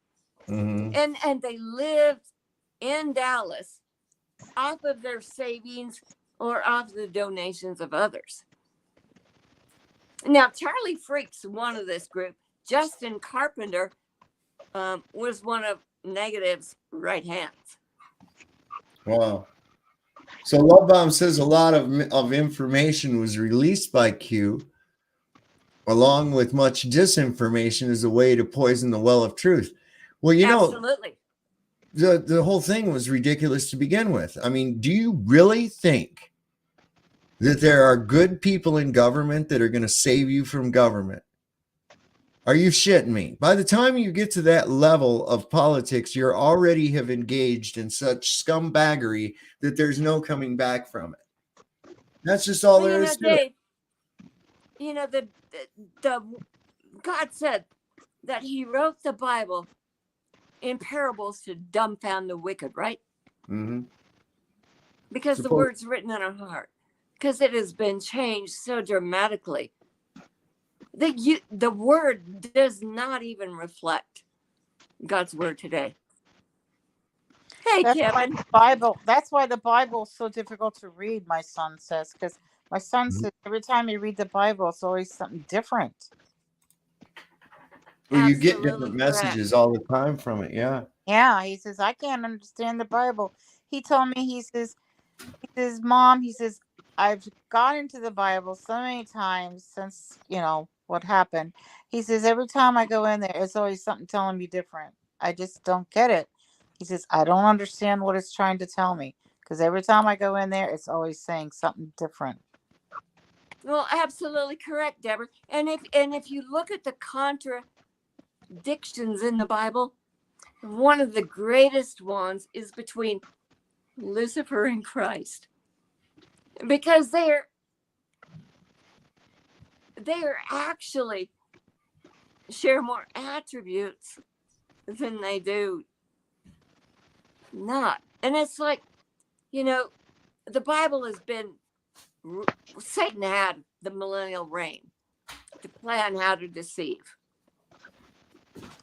Mm-hmm. And they lived in Dallas off of their savings or off the donations of others. Now, Charlie Freak's one of this group. Justin Carpenter was one of Negative's right hands. Wow. So Love Bomb says a lot of information was released by Q, along with much disinformation as a way to poison the well of truth. Well, you know, absolutely. The whole thing was ridiculous to begin with. I mean, do you really think that there are good people in government that are going to save you from government? Are you shitting me? By the time you get to that level of politics, you're already have engaged in such scumbaggery that there's no coming back from it. That's just all there is to it. You know, the God said that he wrote the Bible in parables to dumbfound the wicked, right? Mm-hmm. Because the word's written in our heart. Because it has been changed so dramatically. The word does not even reflect God's word today. Hey, that's Kevin. That's why the Bible is so difficult to read, my son says, because my son says every time you read the Bible, it's always something different. Well, you get different messages all the time from it, yeah. Yeah, he says, I can't understand the Bible. He told me, he says, Mom, he says, I've gone into the Bible so many times since, what happened. He says, every time I go in there, it's always something telling me different. I just don't get it. He says, I don't understand what it's trying to tell me. Because every time I go in there, it's always saying something different. Well, absolutely correct, Deborah. And if you look at the contradictions in the Bible, one of the greatest ones is between Lucifer and Christ. Because they are actually share more attributes than they do not. And it's like, the Bible has been, Satan had the millennial reign to plan how to deceive.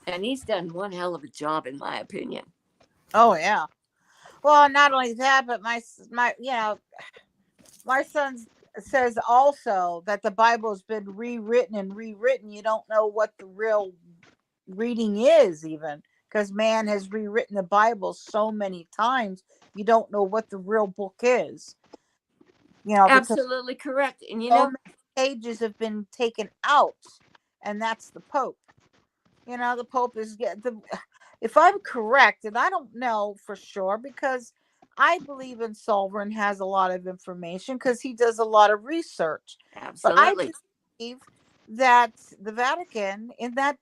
And he's done one hell of a job, in my opinion. Oh, yeah. Well, not only that, but my son says also that the Bible has been rewritten and rewritten. You don't know what the real reading is, even because man has rewritten the Bible so many times. You don't know what the real book is. Absolutely correct. And so many pages have been taken out, and that's the Pope. The Pope is if I'm correct, and I don't know for sure because I believe in Sovereign has a lot of information because he does a lot of research. Absolutely. But I believe that the Vatican in that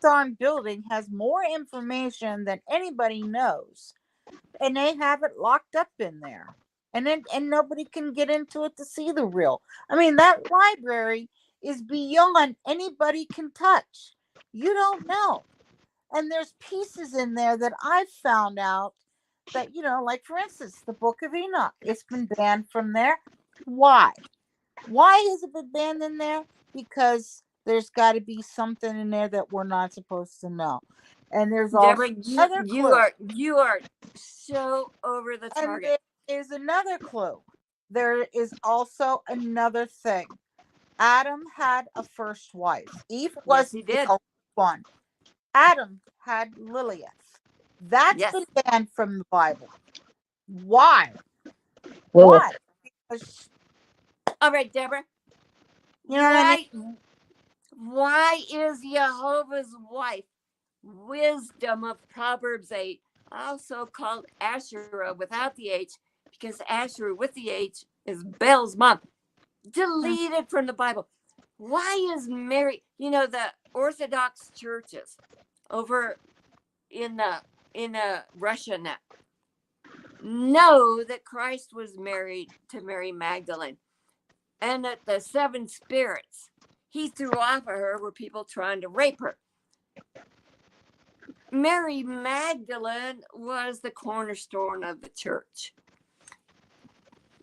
darn building has more information than anybody knows, and they have it locked up in there, and nobody can get into it to see the real. I mean, that library is beyond anybody can touch. You don't know. And there's pieces in there that I've found out that, like for instance, the Book of Enoch, it's been banned from there. Why? Why has it been banned in there? Because there's got to be something in there that we're not supposed to know. And there's also Deborah, another clue. you are so over the And target. there is another clue. There is also another thing. Adam had a first wife. Eve Yes, was he the did. only one. Adam had Lilith. That's Yes. been banned from the Bible. Why? Lilith. Why? Because, All right, Deborah. you know what I mean? Why is Jehovah's wife, wisdom of Proverbs 8, also called Asherah without the H, because Asherah with the H is Bel's mom, deleted from the Bible? Why is Mary, the Orthodox churches over in Russia now know that Christ was married to Mary Magdalene, and that the seven spirits he threw off of her were people trying to rape her. Mary Magdalene was the cornerstone of the church.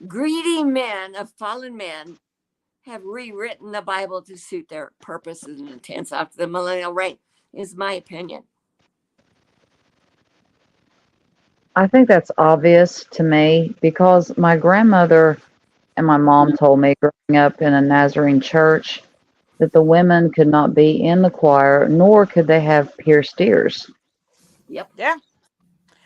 Greedy men of fallen men have rewritten the Bible to suit their purposes and intents after the millennial reign, is my opinion. I think that's obvious to me because my grandmother and my mom told me growing up in a Nazarene church that the women could not be in the choir, nor could they have pierced ears. Yep. Yeah.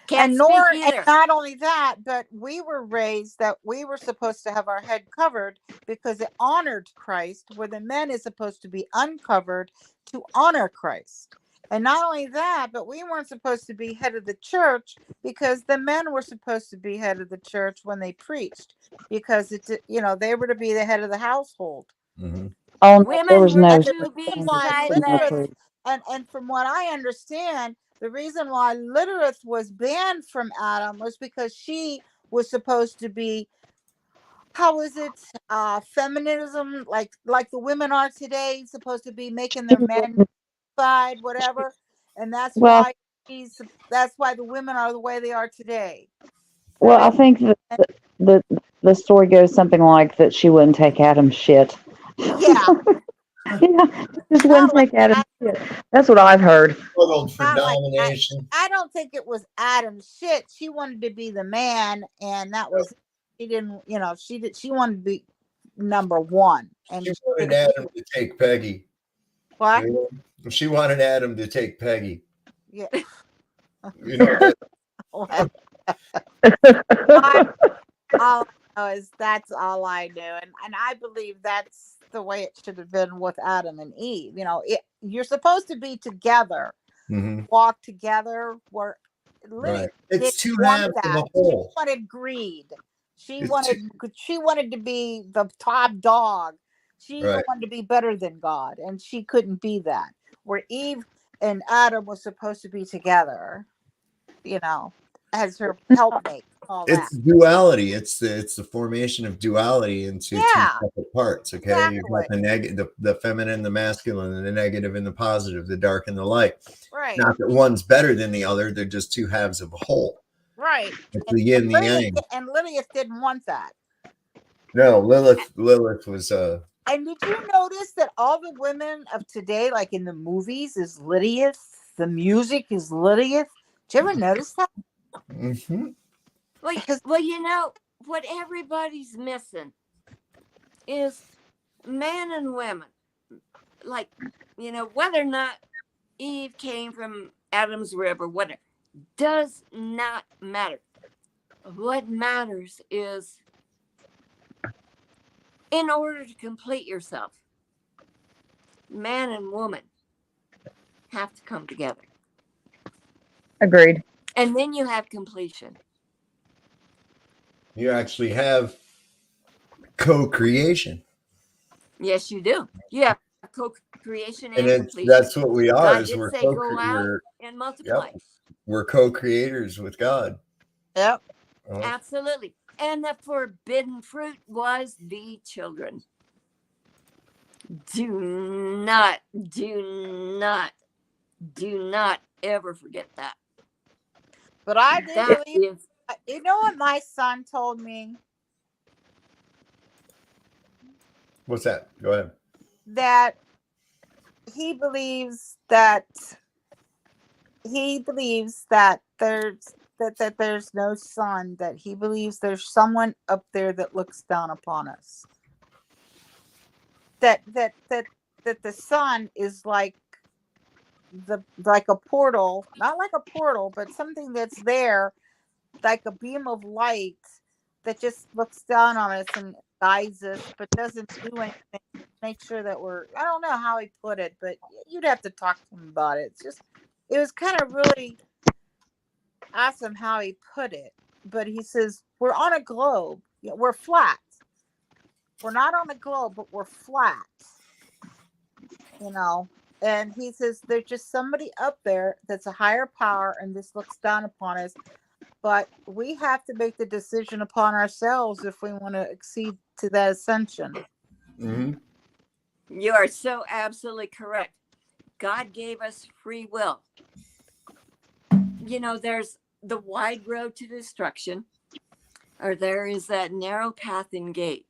Can't and speak nor and either. not only that, but we were raised that we were supposed to have our head covered because it honored Christ, where the men is supposed to be uncovered to honor Christ. And not only that, but we weren't supposed to be head of the church because the men were supposed to be head of the church when they preached, because they were to be the head of the household. Mm-hmm. Oh, no, there Women was were no to be Why silent. Lilith, and from what I understand, the reason why Lilith was banned from Adam was because she was supposed to be, how is it, feminism, like the women are today, supposed to be making their men side, whatever, and that's Well, why the women are the way they are today. well, I think that the story goes something like that she wouldn't take Adam's shit. Yeah. Yeah, just wouldn't take Adam's shit. That's what I've heard. Struggled for Not like domination. I don't think it was Adam's shit. She wanted to be the man, and that was, she didn't. She wanted to be number one, and She wanted Adam to take Peggy. what? She wanted Adam to take Peggy. Yeah. That, all I know is that's all I knew, and I believe that's the way it should have been with Adam and Eve. You're supposed to be together, walk together. Where Lydia right. It's two didn't want halves of a that. whole. She wanted greed. She wanted to be the top dog. She Right. wanted to be better than God, and she couldn't be that. Where Eve and Adam was supposed to be together, as her helpmate. All that. It's duality. It's the formation of duality into two separate parts. Okay, exactly. You've got the negative, the feminine, the masculine, and the negative and the positive, the dark and the light. Right. Not that one's better than the other; they're just two halves of a whole. Right. It's the yin, the yang. And Lilith didn't want that. No, Lilith was. And did you notice that all the women of today, like in the movies, is Lilith? The music is Lilith. Did you ever notice that? Mm-hmm. Well, what everybody's missing is men and women. Like, whether or not Eve came from Adam's rib or whatever, does not matter. What matters is, in order to complete yourself, man and woman have to come together. Agreed. And then you have completion. You actually have co-creation. Yes, you do. You have co-creation and completion. That's what we are. God Is did we're say go out and multiply. Yep, we're co-creators with God. Yep. Absolutely. And the forbidden fruit was the children. Do not ever forget that. But I do That believe. is You know what my son told me? What's that? Go ahead. That he believes that there's no sun. That he believes there's someone up there that looks down upon us. That the sun is like a portal, not like a portal, but something that's there, like a beam of light that just looks down on us and guides us, but doesn't do anything to make sure that I don't know how he put it, but you'd have to talk to him about it. It was kind of really awesome how he put it. But he says, we're on a globe. We're flat. We're not on a globe, but we're flat. And he says, there's just somebody up there that's a higher power, and this looks down upon us. But we have to make the decision upon ourselves if we want to accede to that ascension. Mm-hmm. You are so absolutely correct. God gave us free will. There's the wide road to destruction, or there is that narrow path and gate.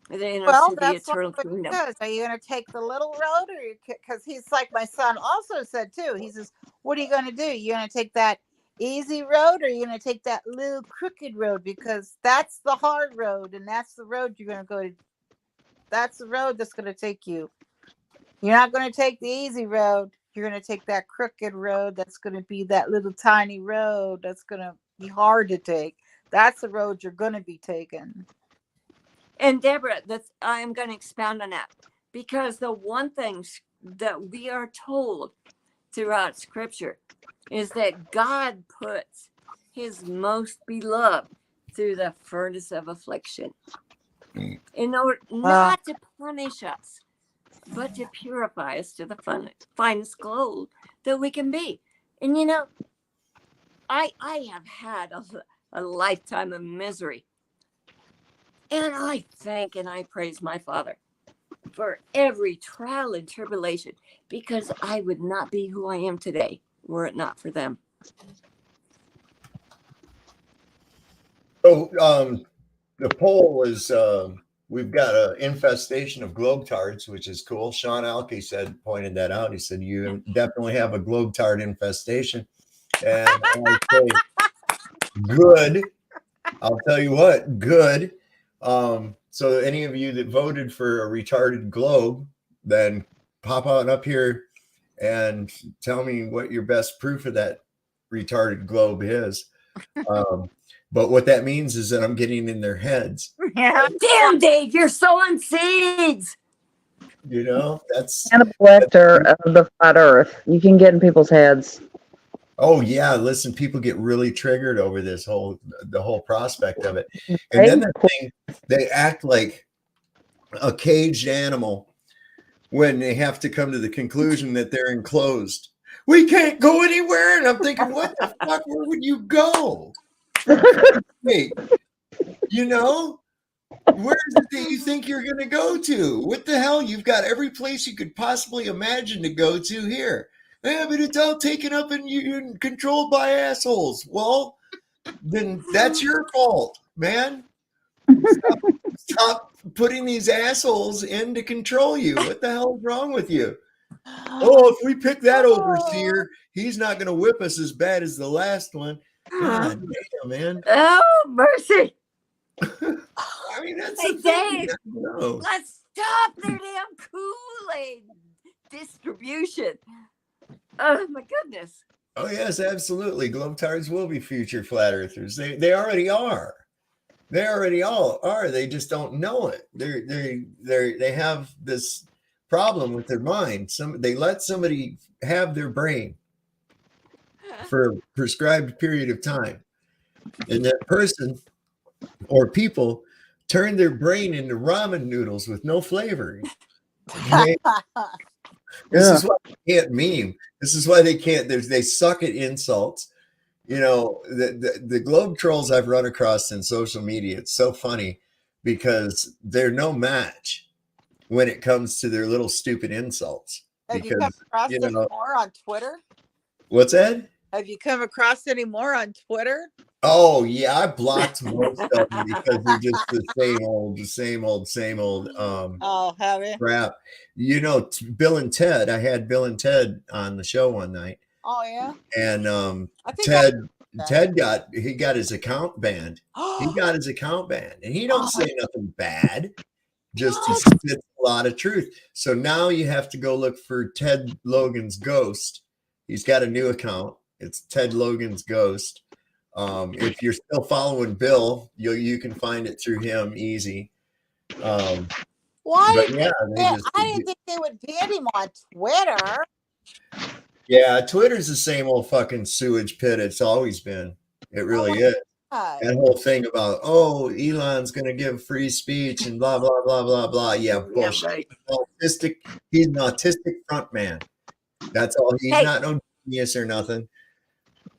Well, To the that's eternal what kingdom. he says. Are you going to take the little road, or because he's like my son also said too. He says, "What are you going to do? You going to take that easy road, or are you going to take that little crooked road? Because that's the hard road, and that's the road you're going to go to. That's the road that's going to take you. You're not going to take the easy road. You're going to take that crooked road. That's going to be that little tiny road. That's going to be hard to take. That's the road you're going to be taking." And Deborah, I'm going to expound on that, because the one thing that we are told throughout Scripture is that God puts his most beloved through the furnace of affliction in order not to punish us, but to purify us to the finest gold that we can be. And I have had a lifetime of misery. And I thank and I praise my Father for every trial and tribulation, because I would not be who I am today were it not for them. So the poll is we've got an infestation of globetards, which is cool. Sean Alke pointed that out. He said you definitely have a globetard infestation. And I say, good. I'll tell you what, good. So any of you that voted for a retarded globe, then pop on up here and tell me what your best proof of that retarded globe is. But what that means is that I'm getting in their heads. Yeah. Damn, Dave, you're sowing seeds. That's Hannibal Lecter of the flat Earth. You can get in people's heads. Oh yeah, listen, people get really triggered over the whole prospect of it. And then they act like a caged animal when they have to come to the conclusion that they're enclosed. We can't go anywhere. And I'm thinking, what the fuck? Where would you go? Hey, where is it that you think you're going to go to? What the hell? You've got every place you could possibly imagine to go to here. Yeah, but it's all taken up and controlled by assholes. Well, then that's your fault, man. Stop putting these assholes in to control you. What the hell is wrong with you? Oh, if we pick that overseer, he's not going to whip us as bad as the last one. God damn, man. Oh, mercy. I mean, that's hey, the thing. Dave, let's stop their damn Kool-Aid distribution. Oh, my goodness. Oh, yes, absolutely. Globetards will be future flat earthers. They already are. They already all are. They just don't know it. They have this problem with their mind. They let somebody have their brain for a prescribed period of time. And that person or people turn their brain into ramen noodles with no flavor. Okay? This is why they can't meme. This is why they can't. They suck at insults. The globe trolls I've run across in social media, it's so funny because they're no match when it comes to their little stupid insults. Have you come across this more on Twitter? What's that? Have you come across any more on Twitter? Oh yeah, I blocked most of them because they're just the same old Oh, have you? crap. You know, Bill and Ted. I had Bill and Ted on the show one night, Oh yeah. and I think Ted got his account banned. He got his account banned, and he don't say nothing bad. Just he spits a lot of truth. So now you have to go look for Ted Logan's Ghost. He's got a new account. It's Ted Logan's Ghost. If you're still following Bill, you can find it through him easy. Why? But yeah, I didn't think they would ban him on Twitter. Yeah, Twitter's the same old fucking sewage pit it's always been. It really is. God. That whole thing about, oh, Elon's going to give free speech and blah, blah, blah, blah, blah. Yeah, bullshit. He's an autistic front man. That's all. He's not no genius or nothing.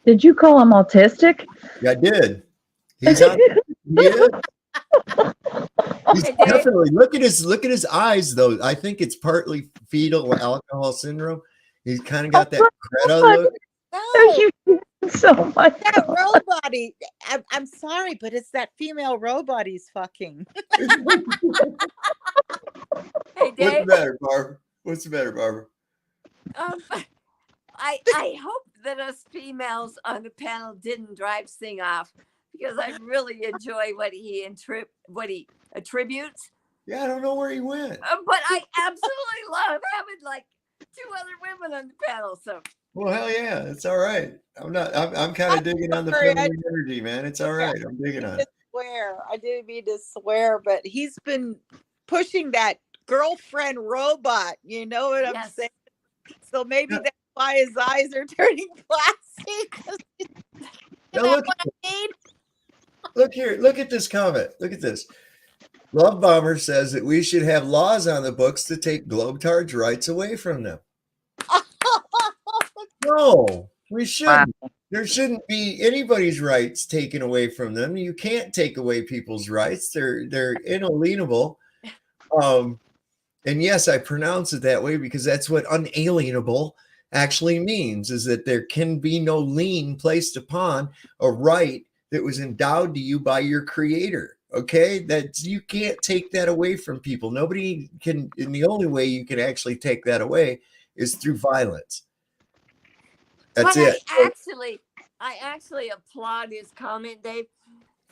Did you call him autistic? Yeah, I did. He's on. Yeah. He's definitely look at his eyes though. I think it's partly fetal alcohol syndrome. He's kind of got that Greta look. No, so much. That robot-y. I'm sorry, but it's that female robot he's fucking. Hey, What's Dave. the matter, Barbara? What's the matter, Barbara? I hope that us females on the panel didn't drive Singh off, because I really enjoy what he attributes. Yeah, I don't know where he went. But I absolutely love having like 2 other women on the panel. So Well, hell yeah, it's all right. I'm kind of digging on the sorry, feminine energy, man. It's all right. I'm digging on it. I didn't mean to swear, but he's been pushing that girlfriend robot. You know what I'm saying? So maybe that's why his eyes are turning plastic. Now look, look here. Look at this comment. Look at this. Love Bomber says that we should have laws on the books to take globetards' rights away from them. No, we shouldn't. There shouldn't be anybody's rights taken away from them. You can't take away people's rights. They're inalienable. And yes, I pronounce it that way because that's what unalienable actually means, is that there can be no lien placed upon a right that was endowed to you by your creator. Okay, that you can't take that away from people. Nobody can, and the only way you can actually take that away is through violence. That's but it. I actually applaud his comment, Dave,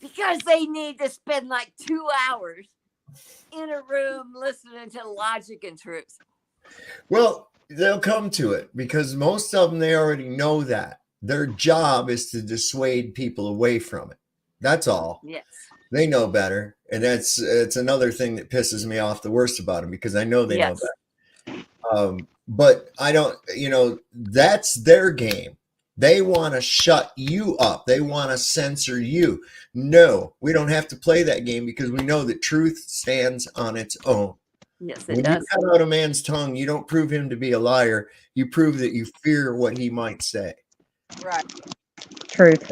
because they need to spend like 2 hours in a room listening to logic and truth. Well, they'll come to it because most of them, they already know that. Their job is to dissuade people away from it. That's all. Yes. They know better. And it's another thing that pisses me off the worst about them, because I know they know better. But I don't, that's their game. They want to shut you up. They want to censor you. No, we don't have to play that game because we know that truth stands on its own. Yes, When you cut out a man's tongue, you don't prove him to be a liar. You prove that you fear what he might say. Right. Truth.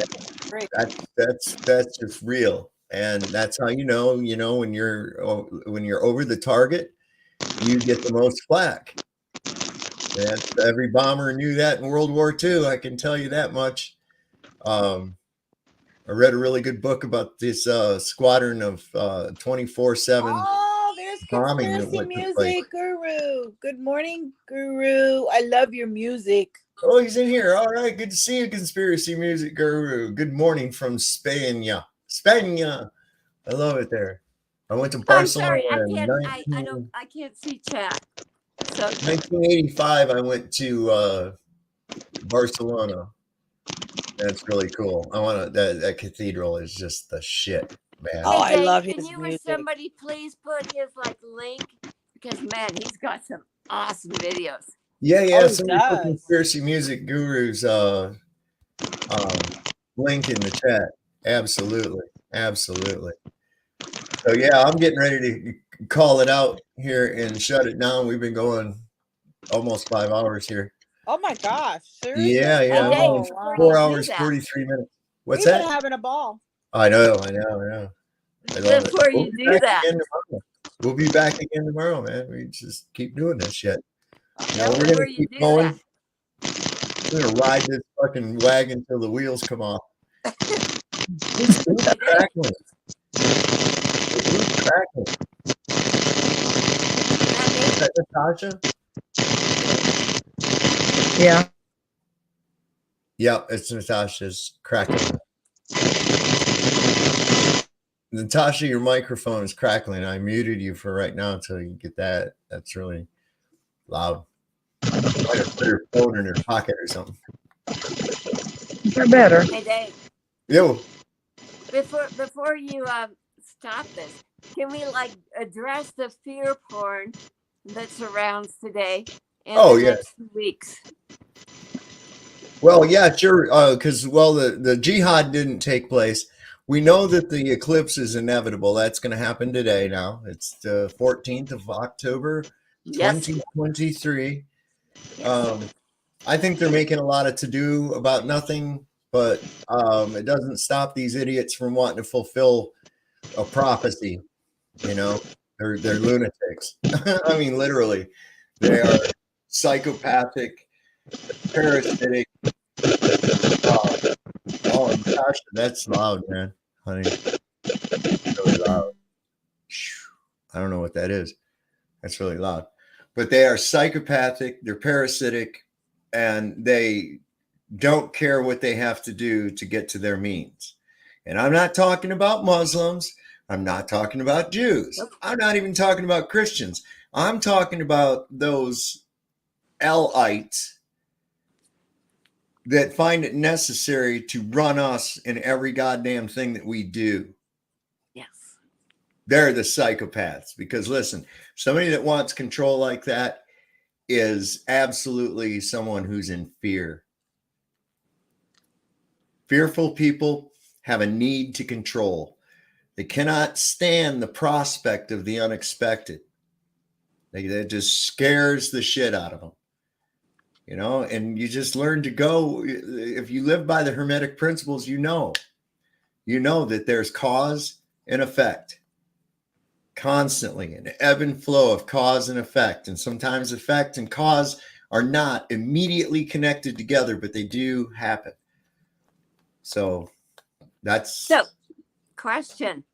That's just real. And that's how you know when you're over the target, you get the most flack. Every bomber knew that in World War II. I can tell you that much. I read a really good book about this squadron of 24/7 Oh, there's bombing. conspiracy music, Guru. Good morning, Guru. I love your music. Oh, he's in here. All right, good to see you, conspiracy music guru. Good morning from Spain. Spain. I love it there. I went to Barcelona. I'm sorry, I can't see chat. So 1985, I went to Barcelona. That's really cool. I want to. That cathedral is just the shit, man. Oh, I love Can his you or music. somebody please put his link? Because man, he's got some awesome videos. Yeah. Oh, Somebody he put does. conspiracy music guru's link in the chat. Absolutely. So yeah, I'm getting ready to call it out here and shut it down. We've been going almost 5 hours here. Oh my gosh. Seriously? Yeah. I'm Oh, going wow. 4 hours, 43 minutes. What's We've that? been having a ball. I know. I love it. Before you be do back that. again tomorrow. We'll be back again tomorrow, man. We just keep doing this shit. We're before gonna you keep do going. I'm gonna ride this fucking wagon till the wheels come off. Who's crackling? Who's crackling? Is that Natasha? Yeah. Yep, it's Natasha's crackling. Natasha, your microphone is crackling. I muted you for right now until you get that. That's really loud. You might have put your phone in your pocket or something. They're better. Hey, Dave. Yo. Before you stop this, can we like address the fear porn that surrounds today in the next 2 weeks? Well, yeah, sure. Because the Jihad didn't take place. We know that the eclipse is inevitable. That's going to happen today. Now it's the 14th of October, 2023. I think they're making a lot of to-do about nothing, but it doesn't stop these idiots from wanting to fulfill a prophecy. You know, they're lunatics. I mean, literally, they are psychopathic, parasitic. Oh gosh, that's loud, man, honey. It's really loud. I don't know what that is. That's really loud. But they are psychopathic, they're parasitic, and they don't care what they have to do to get to their means. And I'm not talking about Muslims. I'm not talking about Jews. I'm not even talking about Christians. I'm talking about those L-ites that find it necessary to run us in every goddamn thing that we do. Yes. They're the psychopaths. Because listen, somebody that wants control like that is absolutely someone who's in fear. Fearful people have a need to control. They cannot stand the prospect of the unexpected. That just scares the shit out of them. You know, and you just learn to go. If you live by the Hermetic principles, you know that there's cause and effect constantly, an ebb and flow of cause and effect. And sometimes effect and cause are not immediately connected together, but they do happen. So question.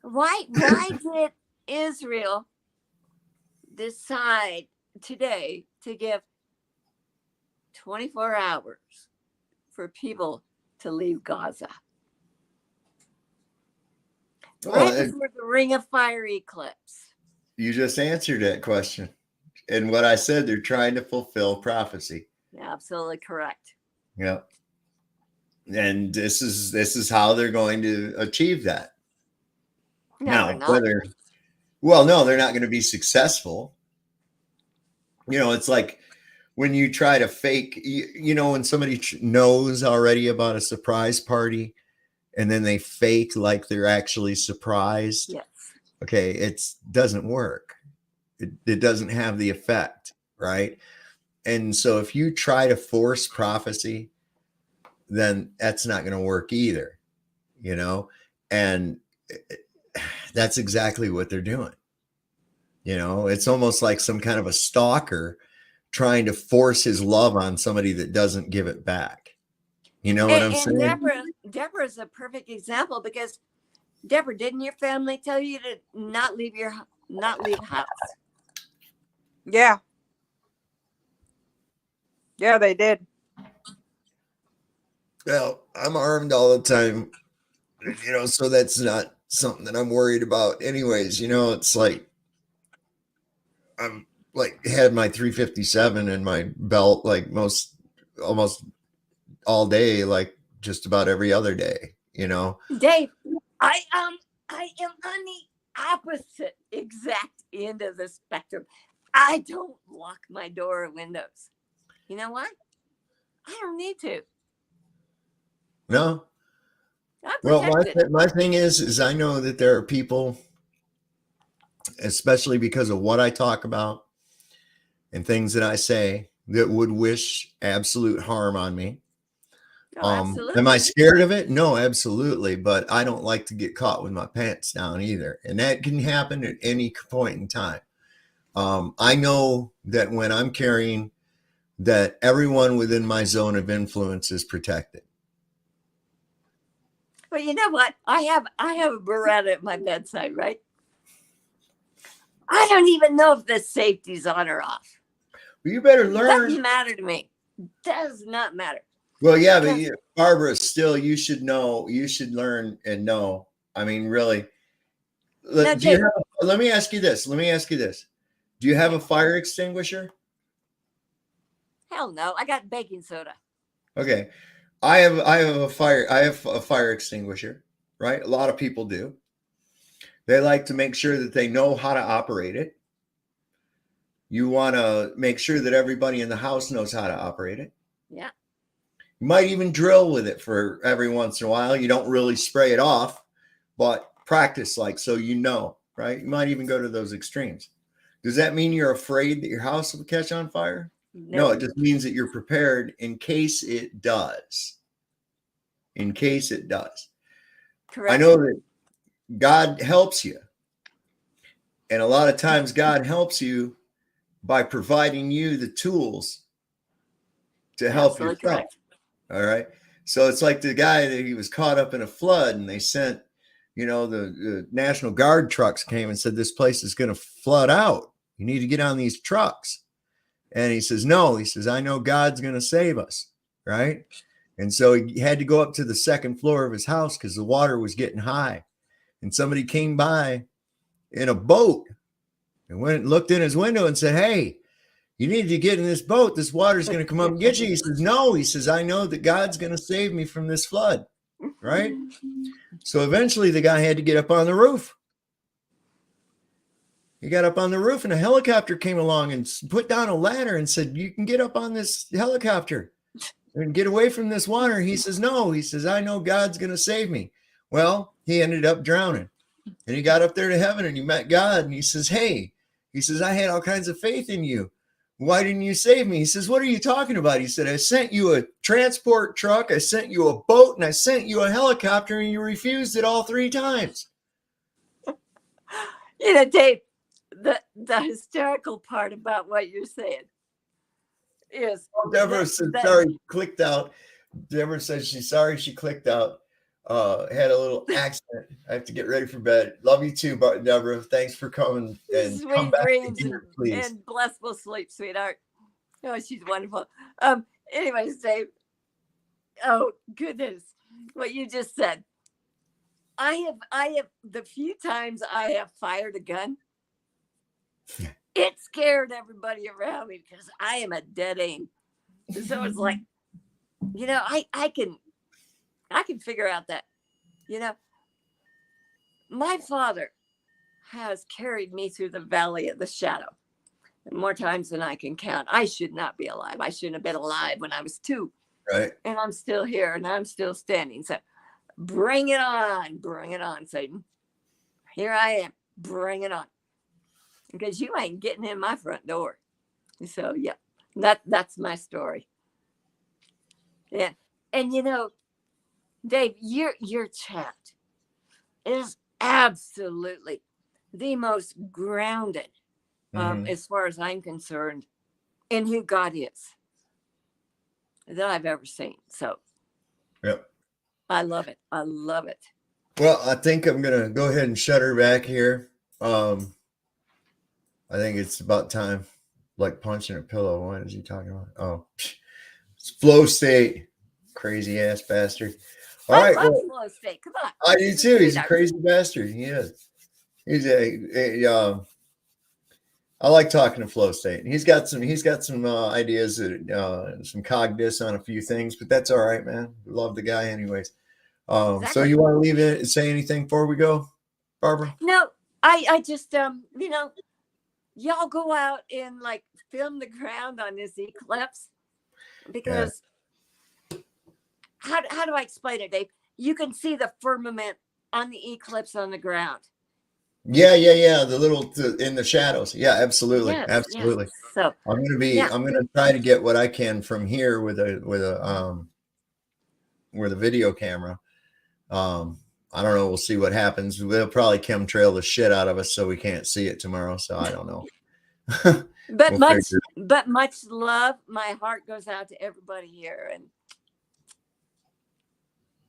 Why did Israel decide today to give 24 hours for people to leave Gaza? Right before the Ring of Fire eclipse. You just answered that question. And what I said, they're trying to fulfill prophecy. Absolutely correct. Yeah. And this is how they're going to achieve that. No, they're not. No, they're not going to be successful. You know, it's like when you try to fake, you know, when somebody knows already about a surprise party and then they fake like they're actually surprised. Yes. Okay, it doesn't work. It doesn't have the effect, right? And so if you try to force prophecy, then that's not going to work either, you know? And that's exactly what they're doing. You know, it's almost like some kind of a stalker trying to force his love on somebody that doesn't give it back. You know what I'm saying? Deborah is a perfect example because Deborah, didn't your family tell you to not leave house? Yeah. Yeah, they did. Well, I'm armed all the time, you know, so that's not something that I'm worried about anyways. You know, it's like I'm like had my 357 in my belt like almost all day, like just about every other day, you know. Dave, I am on the opposite exact end of the spectrum. I don't lock my door or windows. You know what? I don't need to. No. Well, my thing is I know that there are people, especially because of what I talk about and things that I say, that would wish absolute harm on me. Am I scared of it? No, absolutely. But I don't like to get caught with my pants down either. And that can happen at any point in time. I know that when I'm carrying that everyone within my zone of influence is protected. Well, you know what? I have a Beretta at my bedside, right? I don't even know if the safety's on or off. Well, you better learn. Doesn't matter to me. Does not matter. Well, yeah, but Barbara, still, you should know. You should learn and know. I mean, really. Now, Let me ask you this. Do you have a fire extinguisher? Hell no. I got baking soda. Okay. I have a fire extinguisher, right? A lot of people do. They like to make sure that they know how to operate it. You want to make sure that everybody in the house knows how to operate it. Yeah. You might even drill with it for every once in a while. You don't really spray it off, but practice, like, so you know, right? You might even go to those extremes. Does that mean you're afraid that your house will catch on fire? No, it just means that you're prepared in case it does. In case it does. Correct. I know that God helps you. And a lot of times God helps you by providing you the tools to help Absolutely yourself. correct. All right. So it's like the guy that he was caught up in a flood and they sent, the National Guard trucks came and said, this place is going to flood out. You need to get on these trucks. And he says, no, he says, I know God's going to save us. Right. And so he had to go up to the second floor of his house because the water was getting high. And somebody came by in a boat and went and looked in his window and said, hey, you need to get in this boat. This water's going to come up and get you. He says, no, he says, I know that God's going to save me from this flood. Right. So eventually the guy had to get up on the roof. He got up on the roof and a helicopter came along and put down a ladder and said, you can get up on this helicopter and get away from this water. He says, no, he says, I know God's going to save me. Well, he ended up drowning and he got up there to heaven and he met God and he says, hey, he says, I had all kinds of faith in you. Why didn't you save me? He says, what are you talking about? He said, I sent you a transport truck. I sent you a boat and I sent you a helicopter and you refused it all 3 times. Dave, the hysterical part about what you're saying is Deborah said sorry, clicked out. Deborah says she's sorry she clicked out. Had a little accident. I have to get ready for bed. Love you too, Deborah. Thanks for coming and sweet come back dreams again, please. and blissful sleep, sweetheart. Oh, she's wonderful. Anyways, Dave. Oh goodness, what you just said. I have the few times I have fired a gun. It scared everybody around me because I am a dead aim. So it's like, I can figure out that, my father has carried me through the valley of the shadow more times than I can count. I should not be alive. I shouldn't have been alive when I was 2. Right. And I'm still here and I'm still standing. So bring it on, Satan. Here I am. Bring it on. Because you ain't getting in my front door. So yeah, that's my story. Yeah. And Dave, your chat is absolutely the most grounded, as far as I'm concerned, in who God is that I've ever seen. So yep. I love it. I love it. Well, I think I'm gonna go ahead and shut her back here. I think it's about time. Like punching a pillow. What is he talking about? Oh, it's flow state. Crazy ass bastard. All right. I love flow state. Come on. I do too. He's a crazy bastard. He is. He's I like talking to flow state. He's got some ideas, some cogniz on a few things, but that's all right, man. Love the guy anyways. Exactly. So you want to leave it and say anything before we go, Barbara? No, I just, y'all go out and like film the ground on this eclipse because how do I explain it, Dave? You can see the firmament on the eclipse on the ground. Yeah. The little in the shadows. Yeah, absolutely. Yes, absolutely. Yes. So I'm going to try to get what I can from here with a video camera. I don't know. We'll see what happens. They'll probably chemtrail the shit out of us so we can't see it tomorrow. So I don't know. But But much love. My heart goes out to everybody here. And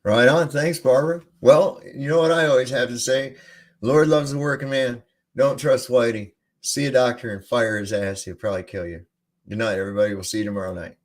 Right on. Thanks, Barbara. Well, you know what I always have to say? Lord loves the working man. Don't trust Whitey. See a doctor and fire his ass. He'll probably kill you. Good night, everybody. We'll see you tomorrow night.